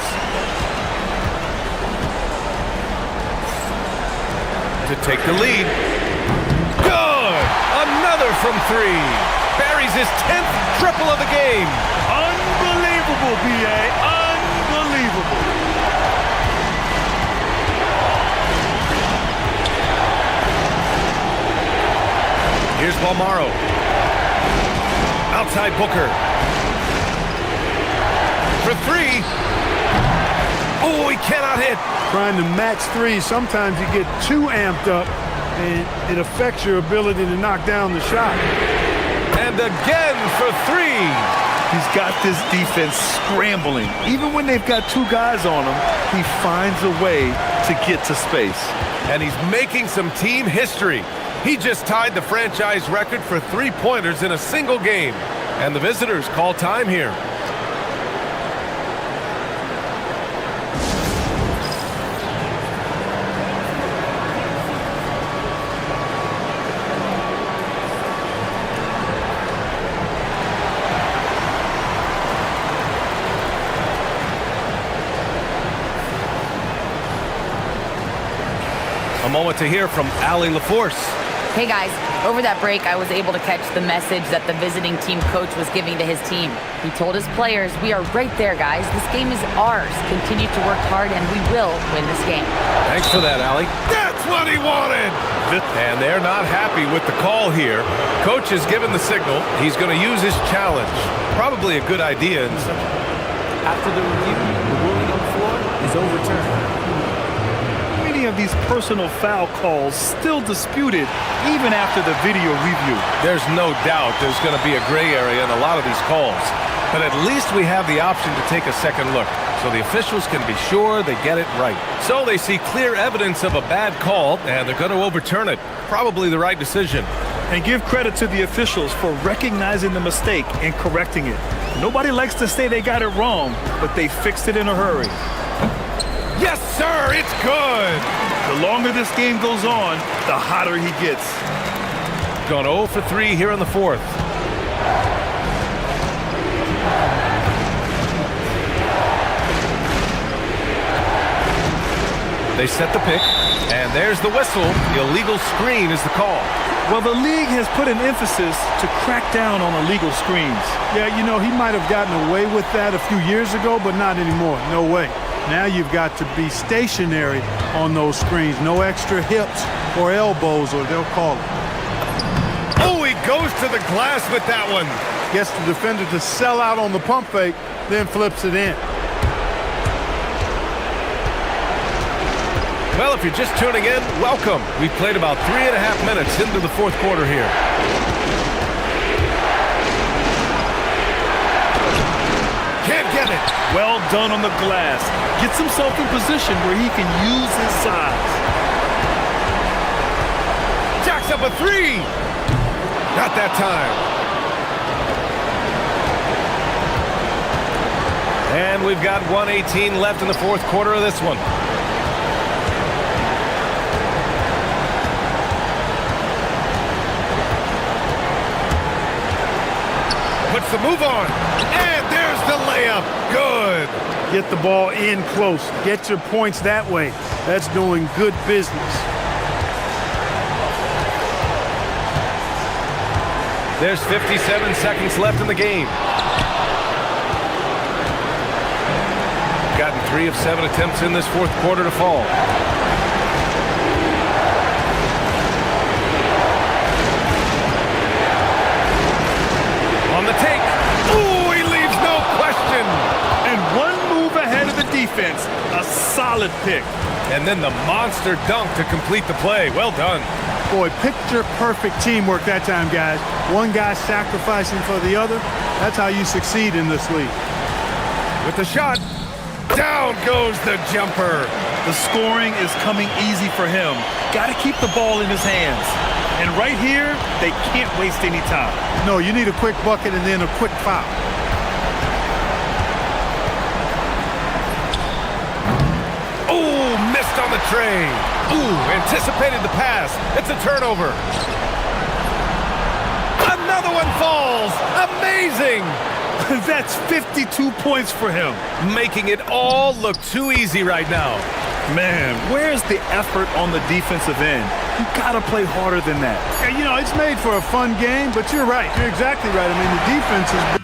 Speaker 8: To take the lead. Good! Another from 3. Buries his 10th triple of the game.
Speaker 10: Unbelievable, B.A. Unbelievable.
Speaker 8: Here's Balmaro. Outside Booker. For 3. Oh, he cannot hit.
Speaker 7: Trying to match 3, sometimes you get too amped up, and it affects your ability to knock down the shot.
Speaker 8: And again for 3.
Speaker 10: He's got this defense scrambling. Even when they've got 2 guys on him, he finds a way to get to space.
Speaker 8: And he's making some team history. He just tied the franchise record for 3-pointers in a single game. And the visitors call time here. A moment to hear from Allie LaForce.
Speaker 5: Hey guys, over that break, I was able to catch the message that the visiting team coach was giving to his team. He told his players, we are right there, guys. This game is ours. Continue to work hard and we will win this game.
Speaker 8: Thanks for that, Allie. That's what he wanted! And they're not happy with the call here. Coach has given the signal. He's going to use his challenge. Probably a good idea.
Speaker 12: After the review, the ruling on the floor is overturned.
Speaker 10: Many of these personal foul calls still disputed even after the video review.
Speaker 8: There's no doubt there's going to be a gray area in a lot of these calls. But at least we have the option to take a second look, so the officials can be sure they get it right. So they see clear evidence of a bad call, and they're going to overturn it. Probably the right decision.
Speaker 10: And give credit to the officials for recognizing the mistake and correcting it. Nobody likes to say they got it wrong, but they fixed it in a hurry.
Speaker 8: Yes, sir, it's good.
Speaker 10: The longer this game goes on, the hotter he gets.
Speaker 8: Gone 0 for 3 here in the fourth. They set the pick, and there's the whistle. The illegal screen is the call.
Speaker 10: Well, the league has put an emphasis to crack down on illegal screens.
Speaker 7: Yeah, you know, he might have gotten away with that a few years ago, but not anymore. No way. Now you've got to be stationary on those screens. No extra hips or elbows, or they'll call it.
Speaker 8: Oh, he goes to the glass with that one.
Speaker 7: Gets the defender to sell out on the pump fake, then flips it in.
Speaker 8: Well, if you're just tuning in, welcome. We've played about 3.5 minutes into the fourth quarter here. Can't get it.
Speaker 10: Well done on the glass. Gets himself in position where he can use his size.
Speaker 8: Jacks up a 3. Not that time. And we've got 1:18 left in the fourth quarter of this one.
Speaker 3: the move on. And there's the layup. Good.
Speaker 7: Get the ball in close. Get your points that way. That's doing good business.
Speaker 8: There's 57 seconds left in the game. Gotten 3 of 7 attempts in this fourth quarter to fall. On the take. Ooh, he leaves no question.
Speaker 10: And one move ahead of the defense. A solid pick.
Speaker 8: And then the monster dunk to complete the play. Well done.
Speaker 7: Boy, picture-perfect teamwork that time, guys. One guy sacrificing for the other. That's how you succeed in this league.
Speaker 3: With the shot. Down goes the jumper.
Speaker 10: The scoring is coming easy for him. Got to keep the ball in his hands. And right here, they can't waste any time.
Speaker 7: No, you need a quick bucket and then a quick foul.
Speaker 3: Ooh, missed on the tray. Ooh, anticipated the pass. It's a turnover. Another one falls. Amazing.
Speaker 10: That's 52 points for him.
Speaker 8: Making it all look too easy right now.
Speaker 10: Man, where's the effort on the defensive end? You gotta play harder than that.
Speaker 7: Yeah, you know, it's made for a fun game, but you're right. You're exactly right. I mean, the defense is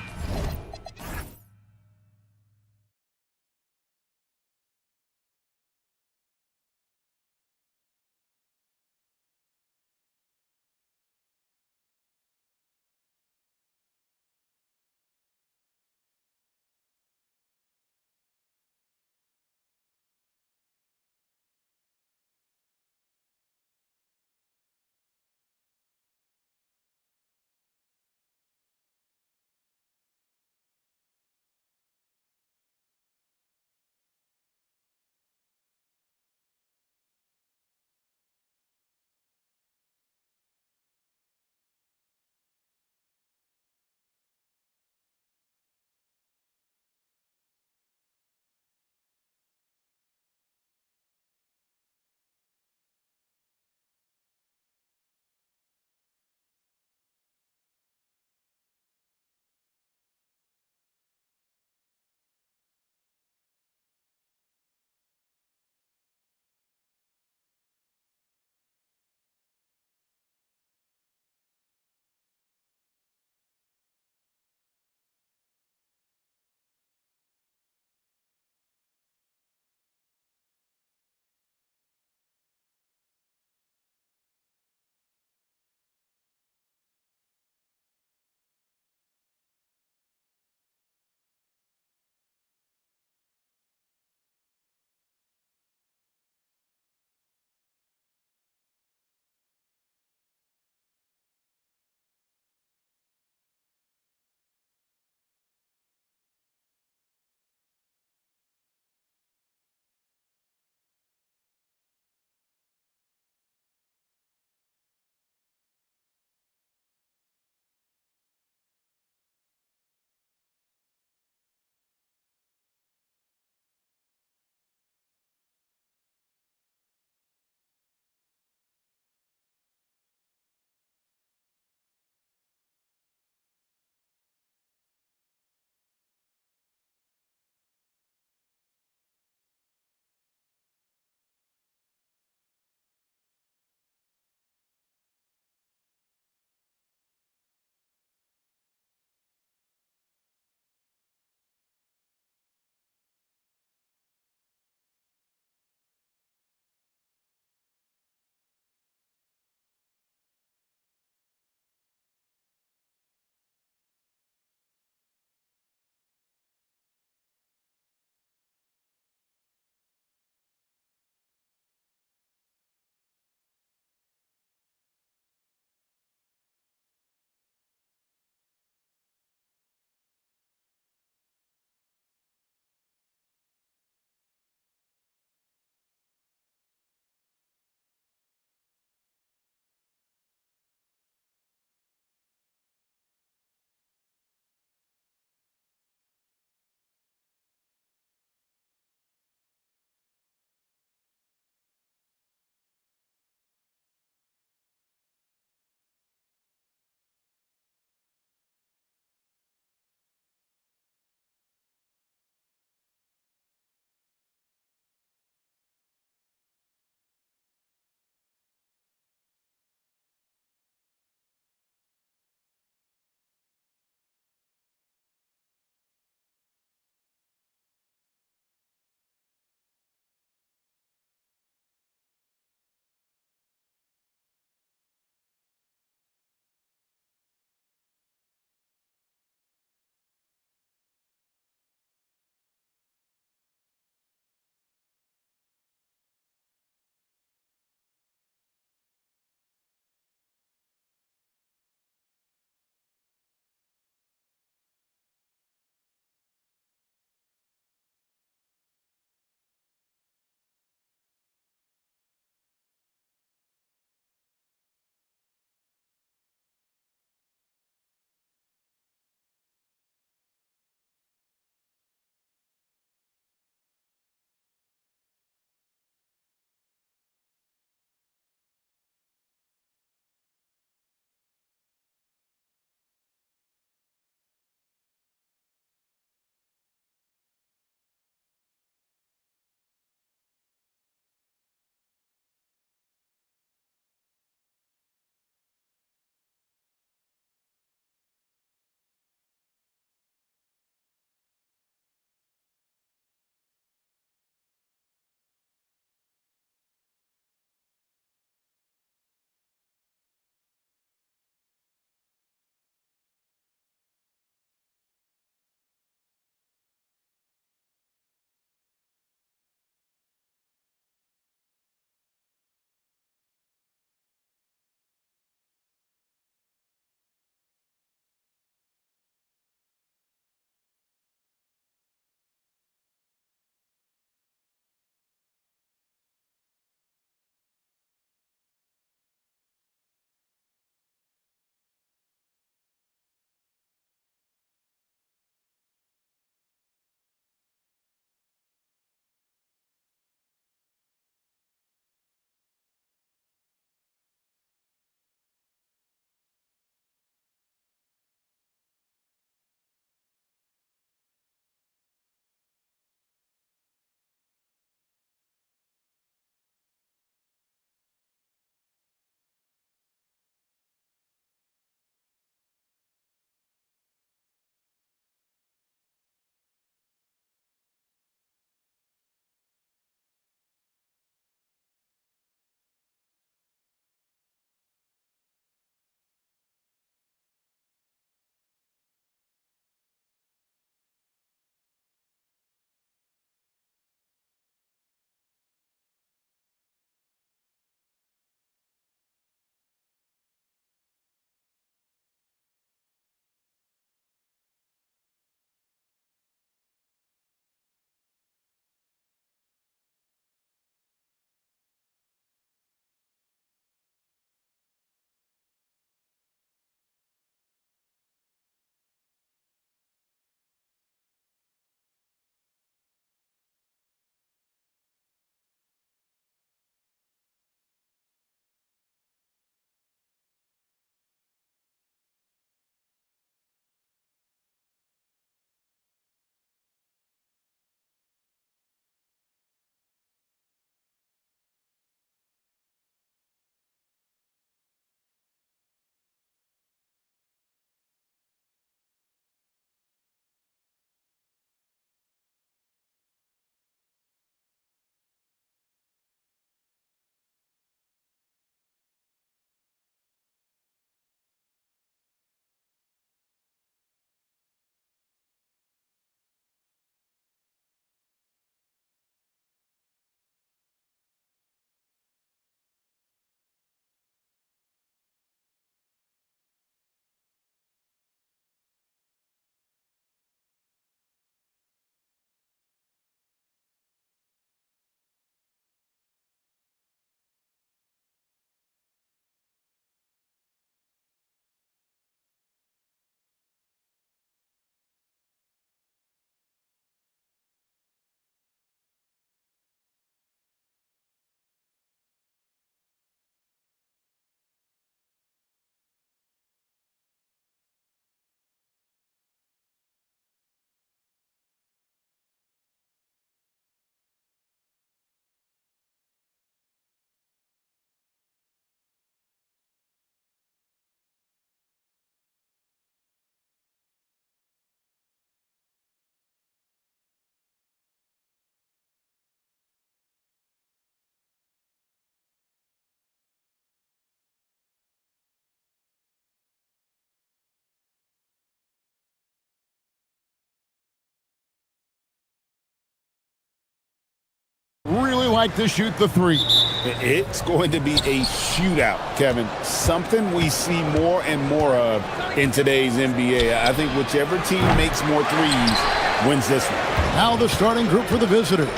Speaker 1: like to shoot the three.
Speaker 2: It's going to be a shootout, Kevin. Something we see more and more of in today's NBA. I think whichever team makes more threes wins this one.
Speaker 1: Now the starting group for the visitors.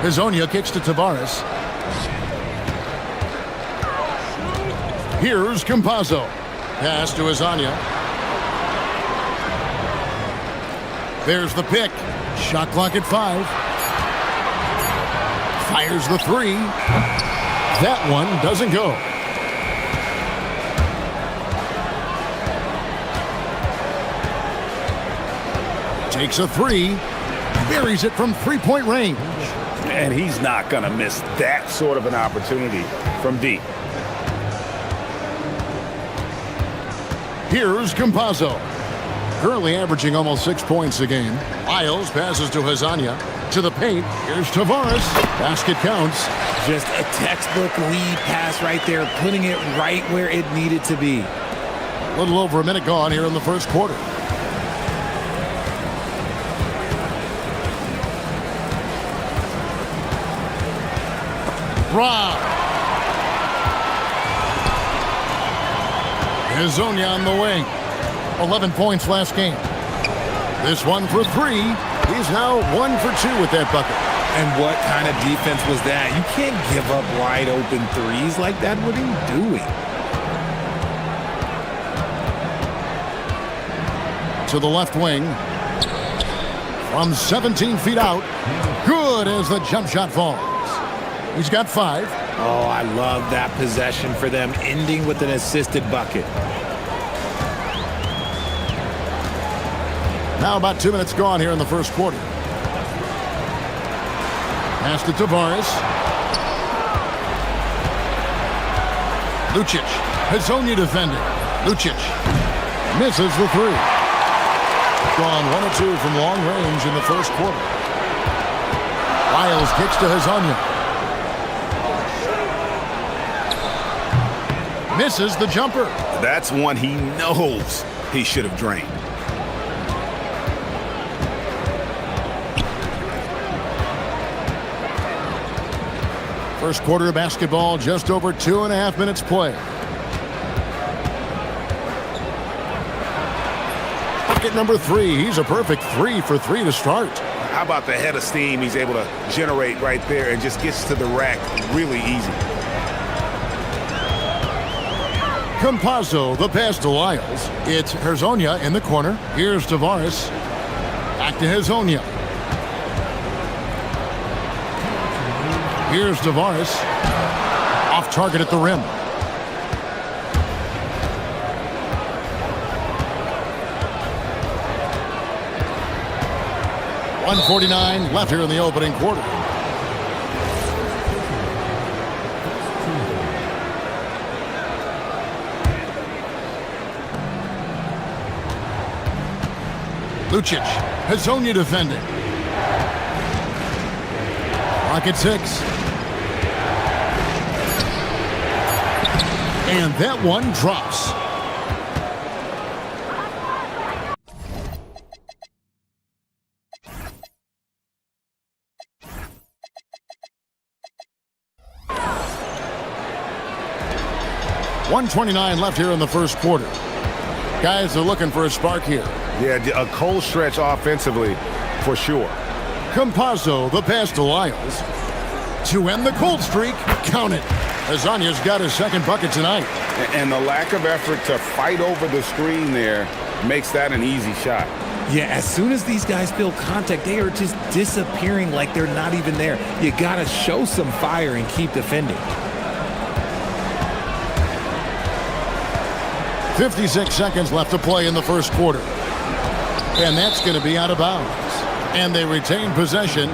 Speaker 1: Hezonja kicks to Tavares. Here's Campazzo. Pass to Hezonja. There's the pick. Shot clock at 5. Fires the three. That one doesn't go. Takes a three. Buries it from three-point range.
Speaker 2: And he's not going to miss that sort of an opportunity from deep.
Speaker 1: Here's Campazzo. Currently averaging almost 6 points a game. Lyles passes to Hezonja. To the paint. Here's Tavares. Basket counts.
Speaker 9: Just a textbook lead pass right there, putting it right where it needed to be.
Speaker 1: A little over a minute gone here in the first quarter. Rob. Hezonja on the wing. 11 points last game. This one for three. He's now 1 for 2 with that bucket.
Speaker 9: And what kind of defense was that? You can't give up wide open threes like that. What are you doing?
Speaker 1: To the left wing. From 17 feet out. Good as the jump shot falls. He's got 5.
Speaker 9: Oh, I love that possession for them, ending with an assisted bucket.
Speaker 1: Now about 2 minutes gone here in the first quarter. Pass to Tavares. Lucic. Hezonja defending. Lucic misses the three. Gone 1 of 2 from long range in the first quarter. Lyles kicks to Hezonja. Misses the jumper.
Speaker 2: That's one he knows he should have drained.
Speaker 1: First quarter of basketball, just over 2.5 minutes play. Bucket number 3. He's a perfect 3 for 3 to start.
Speaker 2: How about the head of steam he's able to generate right there and just gets to the rack really easy.
Speaker 1: Campazzo, the pass to Lyles. It's Hezonja in the corner. Here's Tavares. Back to Hezonja. Here's Tavares. Off target at the rim. .149 left here in the opening quarter. Lucic. Hezonja defending. Clock at 6. And that one drops. .129 left here in the first quarter. Guys are looking for a spark here.
Speaker 3: Yeah, a cold stretch offensively for sure.
Speaker 1: Campazzo, the pass to Lyles. To end the cold streak, count it. Hezonja's got his second bucket tonight.
Speaker 2: And the lack of effort to fight over the screen there makes that an easy shot.
Speaker 9: Yeah, as soon as these guys feel contact, they are just disappearing like they're not even there. You got to show some fire and keep defending.
Speaker 1: 56 seconds left to play in the first quarter. And that's going to be out of bounds. And they retain possession.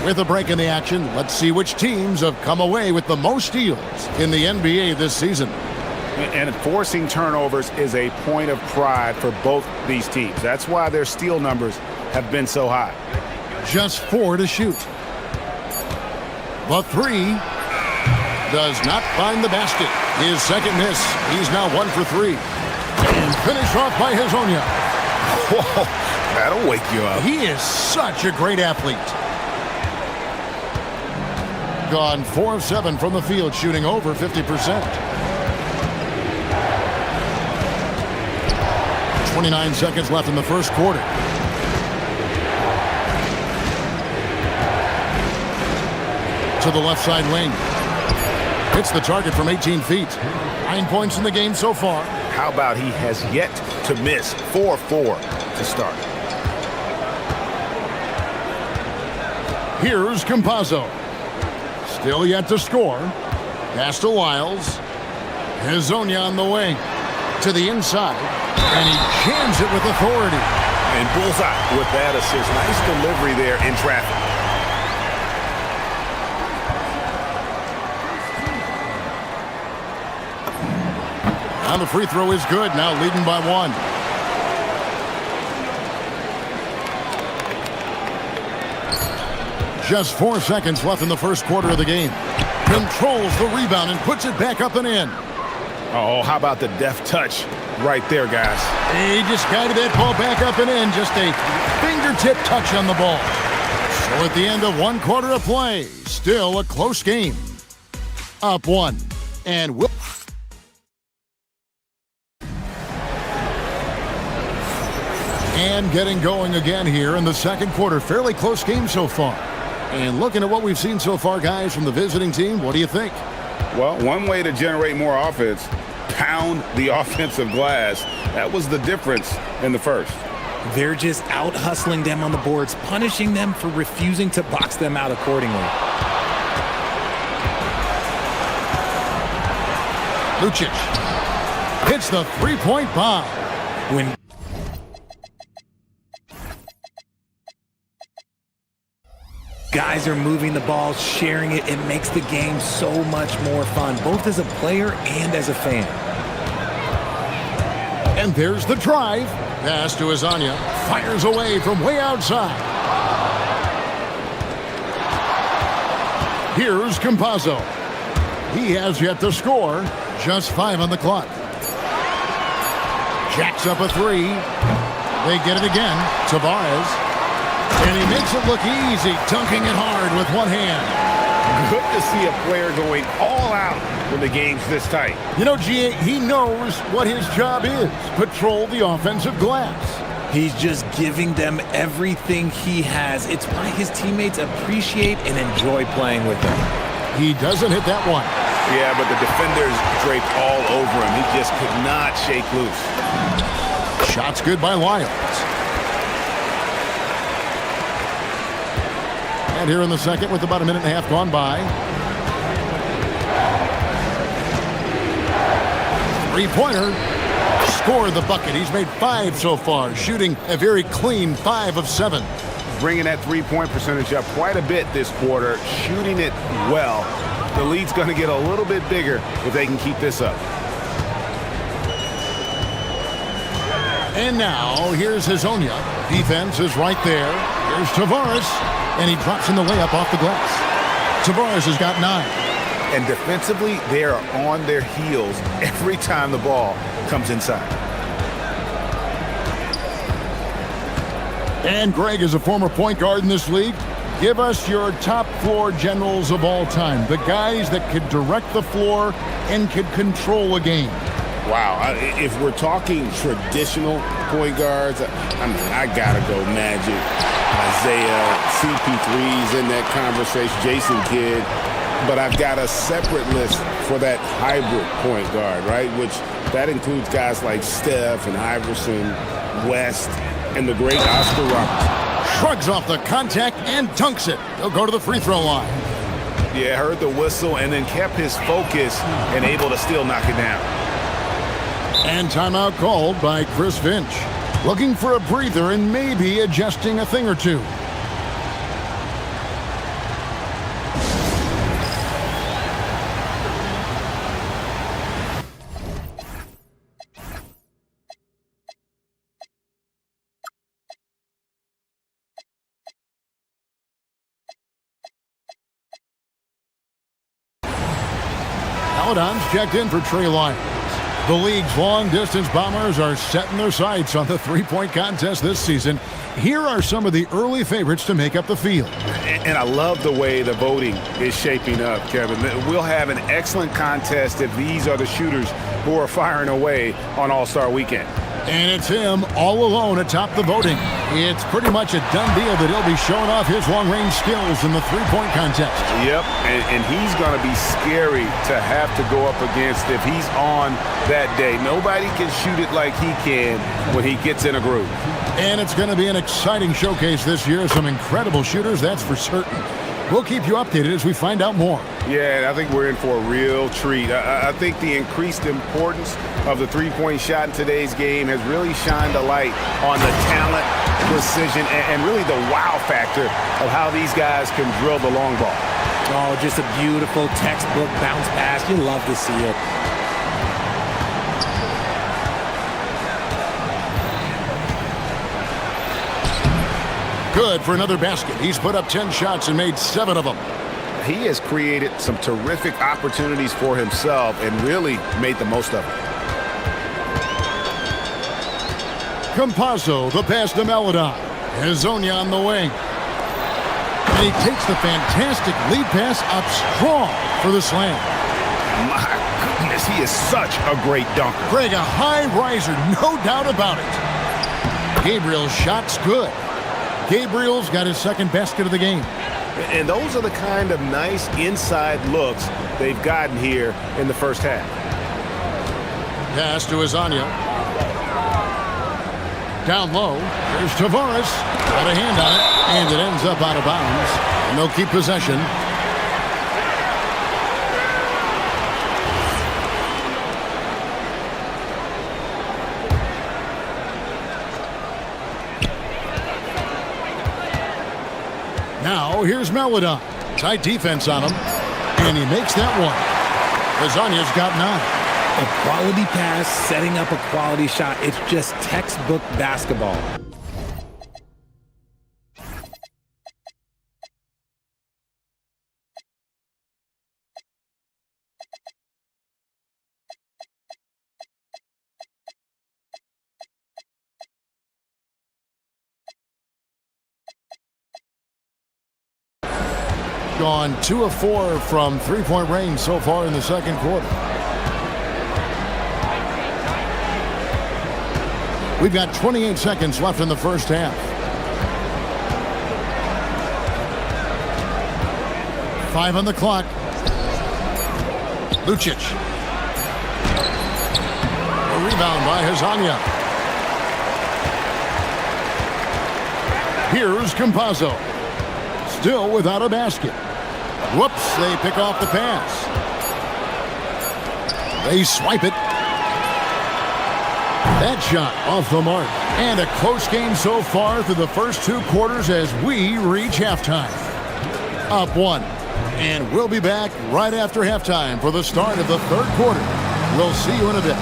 Speaker 1: With a break in the action, let's see which teams have come away with the most steals in the NBA this season.
Speaker 2: And forcing turnovers is a point of pride for both these teams. That's why their steal numbers have been so high.
Speaker 1: Just 4 to shoot. The 3 does not find the basket. His second miss. He's now 1 for 3. And finished off by Hezonja.
Speaker 2: Whoa,
Speaker 3: That'll wake you up.
Speaker 1: He is such a great athlete. Gone 4 of 7 from the field, shooting over 50%. 29 seconds left in the first quarter. To the left side wing. Hits the target from 18 feet. 9 points in the game so far.
Speaker 3: How about he has yet to miss? 4-4 to start.
Speaker 1: Here's Campazzo. Still yet to score. Pass to Wiles. Hezonja on the wing. To the inside. And he jams it with authority.
Speaker 3: And bullseye with that assist. Nice delivery there in traffic.
Speaker 1: And the free throw is good. Now leading by 1. Just 4 seconds left in the first quarter of the game. Controls the rebound and puts it back up and in.
Speaker 3: Oh, how about the deft touch right there, guys?
Speaker 1: He just guided that ball back up and in. Just a fingertip touch on the ball. So at the end of 1 quarter of play, still a close game. Up 1. And we'll... And getting going again here in the second quarter. Fairly close game so far. And looking at what we've seen so far, guys, from the visiting team, what do you think?
Speaker 2: Well, one way to generate more offense, pound the offensive glass. That was the difference in the first.
Speaker 9: They're just out hustling them on the boards, punishing them for refusing to box them out accordingly.
Speaker 1: Lucic hits the three-point bomb.
Speaker 9: When guys are moving the ball, sharing it, it makes the game so much more fun, both as a player and as a fan.
Speaker 1: And there's the drive. Pass to Hezonja. Fires away from way outside. Here's Campazzo. He has yet to score. Just 5 on the clock. Jacks up a 3. They get it again. Tavares. And he makes it look easy, dunking it hard with one hand.
Speaker 3: Good to see a player going all out when the game's this tight.
Speaker 1: You know, G.A., he knows what his job is. Patrol the offensive glass.
Speaker 9: He's just giving them everything he has. It's why his teammates appreciate and enjoy playing with him.
Speaker 1: He doesn't hit that one.
Speaker 3: Yeah, but the defenders draped all over him. He just could not shake loose.
Speaker 1: Shot's good by Wiles. And here in the second with about a minute and a half gone by. Three-pointer. Scored the bucket. He's made 5 so far, shooting a very clean 5 of 7.
Speaker 3: Bringing that three-point percentage up quite a bit this quarter, shooting it well. The lead's going to get a little bit bigger if they can keep this up.
Speaker 1: And now, here's Hezonja. Defense is right there. Here's Tavares. And he drops in the layup off the glass. Tavares has got 9.
Speaker 3: And defensively, they are on their heels every time the ball comes inside.
Speaker 1: And Greg is a former point guard in this league. Give us your top floor generals of all time. The guys that could direct the floor and could control a game.
Speaker 2: Wow, if we're talking traditional point guards, I gotta go Magic, Isaiah, CP3's in that conversation, Jason Kidd. But I've got a separate list for that hybrid point guard, right? Which that includes guys like Steph and Iverson, West, and the great Oscar Robertson.
Speaker 1: Shrugs off the contact and dunks it. He'll go to the free throw line.
Speaker 3: Yeah, heard the whistle and then kept his focus and able to still knock it down.
Speaker 1: And timeout called by Chris Finch. Looking for a breather and maybe adjusting a thing or two. Paladon's checked in for Trey Lyons. The league's long-distance bombers are setting their sights on the three-point contest this season. Here are some of the early favorites to make up the field.
Speaker 3: And I love the way the voting is shaping up, Kevin. We'll have an excellent contest if these are the shooters who are firing away on All-Star Weekend.
Speaker 1: And it's him all alone atop the voting. It's pretty much a done deal that he'll be showing off his long-range skills in the three-point contest.
Speaker 3: Yep, and he's going to be scary to have to go up against if he's on that day. Nobody can shoot it like he can when he gets in a groove.
Speaker 1: And it's going to be an exciting showcase this year. Some incredible shooters, that's for certain. We'll keep you updated as we find out more.
Speaker 3: Yeah, and I think we're in for a real treat. I think the increased importance of the three-point shot in today's game has really shined a light on the talent, precision, and really the wow factor of how these guys can drill the long ball.
Speaker 9: Oh, just a beautiful textbook bounce pass. You love to see it.
Speaker 1: Good for another basket. He's put up 10 shots and made 7 of them.
Speaker 3: He has created some terrific opportunities for himself and really made the most of it.
Speaker 1: Campazzo, the pass to Melodon. Hezonja on the wing. And he takes the fantastic lead pass up strong for the slam.
Speaker 3: My goodness, he is such a great dunker.
Speaker 1: Greg, a high riser, no doubt about it. Gabriel's shot's good. Gabriel's got his second basket of the game.
Speaker 3: And those are the kind of nice inside looks they've gotten here in the first half.
Speaker 1: Pass to Hezonja. Down low, there's Tavares. Got a hand on it, and it ends up out of bounds. And they'll keep possession. Now, here's Melodon. Tight defense on him. And he makes that one. Hezonja's got 9.
Speaker 9: A quality pass, setting up a quality shot. It's just textbook basketball.
Speaker 1: Gone 2 of 4 from three-point range so far in the second quarter. We've got 28 seconds left in the first half. Five on the clock. Lucic. A rebound by Hezonja. Here's Campazzo. Still without a basket. Whoops, they pick off the pass. They swipe it. That shot off the mark. And a close game so far through the first 2 quarters as we reach halftime. Up 1. And we'll be back right after halftime for the start of the third quarter. We'll see you in a bit.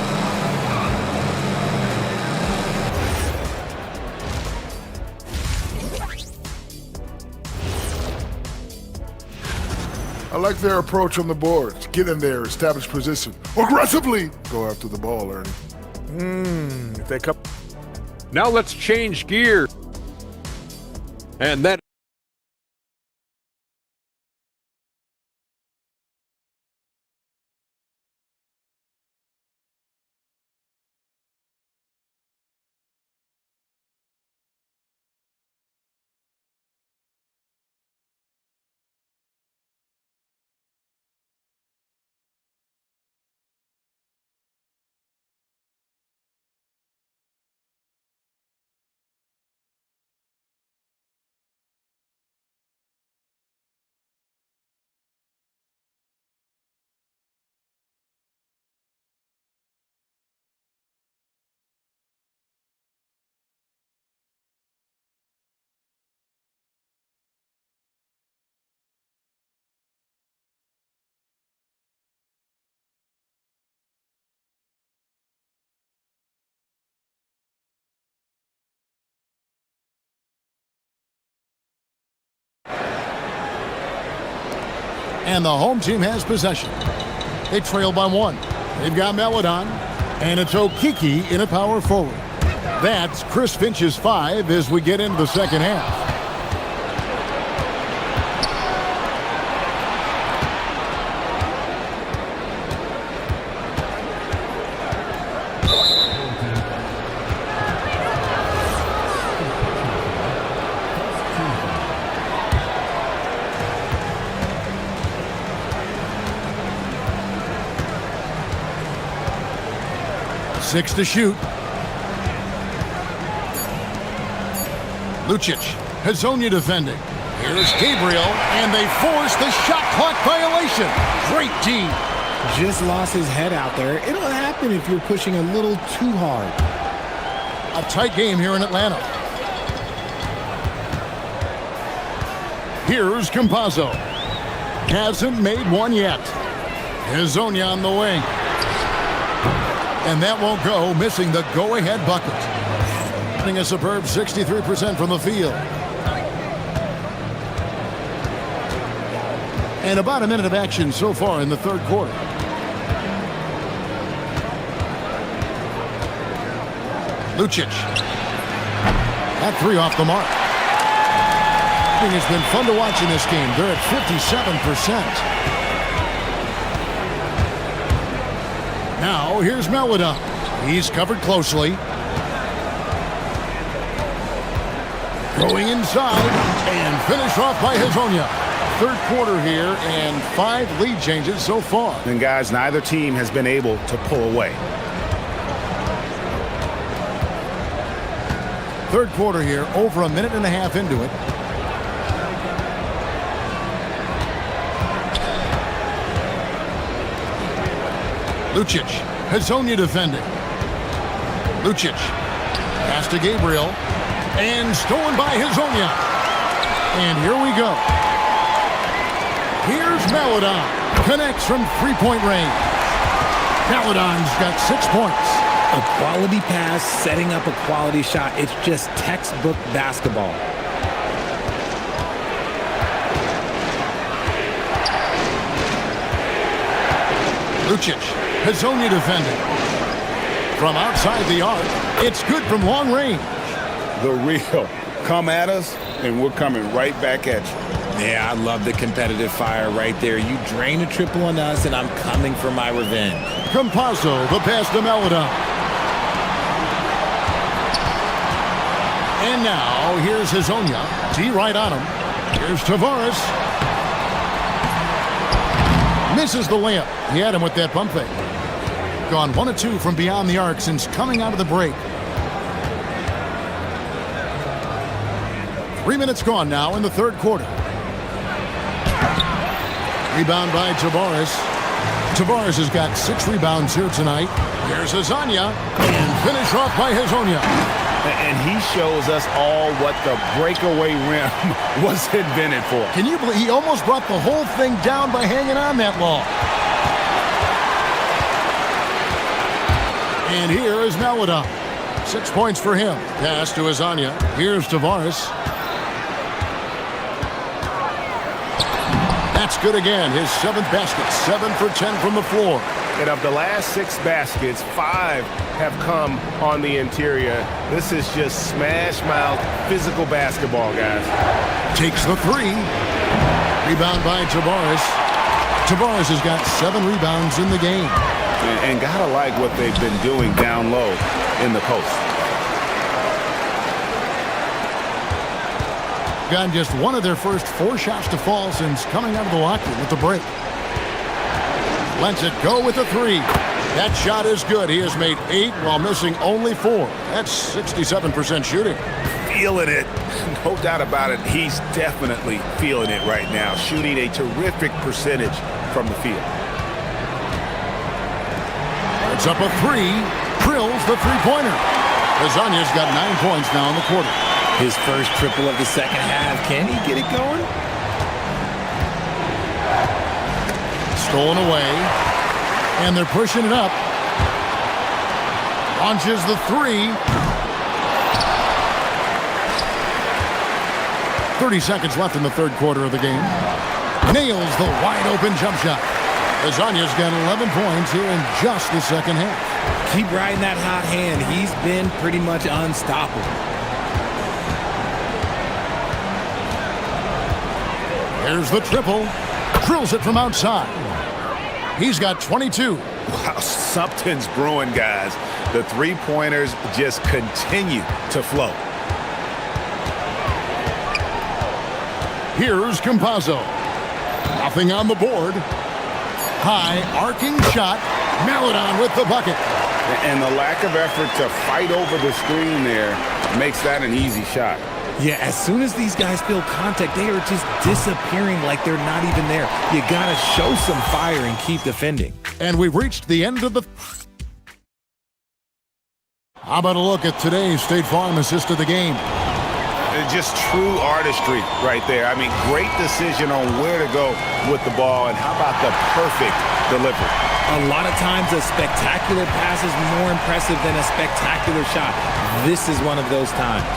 Speaker 11: I like their approach on the boards. Get in there, establish position. Aggressively go after the ball, Ernie.
Speaker 3: If they come.
Speaker 6: Now let's change gear. And that
Speaker 1: And the home team has possession. They trail by 1. They've got Melodon. And it's Okiki in a power forward. That's Chris Finch's 5 as we get into the second half. Six to shoot. Lucic, Hazonia defending. Here's Gabriel, and they force the shot clock violation. Great D.
Speaker 9: Just lost his head out there. It'll happen if you're pushing a little too hard.
Speaker 1: A tight game here in Atlanta. Here's Campazzo. Hasn't made one yet. Hazonia on the wing. And that won't go, missing the go-ahead bucket. Getting a superb 63% from the field. And about a minute of action so far in the third quarter. Lucic. That three off the mark. I think it's been fun to watch in this game. They're at 57%. Now, here's Melida. He's covered closely. Going inside and finished off by Hazonia. Third quarter here and 5 lead changes so far.
Speaker 3: And guys, neither team has been able to pull away.
Speaker 1: Third quarter here, over a minute and a half into it. Lucic, Hazonia defending. Lucic, pass to Gabriel, and stolen by Hazonia. And here we go. Here's Maladon, connects from three-point range. Maladon's got 6 points.
Speaker 9: A quality pass, setting up a quality shot. It's just textbook basketball.
Speaker 1: Lucic, Hazonia defending. From outside the arc, it's good from long range.
Speaker 2: The real. Come at us, and we're coming right back at you.
Speaker 9: Yeah, I love the competitive fire right there. You drain a triple on us, and I'm coming for my revenge.
Speaker 1: Campazzo, the pass to Melida. And now, here's Hazonia. D right on him. Here's Tavares. Misses the layup. He had him with that pump fake. Gone 1 of 2 from beyond the arc since coming out of the break. 3 minutes gone now in the third quarter. Rebound by Tavares. Tavares has got 6 rebounds here tonight. Here's Hazonia, and finish off by Hazonia.
Speaker 3: And he shows us all what the breakaway rim was invented for.
Speaker 1: Can you believe he almost brought the whole thing down by hanging on that long? And here is Melida. 6 points for him. Pass to Hazonia. Here's Tavares. That's good again. His 7th basket. 7 for 10 from the floor.
Speaker 3: And of the last 6 baskets, 5 have come on the interior. This is just smash-mouth physical basketball, guys.
Speaker 1: Takes the 3. Rebound by Tavares. Tavares has got 7 rebounds in the game.
Speaker 3: And gotta like what they've been doing down low in the post.
Speaker 1: Gotten just 1 of their first 4 shots to fall since coming out of the locker room with the break. Lets it go with a 3. That shot is good. He has made 8 while missing only 4. That's 67% shooting.
Speaker 3: Feeling it. No doubt about it. He's definitely feeling it right now. Shooting a terrific percentage from the field.
Speaker 1: It's up a 3. Drills the three-pointer. Hazonia's got 9 points now in the quarter.
Speaker 9: His first triple of the second half. Can he get it going?
Speaker 1: Stolen away. And they're pushing it up. Launches the 3. 30 seconds left in the third quarter of the game. Nails the wide-open jump shot. Hazonia's got 11 points here in just the second half.
Speaker 9: Keep riding that hot hand. He's been pretty much unstoppable.
Speaker 1: Here's the triple. Drills it from outside. He's got 22.
Speaker 3: Wow, something's brewing, guys. The three-pointers just continue to flow.
Speaker 1: Here's Campazzo. Nothing on the board. High arcing shot. Maladon with the bucket.
Speaker 2: And the lack of effort to fight over the screen there makes that an easy shot.
Speaker 9: Yeah, as soon as these guys feel contact, they are just disappearing like they're not even there. You gotta show some fire and keep defending.
Speaker 1: And we've reached the end of the... How about a look at today's State Farm assist of the game?
Speaker 3: Just true artistry right there. I mean, great decision on where to go with the ball, and how about the perfect delivery?
Speaker 9: A lot of times a spectacular pass is more impressive than a spectacular shot. This is one of those times.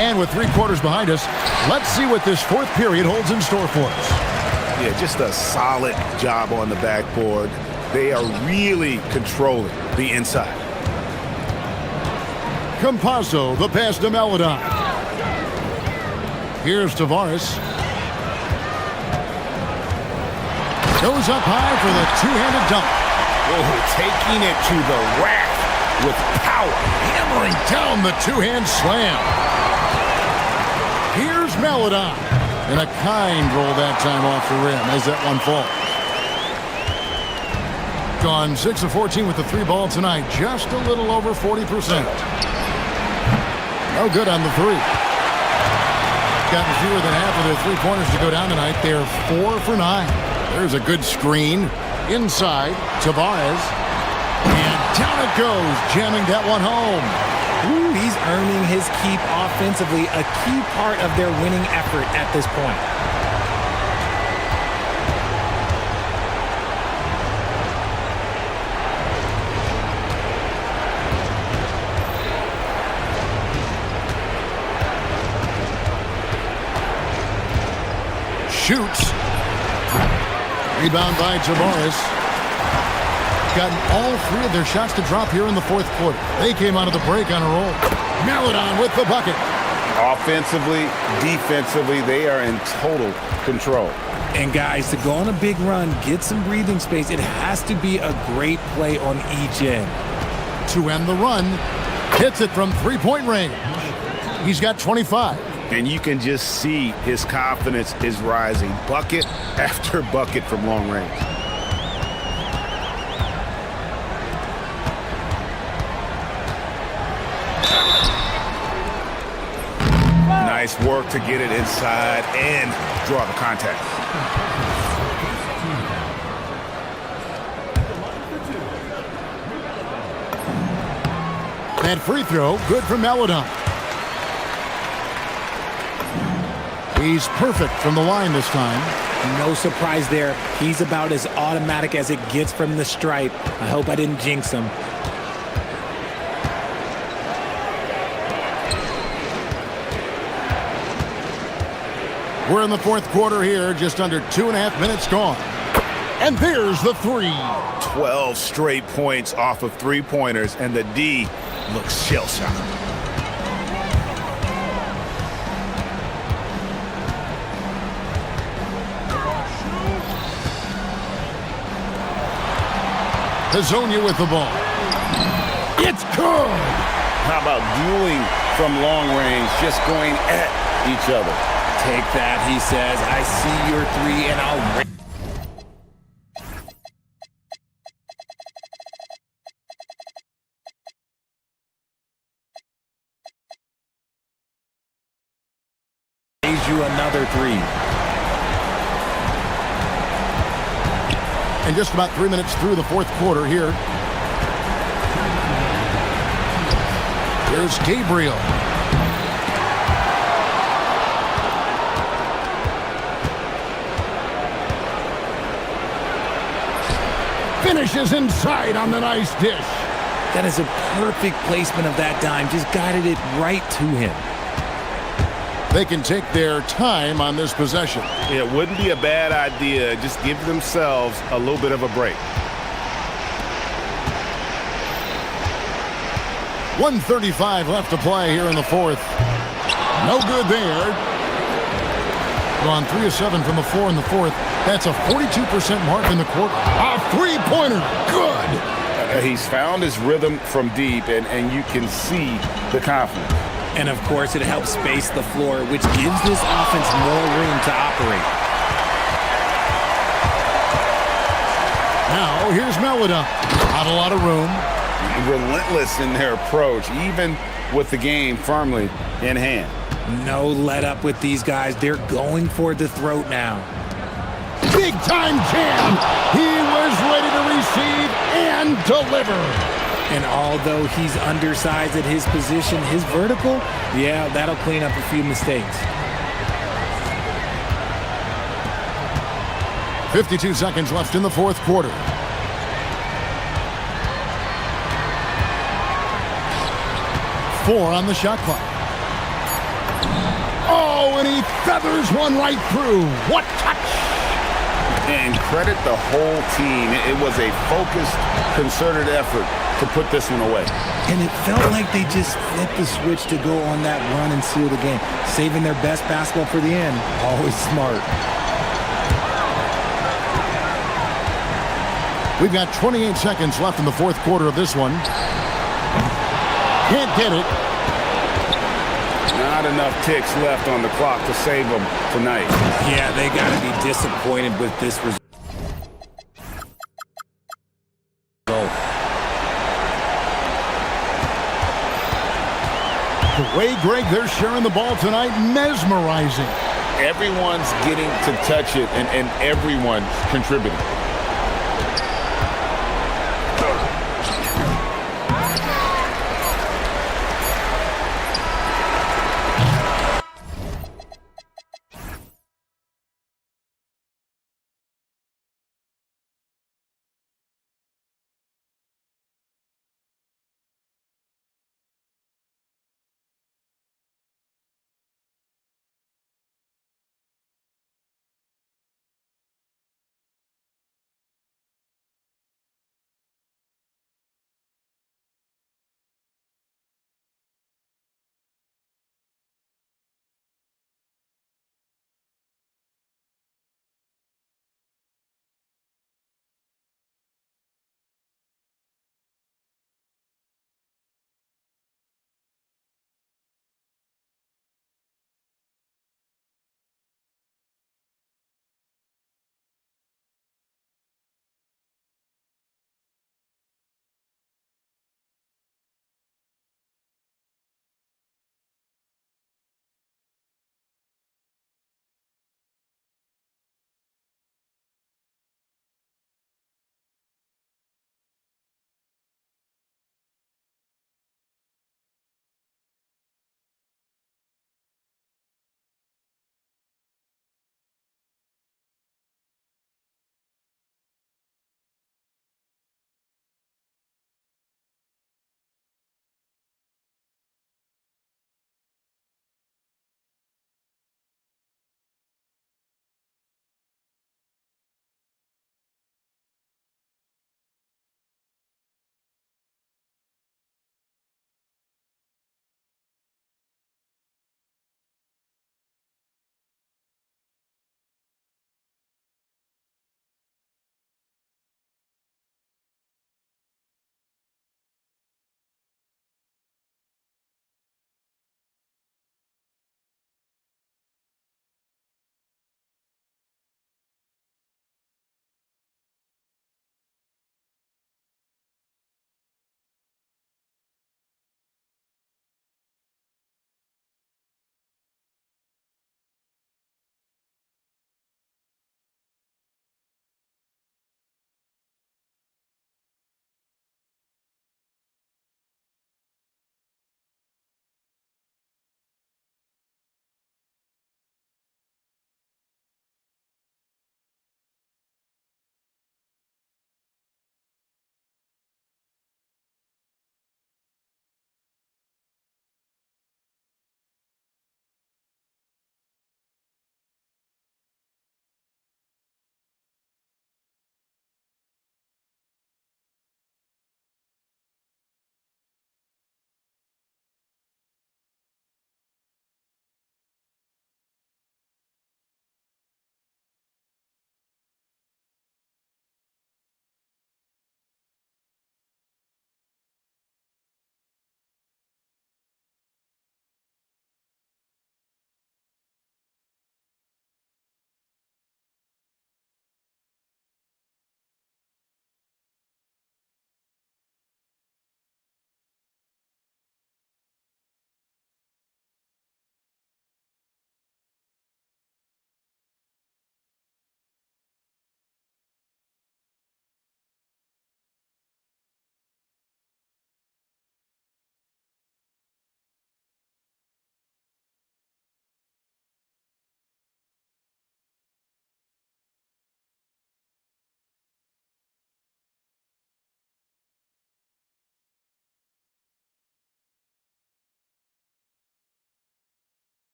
Speaker 1: And with 3 quarters behind us, let's see what this fourth period holds in store for us.
Speaker 3: Yeah, just a solid job on the backboard. They are really controlling the inside.
Speaker 1: Campazzo, the pass to Maladon. Here's Tavares. Goes up high for the two-handed dunk.
Speaker 3: Oh, taking it to the rack with power.
Speaker 1: Hammering down the two-hand slam. Here's Maladon. And a kind roll that time off the rim as that one falls. Gone 6 of 14 with the 3 ball tonight. Just a little over 40%. No good on the 3. Gotten fewer than half of their 3-pointers to go down tonight. They're 4 for 9. There's a good screen. Inside, Tavares. And down it goes, jamming that one home.
Speaker 9: Ooh, he's earning his keep offensively, a key part of their winning effort at this point.
Speaker 1: Shoots. Rebound by Tavares. Gotten all 3 of their shots to drop here in the fourth quarter. They came out of the break on a roll. Maladon with the bucket.
Speaker 2: Offensively, defensively, they are in total control.
Speaker 9: And guys, to go on a big run, get some breathing space, it has to be a great play on each end.
Speaker 1: To end the run, hits it from 3-point range. He's got 25.
Speaker 3: And you can just see his confidence is rising. Bucket after bucket from long range. Nice work to get it inside and draw the contact.
Speaker 1: That free throw, good for Maladon. He's perfect from the line this time.
Speaker 9: No surprise there. He's about as automatic as it gets from the stripe. I hope I didn't jinx him.
Speaker 1: We're in the fourth quarter here, just under 2.5 minutes gone. And there's the 3.
Speaker 3: 12 straight points off of 3-pointers, and the D looks shell-shocked.
Speaker 1: Hazonia with the ball. It's good!
Speaker 2: How about dueling from long range, just going at each other?
Speaker 9: Take that, he says. I see your 3 and I'll... raise you another 3.
Speaker 1: And just about 3 minutes through the fourth quarter here. Here's Gabriel. Finishes inside on the nice dish.
Speaker 9: That is a perfect placement of that dime. Just guided it right to him.
Speaker 1: They can take their time on this possession.
Speaker 3: It wouldn't be a bad idea. Just give themselves a little bit of a break.
Speaker 1: 1:35 left to play here in the fourth. No good there. Gone 3 of 7 from the floor in the fourth. That's a 42% mark in the quarter. A three-pointer. Good.
Speaker 2: He's found his rhythm from deep, and you can see the confidence.
Speaker 9: And, of course, it helps space the floor, which gives this offense more room to operate.
Speaker 1: Now, here's Melida. Not a lot of room.
Speaker 2: Relentless in their approach, even with the game firmly in hand.
Speaker 9: No let up with these guys. They're going for the throat now.
Speaker 1: Big time jam. He was ready to receive and deliver.
Speaker 9: And although he's undersized at his position, his vertical, yeah, that'll clean up a few mistakes.
Speaker 1: 52 seconds left in the fourth quarter. Four on the shot clock. Oh, and he feathers one right through. What touch!
Speaker 2: And credit the whole team. It was a focused, concerted effort to put this one away.
Speaker 9: And it felt like they just flipped the switch to go on that run and seal the game, saving their best basketball for the end. Always smart.
Speaker 1: We've got 28 seconds left in the fourth quarter of this one. Can't get it.
Speaker 2: Not enough ticks left on the clock to save them tonight.
Speaker 9: Yeah, they got to be disappointed with this result.
Speaker 1: The way, Greg, they're sharing the ball tonight, mesmerizing.
Speaker 2: Everyone's getting to touch it, and everyone's contributing.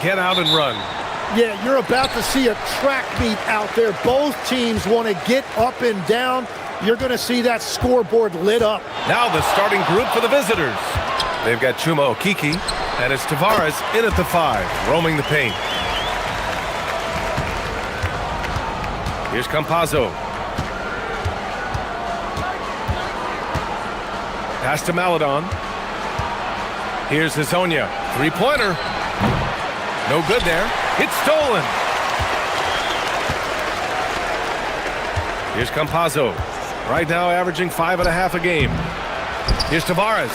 Speaker 8: get out and run.
Speaker 4: Yeah, you're about to see a track meet out there. Both teams want to get up and down. You're going to see that scoreboard lit up.
Speaker 8: Now the starting group for the visitors. They've got Chuma Okiki, and it's Tavares in at the 5, roaming the paint. Here's Campazzo. Pass to Maladon. Here's Hazonia. Three-pointer. No good there. It's stolen. Here's Campazzo. Right now averaging 5.5 a game. Here's Tavares.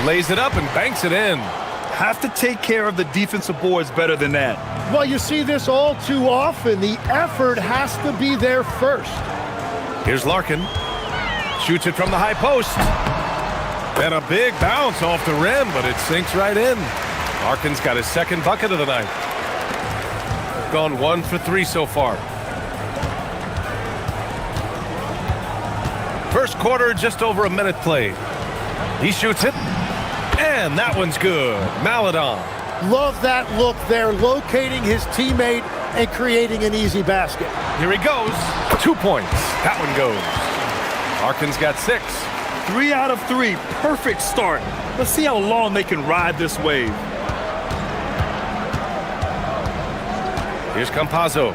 Speaker 8: Lays it up and banks it in.
Speaker 10: Have to take care of the defensive boards better than that.
Speaker 4: Well, you see this all too often. The effort has to be there first.
Speaker 8: Here's Larkin. Shoots it from the high post. And a big bounce off the rim, but it sinks right in. Larkin's got his second bucket of the night. Gone 1 for 3 so far. First quarter, just over a minute played. He shoots it, and that one's good. Maladon.
Speaker 4: Love that look there, locating his teammate and creating an easy basket.
Speaker 8: Here he goes. 2 points. That one goes. Larkin's got 6.
Speaker 10: 3 out of 3. Perfect start. Let's see how long they can ride this wave.
Speaker 8: Here's Campazzo.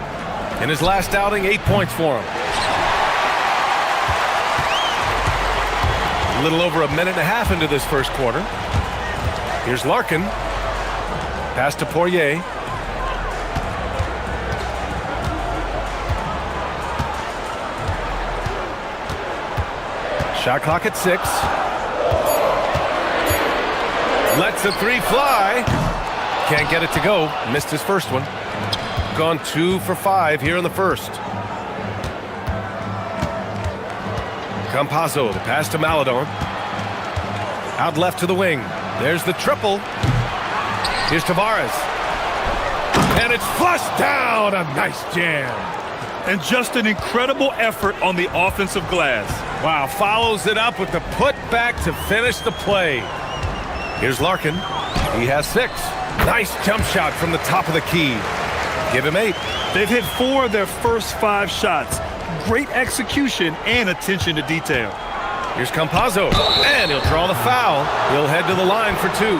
Speaker 8: In his last outing, 8 points for him. A little over a minute and a half into this first quarter. Here's Larkin. Pass to Poirier. Shot clock at 6. Lets the 3 fly. Can't get it to go. Missed his first one. Gone 2 for 5 here in the first. Campazzo, the pass to Maladon. Out left to the wing. There's the triple. Here's Tavares. And it's flushed down. A nice jam.
Speaker 10: And just an incredible effort on the offensive glass.
Speaker 8: Wow, follows it up with the putback to finish the play. Here's Larkin. He has 6. Nice jump shot from the top of the key. Give him 8.
Speaker 10: They've hit 4 of their first 5 shots. Great execution and attention to detail.
Speaker 8: Here's Campazzo, and he'll draw the foul. He'll head to the line for 2.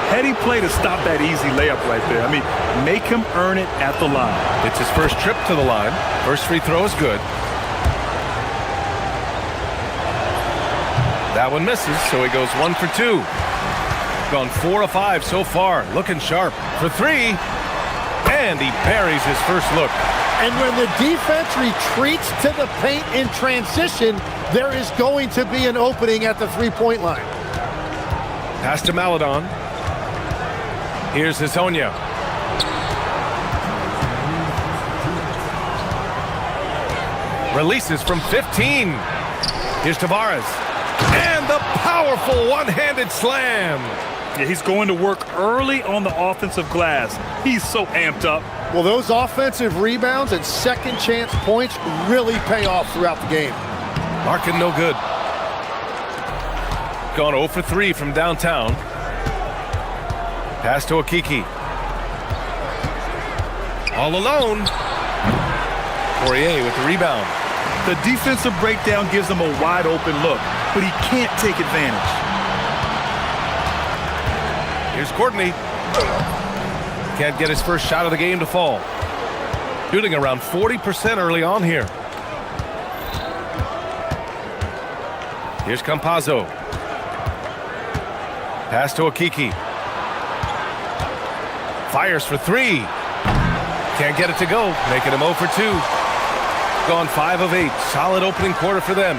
Speaker 10: Heady play to stop that easy layup right there. I mean, make him earn it at the line.
Speaker 8: It's his first trip to the line. First free throw is good. That one misses, so he goes 1 for 2. Gone 4 of 5 so far. Looking sharp for 3. And he buries his first look.
Speaker 4: And when the defense retreats to the paint in transition, there is going to be an opening at the three-point line.
Speaker 8: Pass to Maladon. Here's Hazonia. Releases from 15. Here's Tavares. And the powerful one-handed slam.
Speaker 10: Yeah, he's going to work early on the offensive glass. He's so amped up.
Speaker 4: Well, those offensive rebounds and second chance points really pay off throughout the game.
Speaker 8: Larkin no good. Gone 0 for 3 from downtown. Pass to Okiki. All alone. Poirier with the rebound.
Speaker 10: The defensive breakdown gives him a wide open look, but he can't take advantage.
Speaker 8: Here's Courtney. Can't get his first shot of the game to fall. Shooting around 40% early on here. Here's Campazzo. Pass to Okiki. Fires for 3. Can't get it to go, making him 0 for 2. Gone 5 of 8. Solid opening quarter for them.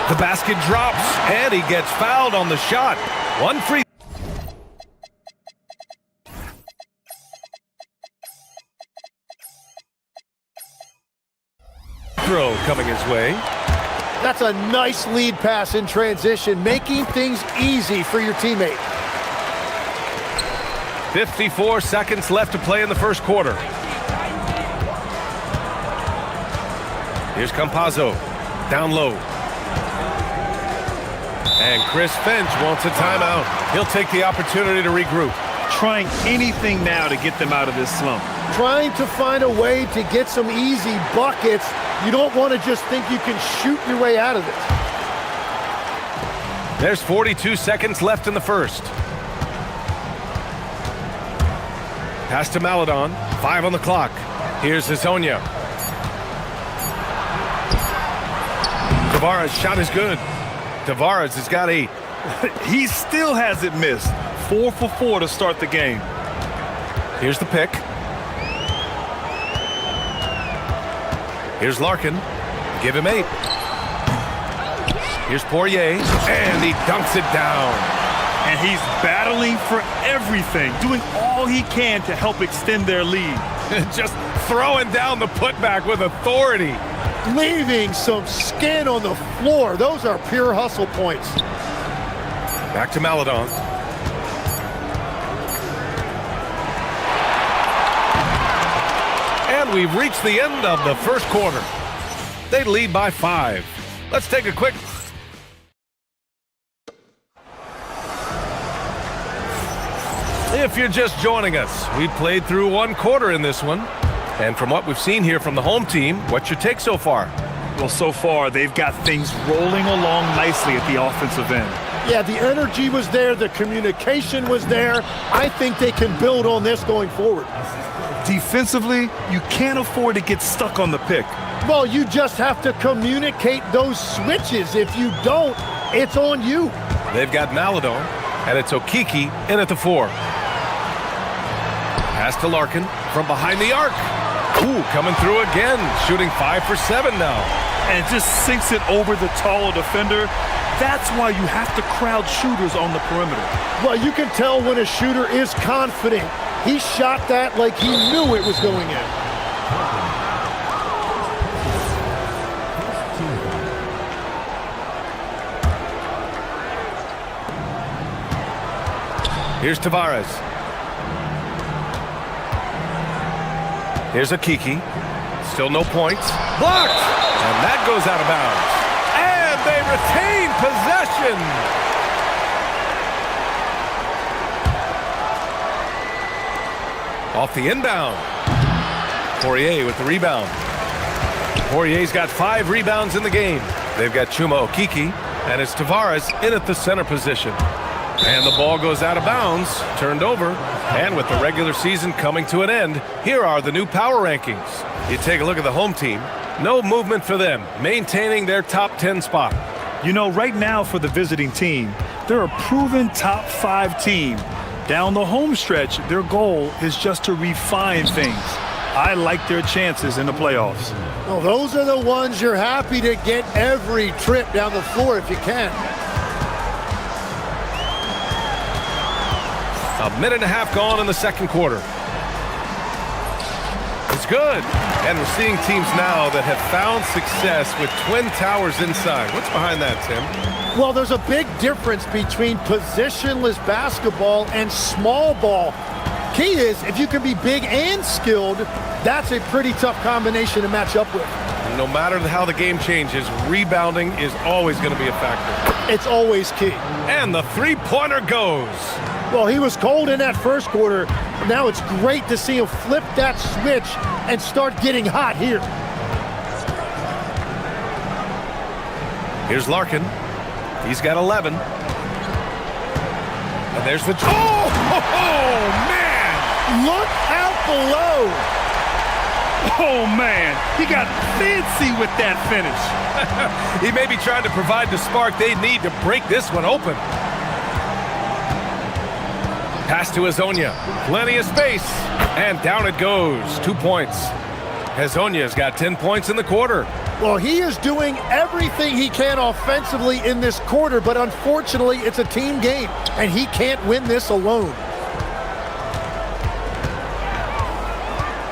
Speaker 8: The basket drops, and he gets fouled on the shot. 1 free throw coming his way.
Speaker 4: That's a nice lead pass in transition, making things easy for your teammate.
Speaker 8: 54 seconds left to play in the first quarter. Here's Campazzo, down low. And Chris Finch wants a timeout. He'll take the opportunity to regroup.
Speaker 10: trying anything now to get them out of this slump.
Speaker 4: Trying to find a way to get some easy buckets. You don't want to just think you can shoot your way out of it.
Speaker 8: There's 42 seconds left in the first. Pass to Maladon. 5 on the clock. Here's Hazonia. Tavares' shot is good. Tavares has got 8.
Speaker 10: He still hasn't missed. 4 for 4 to start the game.
Speaker 8: Here's the pick. Here's Larkin. Give him 8. Here's Poirier. And he dunks it down.
Speaker 10: And he's battling for everything, doing all he can to help extend their lead.
Speaker 8: Just throwing down the putback with authority.
Speaker 4: Leaving some skin on the floor. Those are pure hustle points.
Speaker 8: Back to Maladon. And we've reached the end of the first quarter. They lead by 5. Let's take a quick... If you're just joining us, we played through 1 quarter in this one. And from what we've seen here from the home team, what's your take so far?
Speaker 10: Well, so far, they've got things rolling along nicely at the offensive end.
Speaker 4: Yeah, the energy was there. The communication was there. I think they can build on this going forward.
Speaker 10: Defensively, you can't afford to get stuck on the pick.
Speaker 4: Well, you just have to communicate those switches. If you don't, it's on you.
Speaker 8: They've got Maladon, and it's Okiki in at the 4. Pass to Larkin from behind the arc. Ooh, coming through again, shooting 5 for 7 now.
Speaker 10: And just sinks it over the taller defender. That's why you have to crowd shooters on the perimeter.
Speaker 4: Well, you can tell when a shooter is confident. He shot that like he knew it was going in.
Speaker 8: Here's Tavares. Here's Okiki. Still no points. Blocked! And that goes out of bounds. And they retain possession! Off the inbound. Poirier with the rebound. Poirier's got 5 rebounds in the game. They've got Chuma Okiki, and it's Tavares in at the center position. And the ball goes out of bounds, turned over, and with the regular season coming to an end, here are the new power rankings. You take a look at the home team, no movement for them, maintaining their top 10 spot.
Speaker 10: You know, right now for the visiting team, they're a proven top 5 team. Down the home stretch, their goal is just to refine things. I like their chances in the playoffs.
Speaker 4: Well, those are the ones you're happy to get every trip down the floor if you can.
Speaker 8: A minute and a half gone in the second quarter. It's good. And we're seeing teams now that have found success with twin towers inside. What's behind that, Tim?
Speaker 4: Well, there's a big difference between positionless basketball and small ball. Key is, if you can be big and skilled, that's a pretty tough combination to match up with.
Speaker 8: No matter how the game changes, rebounding is always going to be a factor.
Speaker 4: It's always key.
Speaker 8: And the three-pointer goes.
Speaker 4: Well, he was cold in that first quarter. Now it's great to see him flip that switch and start getting hot here.
Speaker 8: Here's Larkin. He's got 11. And there's the... Oh, man!
Speaker 4: Look out below!
Speaker 10: Oh, man, he got fancy with that finish.
Speaker 8: He may be trying to provide the spark they need to break this one open. Pass to Hazonia. Plenty of space. And down it goes. 2 points. Hazonia's got 10 points in the quarter.
Speaker 4: Well, he is doing everything he can offensively in this quarter, but unfortunately, it's a team game, and he can't win this alone.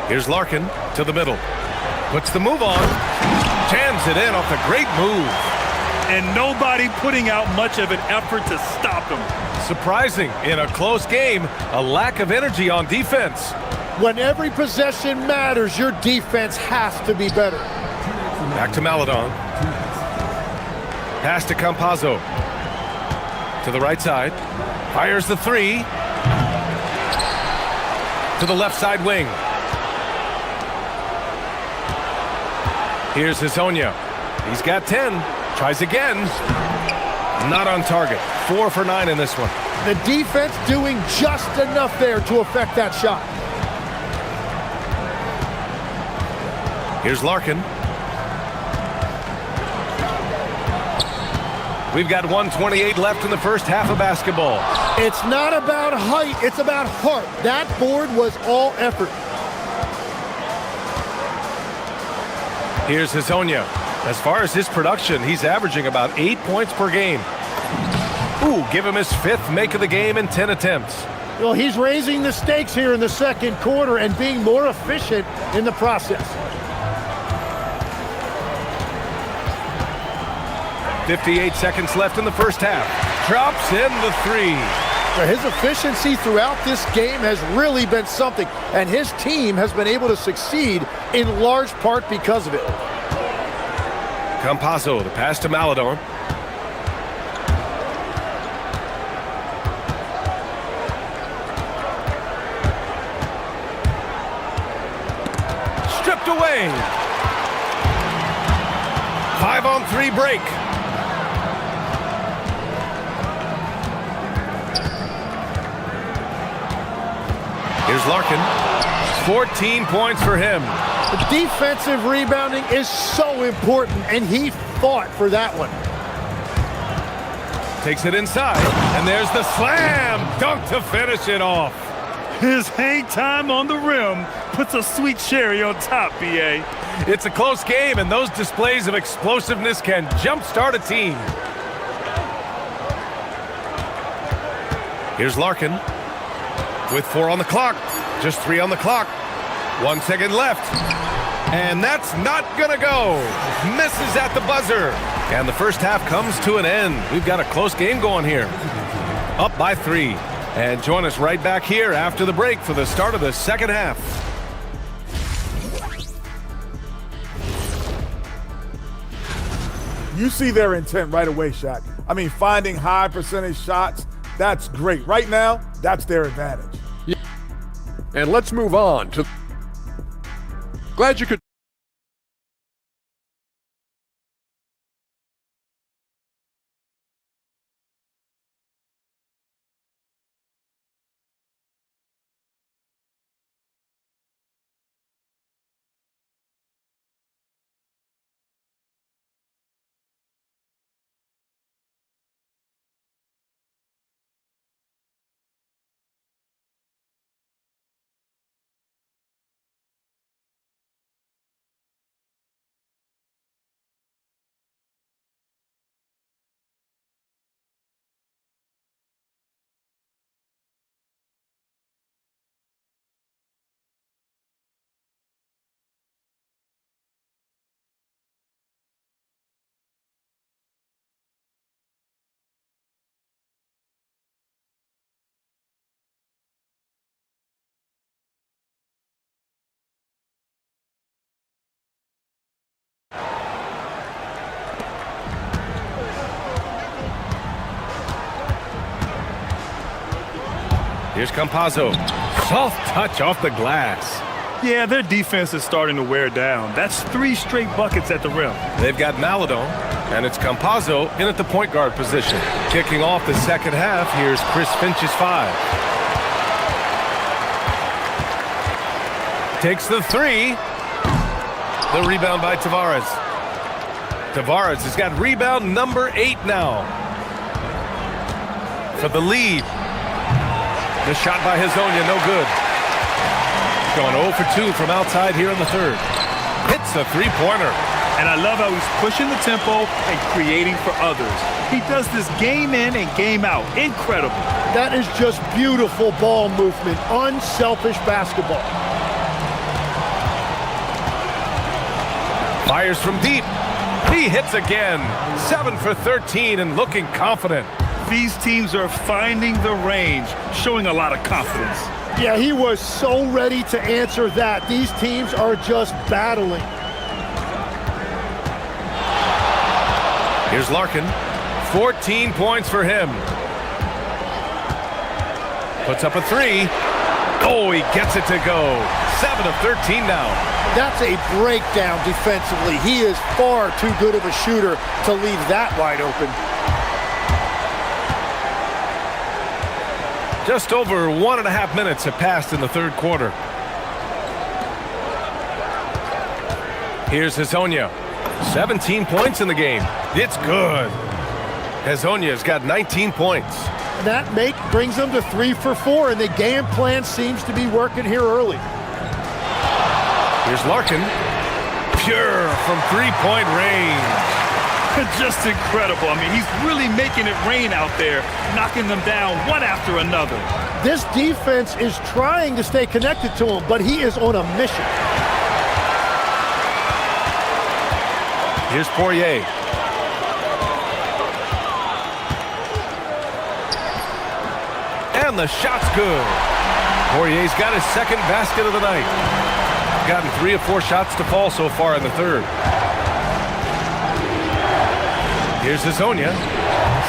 Speaker 8: Here's Larkin to the middle. Puts the move on. Jams it in off the great move.
Speaker 10: And nobody putting out much of an effort to stop him.
Speaker 8: Surprising in a close game, a lack of energy on defense.
Speaker 4: When every possession matters, your defense has to be better.
Speaker 8: Back to Maladon. Pass to Campazzo. To the right side. Fires the 3. to the left side wing. Here's Hazonia. He's got 10. Tries again. Not on target. 4 for 9 in this one.
Speaker 4: The defense doing just enough there to affect that shot.
Speaker 8: Here's Larkin. We've got 1:28 left in the first half of basketball.
Speaker 4: It's not about height, it's about heart. That board was all effort.
Speaker 8: Here's Hazonia. As far as his production, he's averaging about 8 points per game. Ooh, give him his 5th make of the game in 10 attempts.
Speaker 4: Well, he's raising the stakes here in the second quarter and being more efficient in the process.
Speaker 8: 58 seconds left in the first half. Drops in the 3.
Speaker 4: His efficiency throughout this game has really been something, and his team has been able to succeed in large part because of it.
Speaker 8: Campazzo, the pass to Maladon. Stripped away. 5-on-3 break. Here's Larkin. 14 points for him.
Speaker 4: The defensive rebounding is so important, and he fought for that one.
Speaker 8: Takes it inside, and there's the slam dunk to finish it off.
Speaker 10: His hang time on the rim puts a sweet cherry on top, B.A.
Speaker 8: It's a close game, and those displays of explosiveness can jumpstart a team. Here's Larkin with 4 on the clock. Just 3 on the clock. 1 second left. And that's not gonna go. Misses at the buzzer. And the first half comes to an end. We've got a close game going here. Up by 3. And join us right back here after the break for the start of the second half.
Speaker 13: You see their intent right away, Shaq. I mean, finding high percentage shots, that's great. Right now, that's their advantage.
Speaker 6: Yeah. And let's move on to... Glad you could...
Speaker 8: Here's Campazzo. Soft touch off the glass.
Speaker 10: Yeah, their defense is starting to wear down. That's 3 straight buckets at the rim.
Speaker 8: They've got Maladon, and it's Campazzo in at the point guard position. Kicking off the second half, here's Chris Finch's 5. Takes the 3. The rebound by Tavares. Tavares has got rebound number 8 now. For the lead. The shot by Hazonia, no good. Going 0 for 2 from outside here in the third. Hits a 3-pointer.
Speaker 10: And I love how he's pushing the tempo and creating for others. He does this game in and game out. Incredible.
Speaker 4: That is just beautiful ball movement. Unselfish basketball.
Speaker 8: Fires from deep. He hits again. 7 for 13 and looking confident.
Speaker 10: These teams are finding the range, showing a lot of confidence.
Speaker 4: Yeah, he was so ready to answer that. These teams are just battling.
Speaker 8: Here's Larkin. 14 points for him. Puts up a 3. Oh, he gets it to go. 7 of 13 now.
Speaker 4: That's a breakdown defensively. He is far too good of a shooter to leave that wide open.
Speaker 8: Just over 1.5 minutes have passed in the third quarter. Here's Hezonja. 17 points in the game. It's good. Hezonja's got 19 points.
Speaker 4: That make brings them to 3 for 4, and the game plan seems to be working here early.
Speaker 8: Here's Larkin. Pure from three-point range.
Speaker 10: Just incredible. I mean, he's really making it rain out there, knocking them down one after another.
Speaker 4: This defense is trying to stay connected to him, but he is on a mission.
Speaker 8: Here's Poirier. And the shot's good. Poirier's got his second basket of the night. Gotten 3 of 4 shots to fall so far in the third. Here's Hezonja.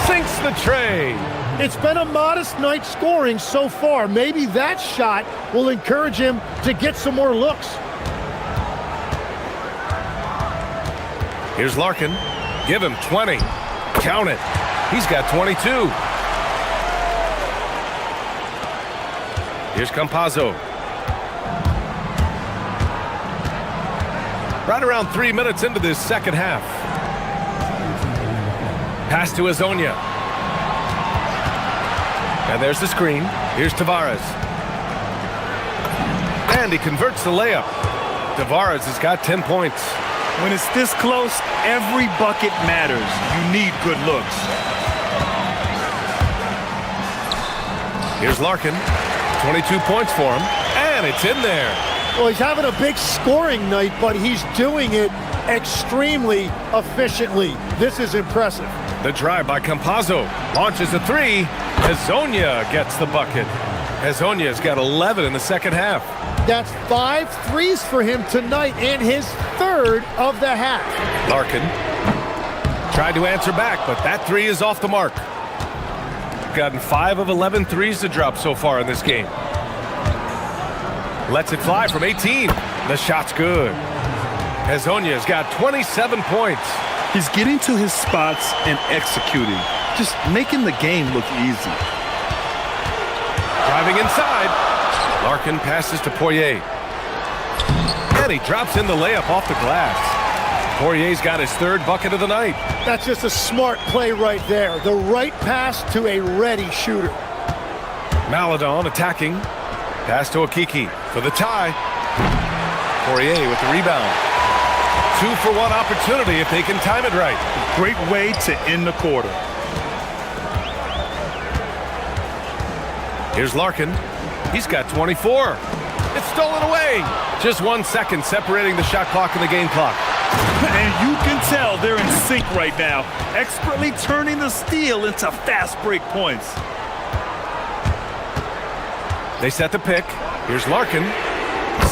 Speaker 8: Sinks the tray.
Speaker 4: It's been a modest night scoring so far. Maybe that shot will encourage him to get some more looks.
Speaker 8: Here's Larkin. Give him 20. Count it. He's got 22. Here's Campazzo. Right around 3 minutes into this second half. Pass to Hezonja. And there's the screen. Here's Tavares. And he converts the layup. Tavares has got 10 points.
Speaker 10: When it's this close, every bucket matters. You need good looks.
Speaker 8: Here's Larkin. 22 points for him. And it's in there.
Speaker 4: Well, he's having a big scoring night, but he's doing it extremely efficiently. This is impressive.
Speaker 8: The drive by Campazzo. Launches a three. Hezonja gets the bucket. Hezonja's got 11 in the second half.
Speaker 4: That's 5 threes for him tonight and his third of the half.
Speaker 8: Larkin tried to answer back, but that three is off the mark. Gotten 5 of 11 threes to drop so far in this game. Lets it fly from 18. The shot's good. Hezonja's got 27 points.
Speaker 10: He's getting to his spots and executing. Just making the game look easy.
Speaker 8: Driving inside. Larkin passes to Poirier. And he drops in the layup off the glass. Poirier's got his third bucket of the night.
Speaker 4: That's just a smart play right there. The right pass to a ready shooter.
Speaker 8: Maladon attacking. Pass to Okiki for the tie. Poirier with the rebound. 2-for-1 opportunity if they can time it right.
Speaker 10: Great way to end the quarter.
Speaker 8: Here's Larkin. He's got 24. It's stolen away. Just 1 second separating the shot clock and the game clock.
Speaker 10: And you can tell they're in sync right now, expertly turning the steal into fast break points.
Speaker 8: They set the pick. Here's Larkin.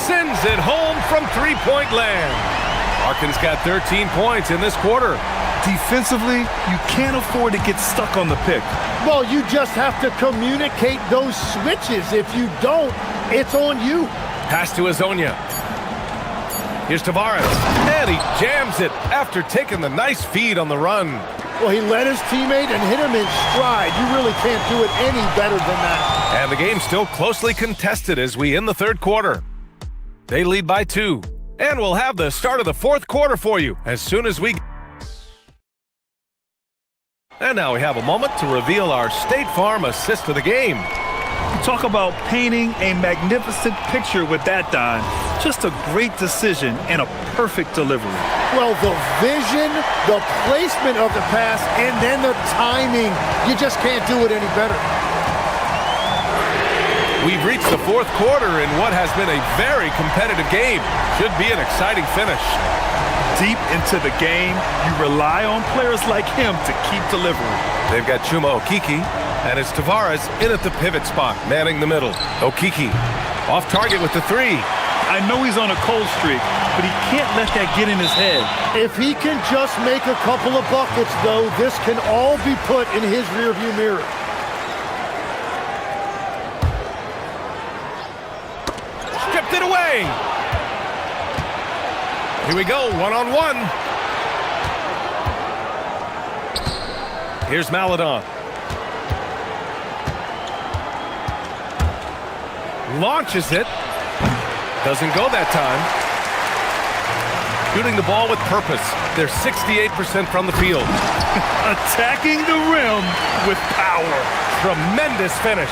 Speaker 8: Sends it home from three-point land. Larkin's got 13 points in this quarter.
Speaker 10: Defensively, you can't afford to get stuck on the pick.
Speaker 4: Well, you just have to communicate those switches. If you don't, it's on you.
Speaker 8: Pass to Hezonja. Here's Tavares. And he jams it after taking the nice feed on the run.
Speaker 4: Well, he led his teammate and hit him in stride. You really can't do it any better than that.
Speaker 8: And the game's still closely contested as we end the third quarter. They lead by 2. And we'll have the start of the fourth quarter for you as soon as we... And now we have a moment to reveal our State Farm assist of the game.
Speaker 10: Talk about painting a magnificent picture with that, Don. Just a great decision and a perfect delivery.
Speaker 4: Well, the vision, the placement of the pass, and then the timing. You just can't do it any better.
Speaker 8: We've reached the fourth quarter in what has been a very competitive game. Should be an exciting finish.
Speaker 10: Deep into the game, you rely on players like him to keep delivering.
Speaker 8: They've got Chuma Okiki, and it's Tavares in at the pivot spot, manning the middle. Okiki, off target with the three.
Speaker 10: I know he's on a cold streak, but he can't let that get in his head.
Speaker 4: If he can just make a couple of buckets, though, this can all be put in his rearview mirror.
Speaker 8: Here we go, one-on-one. Here's Maladon. Launches it. Doesn't go that time. Shooting the ball with purpose. They're 68% from the field.
Speaker 10: Attacking the rim with power.
Speaker 8: Tremendous finish.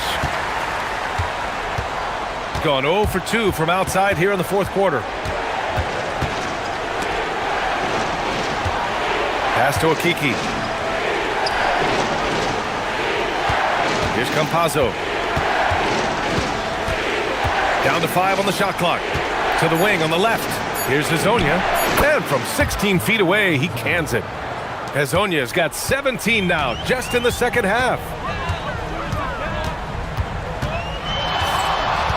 Speaker 8: Gone 0 for 2 from outside here in the fourth quarter. Pass to Akiki. Here's Campazzo. Down to 5 on the shot clock. To the wing on the left. Here's Hezonja. And from 16 feet away, he cans it. Hezonja's got 17 now, just in the second half.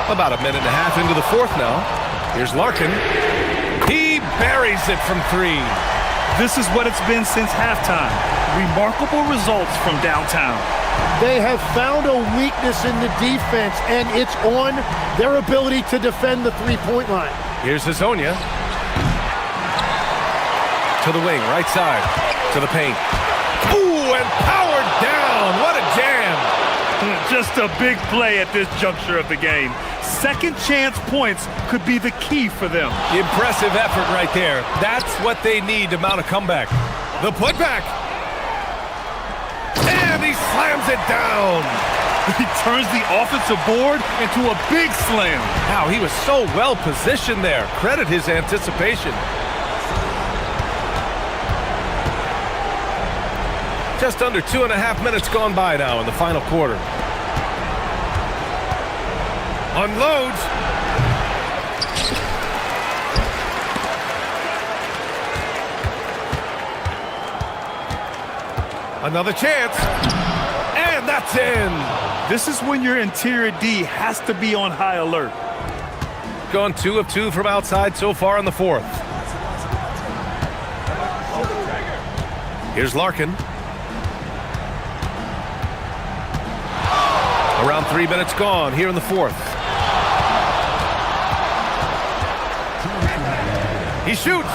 Speaker 8: About a minute and a half into the fourth now. Here's Larkin. He buries it from 3.
Speaker 10: This is what it's been since halftime. Remarkable results from downtown.
Speaker 4: They have found a weakness in the defense, and it's on their ability to defend the three-point line.
Speaker 8: Here's Hezonja. To the wing, right side. To the paint. Ooh, and powered down. What a jam.
Speaker 10: Just a big play at this juncture of the game. Second chance points could be the key for them.
Speaker 8: Impressive effort right there. That's what they need to mount a comeback. The putback. And he slams it down.
Speaker 10: He turns the offensive board into a big slam.
Speaker 8: Wow, he was so well positioned there. Credit his anticipation. Just under 2.5 minutes gone by now in the final quarter. Unloads. Another chance. And that's in.
Speaker 10: This is when your interior D has to be on high alert.
Speaker 8: Gone 2 of 2 from outside so far in the fourth. Here's Larkin. Around 3 minutes gone here in the fourth. He shoots.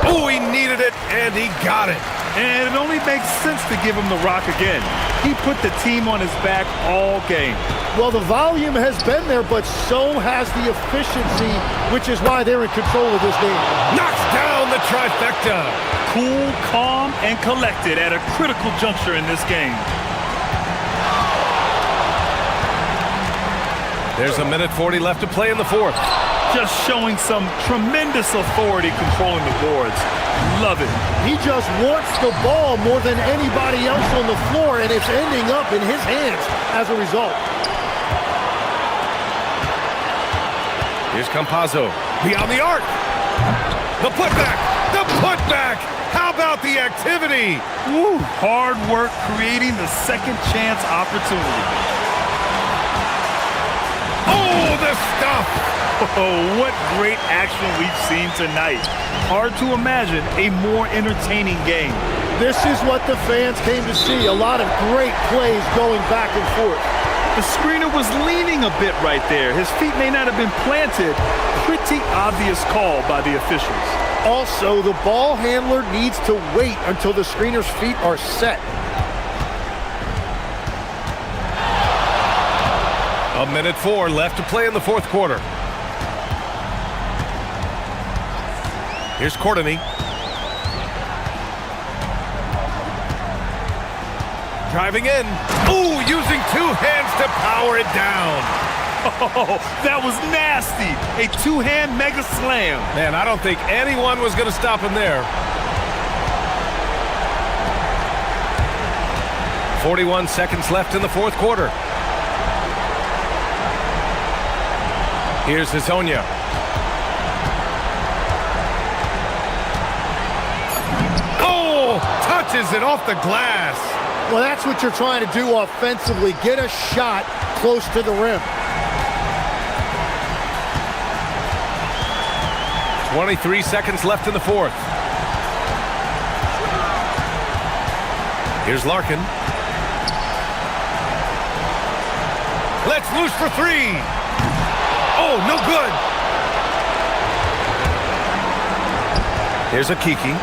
Speaker 8: Oh, he needed it, and he got it.
Speaker 10: And it only makes sense to give him the rock again. He put the team on his back all game.
Speaker 4: Well, the volume has been there, but so has the efficiency, which is why they're in control of this game.
Speaker 8: Knocks down the trifecta.
Speaker 10: Cool, calm, and collected at a critical juncture in this game.
Speaker 8: There's a minute 40 left to play in the fourth.
Speaker 10: Just showing some tremendous authority controlling the boards. Love it.
Speaker 4: He just wants the ball more than anybody else on the floor, and it's ending up in his hands as a result.
Speaker 8: Here's Campazzo. Beyond the arc. The putback. The putback. How about the activity?
Speaker 10: Woo. Hard work creating the second chance opportunity.
Speaker 8: Oh, the stuff.
Speaker 10: Oh, what great action we've seen tonight. Hard to imagine a more entertaining game.
Speaker 4: This is what the fans came to see. A lot of great plays going back and forth.
Speaker 10: The screener was leaning a bit right there. His feet may not have been planted. Pretty obvious call by the officials.
Speaker 4: Also, the ball handler needs to wait until the screener's feet are set.
Speaker 8: A minute 4 left to play in the fourth quarter. Here's Courtney. Driving in. Ooh, using 2 hands to power it down.
Speaker 10: Oh, that was nasty. A 2-hand mega slam.
Speaker 8: Man, I don't think anyone was going to stop him there. 41 seconds left in the fourth quarter. Here's Hezonja. Oh, touches it off the glass.
Speaker 4: Well, that's what you're trying to do offensively. Get a shot close to the rim.
Speaker 8: 23 seconds left in the fourth. Here's Larkin. Let's loose for 3. Oh, no good. Here's a Kiki.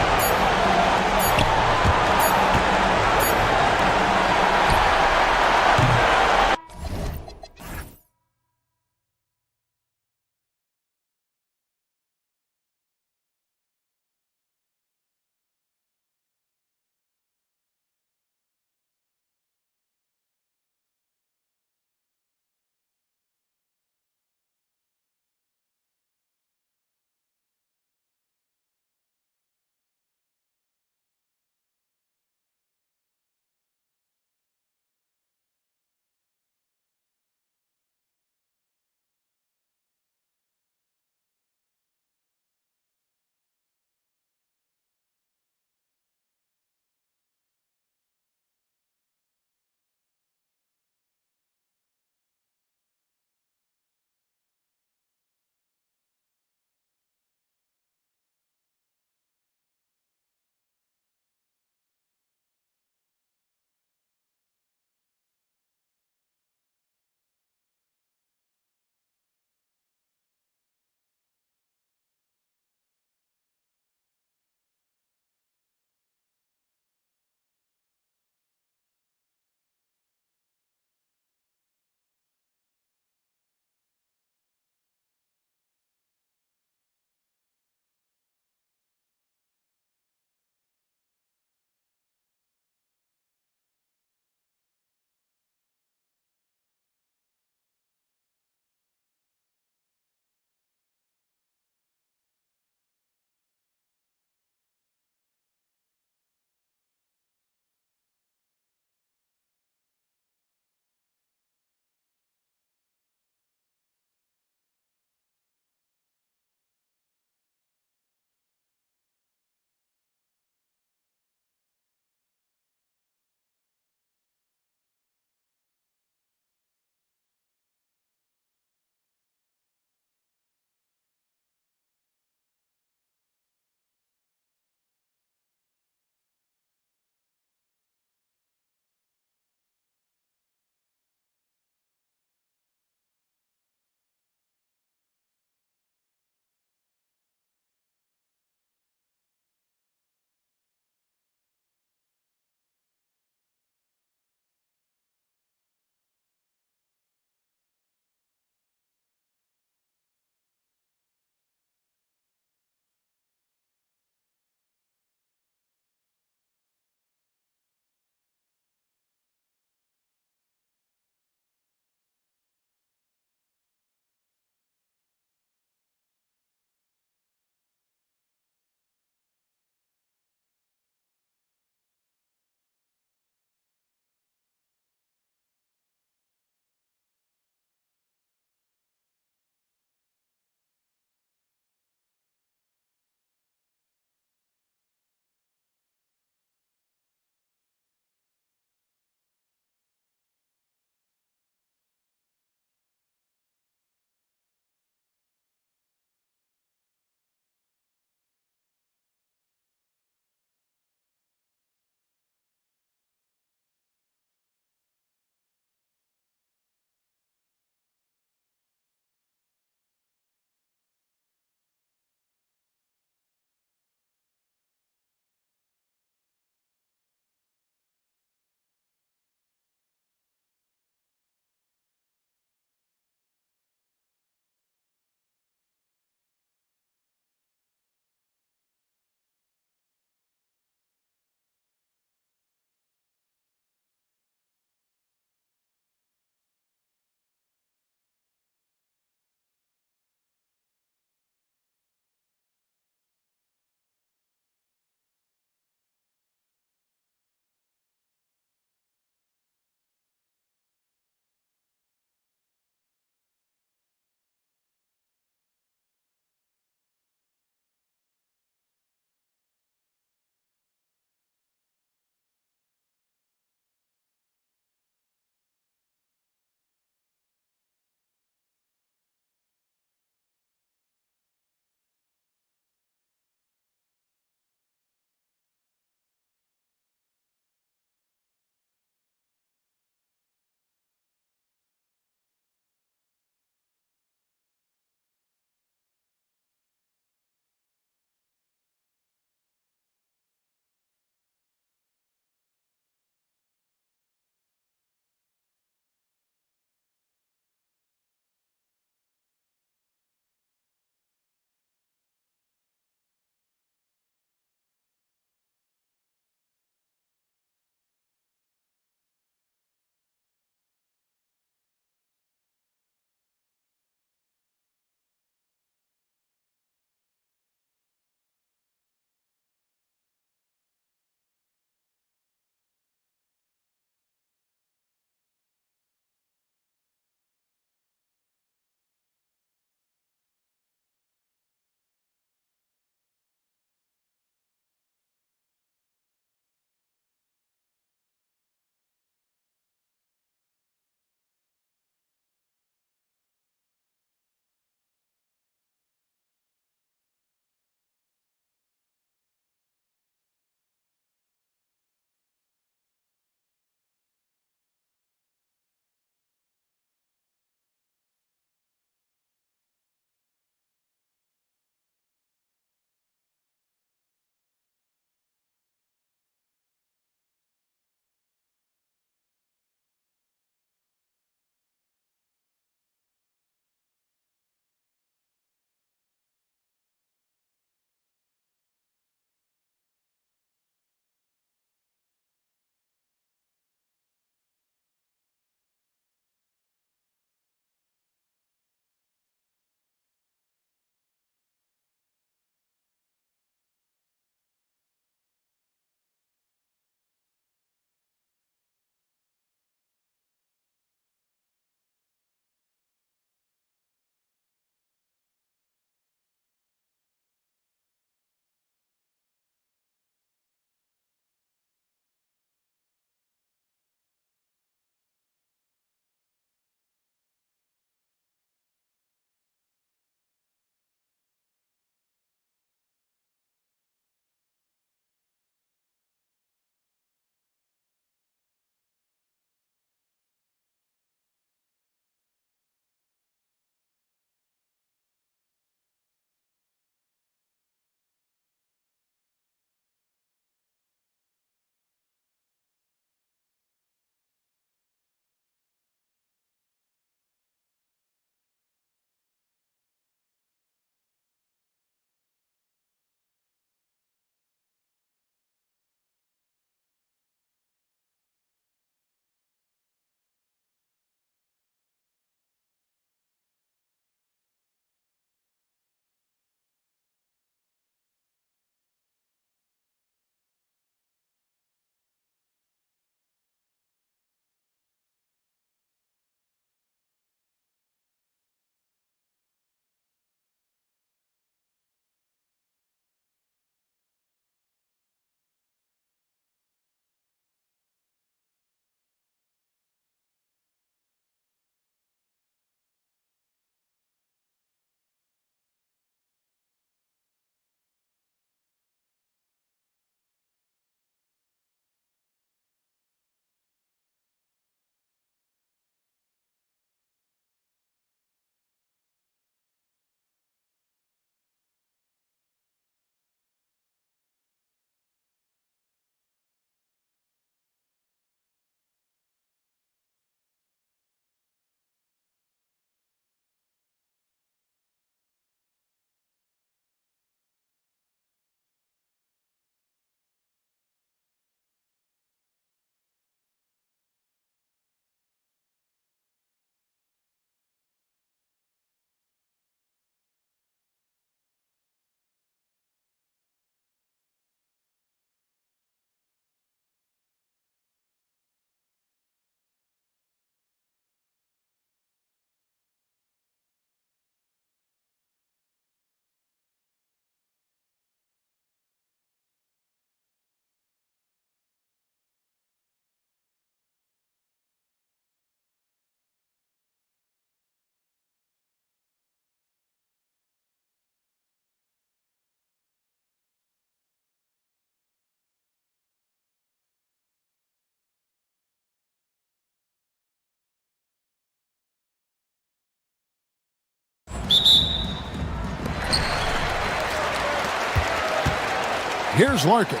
Speaker 1: Here's Larkin.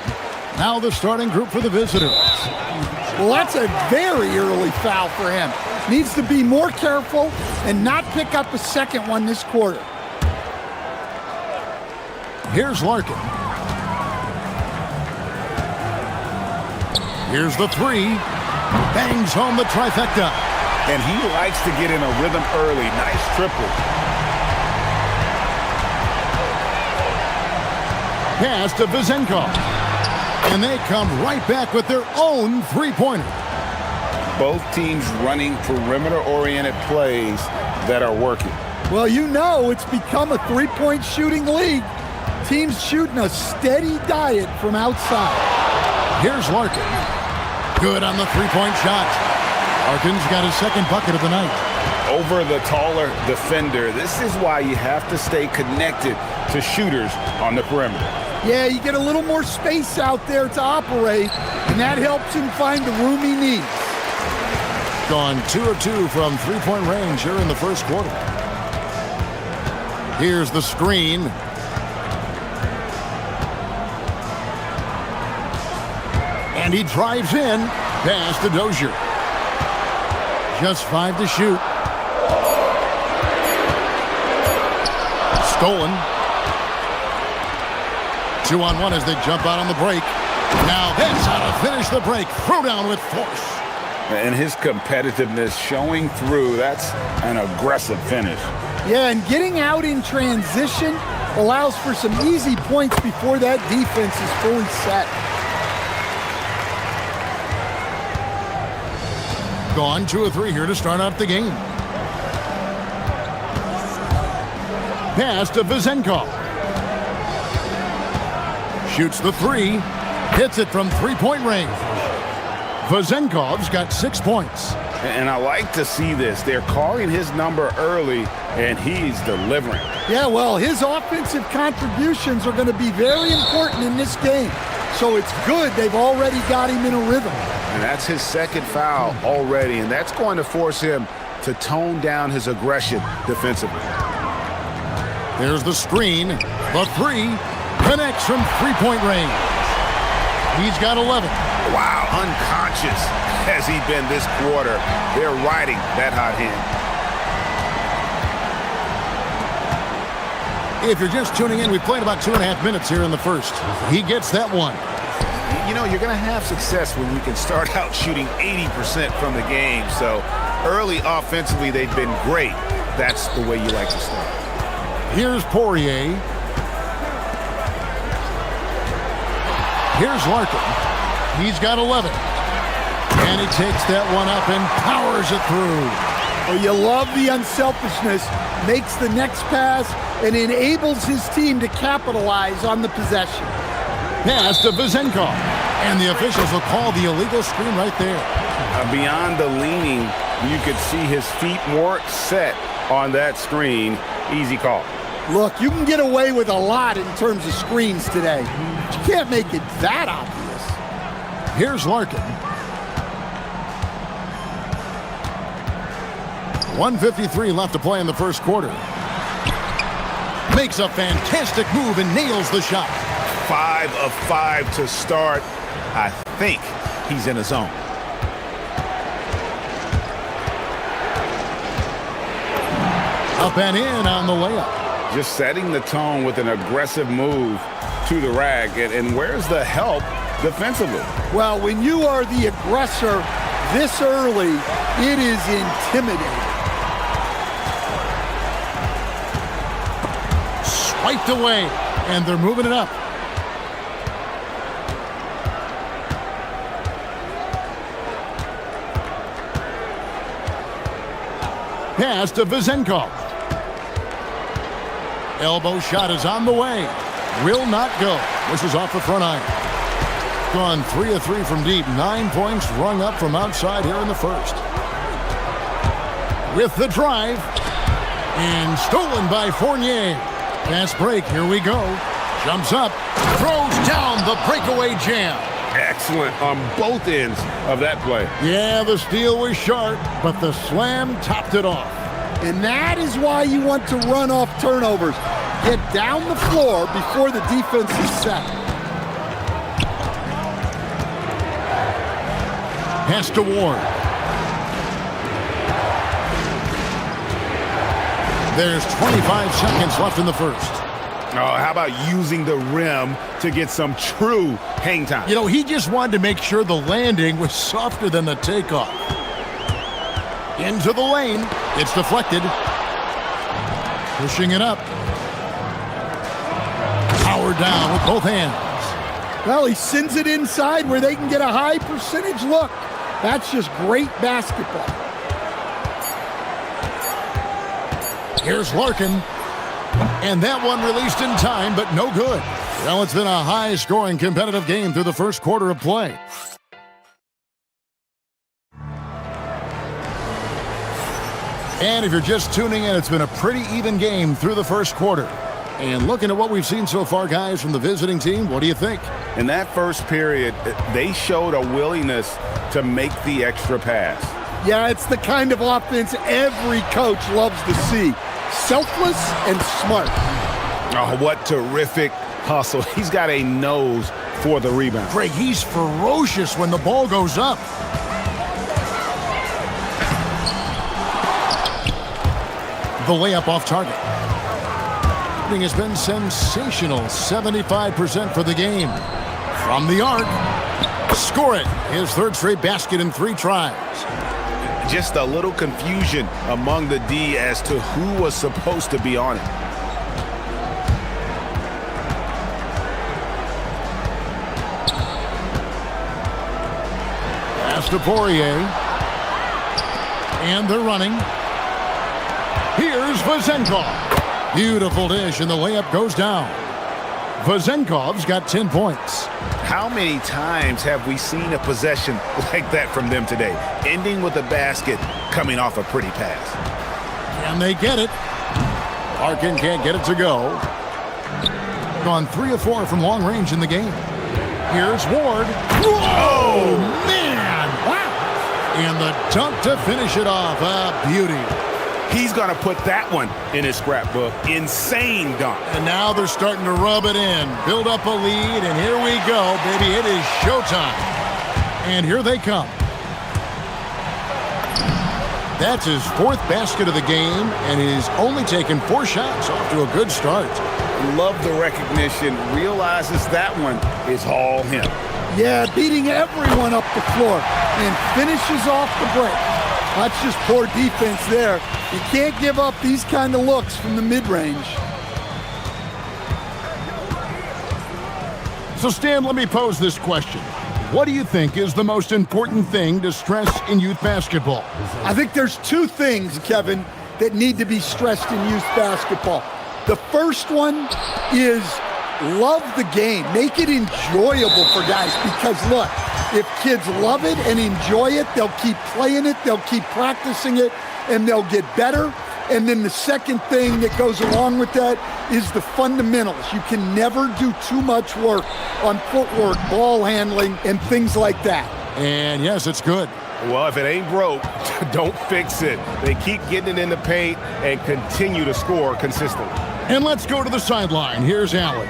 Speaker 1: Now the starting group for the visitors.
Speaker 14: Well, that's a very early foul for him. Needs to be more careful and not pick up a second one this quarter.
Speaker 1: Here's Larkin. Here's the three. Bangs home the trifecta.
Speaker 2: And he likes to get in a rhythm early. Nice triple.
Speaker 1: Pass to Vizenkov. And they come right back with their own three-pointer.
Speaker 2: Both teams running perimeter-oriented plays that are working.
Speaker 14: Well, you know it's become a three-point shooting league. Teams shooting a steady diet from outside.
Speaker 1: Here's Larkin. Good on the three-point shot. Larkin's got his second bucket of the night.
Speaker 2: Over the taller defender. This is why you have to stay connected to shooters on the perimeter.
Speaker 14: Yeah, you get a little more space out there to operate, and that helps him find the room he needs.
Speaker 1: Gone 2 of 2 from three-point range here in the first quarter. Here's the screen. And he drives in. Pass to Dozier. Just 5 to shoot. Stolen. 2-on-1 as they jump out on the break. Now that's how to finish the break. Throw down with force.
Speaker 2: And his competitiveness showing through. That's an aggressive finish.
Speaker 14: Yeah, and getting out in transition allows for some easy points before that defense is fully set.
Speaker 1: Gone 2 of 3 here to start out the game. Pass to Vizenkov. Shoots the three. Hits it from three-point range. Vizenkov's got 6 points.
Speaker 2: And I like to see this. They're calling his number early, and he's delivering.
Speaker 14: Yeah, well, his offensive contributions are going to be very important in this game. So it's good they've already got him in a rhythm.
Speaker 2: And that's his second foul already, and that's going to force him to tone down his aggression defensively.
Speaker 1: There's the screen. The three connects from three-point range. He's got 11.
Speaker 2: Wow, unconscious has he been this quarter. They're riding that hot hand.
Speaker 1: If you're just tuning in, we played about 2.5 minutes here in the first. He gets that one.
Speaker 2: You know, you're going to have success when you can start out shooting 80% from the game. So early offensively, they've been great. That's the way you like to start.
Speaker 1: Here's Poirier. Here's Larkin. He's got 11. And he takes that one up and powers it through.
Speaker 14: Oh, you love the unselfishness. Makes the next pass and enables his team to capitalize on the possession.
Speaker 1: Pass to Vizenkov. And the officials will call the illegal screen right there.
Speaker 2: Beyond the leaning, you could see his feet more set on that screen. Easy call.
Speaker 14: Look, you can get away with a lot in terms of screens today. But you can't make it that obvious.
Speaker 1: Here's Larkin. 1:53 left to play in the first quarter. Makes a fantastic move and nails the shot.
Speaker 2: 5 of 5 to start. I think he's in a zone.
Speaker 1: Up and in on the layup.
Speaker 2: Just setting the tone with an aggressive move to the rack. And where's the help defensively?
Speaker 14: Well, when you are the aggressor this early, it is intimidating.
Speaker 1: Swiped away, and they're moving it up. Pass to Vizenkov. Elbow shot is on the way. Will not go. This is off the front iron. Gone 3 of 3 from deep. 9 points rung up from outside here in the first. With the drive. And stolen by Fournier. Fast break. Here we go. Jumps up. Throws down the breakaway jam.
Speaker 2: Excellent on both ends of that play.
Speaker 1: Yeah, the steal was sharp, but the slam topped it off.
Speaker 14: And that is why you want to run off turnovers. Get down the floor before the defense is set.
Speaker 1: Pass to Ward. There's 25 seconds left in the first.
Speaker 3: Oh, how about using the rim to get some true hang time?
Speaker 1: You know, he just wanted to make sure the landing was softer than the takeoff. Into the lane. It's deflected. Pushing it up. Power down with both hands.
Speaker 14: Well, he sends it inside where they can get a high percentage look. That's just great basketball.
Speaker 1: Here's Larkin. And that one released in time, but no good. Well, it's been a high-scoring competitive game through the first quarter of play. And if you're just tuning in, it's been a pretty even game through the first quarter. And looking at what we've seen so far, guys, from the visiting team, what do you think?
Speaker 3: In that first period, they showed a willingness to make the extra pass.
Speaker 14: Yeah, it's the kind of offense every coach loves to see. Selfless and smart.
Speaker 3: Oh, what terrific hustle. He's got a nose for the rebound.
Speaker 1: Greg, he's ferocious when the ball goes up. The layup off target. Shooting has been sensational. 75% for the game. From the arc. Score it. His third straight basket in 3 tries.
Speaker 3: Just a little confusion among the D as to who was supposed to be on it.
Speaker 1: Pass to Poirier. And they're running. Here's Vazenkov. Beautiful dish, and the layup goes down. Vazenkov's got 10 points.
Speaker 3: How many times have we seen a possession like that from them today, ending with a basket coming off a pretty pass?
Speaker 1: Can they get it? Larkin can't get it to go. Gone 3 of 4 from long range in the game. Here's Ward. Oh, man! Wow! And the dunk to finish it off. A beauty.
Speaker 3: He's going to put that one in his scrapbook. Insane dunk.
Speaker 1: And now they're starting to rub it in. Build up a lead, and here we go, baby. It is showtime. And here they come. That's his 4th basket of the game, and he's only taken 4 shots. Off to a good start.
Speaker 3: Love the recognition. Realizes that one is all him.
Speaker 14: Yeah, beating everyone up the floor and finishes off the break. That's just poor defense there. You can't give up these kind of looks from the mid-range.
Speaker 1: So, Stan, let me pose this question. What do you think is the most important thing to stress in youth basketball?
Speaker 14: I think there's 2 things, Kevin, that need to be stressed in youth basketball. The first one is love the game. Make it enjoyable for guys because, look, if kids love it and enjoy it, they'll keep playing it, they'll keep practicing it, and they'll get better. And then the second thing that goes along with that is the fundamentals. You can never do too much work on footwork, ball handling, and things like that.
Speaker 1: And yes, it's good.
Speaker 3: Well, if it ain't broke, don't fix it. They keep getting it in the paint and continue to score consistently.
Speaker 1: And let's go to the sideline. Here's Allen.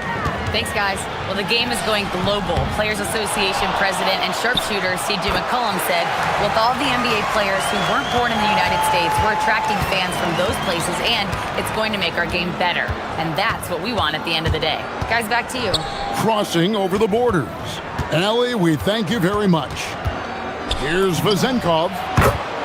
Speaker 5: Thanks, guys. Well, the game is going global. Players Association president and sharpshooter C.J. McCollum said, with all the NBA players who weren't born in the United States, we're attracting fans from those places, and it's going to make our game better. And that's what we want at the end of the day. Guys, back to you.
Speaker 1: Crossing over the borders. Allie, we thank you very much. Here's Vazenkov.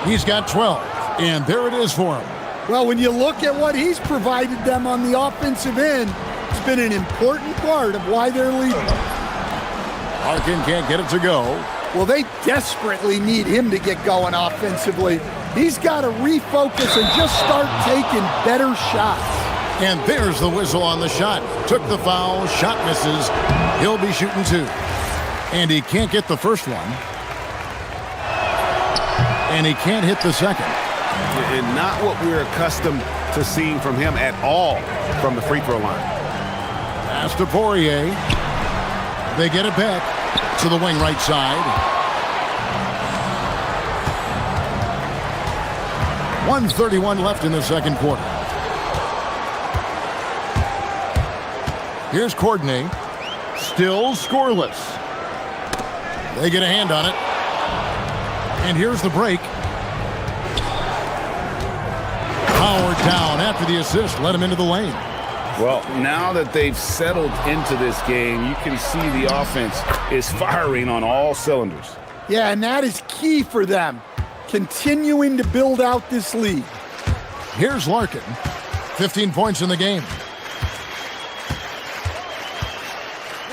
Speaker 1: He's got 12, and there it is for him.
Speaker 14: Well, when you look at what he's provided them on the offensive end, it's been an important part of why they're leading.
Speaker 1: Larkin can't get it to go.
Speaker 14: Well, they desperately need him to get going offensively. He's got to refocus and just start taking better shots.
Speaker 1: And there's the whistle on the shot. Took the foul, shot misses. He'll be shooting 2. And he can't get the first one. And he can't hit the second.
Speaker 3: And not what we're accustomed to seeing from him at all from the free throw line.
Speaker 1: Pass to Poirier. They get it back to the wing right side. 1:31 left in the second quarter. Here's Courtney. Still scoreless. They get a hand on it. And here's the break. Power down after the assist led him into the lane.
Speaker 2: Well, now that they've settled into this game, you can see the offense is firing on all cylinders.
Speaker 14: Yeah, and that is key for them, continuing to build out this lead.
Speaker 1: Here's Larkin, 15 points in the game.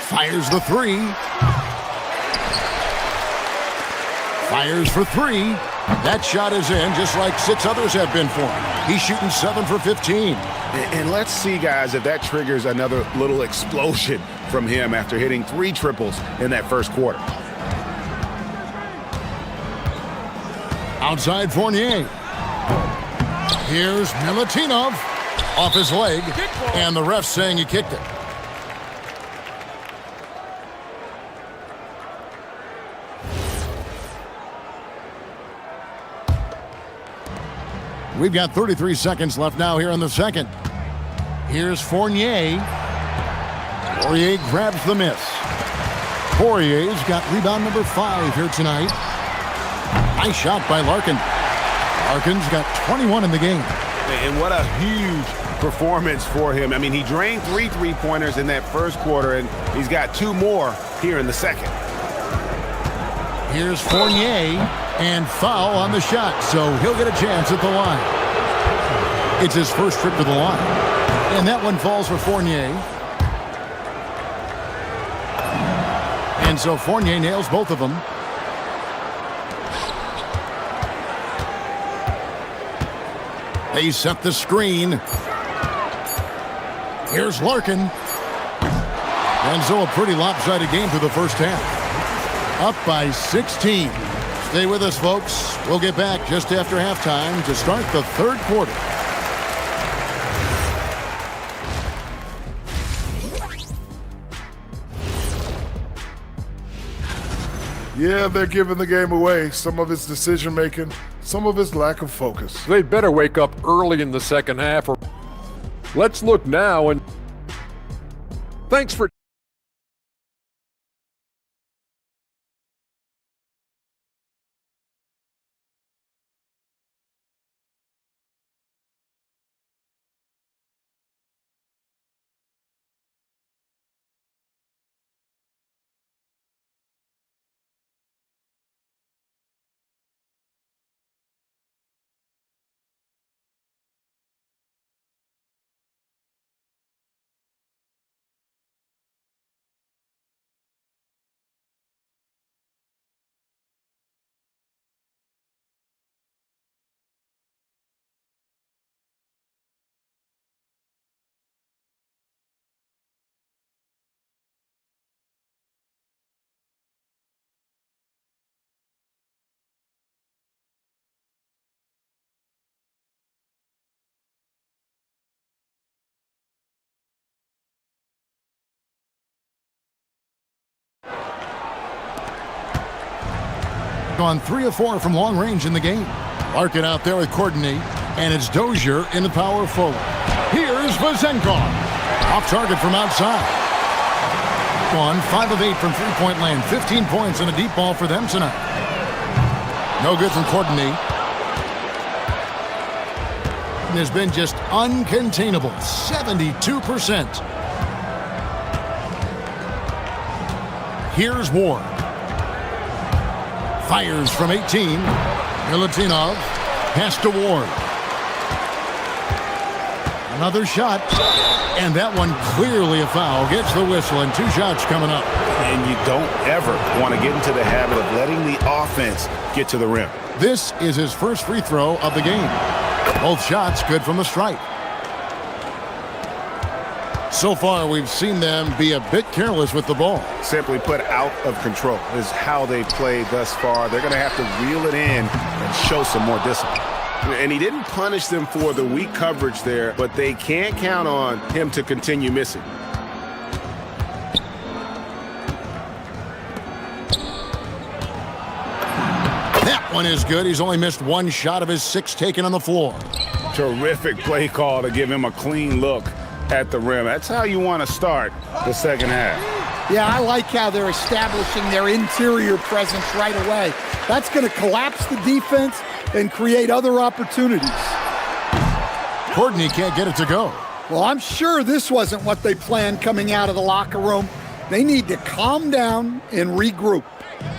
Speaker 1: Fires the three. Fires for three. That shot is in, just like 6 others have been for him. He's shooting 7 for 15.
Speaker 2: And let's see, guys, if that triggers another little explosion from him after hitting 3 triples in that first quarter.
Speaker 1: Outside Fournier. Here's Milutinov off his leg, and the ref saying he kicked it. We've got 33 seconds left now here in the second. Here's Fournier. Poirier grabs the miss. Poirier's got rebound number 5 here tonight. Nice shot by Larkin. Larkin's got 21 in the game.
Speaker 2: And what a huge performance for him. I mean, he drained 3 three-pointers in that first quarter, and he's got 2 more here in the second.
Speaker 1: Here's Fournier, and foul on the shot, so he'll get a chance at the line. It's his first trip to the line, and that one falls for Fournier. And so Fournier nails both of them. They set the screen. Here's Larkin. And so a pretty lopsided game through the first half. Up by 16. Stay with us, folks. We'll get back just after halftime to start the third quarter.
Speaker 11: Yeah, they're giving the game away. Some of it's decision-making, some of it's lack of focus.
Speaker 6: They'd better wake up early in the second half. Let's look now, and thanks for
Speaker 1: on 3 of 4 from long range in the game. Larkin out there with Courtney, and it's Dozier in the power forward. Here's Vazenkov. Off target from outside. 5 of 8 from three-point land. 15 points and a deep ball for them tonight. No good from Courtney. And has been just uncontainable. 72%. Here's Ward. Fires from 18. Milutinov. Pass to Ward. Another shot. And that one clearly a foul. Gets the whistle, and 2 shots coming up.
Speaker 2: And you don't ever want to get into the habit of letting the offense get to the rim.
Speaker 1: This is his first free throw of the game. Both shots good from the stripe. So far, we've seen them be a bit careless with the ball.
Speaker 2: Simply put, out of control is how they played thus far. They're going to have to reel it in and show some more discipline. And he didn't punish them for the weak coverage there, but they can't count on him to continue missing.
Speaker 1: That one is good. He's only missed 1 shot of his 6 taken on the floor.
Speaker 2: Terrific play call to give him a clean look at the rim. That's how you want to start the second half.
Speaker 14: Yeah, I like how they're establishing their interior presence right away. That's going to collapse the defense and create other opportunities.
Speaker 1: Courtney can't get it to go.
Speaker 14: Well, I'm sure this wasn't what they planned coming out of the locker room. They need to calm down and regroup.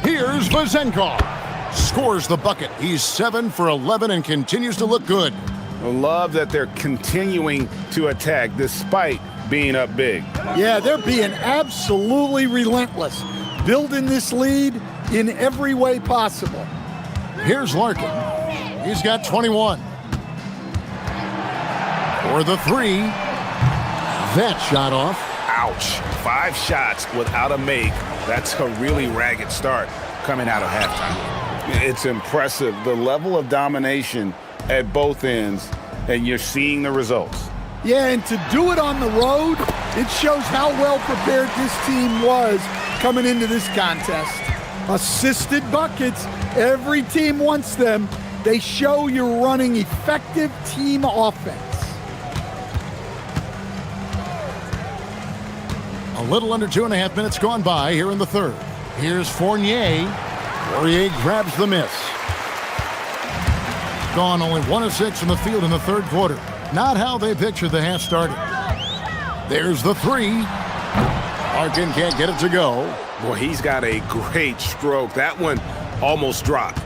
Speaker 1: Here's Vazenkov. Scores the bucket. He's 7 for 11 and continues to look good.
Speaker 2: I love that they're continuing to attack despite being up big.
Speaker 14: Yeah, they're being absolutely relentless, building this lead in every way possible.
Speaker 1: Here's Larkin. He's got 21. For the three. That shot off.
Speaker 3: Ouch. 5 shots without a make. That's a really ragged start coming out of halftime.
Speaker 2: It's impressive, the level of domination at both ends, and you're seeing the results.
Speaker 14: Yeah, and to do it on the road, it shows how well prepared this team was coming into this contest. Assisted buckets, every team wants them. They show you're running effective team offense.
Speaker 1: A little under 2.5 minutes gone by here in the third. Here's Fournier. Fournier grabs the miss. Gone only 1 of 6 from the field in the third quarter. Not how they pictured the half started. There's the three. Larkin can't get it to go.
Speaker 3: Boy, he's got a great stroke. That one almost dropped.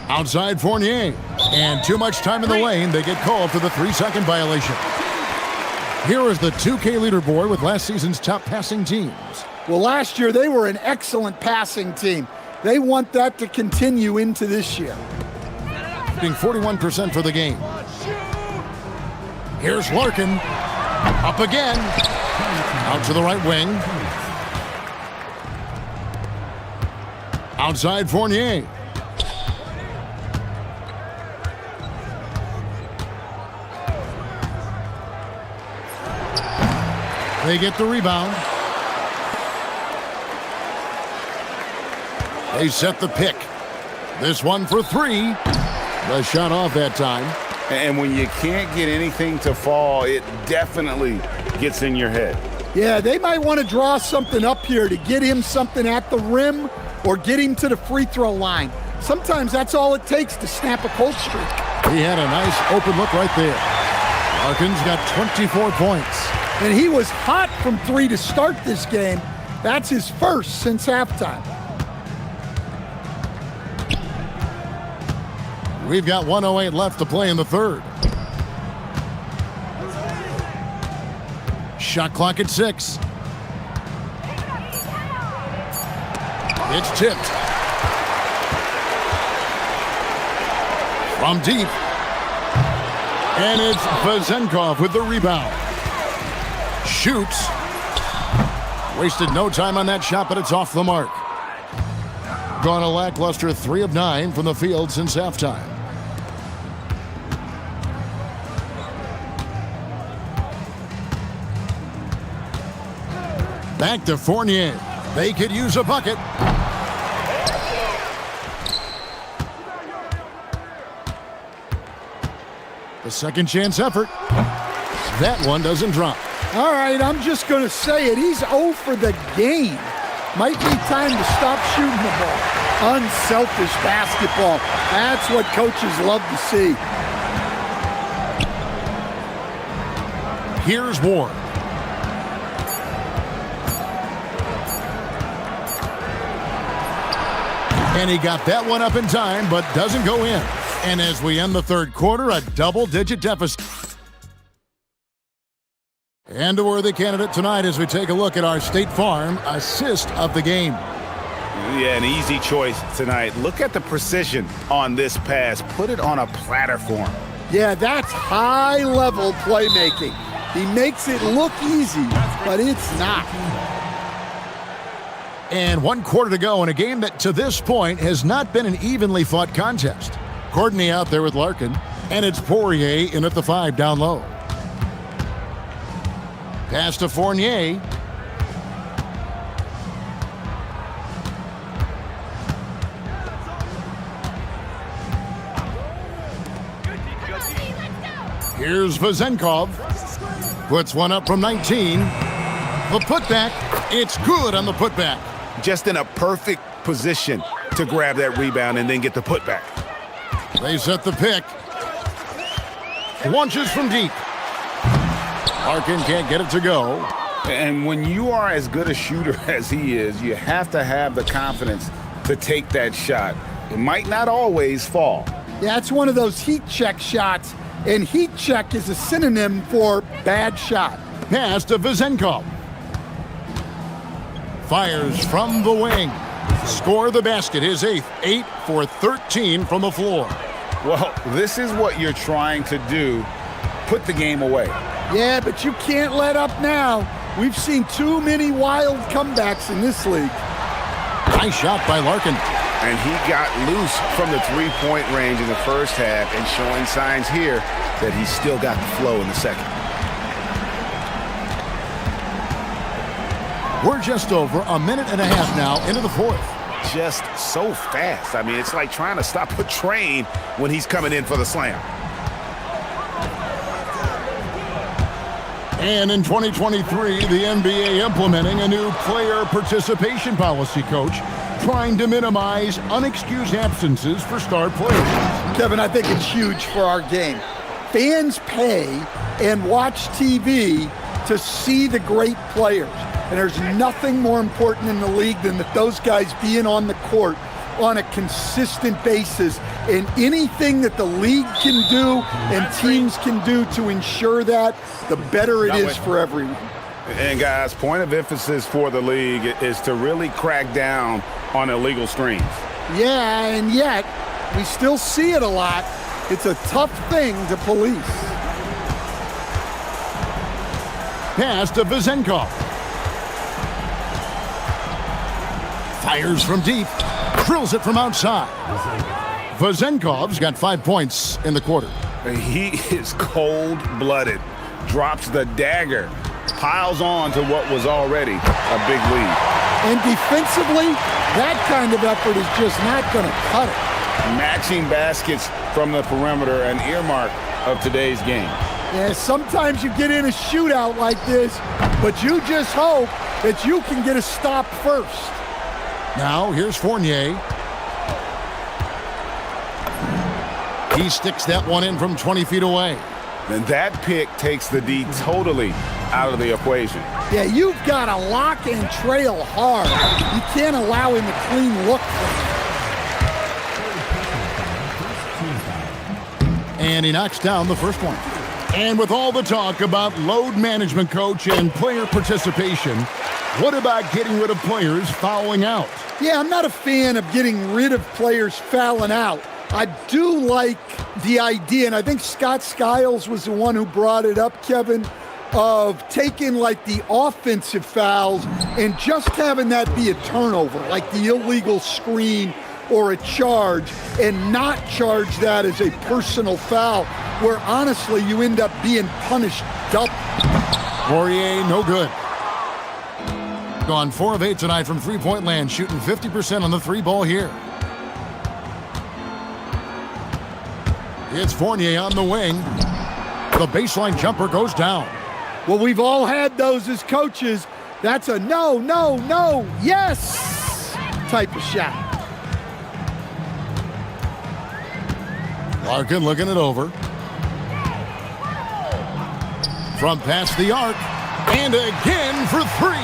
Speaker 1: Outside Fournier. And too much time in the lane. They get called for the 3-second violation. Here is the 2K leaderboard with last season's top passing teams.
Speaker 14: Well, last year they were an excellent passing team. They want that to continue into this year.
Speaker 1: Being 41% for the game. Here's Larkin. Up again. Out to the right wing. Outside Fournier. They get the rebound. They set the pick. This one for three. The shot off that time.
Speaker 2: And when you can't get anything to fall, it definitely gets in your head.
Speaker 14: Yeah, they might want to draw something up here to get him something at the rim or get him to the free throw line. Sometimes that's all it takes to snap a cold streak.
Speaker 1: He had a nice open look right there. Larkin's got 24 points.
Speaker 14: And he was hot from three to start this game. That's his first since halftime.
Speaker 1: We've got 1:08 left to play in the third. Shot clock at 6. It's tipped. From deep. And it's Vazenkov with the rebound. Shoots. Wasted no time on that shot, but it's off the mark. Gone a lackluster 3 of 9 from the field since halftime. Back to Fournier. They could use a bucket. The second chance effort. That one doesn't drop.
Speaker 14: All right, I'm just going to say it. He's 0 for the game. Might be time to stop shooting the ball. Unselfish basketball. That's what coaches love to see.
Speaker 1: Here's Ward. And he got that one up in time, but doesn't go in. And as we end the third quarter, a double-digit deficit. And a worthy candidate tonight as we take a look at our State Farm assist of the game.
Speaker 3: Yeah, an easy choice tonight. Look at the precision on this pass. Put it on a platform.
Speaker 14: Yeah, that's high-level playmaking. He makes it look easy, but it's not.
Speaker 1: And 1 quarter to go in a game that, to this point, has not been an evenly fought contest. Courtney out there with Larkin, and it's Poirier in at the 5 down low. Pass to Fournier. Here's Vazenkov. Puts one up from 19. The putback, it's good on the putback.
Speaker 3: Just in a perfect position to grab that rebound and then get the putback.
Speaker 1: They set the pick. Launches from deep. Larkin can't get it to go.
Speaker 2: And when you are as good a shooter as he is, you have to have the confidence to take that shot. It might not always fall.
Speaker 14: Yeah, it's one of those heat check shots, and heat check is a synonym for bad shot.
Speaker 1: Pass to Vezenkov. Fires from the wing. Score the basket, his 8th. 8 for 13 from the floor.
Speaker 2: Well, this is what you're trying to do. Put the game away.
Speaker 14: Yeah, but you can't let up now. We've seen too many wild comebacks in this league.
Speaker 1: Nice shot by Larkin.
Speaker 2: And he got loose from the three-point range in the first half and showing signs here that he's still got the flow in the second.
Speaker 1: We're just over a minute and a half now into the fourth.
Speaker 3: Just so fast. I mean, it's like trying to stop a train when he's coming in for the slam.
Speaker 1: And in 2023, the NBA implementing a new player participation policy, Coach, trying to minimize unexcused absences for star players.
Speaker 14: Kevin, I think it's huge for our game. Fans pay and watch TV to see the great players. And there's nothing more important in the league than that those guys being on the court on a consistent basis. And anything that the league can do and teams can do to ensure that, the better it is for everyone.
Speaker 2: And guys, point of emphasis for the league is to really crack down on illegal screens.
Speaker 14: Yeah, and yet we still see it a lot. It's a tough thing to police.
Speaker 1: Pass to Vezenkov. Fires from deep. Drills it from outside. Vezenkov's got 5 points in the quarter.
Speaker 2: He is cold-blooded. Drops the dagger. Piles on to what was already a big lead.
Speaker 14: And defensively, that kind of effort is just not going to cut it.
Speaker 2: Matching baskets from the perimeter, an earmark of today's game.
Speaker 14: Yeah, sometimes you get in a shootout like this, but you just hope that you can get a stop first.
Speaker 1: Now, here's Fournier. He sticks that one in from 20 feet away.
Speaker 2: And that pick takes the D totally out of the equation.
Speaker 14: Yeah, you've got to lock and trail hard. You can't allow him a clean look for him.
Speaker 1: And he knocks down the first one. And with all the talk about load management, Coach, and player participation, what about getting rid of players fouling out?
Speaker 14: Yeah, I'm not a fan of getting rid of players fouling out. I do like the idea, and I think Scott Skiles was the one who brought it up, Kevin, of taking like the offensive fouls and just having that be a turnover, like the illegal screen or a charge, and not charge that as a personal foul, where honestly you end up being punished double.
Speaker 1: Poirier, no good. Gone 4 of 8 tonight from three-point land, shooting 50% on the three ball here. It's Fournier on the wing. The baseline jumper goes down.
Speaker 14: Well, we've all had those as coaches. That's a no, no, no, yes type of shot.
Speaker 1: Larkin looking it over. From past the arc, and again for 3.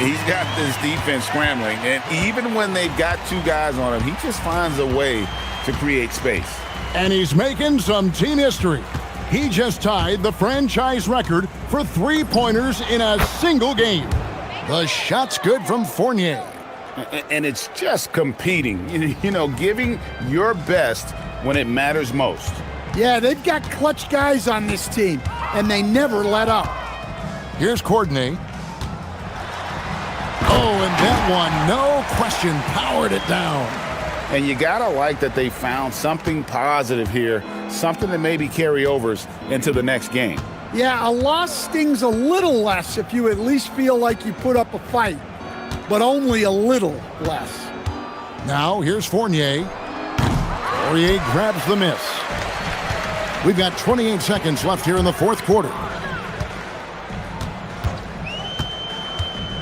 Speaker 2: He's got this defense scrambling, and even when they've got 2 guys on him, he just finds a way to create space.
Speaker 1: And he's making some team history. He just tied the franchise record for three-pointers in a single game. The shot's good from Fournier.
Speaker 2: And it's just competing, you know, giving your best when it matters most.
Speaker 14: Yeah, they've got clutch guys on this team, and they never let up.
Speaker 1: Here's Courtney. Oh, and that one, no question, powered it down.
Speaker 2: And you gotta like that they found something positive here, something that maybe carry overs into the next game.
Speaker 14: Yeah, a loss stings a little less if you at least feel like you put up a fight, but only a little less.
Speaker 1: Now, here's Fournier. Fournier grabs the miss. We've got 28 seconds left here in the fourth quarter.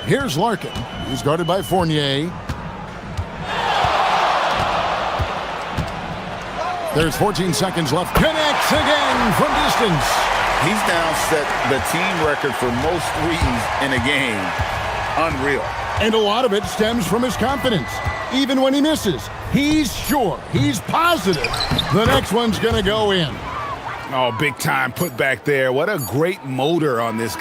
Speaker 1: Here's Larkin. He's guarded by Fournier. There's 14 seconds left. Connects again from distance.
Speaker 2: He's now set the team record for most threes in a game. Unreal.
Speaker 1: And a lot of it stems from his confidence. Even when he misses, he's sure, he's positive the next one's going to go in.
Speaker 3: Oh, big time put back there. What a great motor on this.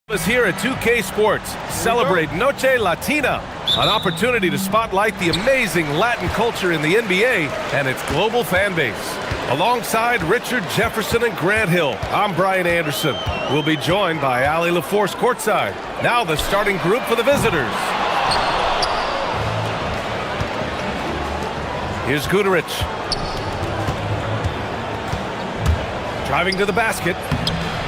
Speaker 8: Us here at 2K Sports celebrate Noche Latina, an opportunity to spotlight the amazing Latin culture in the NBA and its global fan base. Alongside Richard Jefferson and Grant Hill, I'm Brian Anderson. We'll be joined by Ali LaForce courtside. Now the starting group for the visitors. Here's Guduric. Driving to the basket.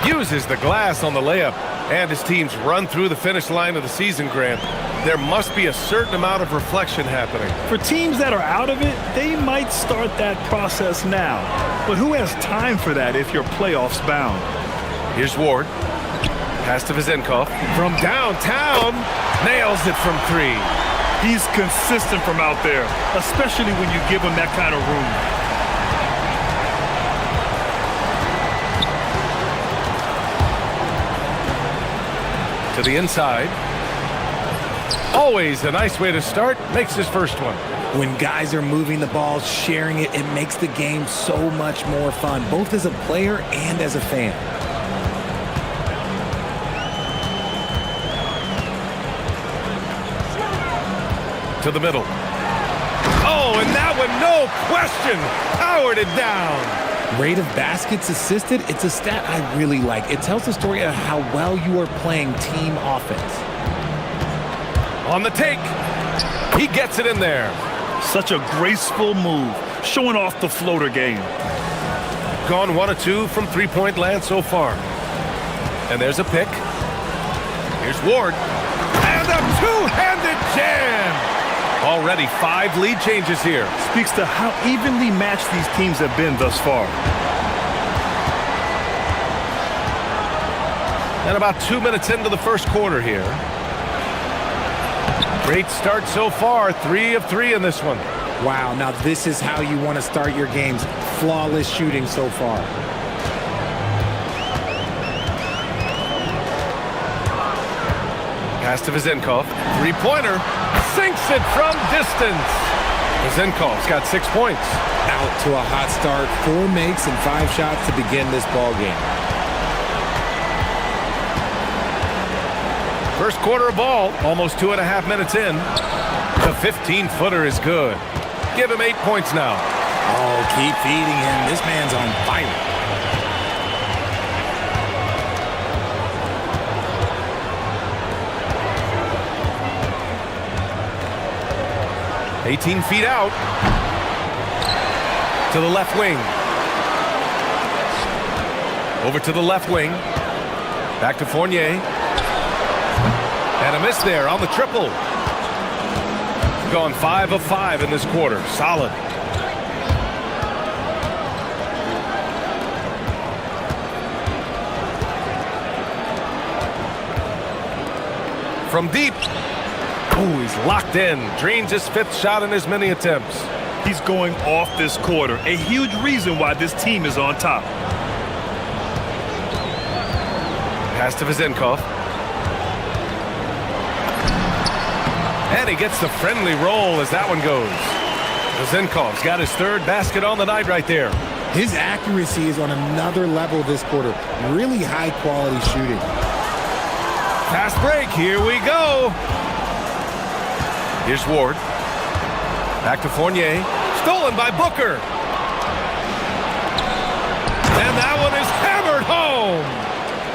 Speaker 8: Uses the glass on the layup. And his team's run through the finish line of the season, Grant. There must be a certain amount of reflection happening.
Speaker 10: For teams that are out of it, they might start that process now. But who has time for that if you're playoffs bound?
Speaker 8: Here's Ward. Pass to Vizenkov. From downtown, nails it from three.
Speaker 10: He's consistent from out there, especially when you give him that kind of room.
Speaker 8: To the inside. Always a nice way to start. Makes his first one.
Speaker 9: When guys are moving the ball, sharing it, it makes the game so much more fun, both as a player and as a fan.
Speaker 8: To the middle. Oh, and that one, no question, powered it down.
Speaker 9: Rate of baskets assisted, it's a stat I really like. It tells the story of how well you are playing team offense.
Speaker 8: On the take, he gets it in there.
Speaker 10: Such a graceful move, showing off the floater game.
Speaker 8: Gone 1 of 2 from three-point land so far. And there's a pick. Here's Ward. And a two-handed jam. Already 5 lead changes here.
Speaker 10: Speaks to how evenly matched these teams have been thus far.
Speaker 8: And about 2 minutes into the first quarter here. Great start so far. 3 of 3 in this one.
Speaker 9: Wow, now this is how you want to start your games. Flawless shooting so far.
Speaker 8: Pass to Vizenkov. Three-pointer. Sinks it from distance. Vizenkov's got 6 points.
Speaker 9: Out to a hot start. 4 makes and 5 shots to begin this ball game.
Speaker 8: First quarter of ball, almost 2.5 minutes in. The 15-footer is good. Give him 8 points now.
Speaker 9: Oh, keep feeding him. This man's on fire.
Speaker 8: "18 feet out." To the left wing. Over to the left wing. Back to Fournier. And a miss there on the triple. Gone 5 of 5 in this quarter. Solid. From deep. Oh, he's locked in. Drains his 5th shot in as many attempts.
Speaker 10: He's going off this quarter. A huge reason why this team is on top.
Speaker 8: Pass to Vizenkov. And he gets the friendly roll as that one goes. Vizenkov's got his 3rd basket on the night right there.
Speaker 9: His accuracy is on another level this quarter. Really high quality shooting.
Speaker 8: Fast break. Here we go. Here's Ward. Back to Fournier. Stolen by Booker. And that one is hammered home.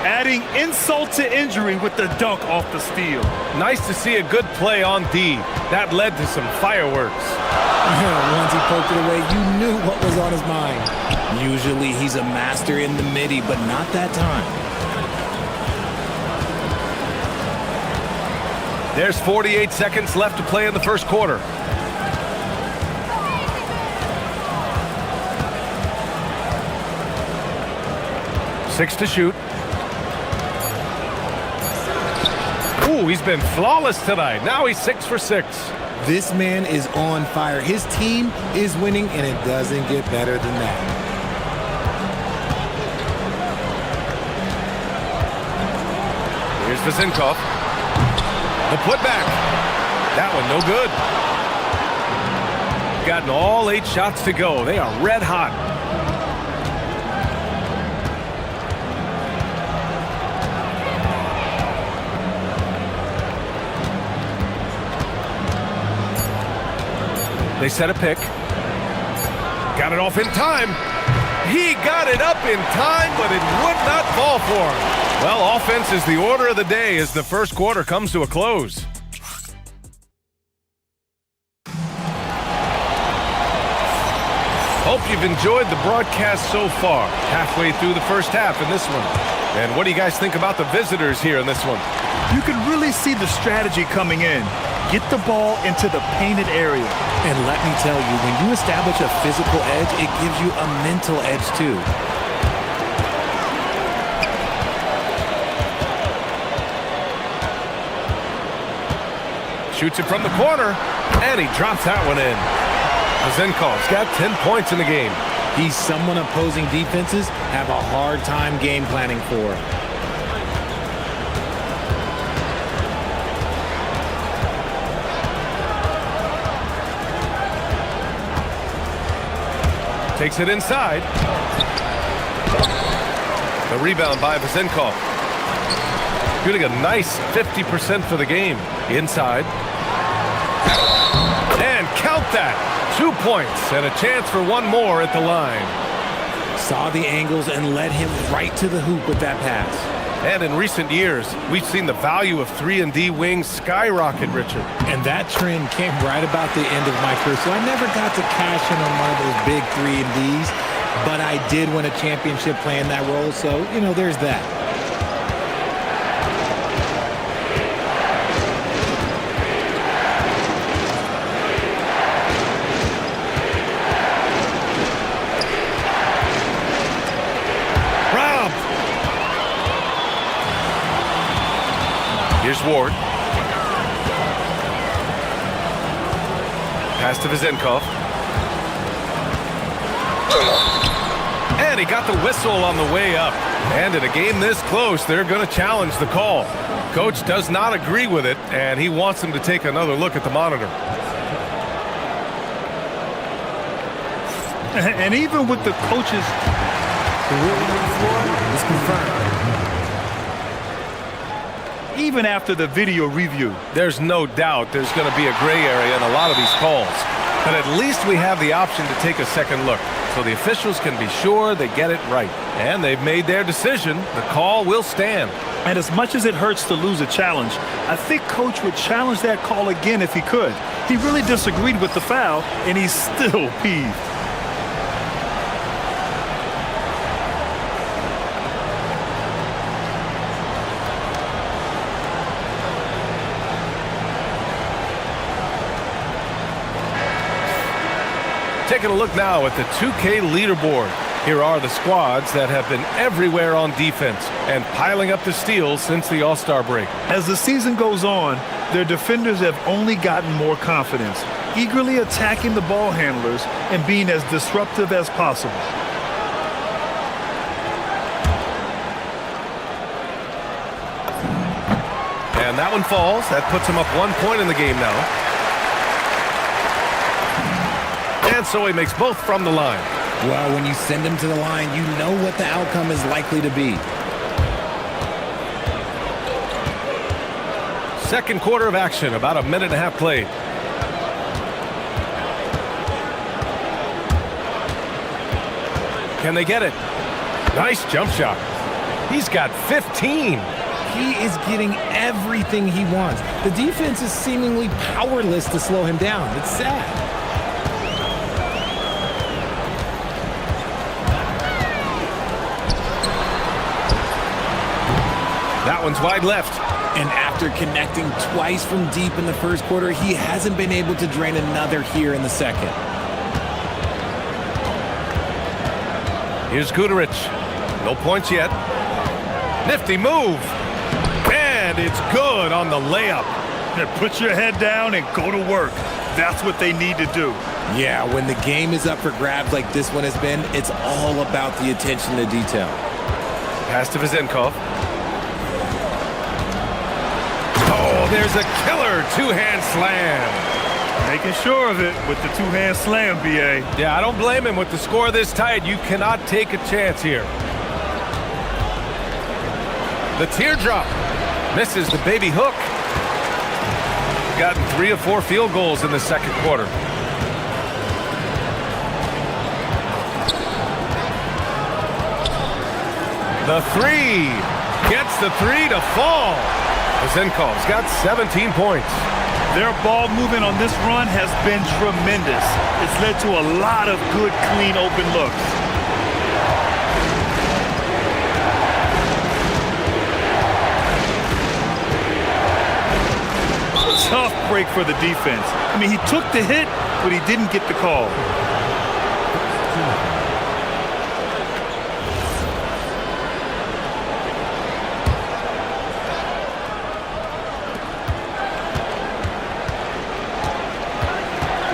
Speaker 10: Adding insult to injury with the dunk off the steal.
Speaker 8: Nice to see a good play on D. That led to some fireworks.
Speaker 9: Once he poked it away, you knew what was on his mind. Usually he's a master in the midi, but not that time.
Speaker 8: There's 48 seconds left to play in the first quarter. Six to shoot. Ooh, he's been flawless tonight. Now he's 6 for 6.
Speaker 9: This man is on fire. His team is winning, and it doesn't get better than that.
Speaker 8: Here's Vizenkov. The putback. That one no good. Gotten all 8 shots to go. They are red hot. They set a pick. Got it off in time. He got it up in time, but it would not fall for him. Well, offense is the order of the day as the first quarter comes to a close. Hope you've enjoyed the broadcast so far. Halfway through the first half in this one. And what do you guys think about the visitors here in this one?
Speaker 10: You can really see the strategy coming in. Get the ball into the painted area.
Speaker 9: And let me tell you, when you establish a physical edge, it gives you a mental edge too.
Speaker 8: Shoots it from the corner, and he drops that one in. Zenkov's got 10 points in the game.
Speaker 9: He's someone opposing defenses have a hard time game planning for.
Speaker 8: Takes it inside. The rebound by Vezenkov. Shooting a nice 50% for the game. Inside. And count that. 2 points and a chance for one more at the line.
Speaker 9: Saw the angles and led him right to the hoop with that pass.
Speaker 8: And in recent years, we've seen the value of 3-and-D wings skyrocket, Richard.
Speaker 9: And that trend came right about the end of my career, so I never got to cash in on one of those big 3-and-Ds, but I did win a championship playing that role, so, you know, there's that.
Speaker 8: Here's Ward. Pass to Vezenkov. And he got the whistle on the way up. And in a game this close, they're going to challenge the call. Coach does not agree with it, and he wants him to take another look at the monitor.
Speaker 10: And even with the coaches,
Speaker 12: the ruling on the floor is confirmed.
Speaker 10: Even after the video review,
Speaker 8: there's no doubt there's going to be a gray area in a lot of these calls. But at least we have the option to take a second look, so the officials can be sure they get it right. And they've made their decision. The call will stand.
Speaker 10: And as much as it hurts to lose a challenge, I think Coach would challenge that call again if he could. He really disagreed with the foul, and he's still peeved.
Speaker 8: Taking a look now at the 2K leaderboard. Here are the squads that have been everywhere on defense and piling up the steals since the All-Star break.
Speaker 10: As the season goes on, their defenders have only gotten more confidence, eagerly attacking the ball handlers and being as disruptive as possible.
Speaker 8: And that one falls. That puts him up 1 point in the game now. And so he makes both from the line.
Speaker 9: Well, when you send him to the line, you know what the outcome is likely to be.
Speaker 8: Second quarter of action, about a minute and a half played. Can they get it? Nice jump shot. He's got 15.
Speaker 9: He is getting everything he wants. The defense is seemingly powerless to slow him down. It's sad.
Speaker 8: That one's wide left.
Speaker 9: And after connecting twice from deep in the first quarter, he hasn't been able to drain another here in the second.
Speaker 8: Here's Guterich. No points yet. Nifty move. And it's good on the layup.
Speaker 10: Put your head down and go to work. That's what they need to do.
Speaker 9: Yeah, when the game is up for grabs like this one has been, it's all about the attention to detail.
Speaker 8: Pass to Vezenkov. Oh, there's a killer two-hand slam.
Speaker 10: Making sure of it with the two-hand slam, B.A.
Speaker 8: Yeah, I don't blame him. With the score this tight, you cannot take a chance here. The teardrop. Misses the baby hook. Gotten 3 of 4 field goals in the second quarter. The three. Gets the three to fall. Zenkov's got 17 points.
Speaker 10: Their ball movement on this run has been tremendous. It's led to a lot of good, clean, open looks. Tough break for the defense. I mean, he took the hit, but he didn't get the call.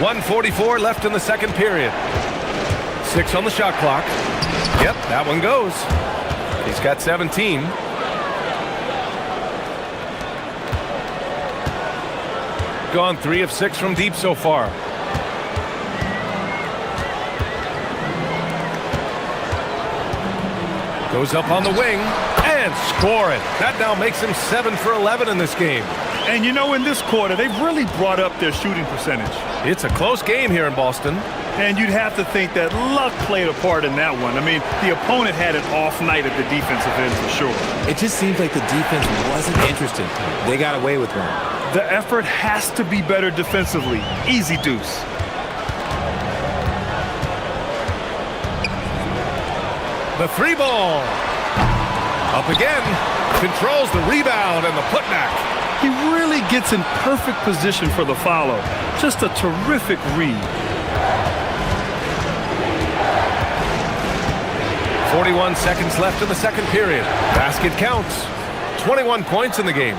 Speaker 8: .144 left in the second period. 6 on the shot clock. Yep, that one goes. He's got 17. Gone 3 of 6 from deep so far. Goes up on the wing and score it. That now makes him 7 for 11 in this game.
Speaker 10: And you know, in this quarter, they've really brought up their shooting percentage.
Speaker 8: It's a close game here in Boston.
Speaker 10: And you'd have to think that luck played a part in that one. I mean, the opponent had an off night at the defensive end for sure.
Speaker 9: It just seems like the defense wasn't interested. They got away with one.
Speaker 10: The effort has to be better defensively. Easy deuce.
Speaker 8: The three ball. Up again. Controls the rebound and the putback.
Speaker 10: He really gets in perfect position for the follow. Just a terrific read.
Speaker 8: 41 seconds left in the second period. Basket counts. 21 points in the game.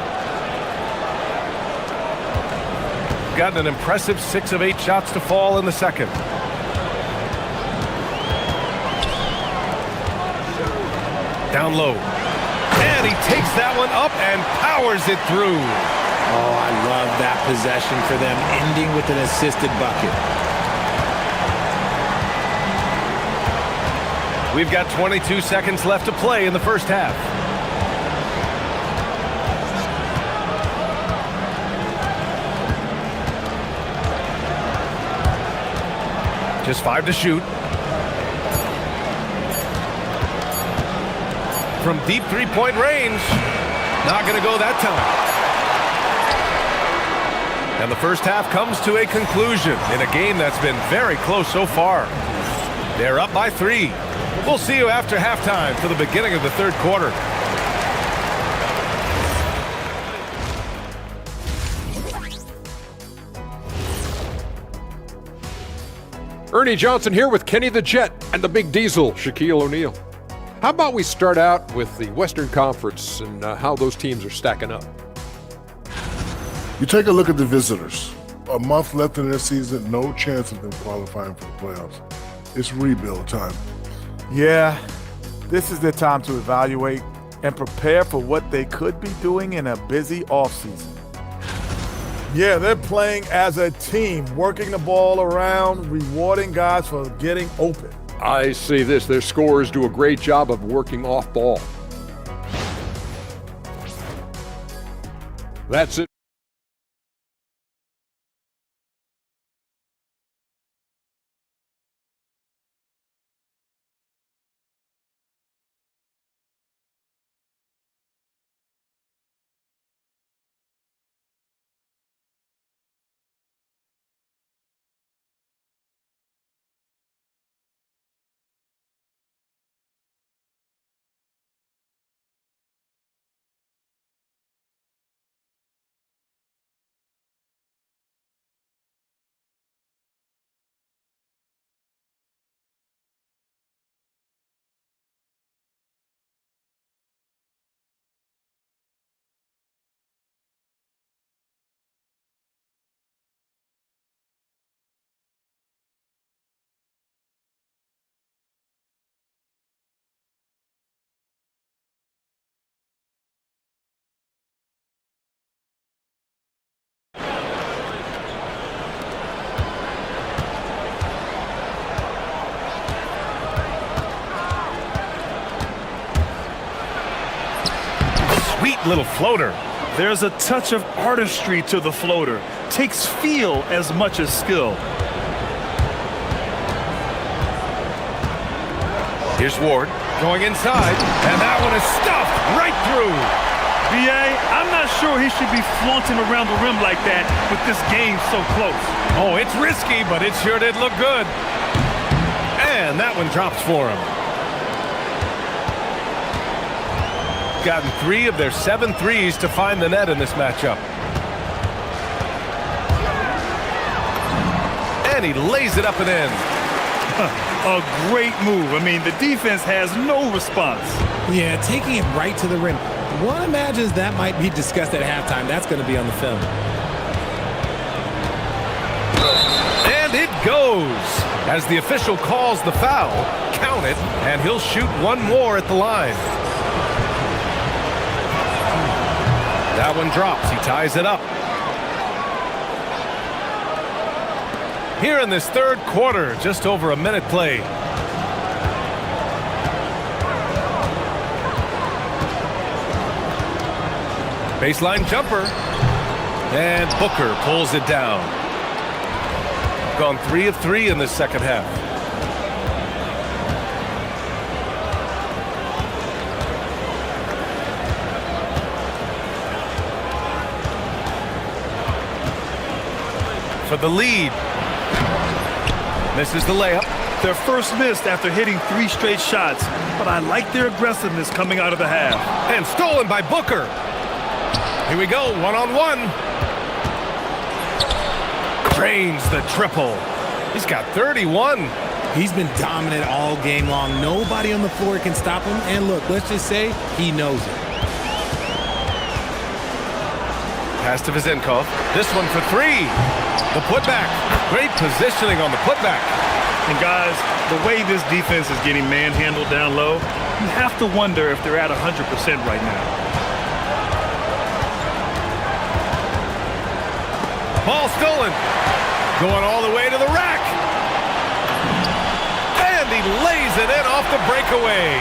Speaker 8: Gotten an impressive 6 of 8 shots to fall in the second. Down low. And he takes that one up and powers it through.
Speaker 9: Oh, I love that possession for them, ending with an assisted bucket.
Speaker 8: We've got 22 seconds left to play in the first half. Just 5 to shoot. From deep three-point range. Not going to go that time. And the first half comes to a conclusion in a game that's been very close so far. They're up by 3. We'll see you after halftime for the beginning of the third quarter.
Speaker 6: Ernie Johnson here with Kenny the Jet and the Big Diesel, Shaquille O'Neal. How about we start out with the Western Conference and how those teams are stacking up?
Speaker 11: You take a look at the visitors. A month left in their season, no chance of them qualifying for the playoffs. It's rebuild time.
Speaker 13: Yeah, this is their time to evaluate and prepare for what they could be doing in a busy offseason. Yeah, they're playing as a team, working the ball around, rewarding guys for getting open.
Speaker 6: I see this. Their scorers do a great job of working off ball. That's it.
Speaker 8: Sweet little floater.
Speaker 10: There's a touch of artistry to the floater. Takes feel as much as skill.
Speaker 8: Here's Ward. Going inside, and that one is stuffed right through.
Speaker 10: B.A., I'm not sure he should be flaunting around the rim like that with this game so close.
Speaker 8: Oh, it's risky, but it sure did look good. And that one drops for him. Gotten 3 of their 7 threes to find the net in this matchup. And he lays it up and in.
Speaker 10: A great move. I mean, the defense has no response.
Speaker 9: Yeah, taking it right to the rim. One imagines that might be discussed at halftime. That's going to be on the film.
Speaker 8: And it goes. As the official calls the foul, count it, and he'll shoot one more at the line. That one drops. He ties it up. Here in this third quarter, just over a minute played. Baseline jumper. And Booker pulls it down. Gone 3 of 3 in this second half. For the lead. Misses the layup.
Speaker 10: Their first miss after hitting 3 straight shots, but I like their aggressiveness coming out of the half.
Speaker 8: And stolen by Booker. Here we go, one-on-one. Drains the triple. He's got 31.
Speaker 9: He's been dominant all game long. Nobody on the floor can stop him. And look, let's just say he knows it.
Speaker 8: Pass to Vizenkov. This one for 3. The putback. Great positioning on the putback.
Speaker 10: And guys, the way this defense is getting manhandled down low, you have to wonder if they're at 100% right now.
Speaker 8: Ball stolen. Going all the way to the rack. And he lays it in off the breakaway.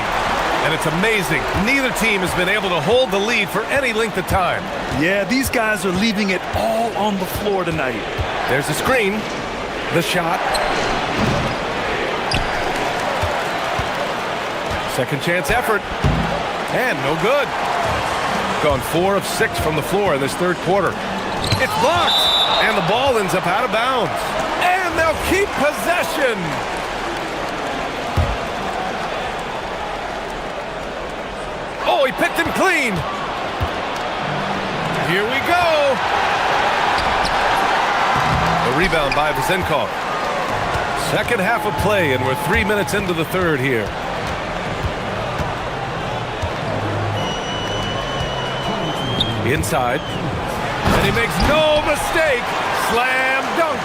Speaker 8: And it's amazing. Neither team has been able to hold the lead for any length of time.
Speaker 10: Yeah, these guys are leaving it all on the floor tonight.
Speaker 8: There's the screen. The shot. Second chance effort. And no good. Gone 4 of 6 from the floor in this third quarter. It's blocked. And the ball ends up out of bounds. And they'll keep possession. Oh, he picked him clean. Here we go. A rebound by Vizenkov. Second half of play, and we're 3 minutes into the third here. Inside. And he makes no mistake. Slam dunk.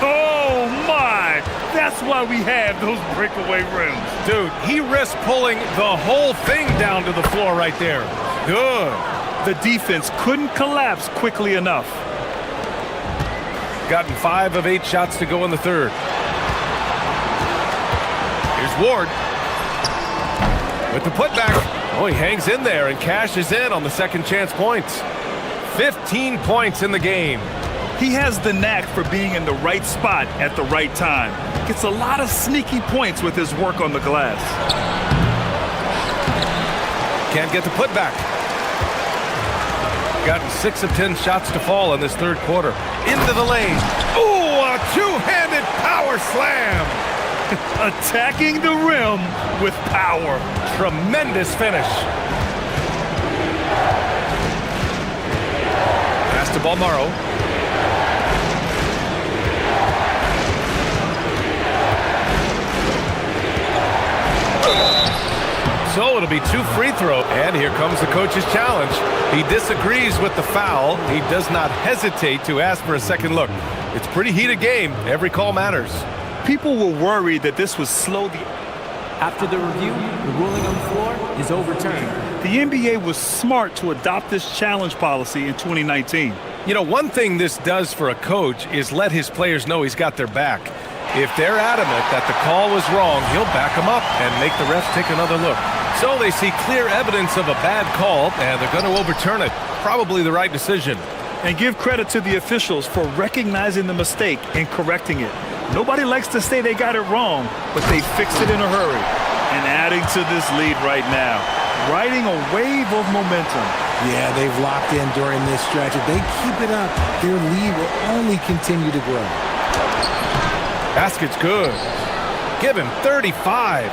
Speaker 10: Oh, my. That's why we have those breakaway rims.
Speaker 8: Dude, he risked pulling the whole thing down to the floor right there. Good.
Speaker 10: The defense couldn't collapse quickly enough.
Speaker 8: Gotten 5 of 8 shots to go in the third. Here's Ward. With the putback. Oh, he hangs in there and cashes in on the second chance points. 15 points in the game.
Speaker 10: He has the knack for being in the right spot at the right time. Gets a lot of sneaky points with his work on the glass.
Speaker 8: Can't get the putback. Gotten 6 of 10 shots to fall in this third quarter. Into the lane. Ooh, a two-handed power slam.
Speaker 10: Attacking the rim with power.
Speaker 8: Tremendous finish. Pass to Balmaro. So it'll be 2 free throws. And here comes the coach's challenge. He disagrees with the foul. He does not hesitate to ask for a second look. It's a pretty heated game. Every call matters.
Speaker 10: People were worried that this would slow the...
Speaker 12: After the review, the ruling on the floor is overturned.
Speaker 10: The NBA was smart to adopt this challenge policy in 2019.
Speaker 8: You know, one thing this does for a coach is let his players know he's got their back. If they're adamant that the call was wrong, he'll back them up and make the refs take another look. So they see clear evidence of a bad call, and they're going to overturn it. Probably the right decision.
Speaker 10: And give credit to the officials for recognizing the mistake and correcting it. Nobody likes to say they got it wrong, but they fixed it in a hurry. and adding to this lead right now. Riding a wave of momentum.
Speaker 9: Yeah, they've locked in during this stretch. If they keep it up, their lead will only continue to grow.
Speaker 8: Basket's good. Give him 35.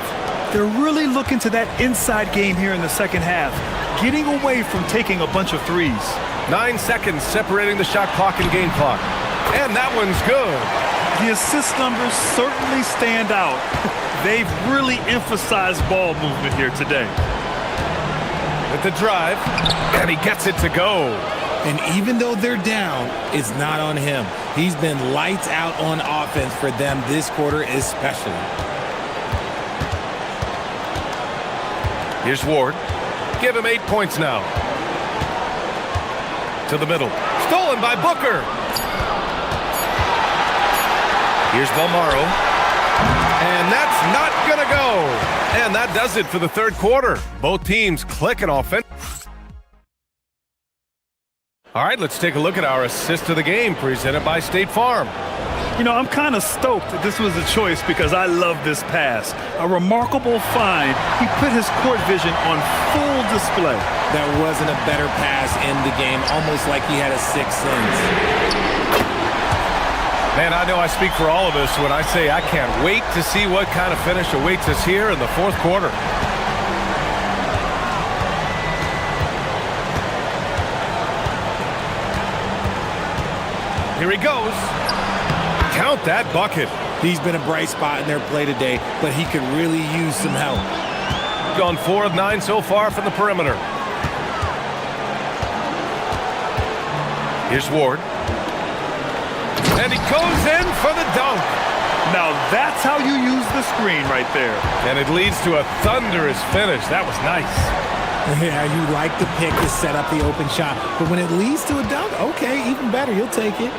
Speaker 10: They're really looking to that inside game here in the second half, getting away from taking a bunch of threes.
Speaker 8: 9 seconds separating the shot clock and game clock. And that one's good.
Speaker 10: The assist numbers certainly stand out. They've really emphasized ball movement here today.
Speaker 8: With the drive, and he gets it to go.
Speaker 9: And even though they're down, it's not on him. He's been lights out on offense for them this quarter especially.
Speaker 8: Here's Ward. Give him 8 points now. To the middle. Stolen by Booker. Here's Balmaro. And that's not going to go. And that does it for the third quarter. Both teams clicking offense. All right, let's take a look at our assist of the game presented by State Farm.
Speaker 10: You know, I'm kind of stoked that this was a choice because I love this pass. A remarkable find. He put his court vision on full display.
Speaker 9: That wasn't a better pass in the game, almost like he had a sixth sense.
Speaker 8: Man, I know I speak for all of us when I say I can't wait to see what kind of finish awaits us here in the fourth quarter. Here he goes. Count that bucket.
Speaker 9: He's been a bright spot in their play today, but he could really use some help.
Speaker 8: Gone 4 of 9 so far from the perimeter. Here's Ward. And he goes in for the dunk.
Speaker 10: Now that's how you use the screen right there.
Speaker 8: And it leads to a thunderous finish. That was nice.
Speaker 9: Yeah, you like the pick to set up the open shot, but when it leads to a dunk, okay, even better, you'll take it.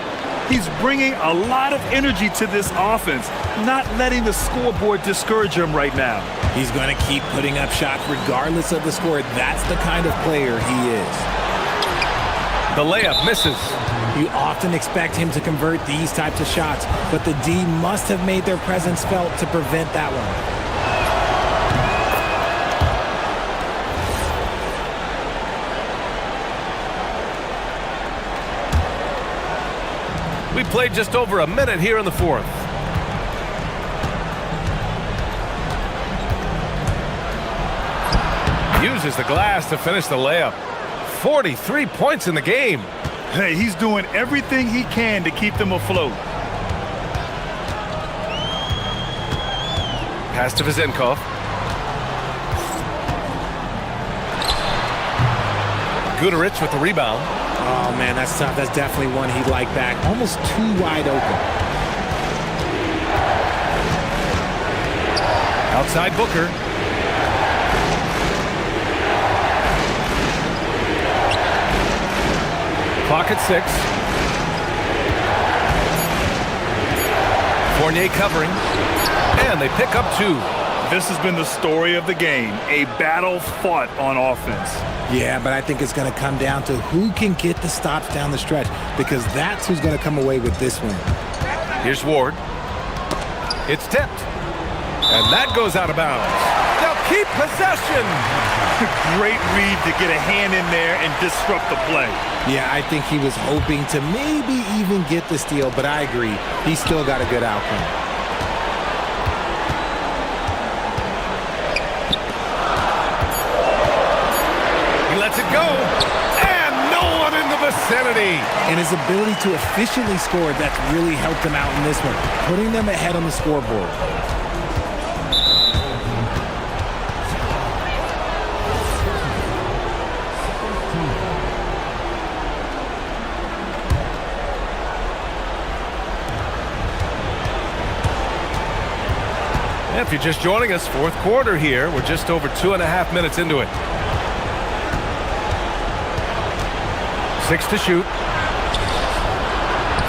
Speaker 10: He's bringing a lot of energy to this offense, not letting the scoreboard discourage him right now.
Speaker 9: He's going to keep putting up shots regardless of the score. That's the kind of player he is.
Speaker 8: The layup misses.
Speaker 9: You often expect him to convert these types of shots, but the D must have made their presence felt to prevent that one.
Speaker 8: We played just over a minute here in the fourth. Uses the glass to finish the layup. 43 points in the game.
Speaker 10: Hey, he's doing everything he can to keep them afloat.
Speaker 8: Pass to Vizenkov. Guterich with the rebound.
Speaker 9: Oh, man, that's tough. That's definitely one he'd like back. Almost too wide open.
Speaker 8: Outside Booker. Clock at 6. Fournier covering. And they pick up 2.
Speaker 10: This has been the story of the game. A battle fought on offense.
Speaker 9: Yeah, but I think it's going to come down to who can get the stops down the stretch, because that's who's going to come away with this one.
Speaker 8: Here's Ward. It's tipped. And that goes out of bounds. They'll keep possession.
Speaker 10: Great read to get a hand in there and disrupt the play.
Speaker 9: Yeah, I think he was hoping to maybe even get the steal, but I agree. He still got a good outcome.
Speaker 8: Lets it go, and no one in the vicinity.
Speaker 9: And his ability to efficiently score, that's really helped him out in this one, putting them ahead on the scoreboard.
Speaker 8: If you're just joining us, fourth quarter here. We're just over 2.5 minutes into it. 6 to shoot.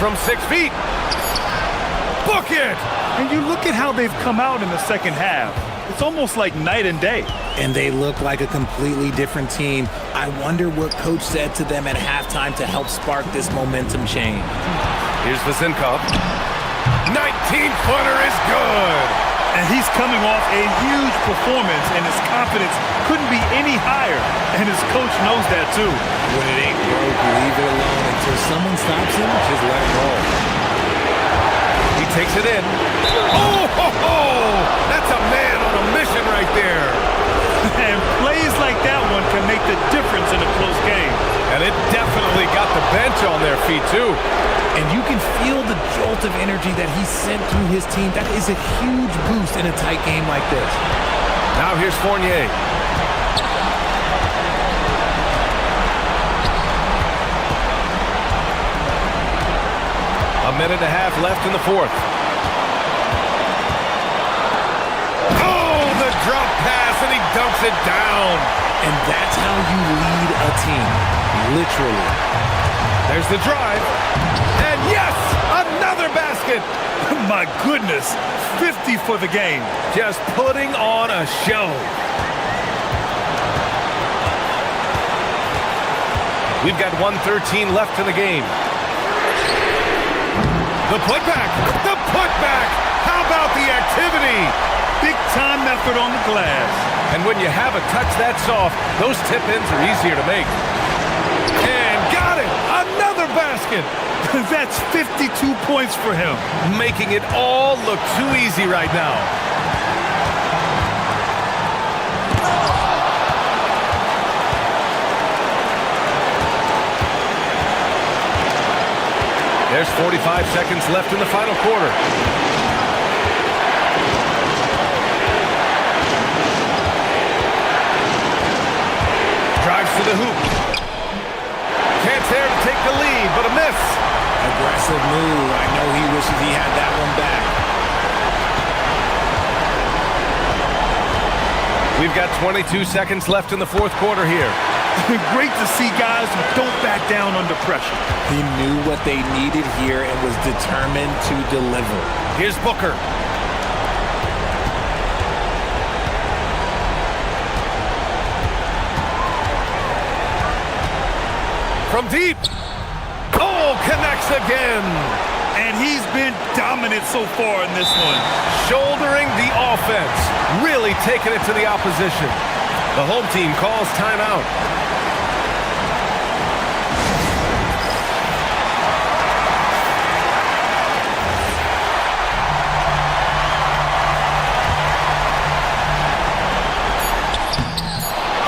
Speaker 8: From 6 feet. Book it!
Speaker 10: And you look at how they've come out in the second half. It's almost like night and day.
Speaker 9: And they look like a completely different team. I wonder what coach said to them at halftime to help spark this momentum change.
Speaker 8: Here's Vizenkov. 19-footer is good.
Speaker 10: And he's coming off a huge performance, and his confidence couldn't be any higher. And his coach knows that, too.
Speaker 9: When it ain't broke, leave it alone until someone stops him. Just let it roll.
Speaker 8: He takes it in. Oh, ho, ho! That's a man on a mission right there.
Speaker 10: And plays like that one can make the difference in a close game.
Speaker 8: And it definitely got the bench on their feet, too.
Speaker 9: And you can feel the jolt of energy that he sent through his team. That is a huge boost in a tight game like this.
Speaker 8: Now here's Fournier. A minute and a half left in the fourth. Oh, the drop pass, and he dunks it down.
Speaker 9: And that's how you lead a team, literally.
Speaker 8: There's the drive. And yes, another basket.
Speaker 10: My goodness, 50 for the game.
Speaker 8: Just putting on a show. We've got 1:13 left in the game. The putback. The putback. How about the activity?
Speaker 10: Big time effort on the glass.
Speaker 8: And when you have a touch that soft, those tip-ins are easier to make. And got it. Another basket.
Speaker 10: That's 52 points for him.
Speaker 8: Making it all look too easy right now. There's 45 seconds left in the final quarter. Drives to the hoop. Chance there to take the lead, but a miss.
Speaker 9: Aggressive move. I know he wishes he had that one back.
Speaker 8: We've got 22 seconds left in the fourth quarter here.
Speaker 10: Great to see guys who don't back down under pressure.
Speaker 9: He knew what they needed here and was determined to deliver.
Speaker 8: Here's Booker. From deep. Oh, connects again.
Speaker 10: And he's been dominant so far in this one.
Speaker 8: Shouldering the offense. Really taking it to the opposition. The home team calls timeout.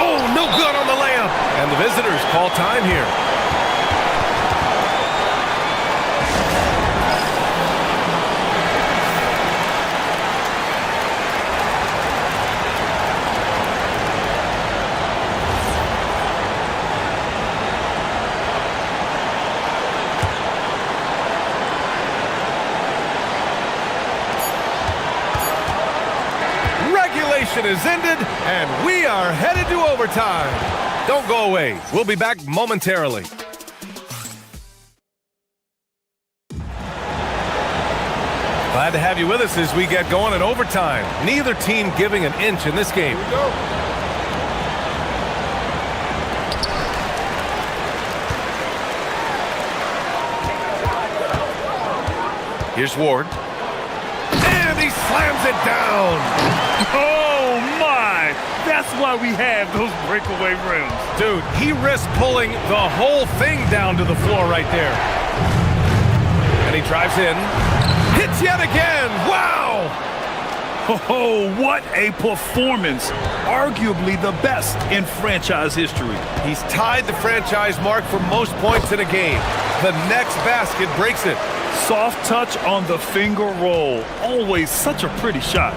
Speaker 8: Oh, no good on the layup. And the visitors call time here. Is ended, and we are headed to overtime. Don't go away. We'll be back momentarily. Glad to have you with us as we get going in overtime. Neither team giving an inch in this game. Here we go. Here's Ward. And he slams it down.
Speaker 10: Oh, my! That's why we have those breakaway rims.
Speaker 8: Dude, he risked pulling the whole thing down to the floor right there. And he drives in. Hits yet again. Wow!
Speaker 10: Oh, what a performance. Arguably the best in franchise history.
Speaker 8: He's tied the franchise mark for most points in a game. The next basket breaks it.
Speaker 10: Soft touch on the finger roll. Always such a pretty shot.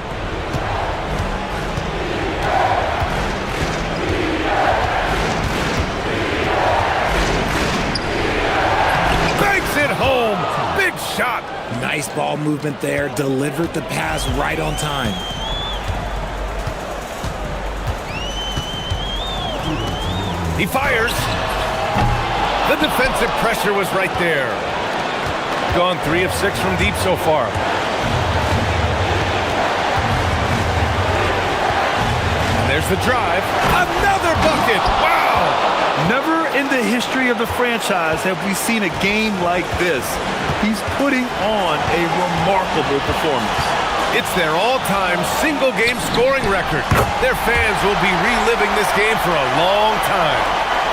Speaker 8: Banks it home. Big shot.
Speaker 9: Nice ball movement there. Delivered the pass right on time.
Speaker 8: He fires. The defensive pressure was right there. Gone 3 of 6 from deep so far. And there's the drive. Another bucket. Wow.
Speaker 10: Never in the history of the franchise have we seen a game like this. He's putting on a remarkable performance.
Speaker 8: It's their all-time single-game scoring record. Their fans will be reliving this game for a long time.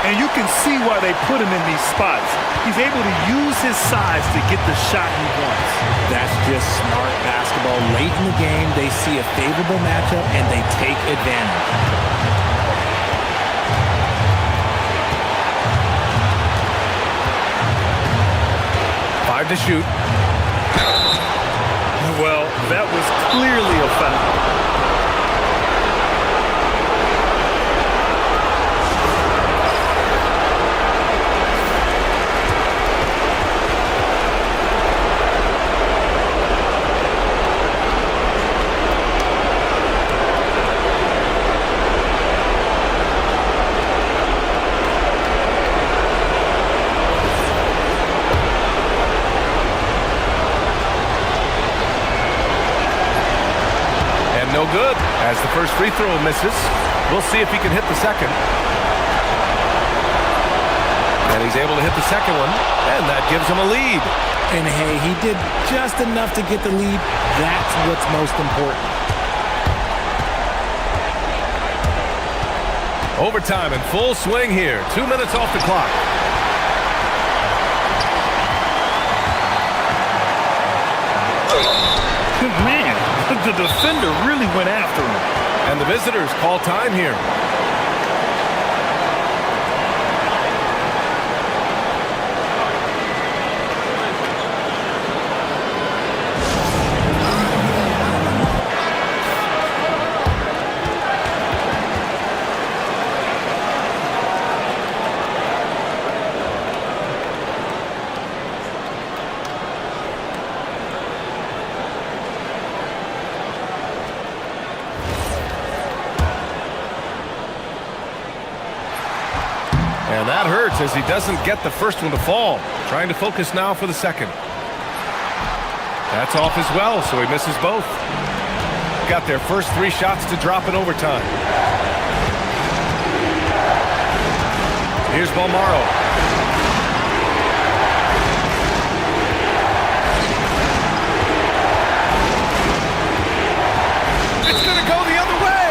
Speaker 10: And you can see why they put him in these spots. He's able to use his size to get the shot he wants.
Speaker 9: That's just smart basketball. Late in the game, they see a favorable matchup and they take advantage.
Speaker 8: 5 to shoot.
Speaker 10: Well, that was clearly a foul.
Speaker 8: No good, as the first free throw misses. We'll see if he can hit the second. And he's able to hit the second one, and that gives him a lead.
Speaker 9: And hey, he did just enough to get the lead. That's what's most important.
Speaker 8: Overtime in full swing here. 2 minutes off the clock.
Speaker 10: Man, the defender really went after him.
Speaker 8: And the visitors call time here. And that hurts as he doesn't get the first one to fall. Trying to focus now for the second. That's off as well, so he misses both. Got their first 3 shots to drop in overtime. Here's Balmaro. It's going to go the other way.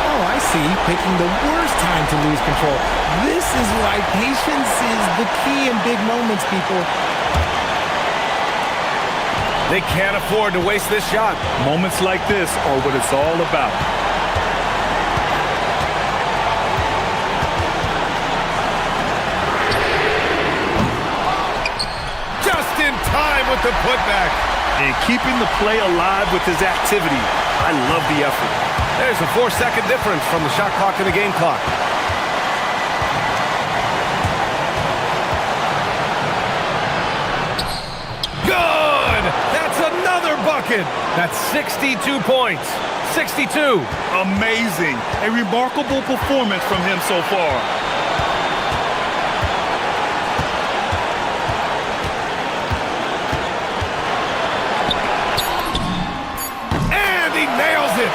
Speaker 9: Oh, I see. Picking the worst time to lose control. This is why patience is the key in big moments, people.
Speaker 8: They can't afford to waste this shot.
Speaker 10: Moments like this are what it's all about.
Speaker 8: Just in time with the putback.
Speaker 10: And keeping the play alive with his activity. I love the effort.
Speaker 8: There's a 4-second difference from the shot clock and the game clock. Good! That's another bucket! That's 62 points. 62.
Speaker 10: Amazing. A remarkable performance from him so far.
Speaker 8: And he nails it!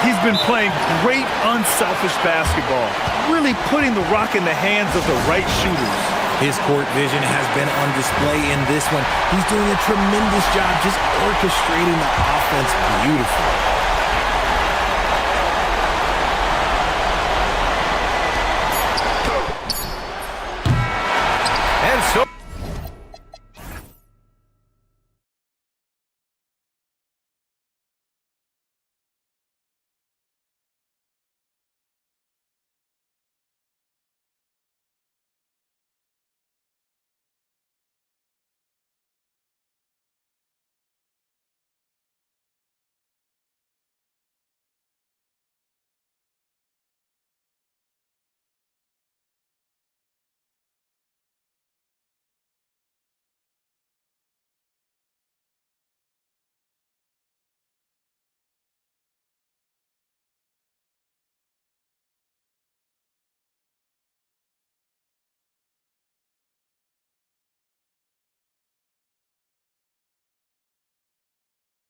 Speaker 10: He's been playing great, unselfish basketball, really putting the rock in the hands of the right shooters.
Speaker 9: His court vision has been on display in this one. He's doing a tremendous job just orchestrating the offense beautifully.